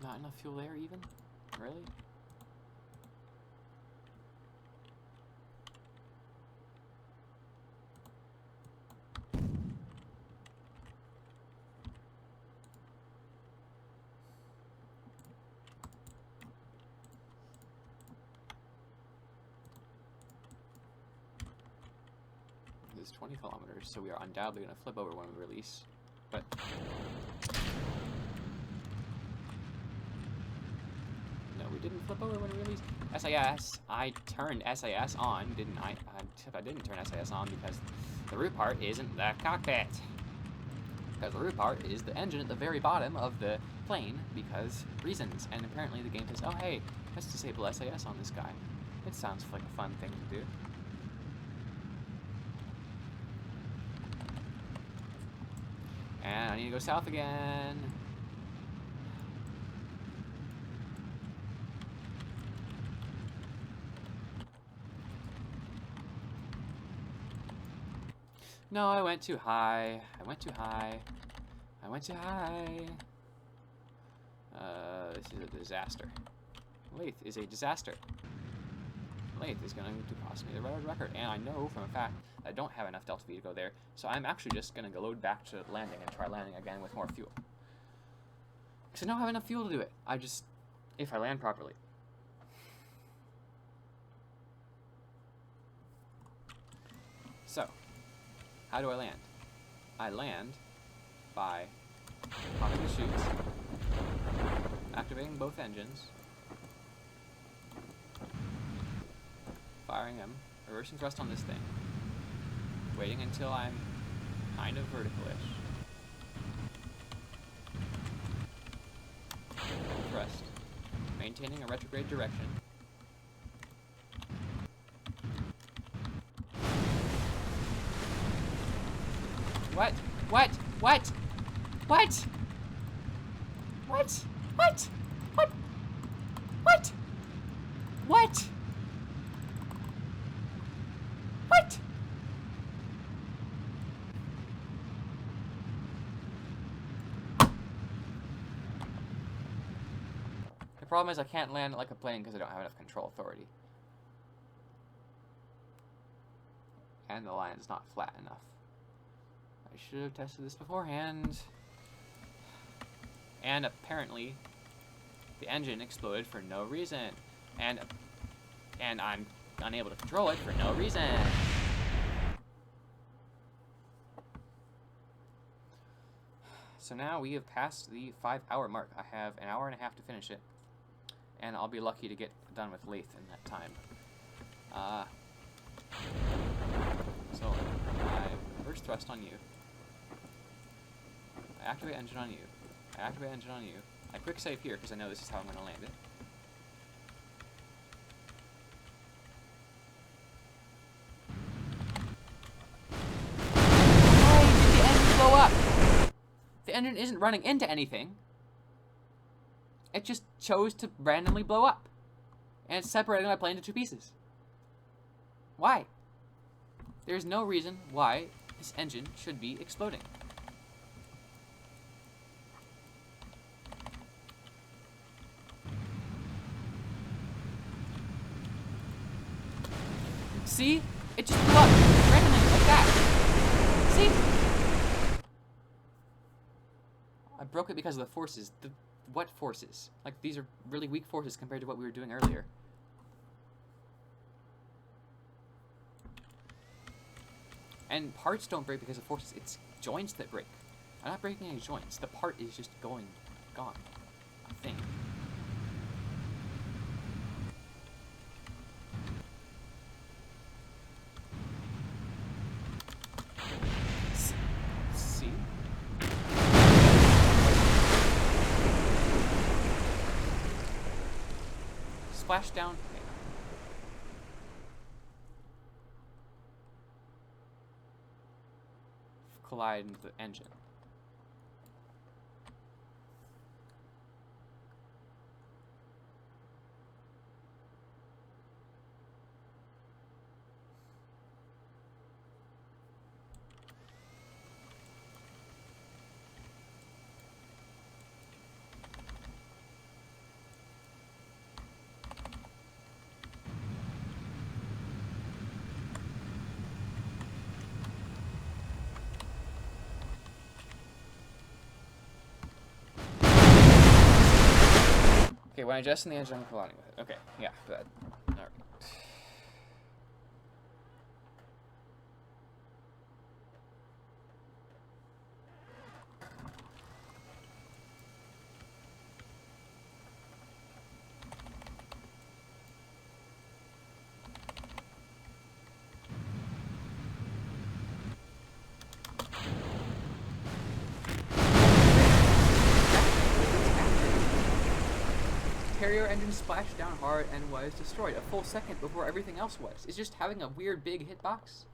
Not enough fuel there even? Really? This is 20 kilometers, so we are undoubtedly going to flip over when we release. But we didn't flip over when we released SAS. I turned SAS on, didn't I? Except I didn't turn SAS on because the root part isn't the cockpit. Because the root part is the engine at the very bottom of the plane because reasons. And apparently the game says, oh hey, let's disable SAS on this guy. It sounds like a fun thing to do. And I need to go south again. No, I went too high. I went too high. I went too high. This is a disaster. Laythe is a disaster. Laythe is going to cost me the world record, and I know from a fact that I don't have enough Delta V to go there, so I'm actually just going to go load back to landing and try landing again with more fuel. Because I don't have enough fuel to do it. If I land properly. So, how do I land? I land by popping the chutes, activating both engines, firing them, reversing thrust on this thing, waiting until I'm kind of vertical-ish. Thrust, maintaining a retrograde direction. What? What? What? What? What? What? What? What? What? What? I The problem is I can't land it like a plane because I don't have enough control authority. And the line's not flat enough. I should have tested this beforehand. And apparently, the engine exploded for no reason. And I'm unable to control it for no reason. So now we have passed the 5-hour mark. I have an hour and a half to finish it. And I'll be lucky to get done with Lathe in that time. So, I reverse thrust on you. I activate engine on you. I activate engine on you. I quick save here because I know this is how I'm going to land it. Why did the engine blow up? The engine isn't running into anything. It just chose to randomly blow up. And it's separating my plane into 2 pieces. Why? There's no reason why this engine should be exploding. See? It just blew up randomly like that. See? I broke it because of the forces. What forces? Like, these are really weak forces compared to what we were doing earlier. And parts don't break because of forces. It's joints that break. I'm not breaking any joints. The part is just gone. I think. See? Splash down. Collide into the engine. Okay, when I adjust in the engine, I'm colliding with it. Okay, yeah, good. Alright. Carrier engine splashed down hard and was destroyed a full second before everything else was. It's just having a weird big hitbox.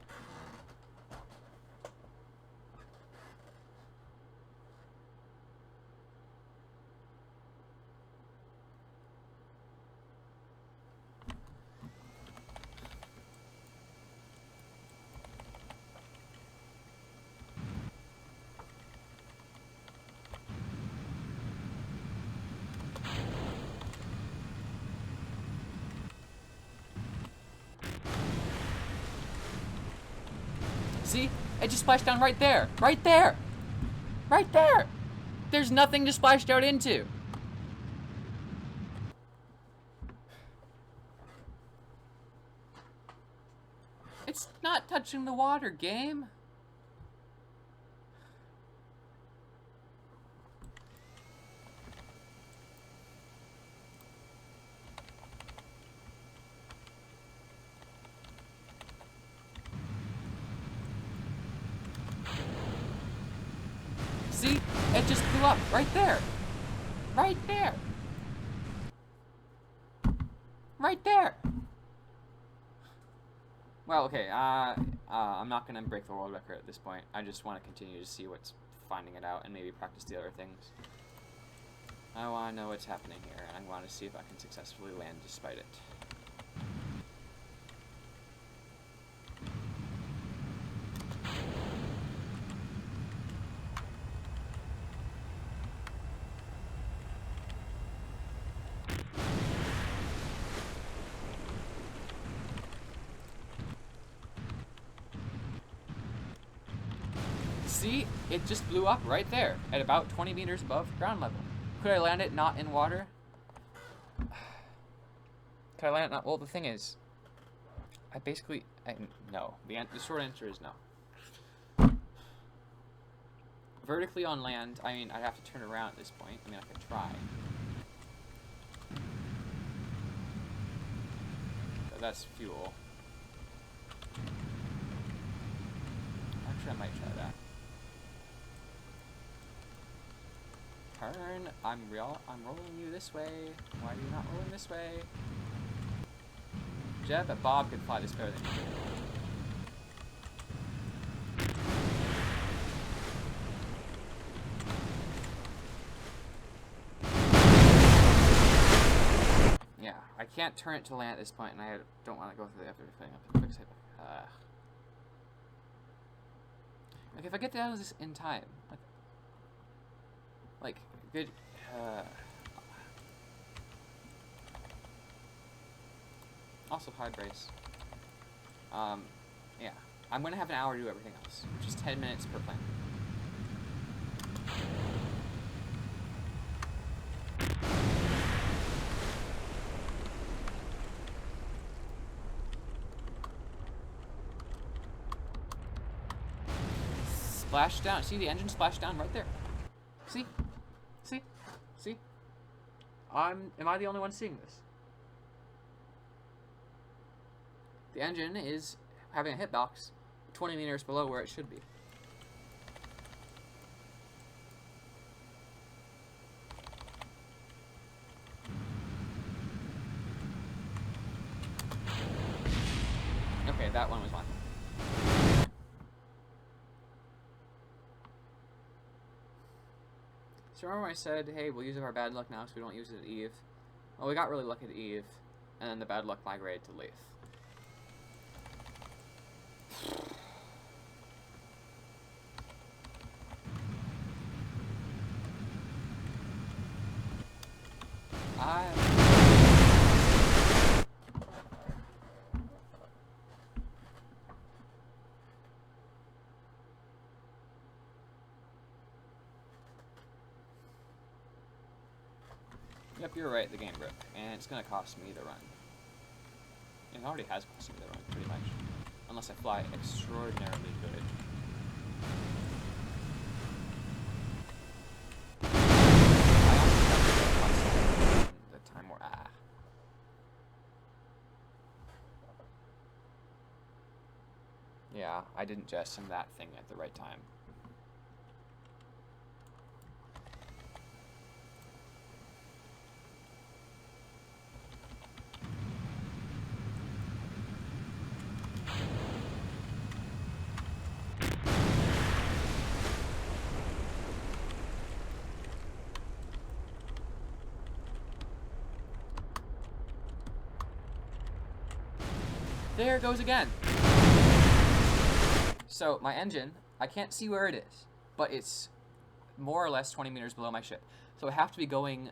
See? It just splashed down right there. Right there. Right there. There's nothing to splash out into. It's not touching the water, game. See? It just blew up right there. Right there. Right there. Well, okay, I'm not gonna break the world record at this point. I just want to continue to see what's finding it out and maybe practice the other things. I want to know what's happening here, and I want to see if I can successfully land despite it. See? It just blew up right there at about 20 meters above ground level. Could I land it not in water? Could I land it not? Well, the thing is, no. The short answer is no. Vertically on land, I mean, I'd have to turn around at this point. I mean, I could try. But that's fuel. Actually, I might try that. Turn. I'm rolling you this way. Why are you not rolling this way? Jeb, but Bob could fly this better than you. Yeah, I can't turn it to land at this point, and I don't want to go through the effort of putting up a quick save. Like, if I get down to this in time, like good. Also high brace. Yeah, I'm gonna have an hour to do everything else, which is 10 minutes per plane. Splash down. See the engine splash down right there. See? See? See? Am I the only one seeing this? The engine is having a hitbox 20 meters below where it should be. Okay, that one was mine. So remember when I said, hey, we'll use our bad luck now so we don't use it at Eve? Well, we got really lucky at Eve, and then the bad luck migrated to Lathe. Yep, you're right, the game broke, and it's gonna cost me the run. It already has cost me the run, pretty much. Unless I fly extraordinarily good. I also have to the time where yeah, I didn't jettison that thing at the right time. There it goes again. So my engine, I can't see where it is, but it's more or less 20 meters below my ship. So I have to be going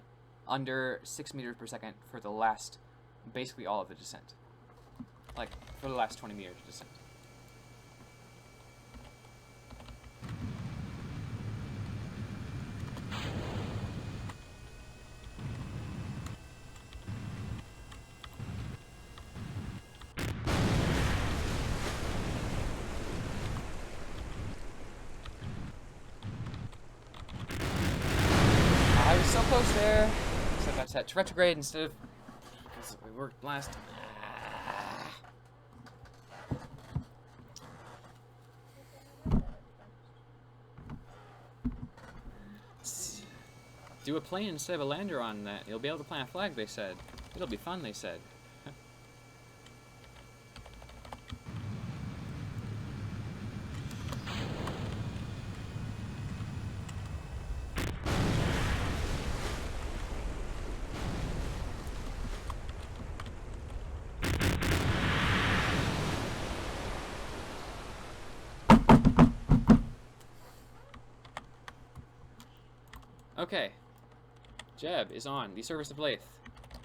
under 6 meters per second for the last, basically all of the descent. Like, for the last 20 meters of descent. So close there. Except I set to retrograde instead of because we worked last. Do a plane instead of a lander on that. You'll be able to plant a flag, they said. It'll be fun, they said. Okay, Jeb is on the service of Lathe,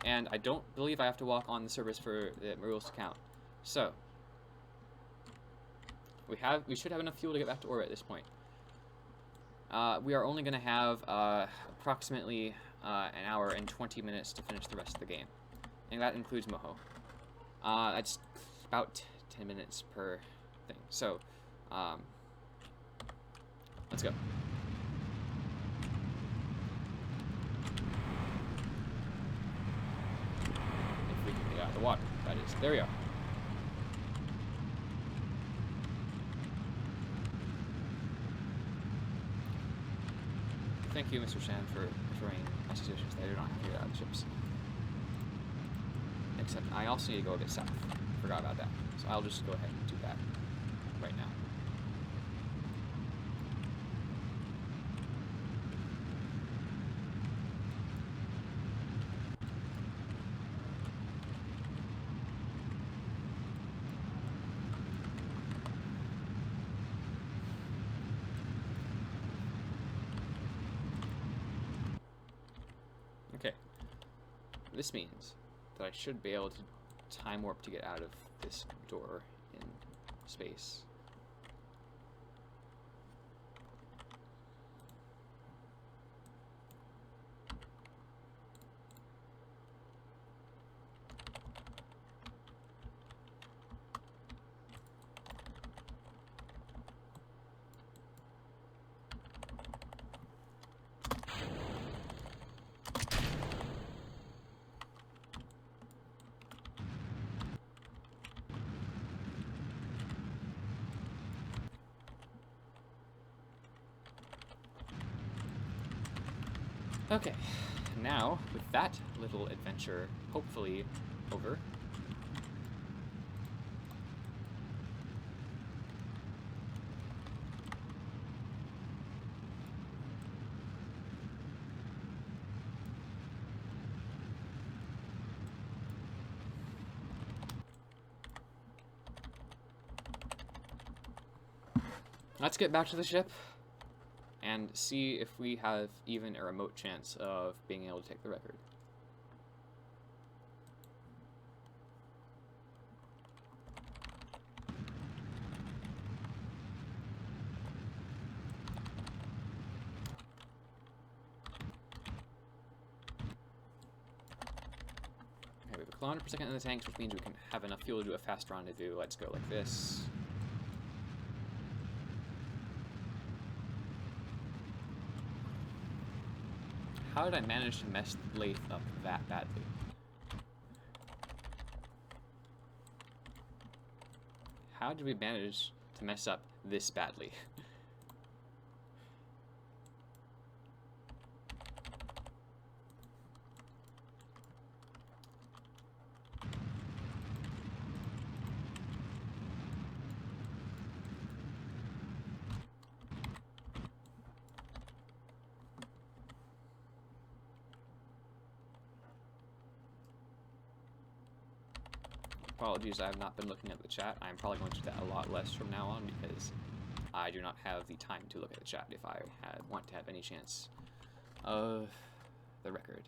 and I don't believe I have to walk on the service for the rules to count. So we should have enough fuel to get back to orbit at this point. We are only going to have approximately an hour and 20 minutes to finish the rest of the game. And that includes Moho. That's about 10 minutes per thing. So, let's go. If we can get out of the water, that is. There we are. Thank you, Mr. Shan, for referring my suggestions that I do not have to get out of the ships. Except I also need to go a bit south. Forgot about that. So I'll just go ahead and do that right now. Okay. This means that I should be able to time warp to get out of this door in space. Okay, now with that little adventure hopefully over, let's get back to the ship and see if we have even a remote chance of being able to take the record. Okay, we have a kilometer per second in the tanks, which means we can have enough fuel to do a fast rendezvous. Let's go like this. How did I manage to mess Laythe up that badly? How did we manage to mess up this badly? Apologies, I have not been looking at the chat. I'm probably going to do that a lot less from now on because I do not have the time to look at the chat if I want to have any chance of the record.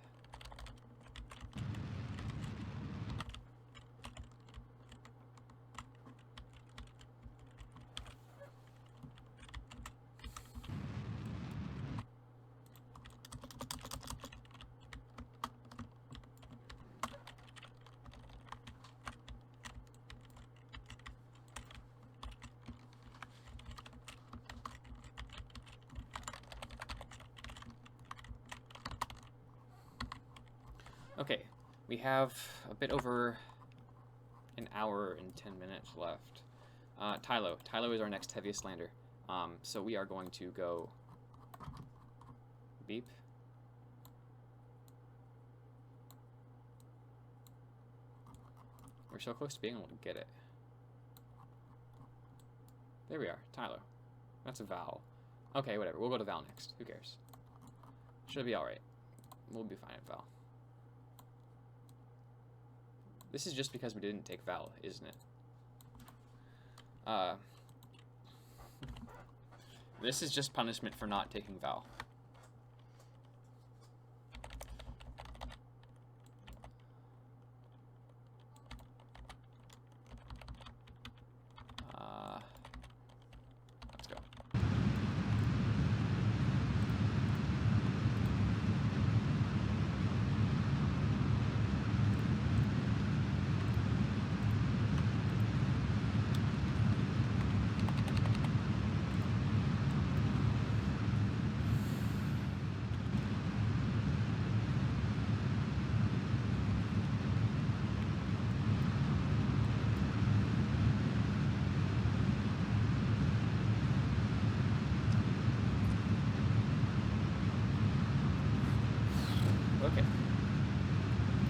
Okay, we have a bit over an hour and 10 minutes left. Tylo. Tylo is our next heaviest lander. So we are going to go beep. We're so close to being able to get it. There we are, Tylo. That's a Val. Okay, whatever. We'll go to Val next. Who cares? Should be alright. We'll be fine at Val. This is just because we didn't take Val, isn't it? This is just punishment for not taking Val. Let's go.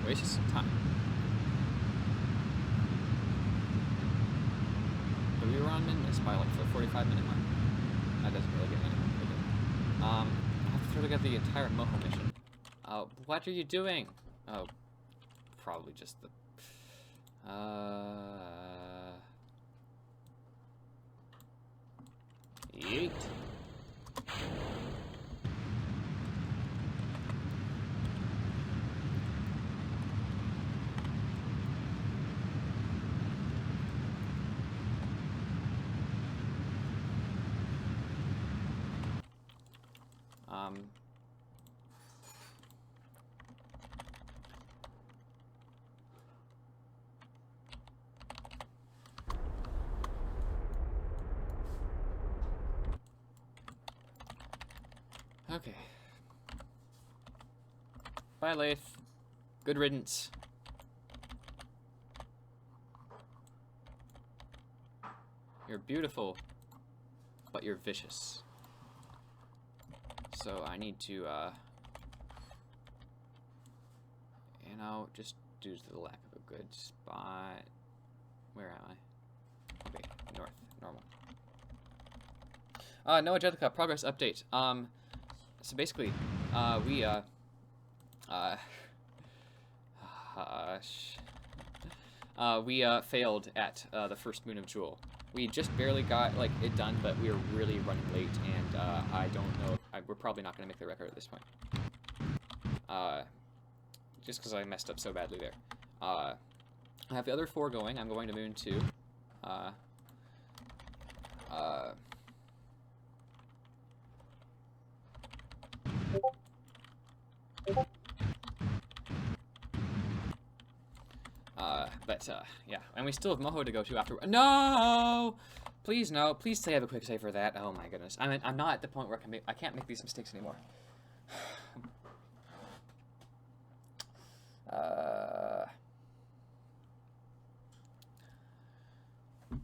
wasted some time. But we were on Minmus by like the 45-minute mark. That doesn't really get anything bigger. I have to throw together the entire Moho mission. What are you doing? Oh, probably just the... Yeet. Okay. Bye, Lathe. Good riddance. You're beautiful, but you're vicious. So I need to, you know, just due to the lack of a good spot. Where am I? Okay, north, normal. No, Angelica, progress update. So basically, we failed at the first moon of Jool. We just barely got like it done, but we were really running late, and I don't know. We're probably not going to make the record at this point. Just because I messed up so badly there. I have the other 4 going. I'm going to moon 2. Yeah, and we still have Moho to go to after. No! Please, no. Please say I have a quick save for that. Oh my goodness. I'm not at the point where I can't make these mistakes anymore.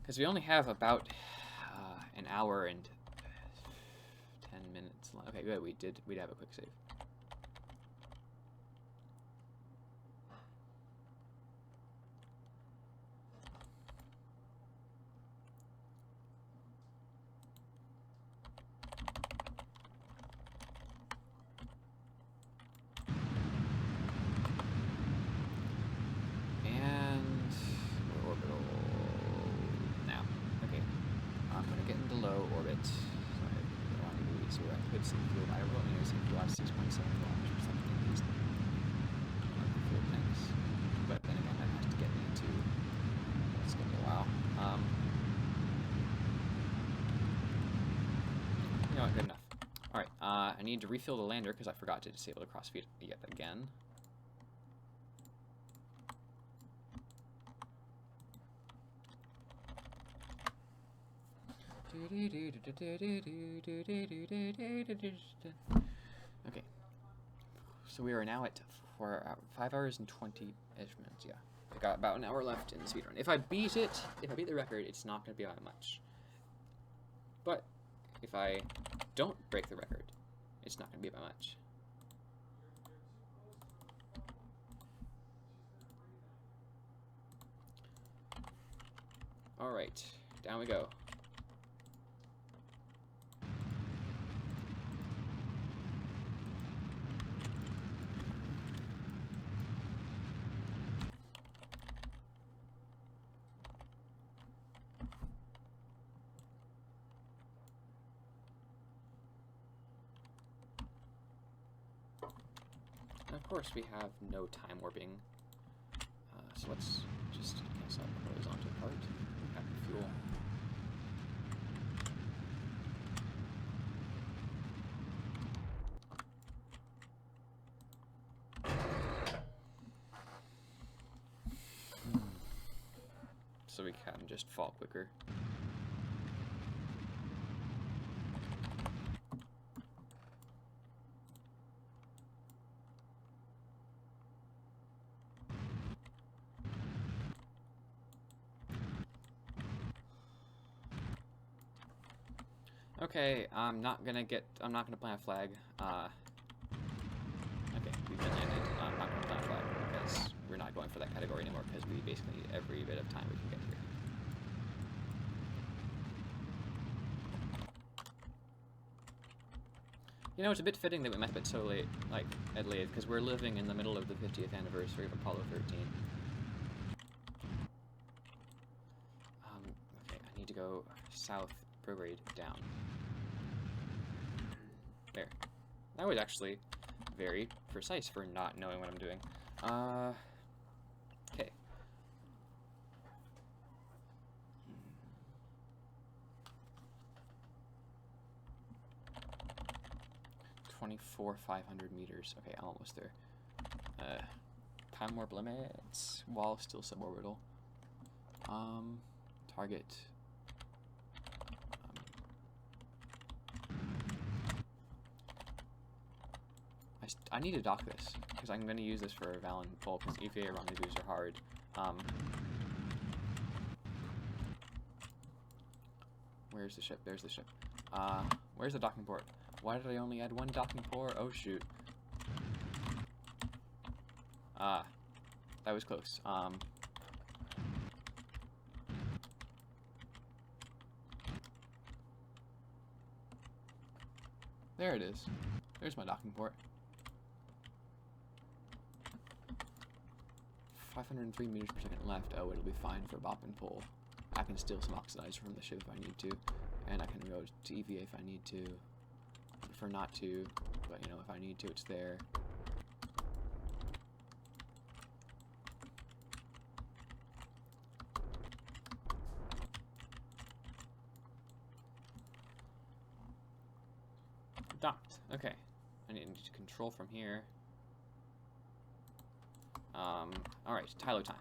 Because we only have about an hour and 10 minutes left. Okay, good. We'd have a quick save. Good enough. Alright, I need to refill the lander because I forgot to disable the crossfeed yet again. Okay. So we are now at 5 hours and 20-ish minutes, yeah. I got about an hour left in the speedrun. If I beat the record, it's not going to be by much. But if I don't break the record, it's not going to be by much. Alright, down we go. Of course, we have no time warping, so let's just cancel out the horizontal part. We have the fuel. So we can just fall quicker. Okay, I'm not gonna plant a flag. Okay, we've been landed. I'm not gonna plant a flag because that category anymore because we basically need every bit of time we can get here. You know, it's a bit fitting that we met it so late, like, at Laythe, because we're living in the middle of the 50th anniversary of Apollo 13. Okay, I need to go south, prograde, down. There. That was actually very precise for not knowing what I'm doing. Okay. 500 meters. Okay, I'm almost there. Time warp limits while still suborbital. Target. I need to dock this because I'm going to use this for a Valen pull because EVA rendezvous are hard. Where's the ship? There's the ship. Where's the docking port? Why did I only add one docking port? Oh shoot. That was close. There it is. There's my docking port. 503 meters per second left. Oh, it'll be fine for bop and pull. I can steal some oxidizer from the ship if I need to, and I can go to EVA if I need to. I prefer not to, but you know, if I need to, it's there. Docked. Okay. I need to control from here. Alright, Tylo time.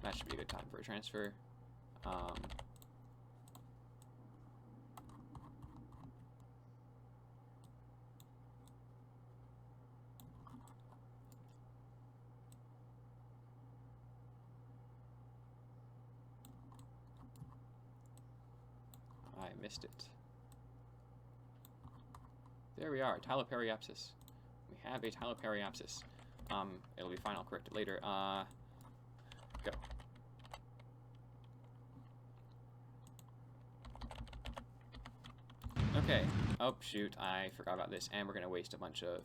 That should be a good time for a transfer. I missed it. There we are, Tyloperiapsis. We have a Tyloperiapsis. It'll be fine, I'll correct it later. Go. Okay. Oh, shoot. I forgot about this. And we're going to waste a bunch of...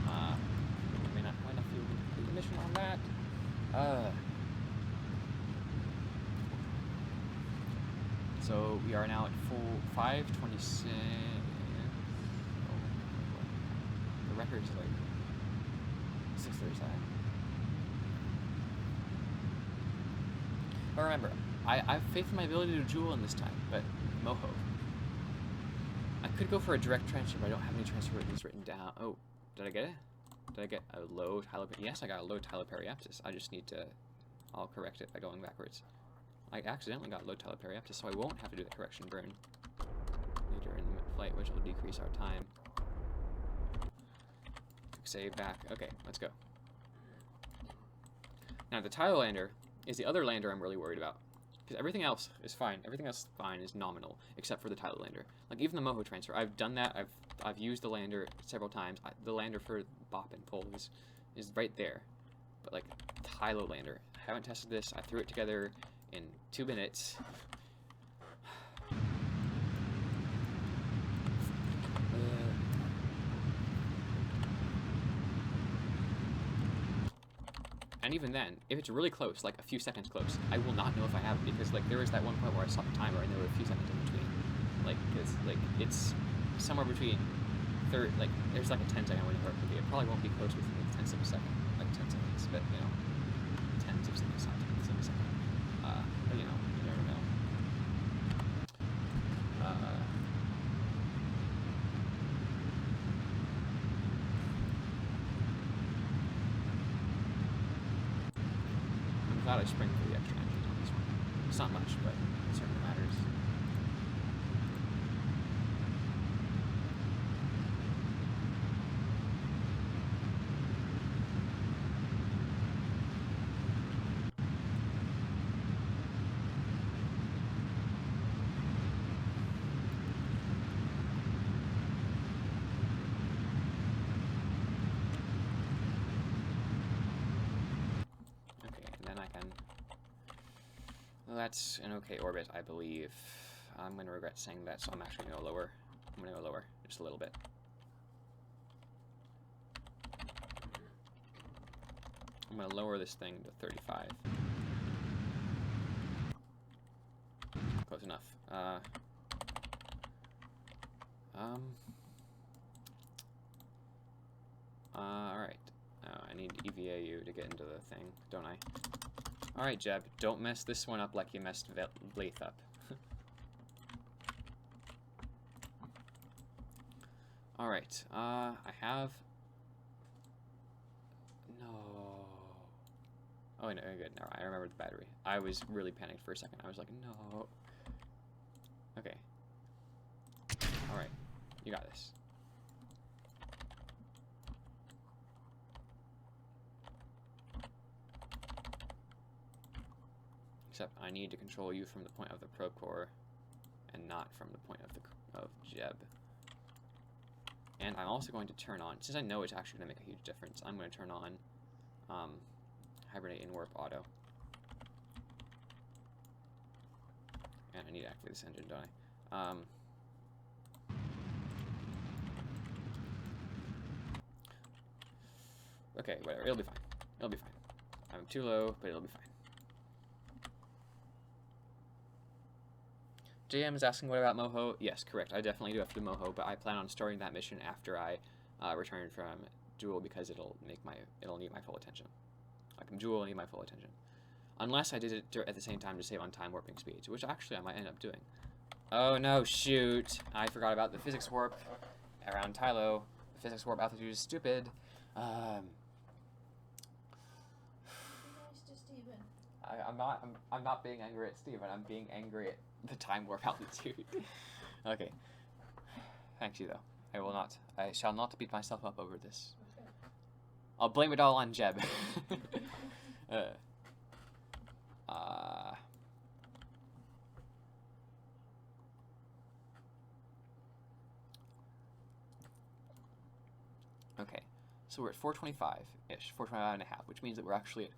we may not have enough fuel to complete the mission on that. So we are now at full 5:26. The record's like 6:37. But remember, I have faith in my ability to Jool in this time, but Moho. I could go for a direct transfer, but I don't have any transfer ratings written down. Oh, did I get it? Did I get a low Tyloperiapsis? Yes, I got a low Tyloperiapsis. I just need to... I'll correct it by going backwards. I accidentally got low Tyloperiapsis, so I won't have to do the correction burn later in the flight, which will decrease our time. Save back. Okay, let's go. Now, the Tylo lander is the other lander I'm really worried about. Because everything else is fine. Everything else fine is nominal, except for the Tylo lander. Like, even the Moho transfer. I've done that. I've used the lander several times. The lander for bop and pull is right there. But, like, Tylo lander. I haven't tested this. I threw it together in 2 minutes. And even then, if it's really close, like a few seconds close, I will not know if I have it because, like, there was that one point where I stopped the timer and there were a few seconds in between. Like, because, like, it's somewhere between like, there's like a 10-second window where it could be. It probably won't be close within the 10th of a second, like 10 seconds, but, you know, tens of seconds, not 10th of a second. But, you know, you never know. I'm glad I sprang for the extra engines on this one. It's not much, but it certainly matters. That's an okay orbit, I believe. I'm going to regret saying that, so I'm actually going to go lower. I'm going to go lower, just a little bit. I'm going to lower this thing to 35. Close enough. Alright. I need to EVA you to get into the thing, don't I? Alright, Jeb, don't mess this one up like you messed Laythe up. Alright, I have... No... Oh, no, good. No, I remembered the battery. I was really panicked for a second. I was like, no... Okay. Alright, you got this. Except I need to control you from the point of the probe core, and not from the point of Jeb. And I'm also going to turn on, since I know it's actually going to make a huge difference, I'm going to turn on Hibernate in Warp Auto. And I need to activate this engine, don't I? Okay, whatever, it'll be fine. It'll be fine. I'm too low, but it'll be fine. JM is asking what about Moho? Yes, correct. I definitely do have to do Moho, but I plan on starting that mission after I return from Jool because it'll need my full attention. Like Jool will need my full attention. Unless I did it at the same time to save on time warping speeds, which actually I might end up doing. Oh no, shoot. I forgot about the physics warp around Tylo. The physics warp altitude is stupid. Be nice to Steven. I'm not being angry at Steven, I'm being angry at the time warp altitude. Okay. Thank you though. I shall not beat myself up over this. Okay. I'll blame it all on Jeb. Okay. So we're at 425-ish, 425 and a half, which means that we're actually at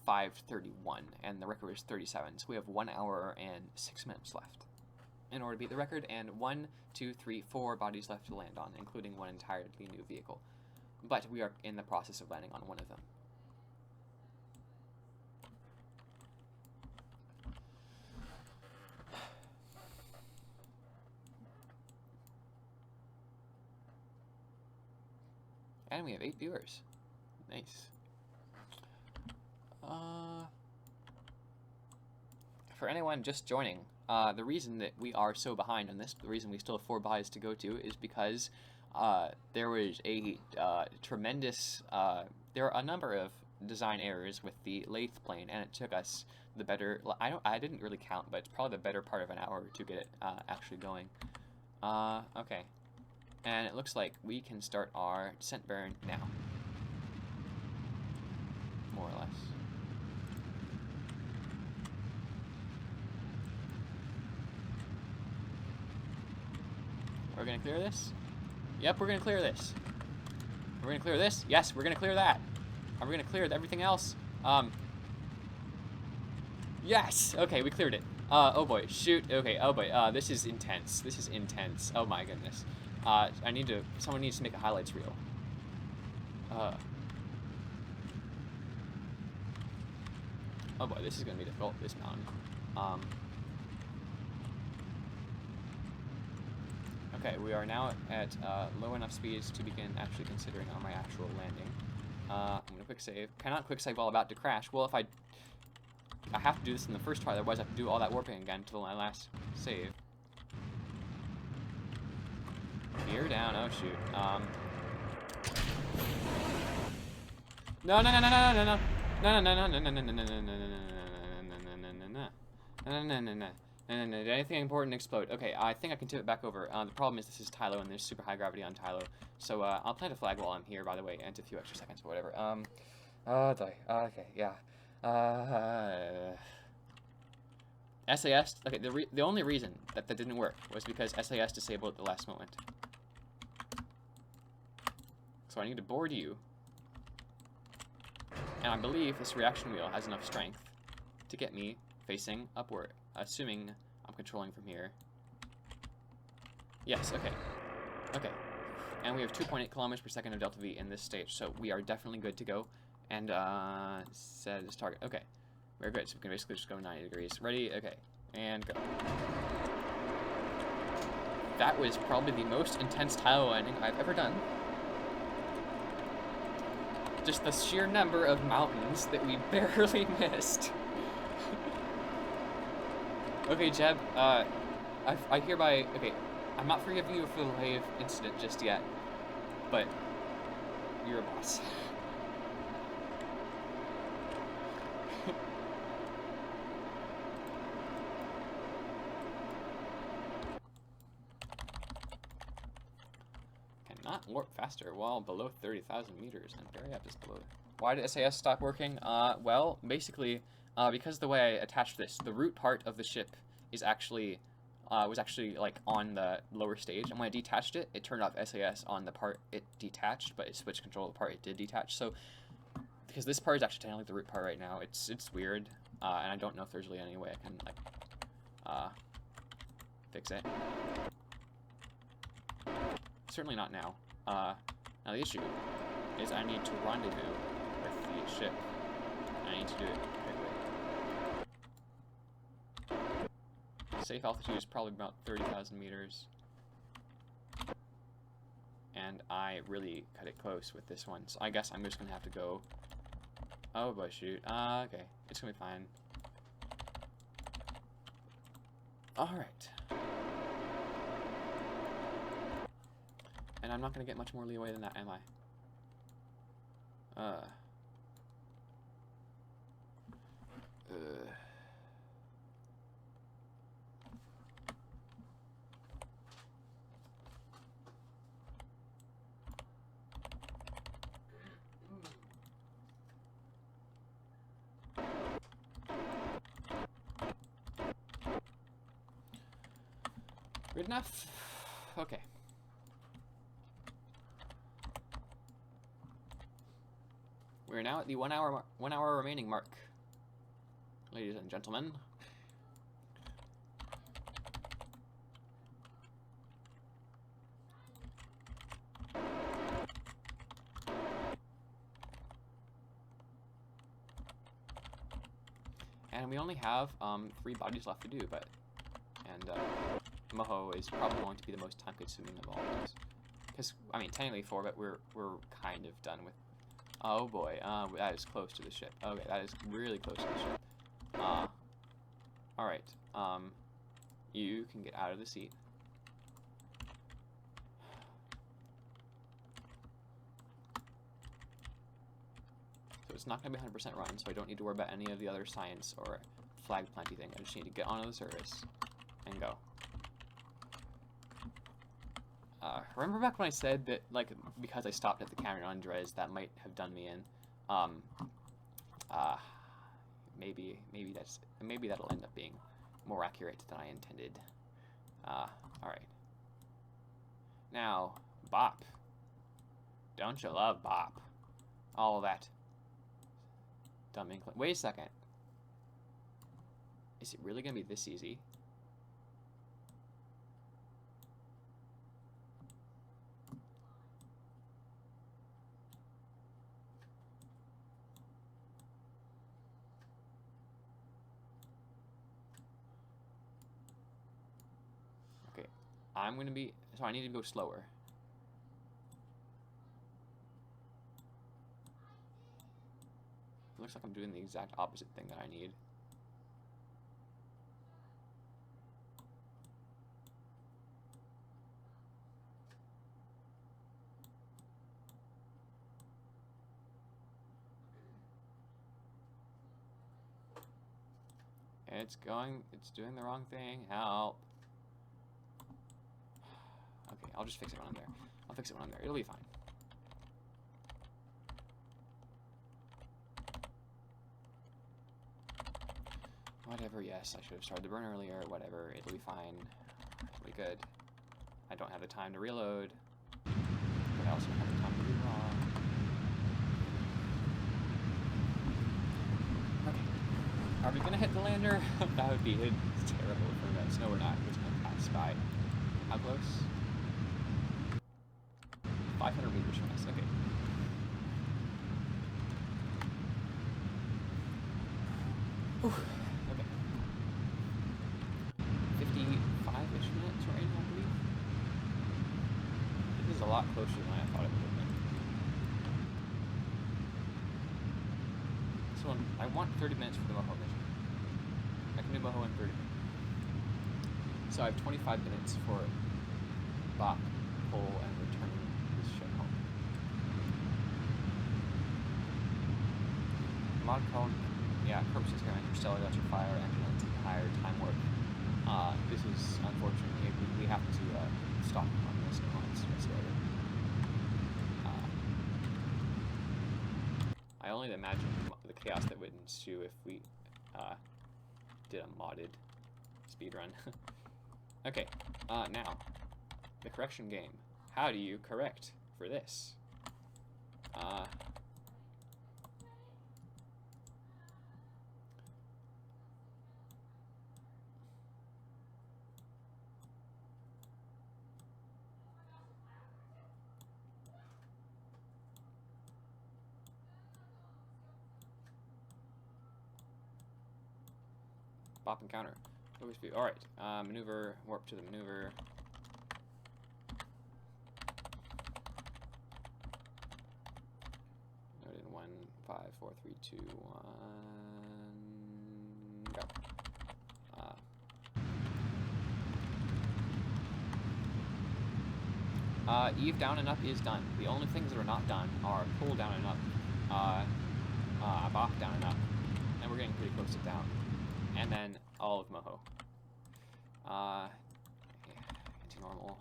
5:31, and the record is 37. So we have 1 hour and 6 minutes left in order to beat the record, and 1, 2, 3, 4 bodies left to land on, including one entirely new vehicle. But we are in the process of landing on one of them. And we have 8 viewers. Nice. For anyone just joining, the reason that we are so behind on this, the reason we still have 4 bodies to go to, is because there was a tremendous, there are a number of design errors with the Lathe plane, and it took us the better, I didn't really count, but it's probably the better part of an hour to get it actually going. Okay. And it looks like we can start our descent burn now. More or less. We're gonna clear this? Yep, we're gonna clear this. We're gonna clear this? Yes, we're gonna clear that. Are we gonna clear everything else? Yes! Okay, we cleared it. Oh boy, shoot. Okay, oh boy, this is intense. This is intense. Oh my goodness. Someone needs to make a highlights reel. Oh boy, this is gonna be difficult, this mountain. Okay, we are now at low enough speeds to begin actually considering on my actual landing. I'm gonna quick save. Cannot quick save while about to crash. Well, if I have to do this in the first try, otherwise I have to do all that warping again until my last save. Gear down, oh shoot. No, no, no, no, no, no, no. No, no, no, no, no, no, no, no, no, no, no, no, no, no, no, no. No. Did anything important explode? Okay, I think I can tip it back over. The problem is this is Tylo, and there's super high gravity on Tylo. So, I'll plant a flag while I'm here, by the way, and a few extra seconds, but whatever. Okay, yeah. SAS, okay, the only reason that didn't work was because SAS disabled at the last moment. So I need to board you. And I believe this reaction wheel has enough strength to get me facing upward, assuming I'm controlling from here. Yes, okay. Okay. And we have 2.8 kilometers per second of delta V in this stage, so we are definitely good to go. And, set as target. Okay. We're good, so we can basically just go 90 degrees. Ready? Okay. And go. That was probably the most intense Tylo landing I've ever done. Just the sheer number of mountains that we barely missed. Okay, Jeb, I hereby... Okay, I'm not forgiving you for the Laythe incident just yet, but you're a boss. Cannot warp faster while below 30,000 meters, and very apt is below. Why did SAS stop working? Well, basically, because the way I attached this, the root part of the ship is actually, was actually like on the lower stage, and when I detached it, it turned off SAS on the part it detached, but it switched control of the part it did detach. So, because this part is actually technically the root part right now, it's weird, and I don't know if there's really any way I can like, fix it. Certainly not now. Now the issue is I need to rendezvous with the ship. I need to do it quickly. Safe altitude is probably about 30,000 meters. And I really cut it close with this one, so I guess I'm just gonna have to go... Oh boy, shoot. Okay. It's gonna be fine. Alright. And I'm not going to get much more leeway than that, am I? Good enough? Okay. We're now at the 1 hour remaining mark, ladies and gentlemen. And we only have 3 bodies left to do, and Moho is probably going to be the most time-consuming of all of those. Because I mean, technically 4, but we're kind of done with. Oh boy, that is close to the ship. Okay, that is really close to the ship. Alright, you can get out of the seat. So it's not going to be 100% run, so I don't need to worry about any of the other science or flag planty thing. I just need to get onto the surface and go. Remember back when I said that, like, because I stopped at the camera on Dres, that might have done me in? Maybe that'll end up being more accurate than I intended. Alright. Now, bop. Don't you love bop? All that. Dumb inkling. Wait a second. Is it really gonna be this easy? I'm going to be... So I need to go slower. Looks like I'm doing the exact opposite thing that I need. It's doing the wrong thing. Help. Okay, I'll just fix it when I'm there. I'll fix it when I'm there. It'll be fine. Whatever, yes, I should have started the burn earlier. Whatever, it'll be fine. It'll be good. I don't have the time to reload. But I also don't have the time to do wrong. Okay. Are we gonna hit the lander? That would be terrible for us. No, we're not. We're just gonna pass by. How close? 500 meters from us. Okay. Whew. Okay. 55-ish minutes right now, I believe. This is a lot closer than I thought it would have been. So I want 30 minutes for the Moho mission. I can do Moho in 30 minutes. So I have 25 minutes for Bop, pull, and returning this ship home. Mod called, yeah, Kerbin experiment, interstellar electric fire, engine higher time warp. This is unfortunately we have to stop on this once whatsoever. I only imagine the chaos that would ensue if we did a modded speedrun. Okay, now the correction game. How do you correct for this? Bop and counter. Alright, maneuver, warp to the maneuver. Noted in 1, 5, 4, 3, 2, 1, go. Eve down and up is done. The only things that are not done are pull down and up, Bop down and up, and we're getting pretty close to down. And then all of Moho. Yeah, anti-normal.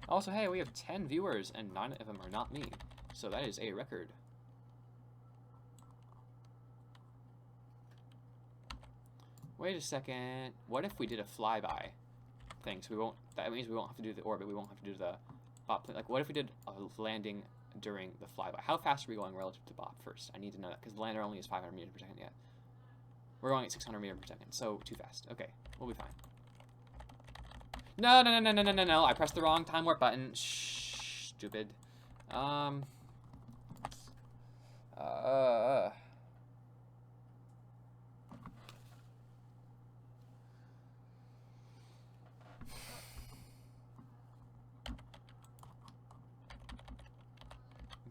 Also, hey, we have 10 viewers and 9 of them are not me. So that is a record. Wait a second. What if we did a flyby thing? So we won't. That means we won't have to do the orbit. We won't have to do the Bop. Like, what if we did a landing during the flyby? How fast are we going relative to Bop first? I need to know that because the lander only is 500 meters per second yet. We're going at 600 meters per second, so too fast. Okay, we'll be fine. No, no, no, no, no, no, no, no. I pressed the wrong time warp button. Shh, stupid.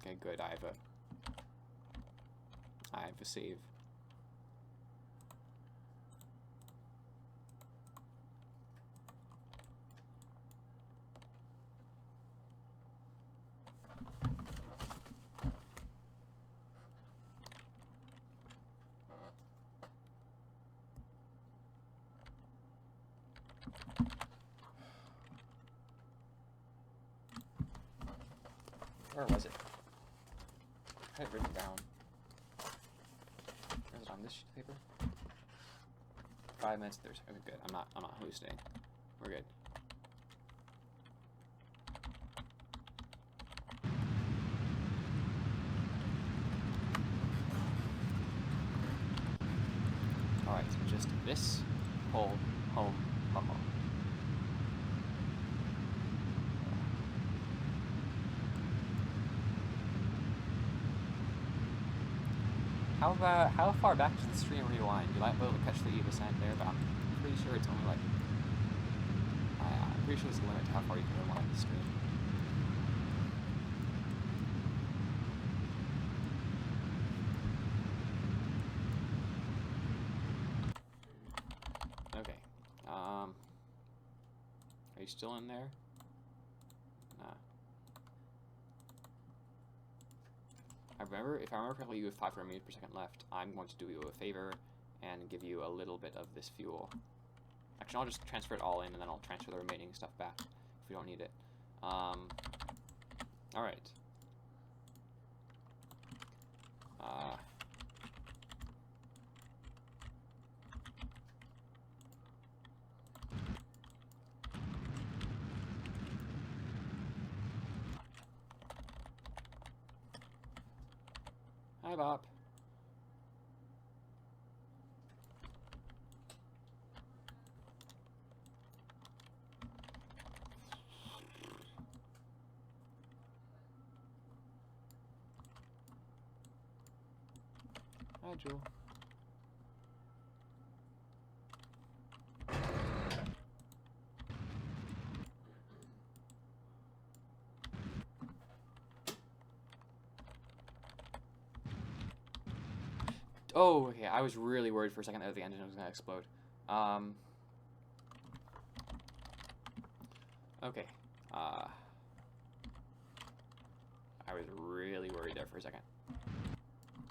Okay, good. I have a save. Where was it? I had it written down. Or is it on this sheet of paper? 5 minutes. There's okay, good. I'm not hallucinating. We're good. Alright, so just this, hold, home, Moho. How far back does the stream rewind? You might be able to catch the Eve ascent there, but I'm pretty sure it's only like... I'm pretty sure there's a limit to how far you can rewind the stream. Okay. Are you still in there? Nah. if I remember correctly, you have 500 meters per second left. I'm going to do you a favor and give you a little bit of this fuel. Actually, I'll just transfer it all in, and then I'll transfer the remaining stuff back if we don't need it. All right. Hi, Bob. Hi, Jool. Oh, okay. I was really worried for a second that the engine was going to explode. Okay. I was really worried there for a second.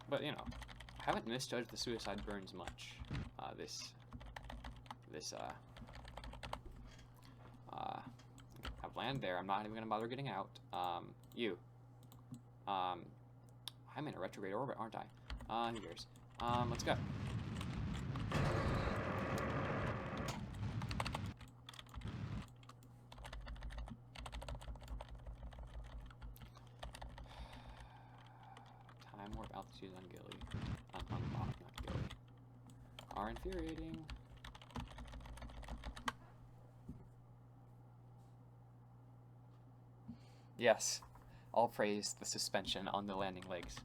But, you know, I haven't misjudged the suicide burns much. I've landed there. I'm not even going to bother getting out. I'm in a retrograde orbit, aren't I? Who cares? Let's go. Time warp altitudes on Gilly. On Moho, not Gilly. Are infuriating. Yes. All praise the suspension on the landing legs.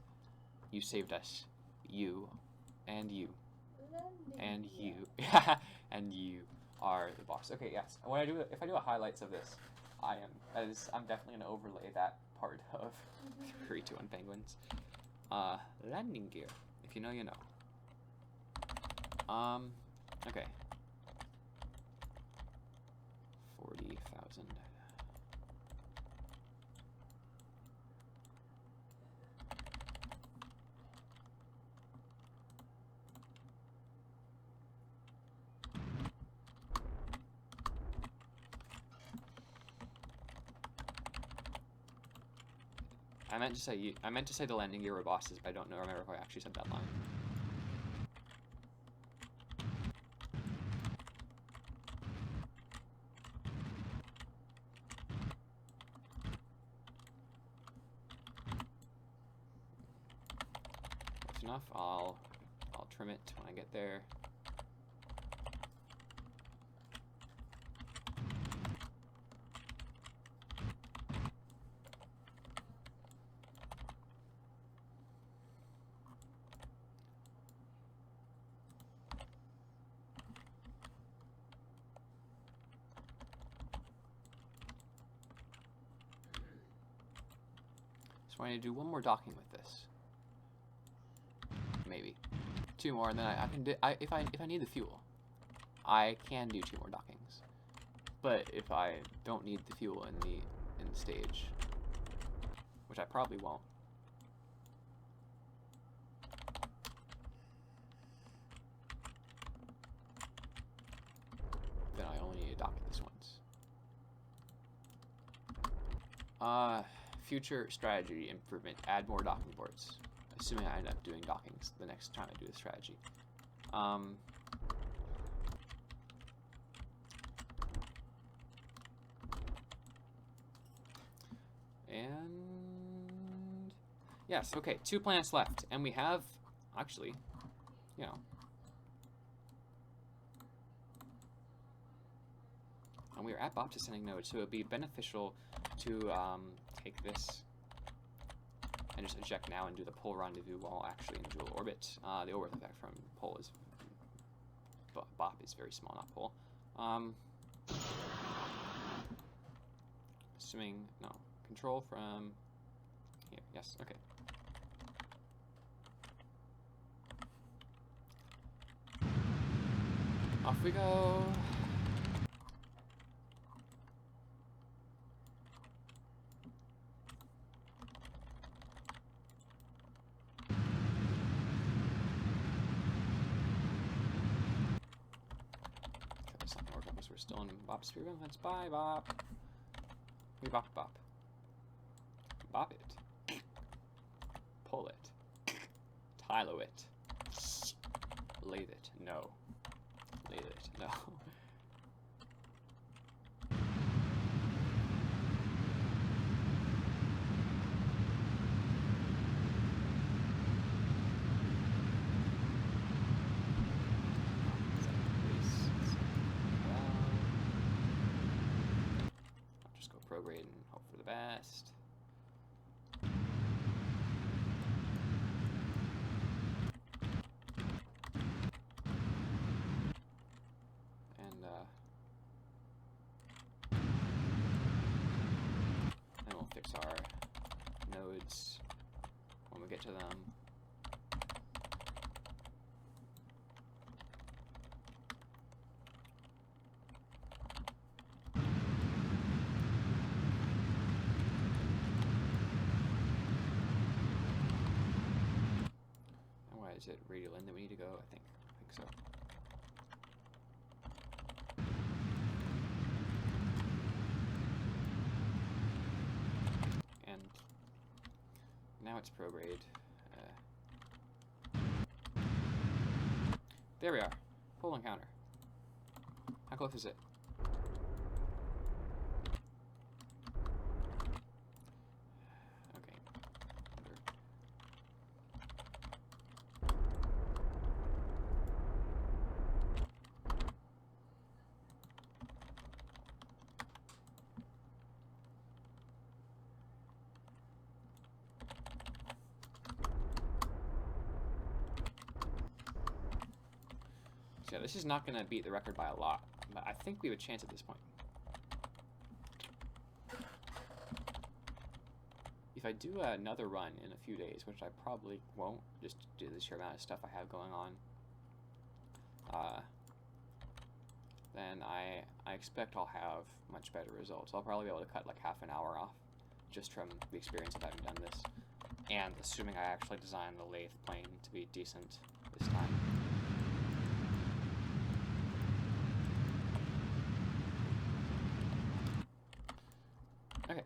You saved us. You. And you. And you. And you are the boss. Okay, yes. When if I do a highlights of this, I'm definitely gonna overlay that part of 3, 2, 1 penguins. Landing gear. If you know, you know. Okay. 40,000. I meant to say the landing gear were bosses, but I don't remember if I actually said that line. That's enough. I'll trim it when I get there. So I need to do one more docking with this. Maybe 2 more, and then I can do. If I need the fuel, I can do 2 more dockings. But if I don't need the fuel in the stage, which I probably won't, then I only need to dock this once. Future strategy improvement. Add more docking ports. Assuming I end up doing dockings the next time I do the strategy. And yes, okay, 2 planets left, and we have actually, you know, and we are at Bob descending node, so it would be beneficial to take this and just eject now and do the pole rendezvous while actually in Jool orbit. The overworth effect from pole is Bop is very small, not pole. Assuming no control from here. Yes. Okay. Off we go. Still in Bop Speedrun fence. Bye, Bop. We bop bop. Bop it. Pull it. Tylo it. Lathe it. No. Lathe it. No. Prograde and hope for the best. And then we'll fix our nodes when we get to them. Is it radial in that we need to go? I think so. And now it's prograde. There we are. Full encounter. How close is it? Yeah, this is not going to beat the record by a lot, but I think we have a chance at this point. If I do another run in a few days, which I probably won't, just due to the sheer amount of stuff I have going on, then I expect I'll have much better results. I'll probably be able to cut like half an hour off, just from the experience of having done this, and assuming I actually designed the lathe plane to be decent this time. Okay.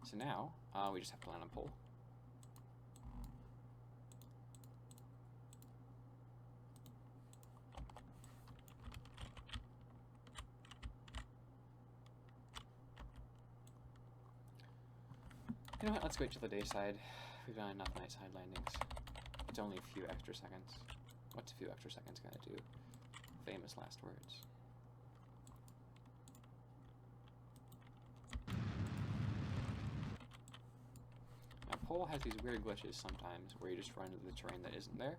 So now, we just have to land on pole. You know what, let's wait till the day side. We've done enough night side landings. It's only a few extra seconds. What's a few extra seconds gonna do? Famous last words. Now, pole has these weird glitches sometimes where you just run into the terrain that isn't there.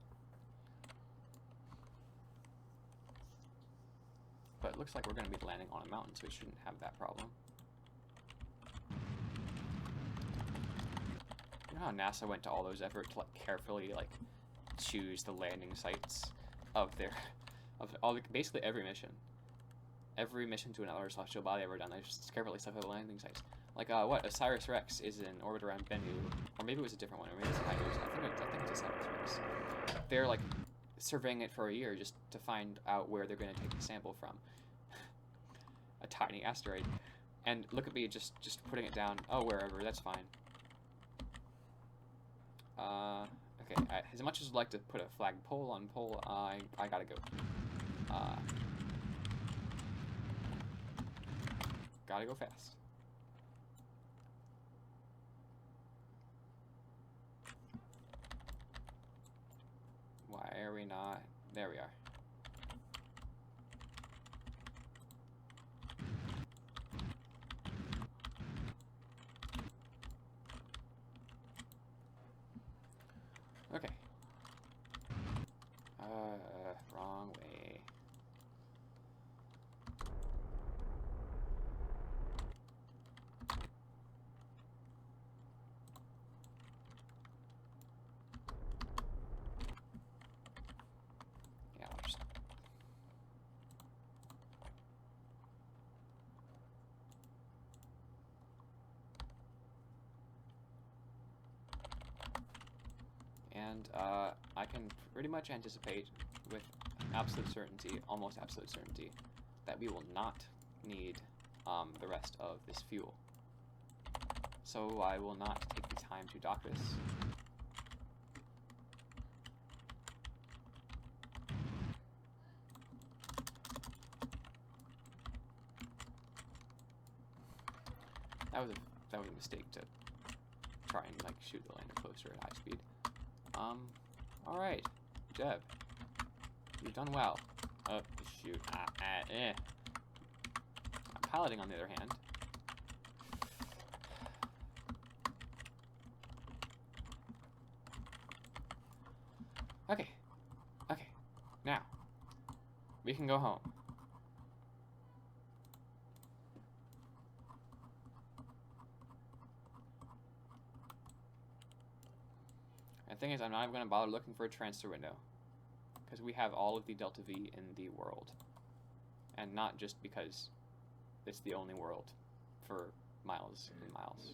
But it looks like we're gonna be landing on a mountain, so we shouldn't have that problem. You know how NASA went to all those efforts to like carefully like choose the landing sites of basically every mission to another celestial body ever done? They just carefully selected the landing sites. Like what Osiris Rex is in orbit around Bennu, or maybe it was a different one, or maybe it's Tylo's. I think it's Osiris Rex. They're like surveying it for a year just to find out where they're going to take the sample from. A tiny asteroid, and look at me just putting it down. Oh, wherever, that's fine. Okay, as much as I'd like to put a flagpole on pole, I gotta go. Gotta go fast. Why are we not? There we are. Okay. Wrong way. Yeah, I'll just... And, I can pretty much anticipate with absolute certainty, almost absolute certainty, that we will not need the rest of this fuel. So I will not take the time to dock this. That was a mistake to try and like shoot the lander closer at high speed. All right, Jeb, you've done well. Oh shoot! Piloting, on the other hand. Okay, now we can go home. The thing is, I'm not even going to bother looking for a transfer window, because we have all of the Delta V in the world, and not just because it's the only world for miles and miles.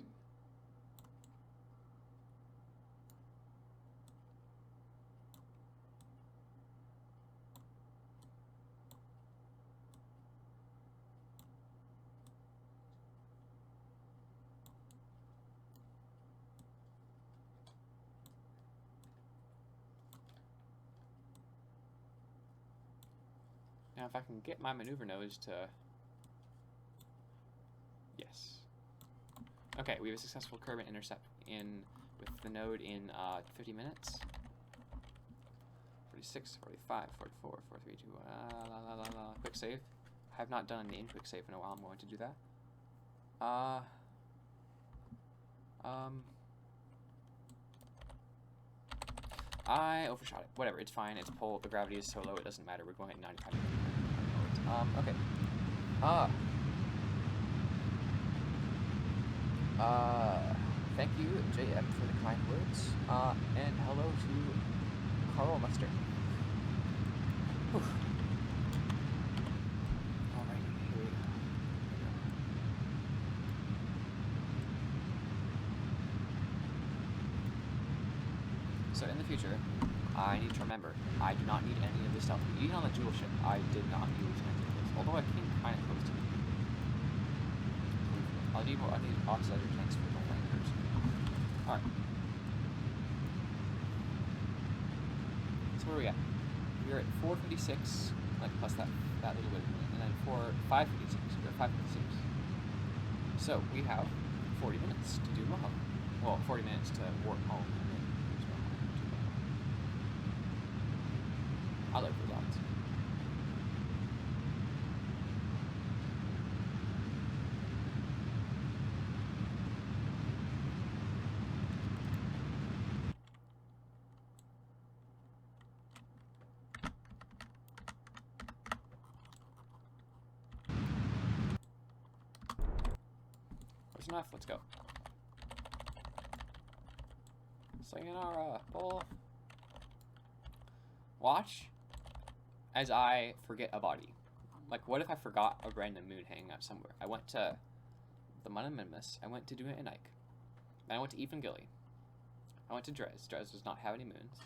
Now, if I can get my maneuver nodes to... Yes. Okay, we have a successful Kerbin intercept with the node in 50 minutes. 46, 45, 44, 43, 2, quick save. I have not done an in-quick save in a while. I'm going to do that. I overshot it. Whatever, it's fine. It's pull. The gravity is so low, it doesn't matter. We're going at 95. Okay. Thank you, JM, for the kind words. And hello to Carl Muster. Whew. Alrighty, here we go. So in the future, I need to remember, I do not need any of this stuff. Even on the Jool ship, I did not use any of this, although I came kind of close to it. I need oxidizer tanks for the landers. Alright. So where are we at? We're at 456, like plus that little bit, and then 556. We're at 556. So we have 40 minutes to do Moho. Well, 40 minutes to warp home. I like those odds. Where's enough? Let's go. Sayonara, pull. Watch as I forget a body. Like, what if I forgot a random moon hanging out somewhere? I went to the Minmus. I went to Duna and Ike. Then I went to even Gilly. I went to Dres. Dres does not have any moons.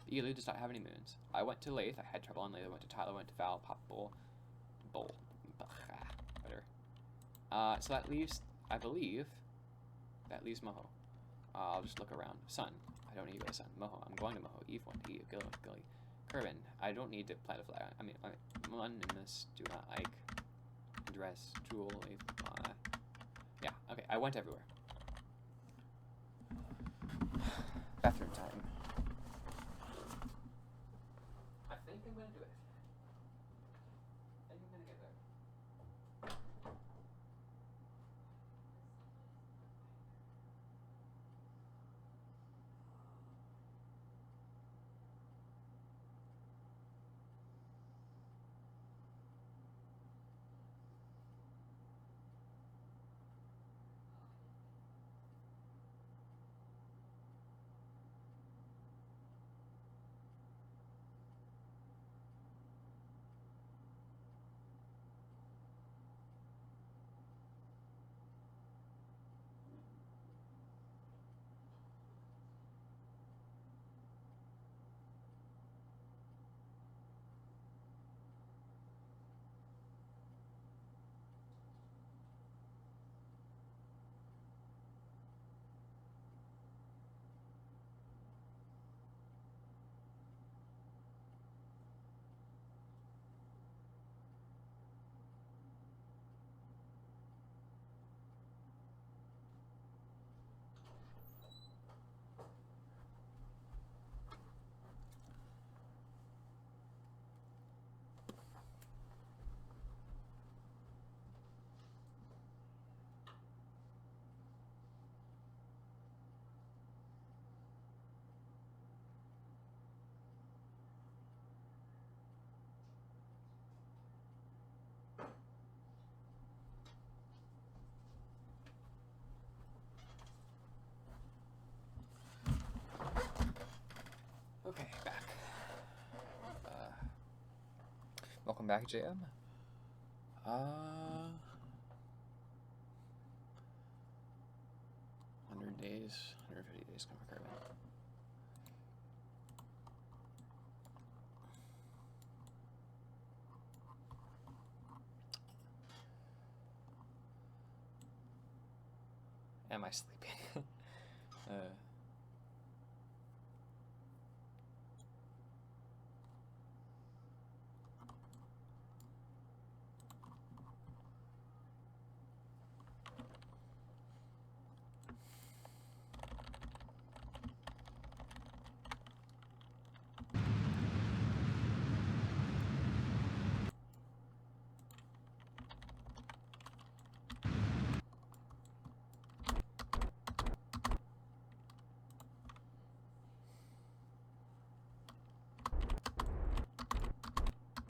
Gilly does not have any moons. I went to Lathe. I had trouble on Lathe. I went to Tylo. I went to Val. Pop Bull. Whatever. So that leaves, I believe, that leaves Moho. I'll just look around. Sun. I don't need to go to Sun. Moho. I'm going to Moho. Eve 1. Eve. Gilly. Kerbin. I don't need to plant a flag. I mean, Minmus, Duna, Ike, Dres, Jool, yeah, okay, I went everywhere. Bathroom time. I think I'm gonna do it. I think I'm gonna get there. welcome back, JM. 100 days, 150 days come for Kerbin. Am I sleeping?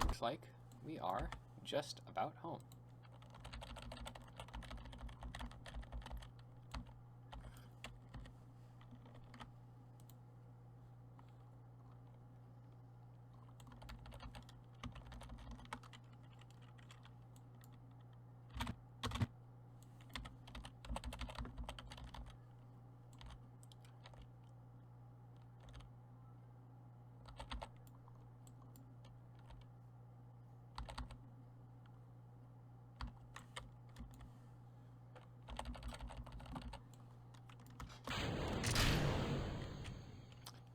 Looks like we are just about home.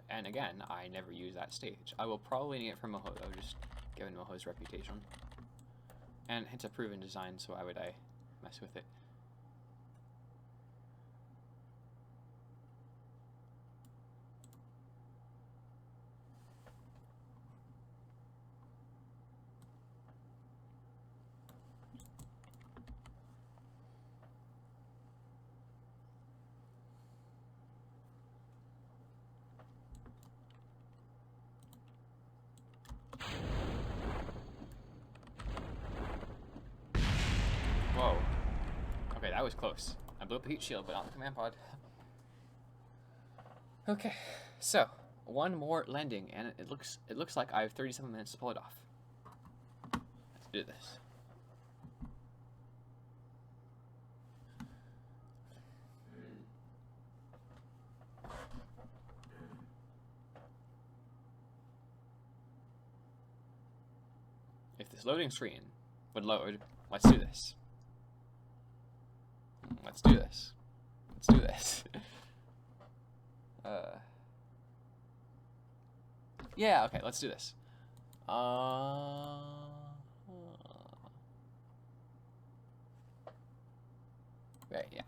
And again, I never use that stage. I will probably need it for Moho though, just given Moho's reputation. And it's a proven design, so why would I mess with it? Whoa. Okay, that was close. I blew up the heat shield, but not the command pod. Okay, so one more landing, and it looks like I have 37 minutes to pull it off. Let's do this. If this loading screen would load, let's do this. Let's do this. Let's do this. Yeah, okay, let's do this. Right, yeah.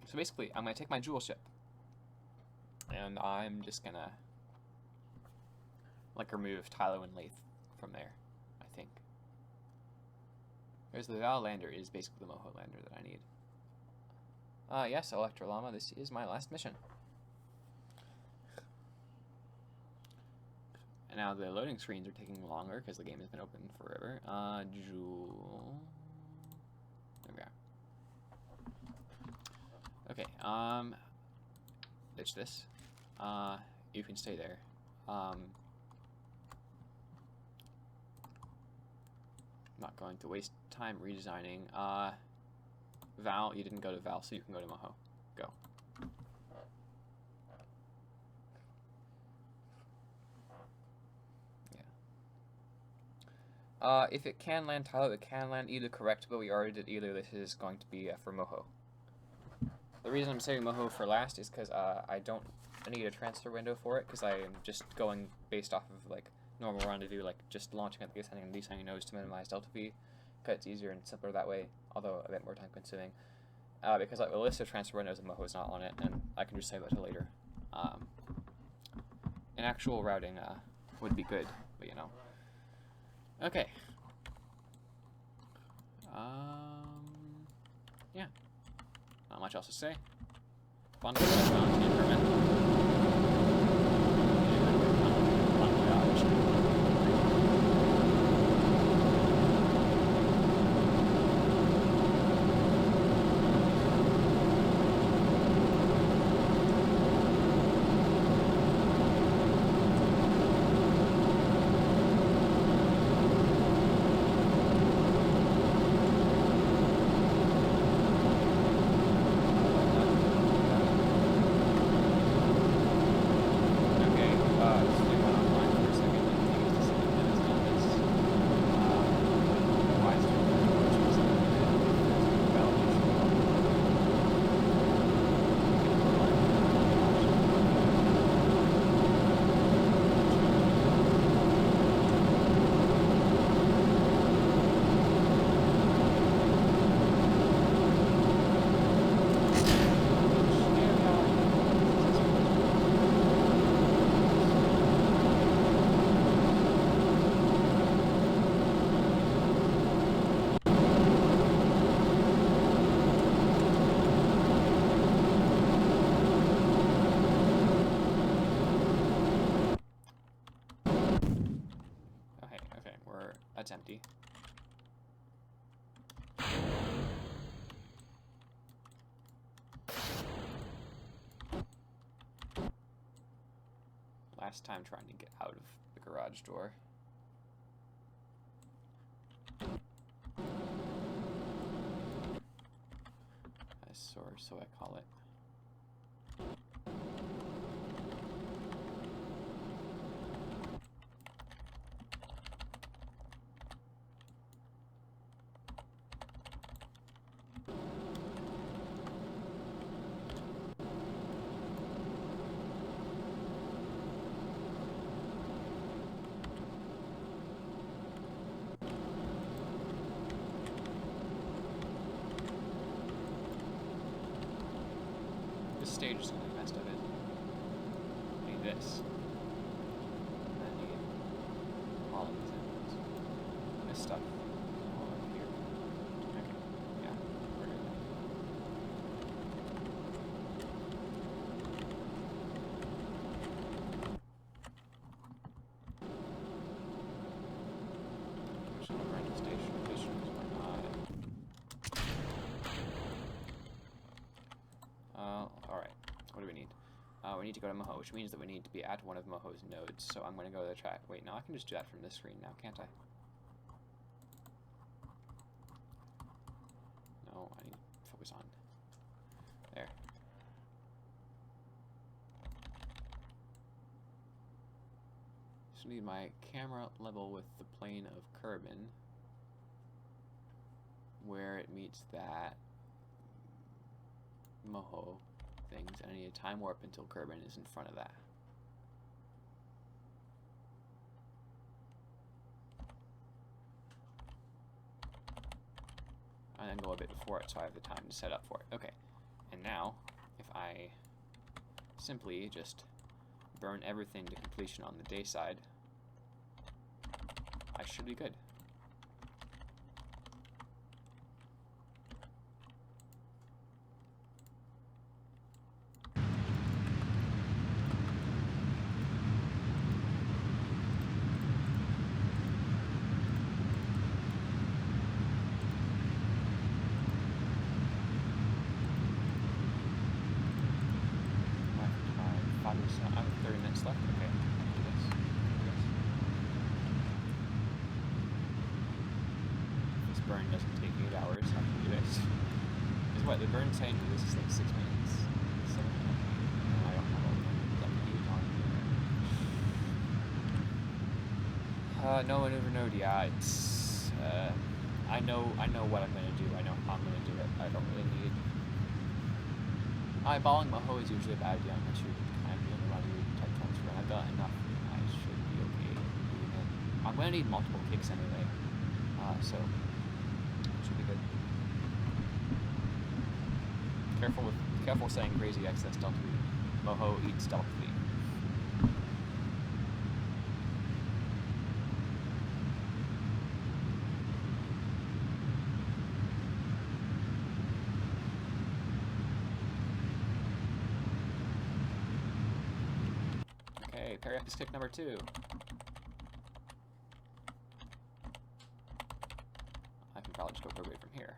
So basically, I'm gonna take my Jool ship, and I'm just gonna like remove Tylo and Laythe from there, I think. There's the Val lander is basically the Moho lander that I need. Yes, Electro Llama, this is my last mission. And now the loading screens are taking longer because the game has been open forever. Jool. There we are. Okay, ditch this. You can stay there. Not going to waste time redesigning. Val, you didn't go to Val, so you can go to Moho. Go. Yeah. If it can land Tylo, it can land either correct, but we already did either. This is going to be for Moho. The reason I'm saving Moho for last is because I need a transfer window for it, because I am just going based off of like normal rendezvous, like just launching at the ascending and descending nodes to minimize delta V, because it's easier and simpler that way, although a bit more time consuming. Because like, the list of transfer windows of Moho is not on it, and I can just save that to later. An actual routing would be good, but you know. Okay. Yeah. Not much else to say. Fun to That's empty. Last time trying to get out of the garage door. So I call it. This stage is going to be messed up. I need this. I need all of these ends. This stuff. All over here. Okay. Yeah. We're good. There's no rental station. Alright. What do we need? We need to go to Moho, which means that we need to be at one of Moho's nodes. So I'm going to go to the track. Wait, no, I can just do that from this screen now, can't I? No, I need to focus on. There. Just need my camera level with the plane of Kerbin, where it meets that Moho things, and I need a time warp until Kerbin is in front of that. And then go a bit before it so I have the time to set up for it. Okay, and now if I simply just burn everything to completion on the day side, I should be good. I have 30 minutes left. Okay, I'll do this. If this burn doesn't take 8 hours, I can do this. Because what, the burn saying that this is like 6 minutes, 7 minutes, and I don't have all the numbers I can use on here. No maneuver node, yeah, it's, I know what I'm going to do, I know how I'm going to do it, I don't really need. Eyeballing Moho is usually a bad idea unless you're kind of doing a lot of your type transfer, and I've got enough, I should be okay doing it. I'm going to need multiple kicks anyway, so it should be good. Careful saying crazy excess delta V. Moho eats delta V. Parry up is kick number 2. I can probably just go away from here.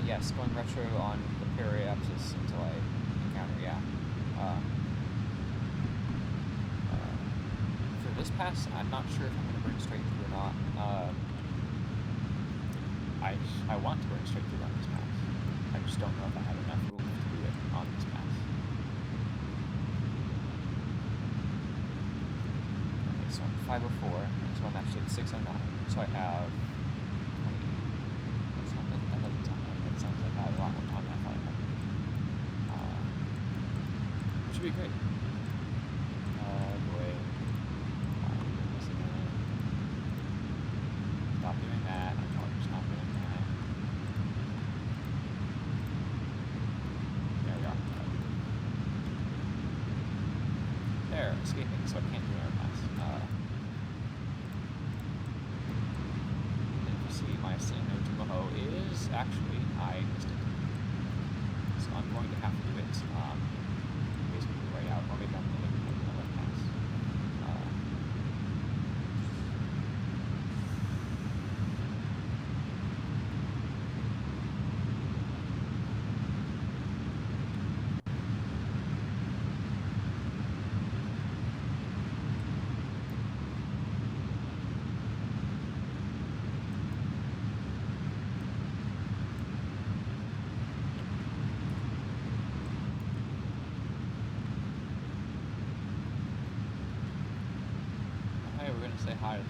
Yes, going retro on the parry axis until I encounter, yeah. This pass, I'm not sure if I'm going to burn straight through or not. I want to burn straight through on this pass. I just don't know if I have enough room to do it on this pass. Okay, so I'm 504, so I'm actually at 609. So I have 20. That doesn't sound right. That sounds like I have a lot more time than I thought I had. Which should be great. Boy. Stop doing that. I'm probably just not doing that. There we are. There, escaping, so I can't do another pass. And then you see my ascending node to Moho is actually, I missed it. So I'm going to have to do it basically right out, or maybe I'm going to let it pass. Hey, we're going to say hi to them.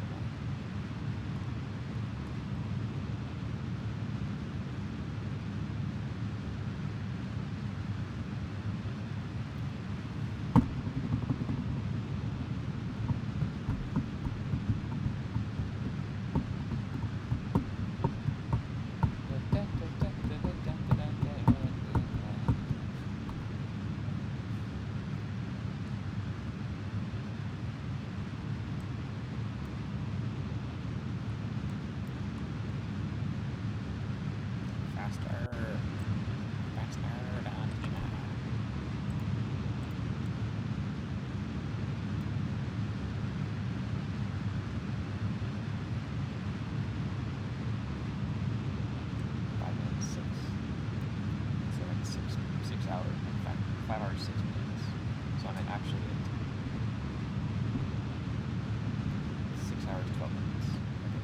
Hours, in fact, 5 hours, 6 minutes. So I'm actually at 6 hours, 12 minutes. Okay.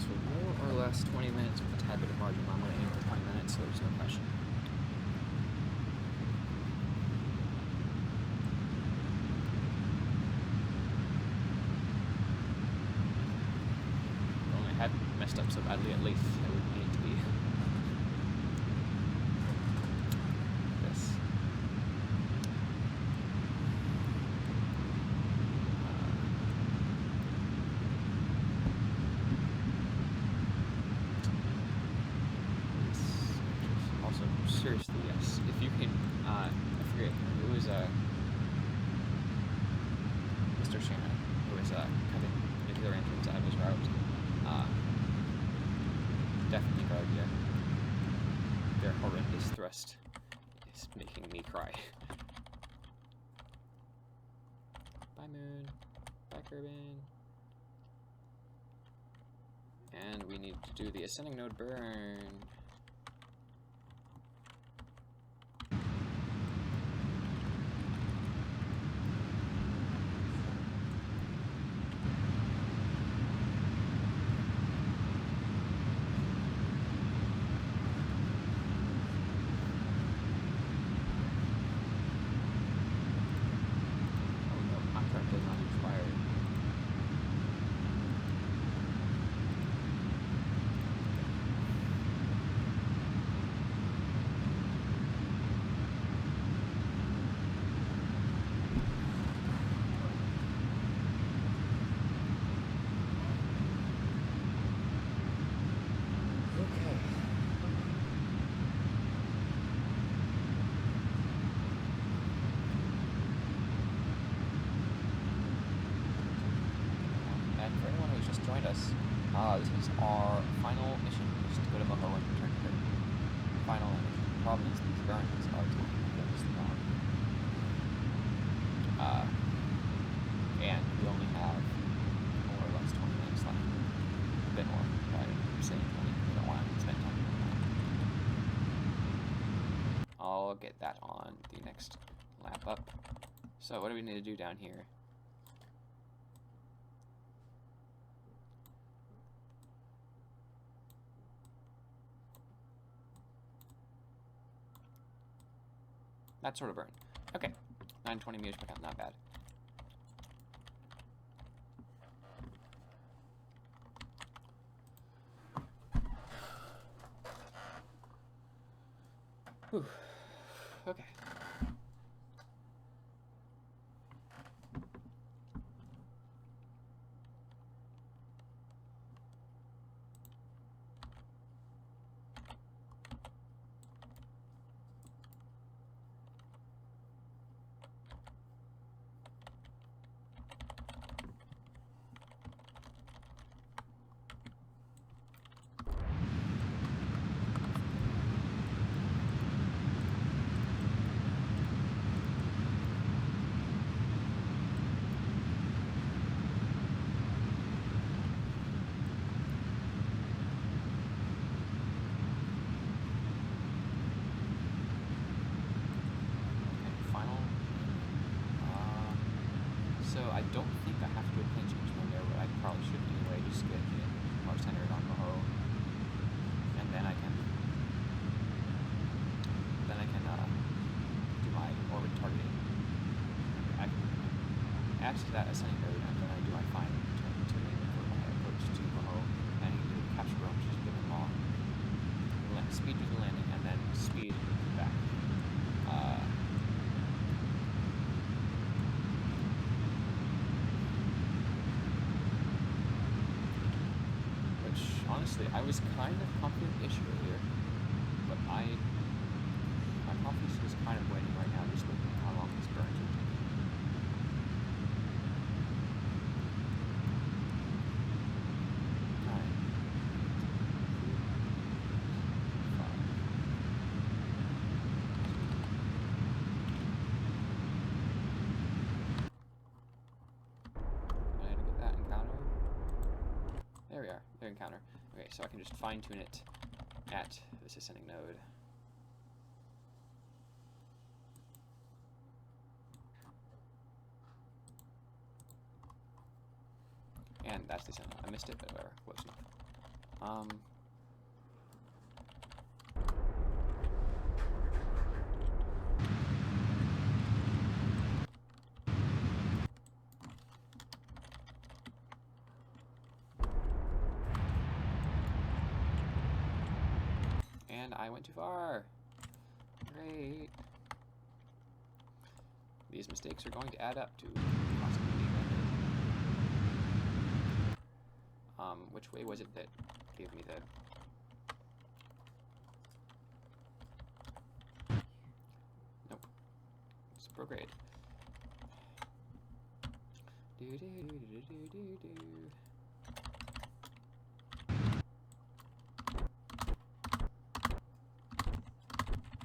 So more or less 20 minutes with a tad bit of margin. I'm going to aim for 20 minutes, so there's no question. If only I hadn't messed up so badly at Laythe, I wouldn't need to be. This. Also, seriously, yes. If you can, I forget, it was Mr. Shannon who was cutting nuclear engines out of his route. Definitely good idea. Their horrendous thrust is making me cry. Bye, Moon. Bye, Kerbin. And we need to do the ascending node burn. This is our final mission, just to go to Moho and return to her. Final mission. The problem is these burns are taking horrendously long. And we only have more or less 20 minutes left. A bit more, but I'm saying 20 because I don't want to spend time doing that. I'll get that on the next lap up. So what do we need to do down here? That sort of burn. Okay. 920 meters per count, not bad. Whew. Okay. So I don't think I have to do a plane change mode there, but I probably should anyway. Just get it more centered on Moho, and then I can do my orbit targeting. I can add to that ascending node, and then I do my fine tuning for my approach to Moho. And I need to do the capture room, just give them all speed to the landing, and then speed back. Honestly, I was kind of confident-ish earlier, but my confidence is kind of waning right now, just looking at how long these burns are taking. Alright. 5. Am I gonna get that encounter? There we are. Their encounter. Okay, so I can just fine-tune it at this ascending node. And that's the ascending node. I missed it, but whatever. Close enough. And I went too far. Great. These mistakes are going to add up to possibly being rendered. Which way was it that gave me the... Nope. It's prograde.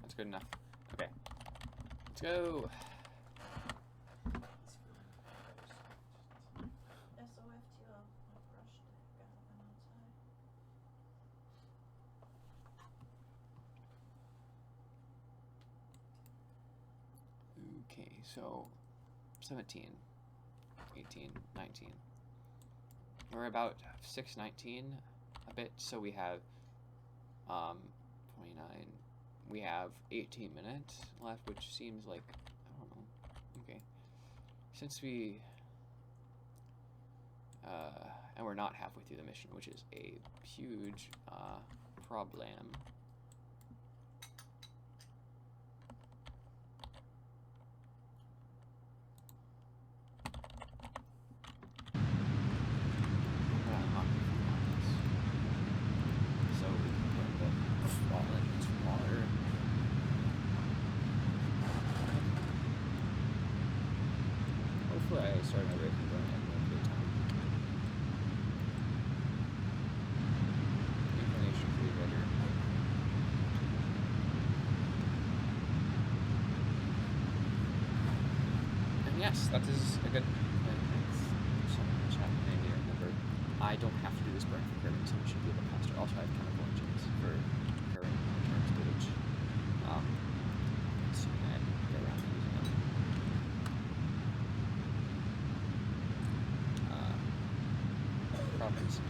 That's good enough. Okay. Let's go. Okay, so 17, 18, 19. We're about 6:19 a bit, so we have 29. We have 18 minutes left, which seems like, I don't know. Okay. Since we and we're not halfway through the mission, which is a huge problem. Yes, that is a good so much happening here. Remember, I don't have to do this burn for Kerbin, so it should be a bit faster. Also, I have chemical engines for Kerbin return stage. Assuming I get around to using them. Problem is,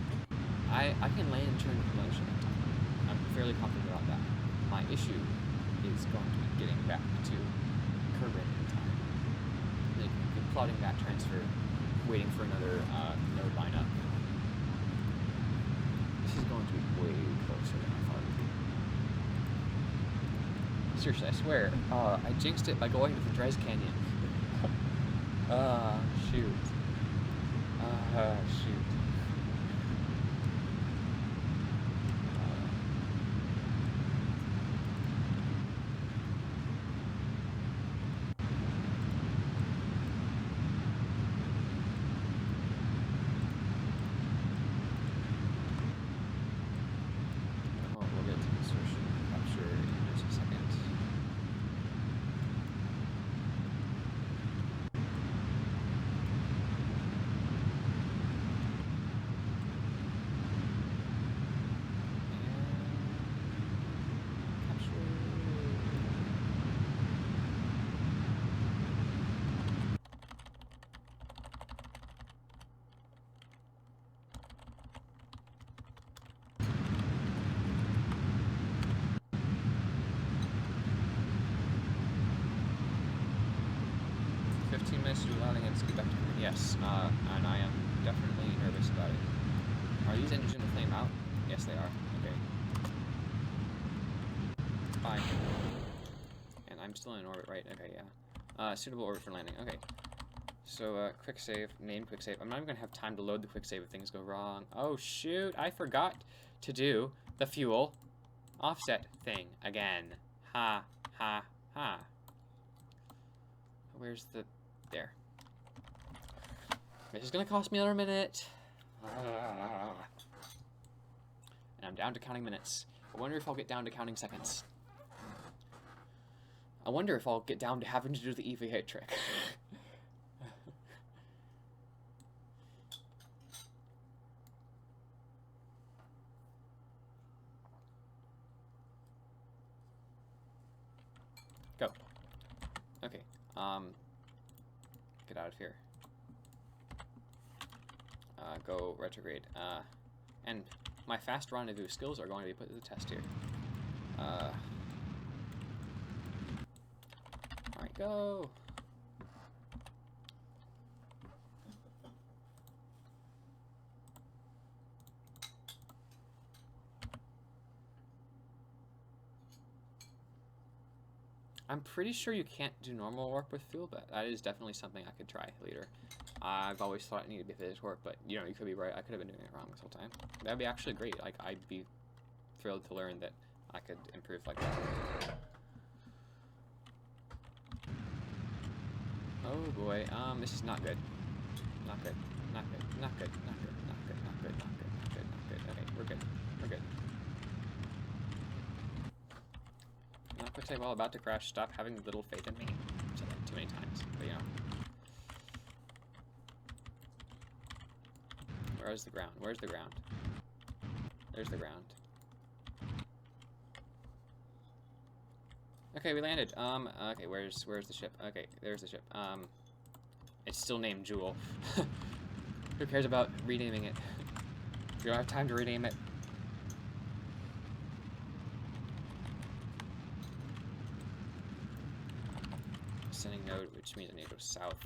I can land and turn promotion at time. I'm fairly confident about that. My issue is going to be getting back to Kerbin in time. Plotting that transfer, waiting for another node lineup. This is going to be way closer than I thought it would be. seriously, I swear, I jinxed it by going to the Dres Canyon. Shoot. Shoot. We'll get to insertion capture in just a second. Minutes to do landing and scoot back to Kerbin. Yes, and I am definitely nervous about it. Are these engines going to flame out? Yes, they are. Okay. Fine. And I'm still in orbit, right? Okay, yeah. Suitable orbit for landing. Okay. So, quick save. Name quick save. I'm not even going to have time to load the quick save if things go wrong. Oh, shoot. I forgot to do the fuel offset thing again. Ha, ha, ha. Where's the... There. This is gonna cost me another minute. And I'm down to counting minutes. I wonder if I'll get down to counting seconds. I wonder if I'll get down to having to do the EVA trick. Go. Okay. Get out of here. Go retrograde. And my fast rendezvous skills are going to be put to the test here. Alright, go! I'm pretty sure you can't do normal warp with fuel, but that is definitely something I could try later. I've always thought it needed to be physics warp, but you know, you could be right. I could have been doing it wrong this whole time. That'd be actually great. Like, I'd be thrilled to learn that I could improve like that. Oh boy, this is not good. Not good. Not good. Not good. Not good. Not good. Not good. Not good. Not good. Not good. Okay, we're good. We're good. I'm not gonna say, well, about to crash. Stop having little faith in me. I've said that too many times, but you know. Where's the ground? Where's the ground? There's the ground. Okay, we landed. Okay, where's the ship? Okay, there's the ship. It's still named Jool. Who cares about renaming it? We don't have time to rename it. Sending node, which means I need to go south.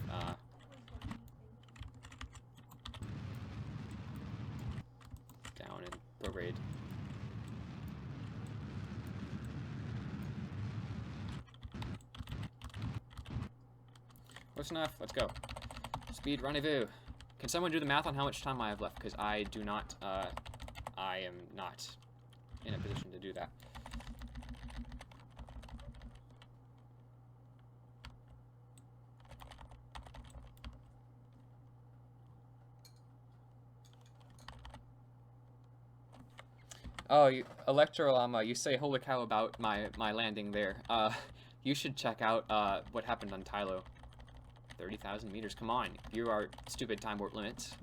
Down and prograde. Close enough. Let's go. Speed rendezvous. Can someone do the math on how much time I have left? Because I do not. I am not in a position to do that. Oh, Electrolama, you say holy cow about my landing there. You should check out what happened on Tylo. 30,000 meters. Come on, you are stupid time warp limits.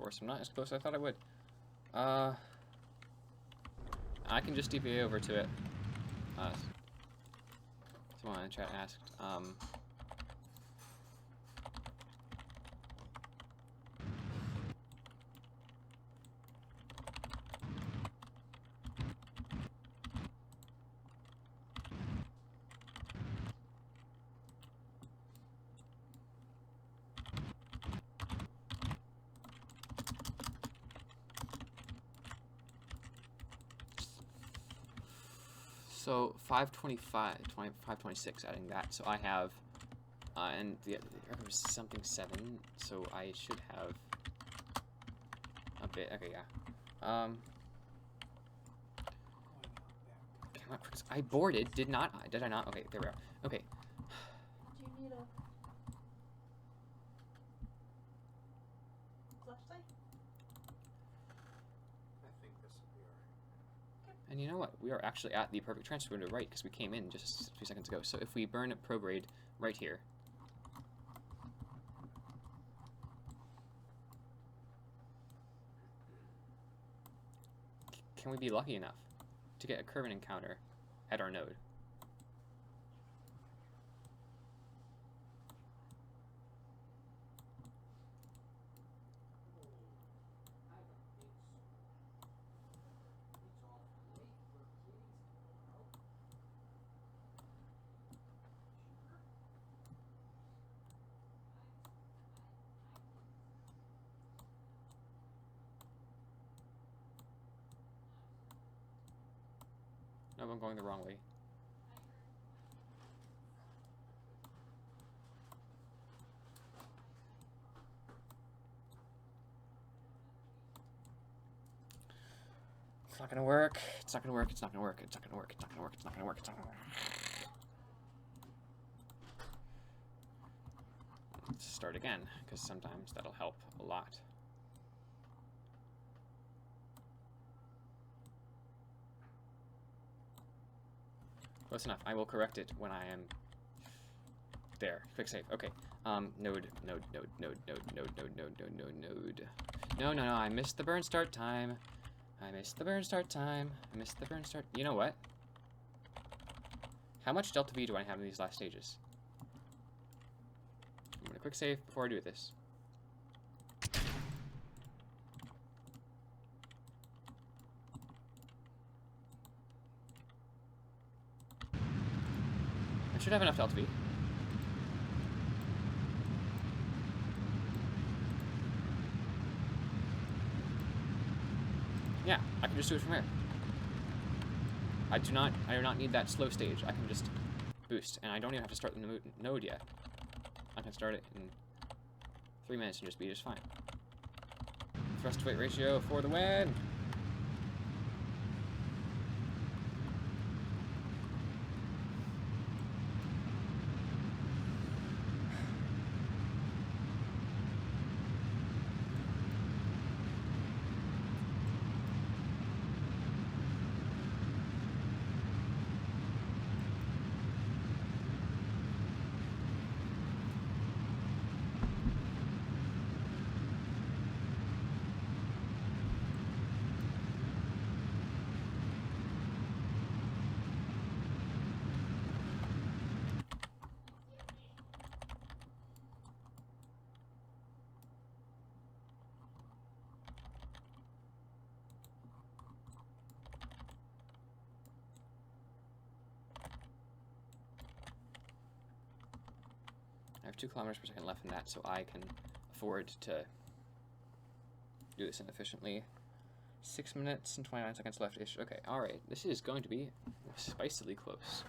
course, I'm not as close as I thought I would. I can just DPA over to it. Someone in chat asked, so 525, 526, adding that. So I have, and the other was something 7, so I should have a bit. Okay, yeah. Come on, quick. I boarded. Did not I? Did I not? Okay, there we are. Okay. Do you need a flashlight? I think this will be alright. And you know what? We are actually at the perfect transfer window, right? Because we came in just a few seconds ago. So if we burn prograde right here. Can we be lucky enough to get a Kerbin encounter at our node? No, I'm going the wrong way. It's not gonna work. It's not gonna work. It's not gonna work. It's not gonna work. It's not gonna work. It's not gonna work. It's not gonna work. Let's start again, because sometimes that'll help a lot. Close enough. I will correct it when I am there. Quick save. Okay. Node. No. I missed the burn start time. I missed the burn start time. I missed the burn start. You know what? How much delta V do I have in these last stages? I'm gonna quick save before I do this. I should have enough delta V. Yeah, I can just do it from here. I do not need that slow stage. I can just boost, and I don't even have to start the node yet. I can start it in 3 minutes and just be just fine. Thrust to weight ratio for the win. I have 2 kilometers per second left in that, so I can afford to do this inefficiently. 6 minutes and 29 seconds left-ish. Okay, alright. This is going to be spicily close.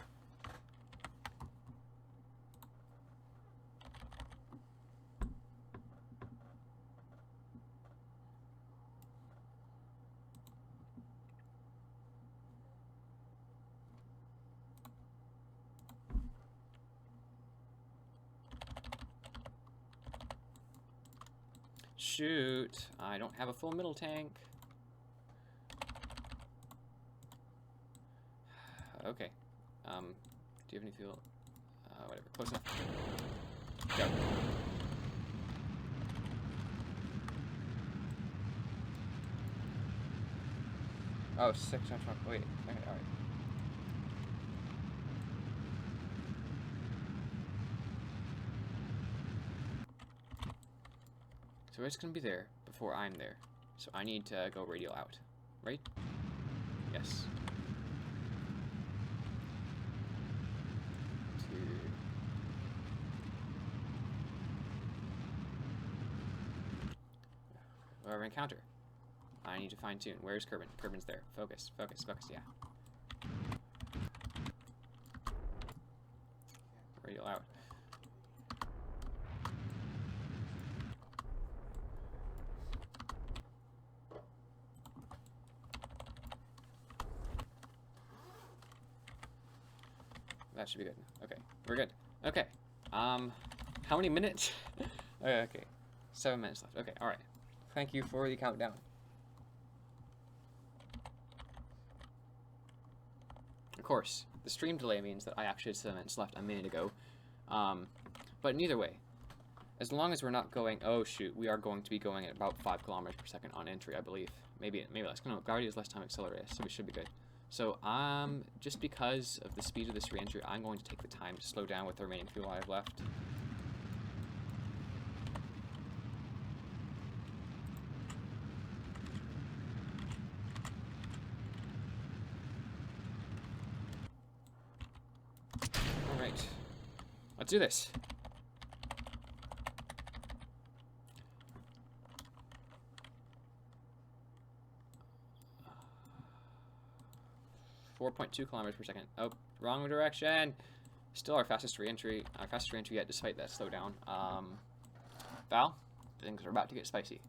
Shoot, I don't have a full middle tank. Okay. Do you have any fuel? Whatever. Close enough. Go. Oh, 6 times 20. Wait. Okay, alright. So it's gonna be there before I'm there. So I need to go radial out. Right? Yes. 2. Whatever encounter. I need to fine tune. Where's Kerbin? Kerbin's there. Focus, focus, focus, yeah. Radial out. That should be good. Okay, we're good. Okay. How many minutes? Okay. 7 minutes left. Okay, alright. Thank you for the countdown. Of course, the stream delay means that I actually had 7 minutes left a minute ago. But neither way, as long as we're not going, oh shoot, we are going to be going at about 5 kilometers per second on entry, I believe. Maybe less. No, gravity is less time accelerated, so we should be good. So, just because of the speed of this reentry, I'm going to take the time to slow down with the remaining fuel I have left. Alright. Let's do this. .2 kilometers per second. Oh, wrong direction. Still our fastest reentry. Our fastest reentry yet, despite that slowdown. Val, things are about to get spicy.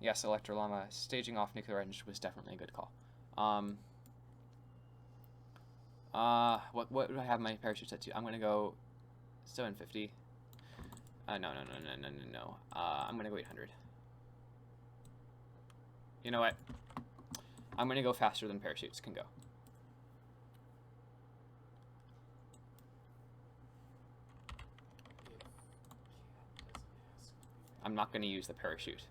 Yes, Electrolama, staging off nuclear engine was definitely a good call. What do I have my parachute set to? I'm gonna go 750. No. I'm gonna go 800. You know what? I'm gonna go faster than parachutes can go. I'm not gonna use the parachute.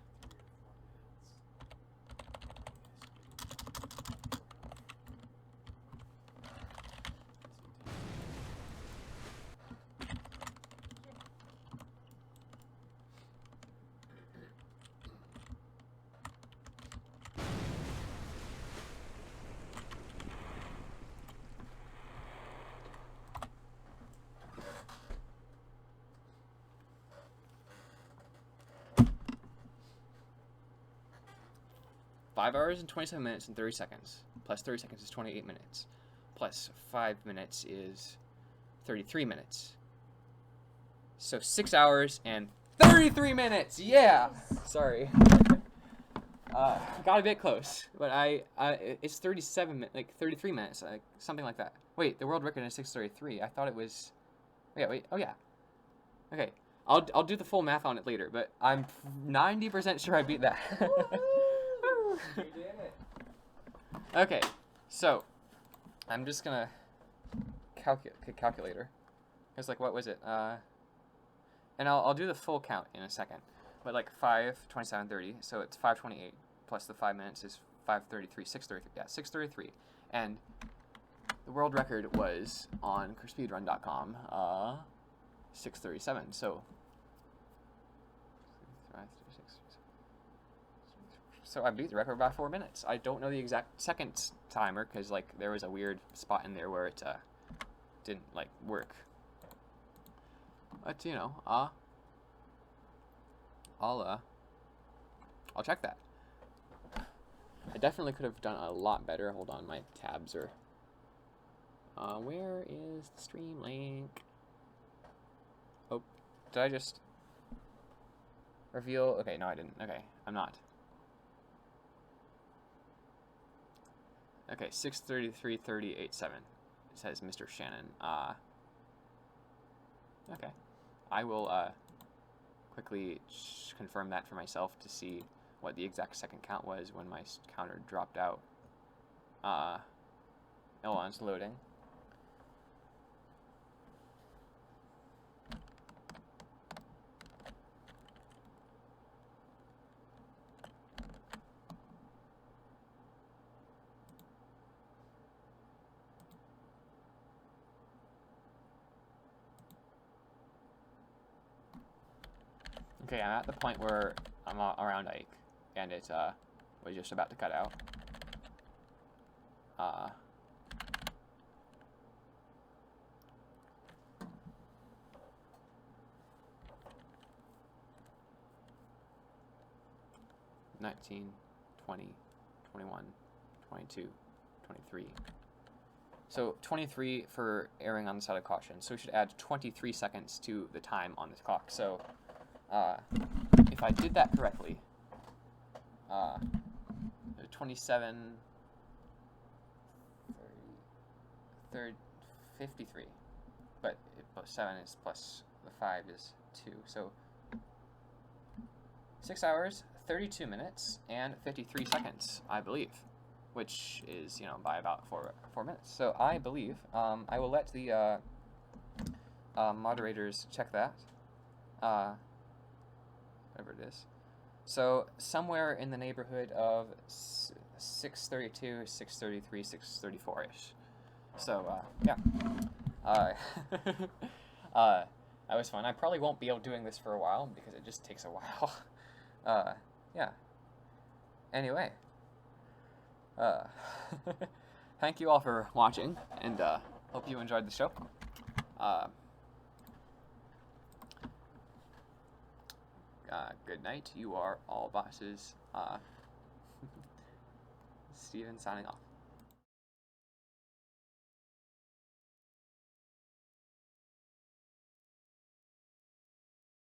Five hours and 27 minutes and 30 seconds. Plus 30 seconds is 28 minutes. Plus 5 minutes is 33 minutes. So 6 hours and 33 minutes! Yeah! Sorry. Got a bit close. But it's 33 minutes, like, something like that. Wait, the world record is 6:33. I thought it was... Yeah, wait, oh yeah. Okay, I'll do the full math on it later, but I'm 90% sure I beat that. You did it. Okay, so I'm just gonna calculator. It's like, what was it? And I'll do the full count in a second. But like 5, 27, 30, so it's 5:28 plus the 5 minutes is 5:33, 6:33. Yeah, 6:33. And the world record was on Speedrun.com, 6:37. So I beat the record by 4 minutes. I don't know the exact second timer because like there was a weird spot in there where it didn't like work. But you know, I'll check that. I definitely could have done a lot better. Hold on, my tabs are. Where is the stream link? Oh, did I just reveal? Okay, no, I didn't. Okay, I'm not. Okay, 6:33:38:7. It says Mr. Shannon. Okay. I will quickly confirm that for myself to see what the exact second count was when my counter dropped out. Hold on, it's loading. Okay, I'm at the point where I'm around Ike, and it was just about to cut out. 19, 20, 21, 22, 23. So 23 for erring on the side of caution. So we should add 23 seconds to the time on this clock. So if I did that correctly, 27, 30, 53. But 7 is plus the 5 is 2. So 6 hours, 32 minutes, and 53 seconds, I believe, which is, by about 4 minutes. So I believe I will let the moderators check that, whatever it is. So somewhere in the neighborhood of 6:32, 6:33, 6:34-ish. So yeah, that was fun. I probably won't be able doing this for a while because it just takes a while. Yeah. Anyway, thank you all for watching, and hope you enjoyed the show. Good night. You are all bosses. Steven signing off.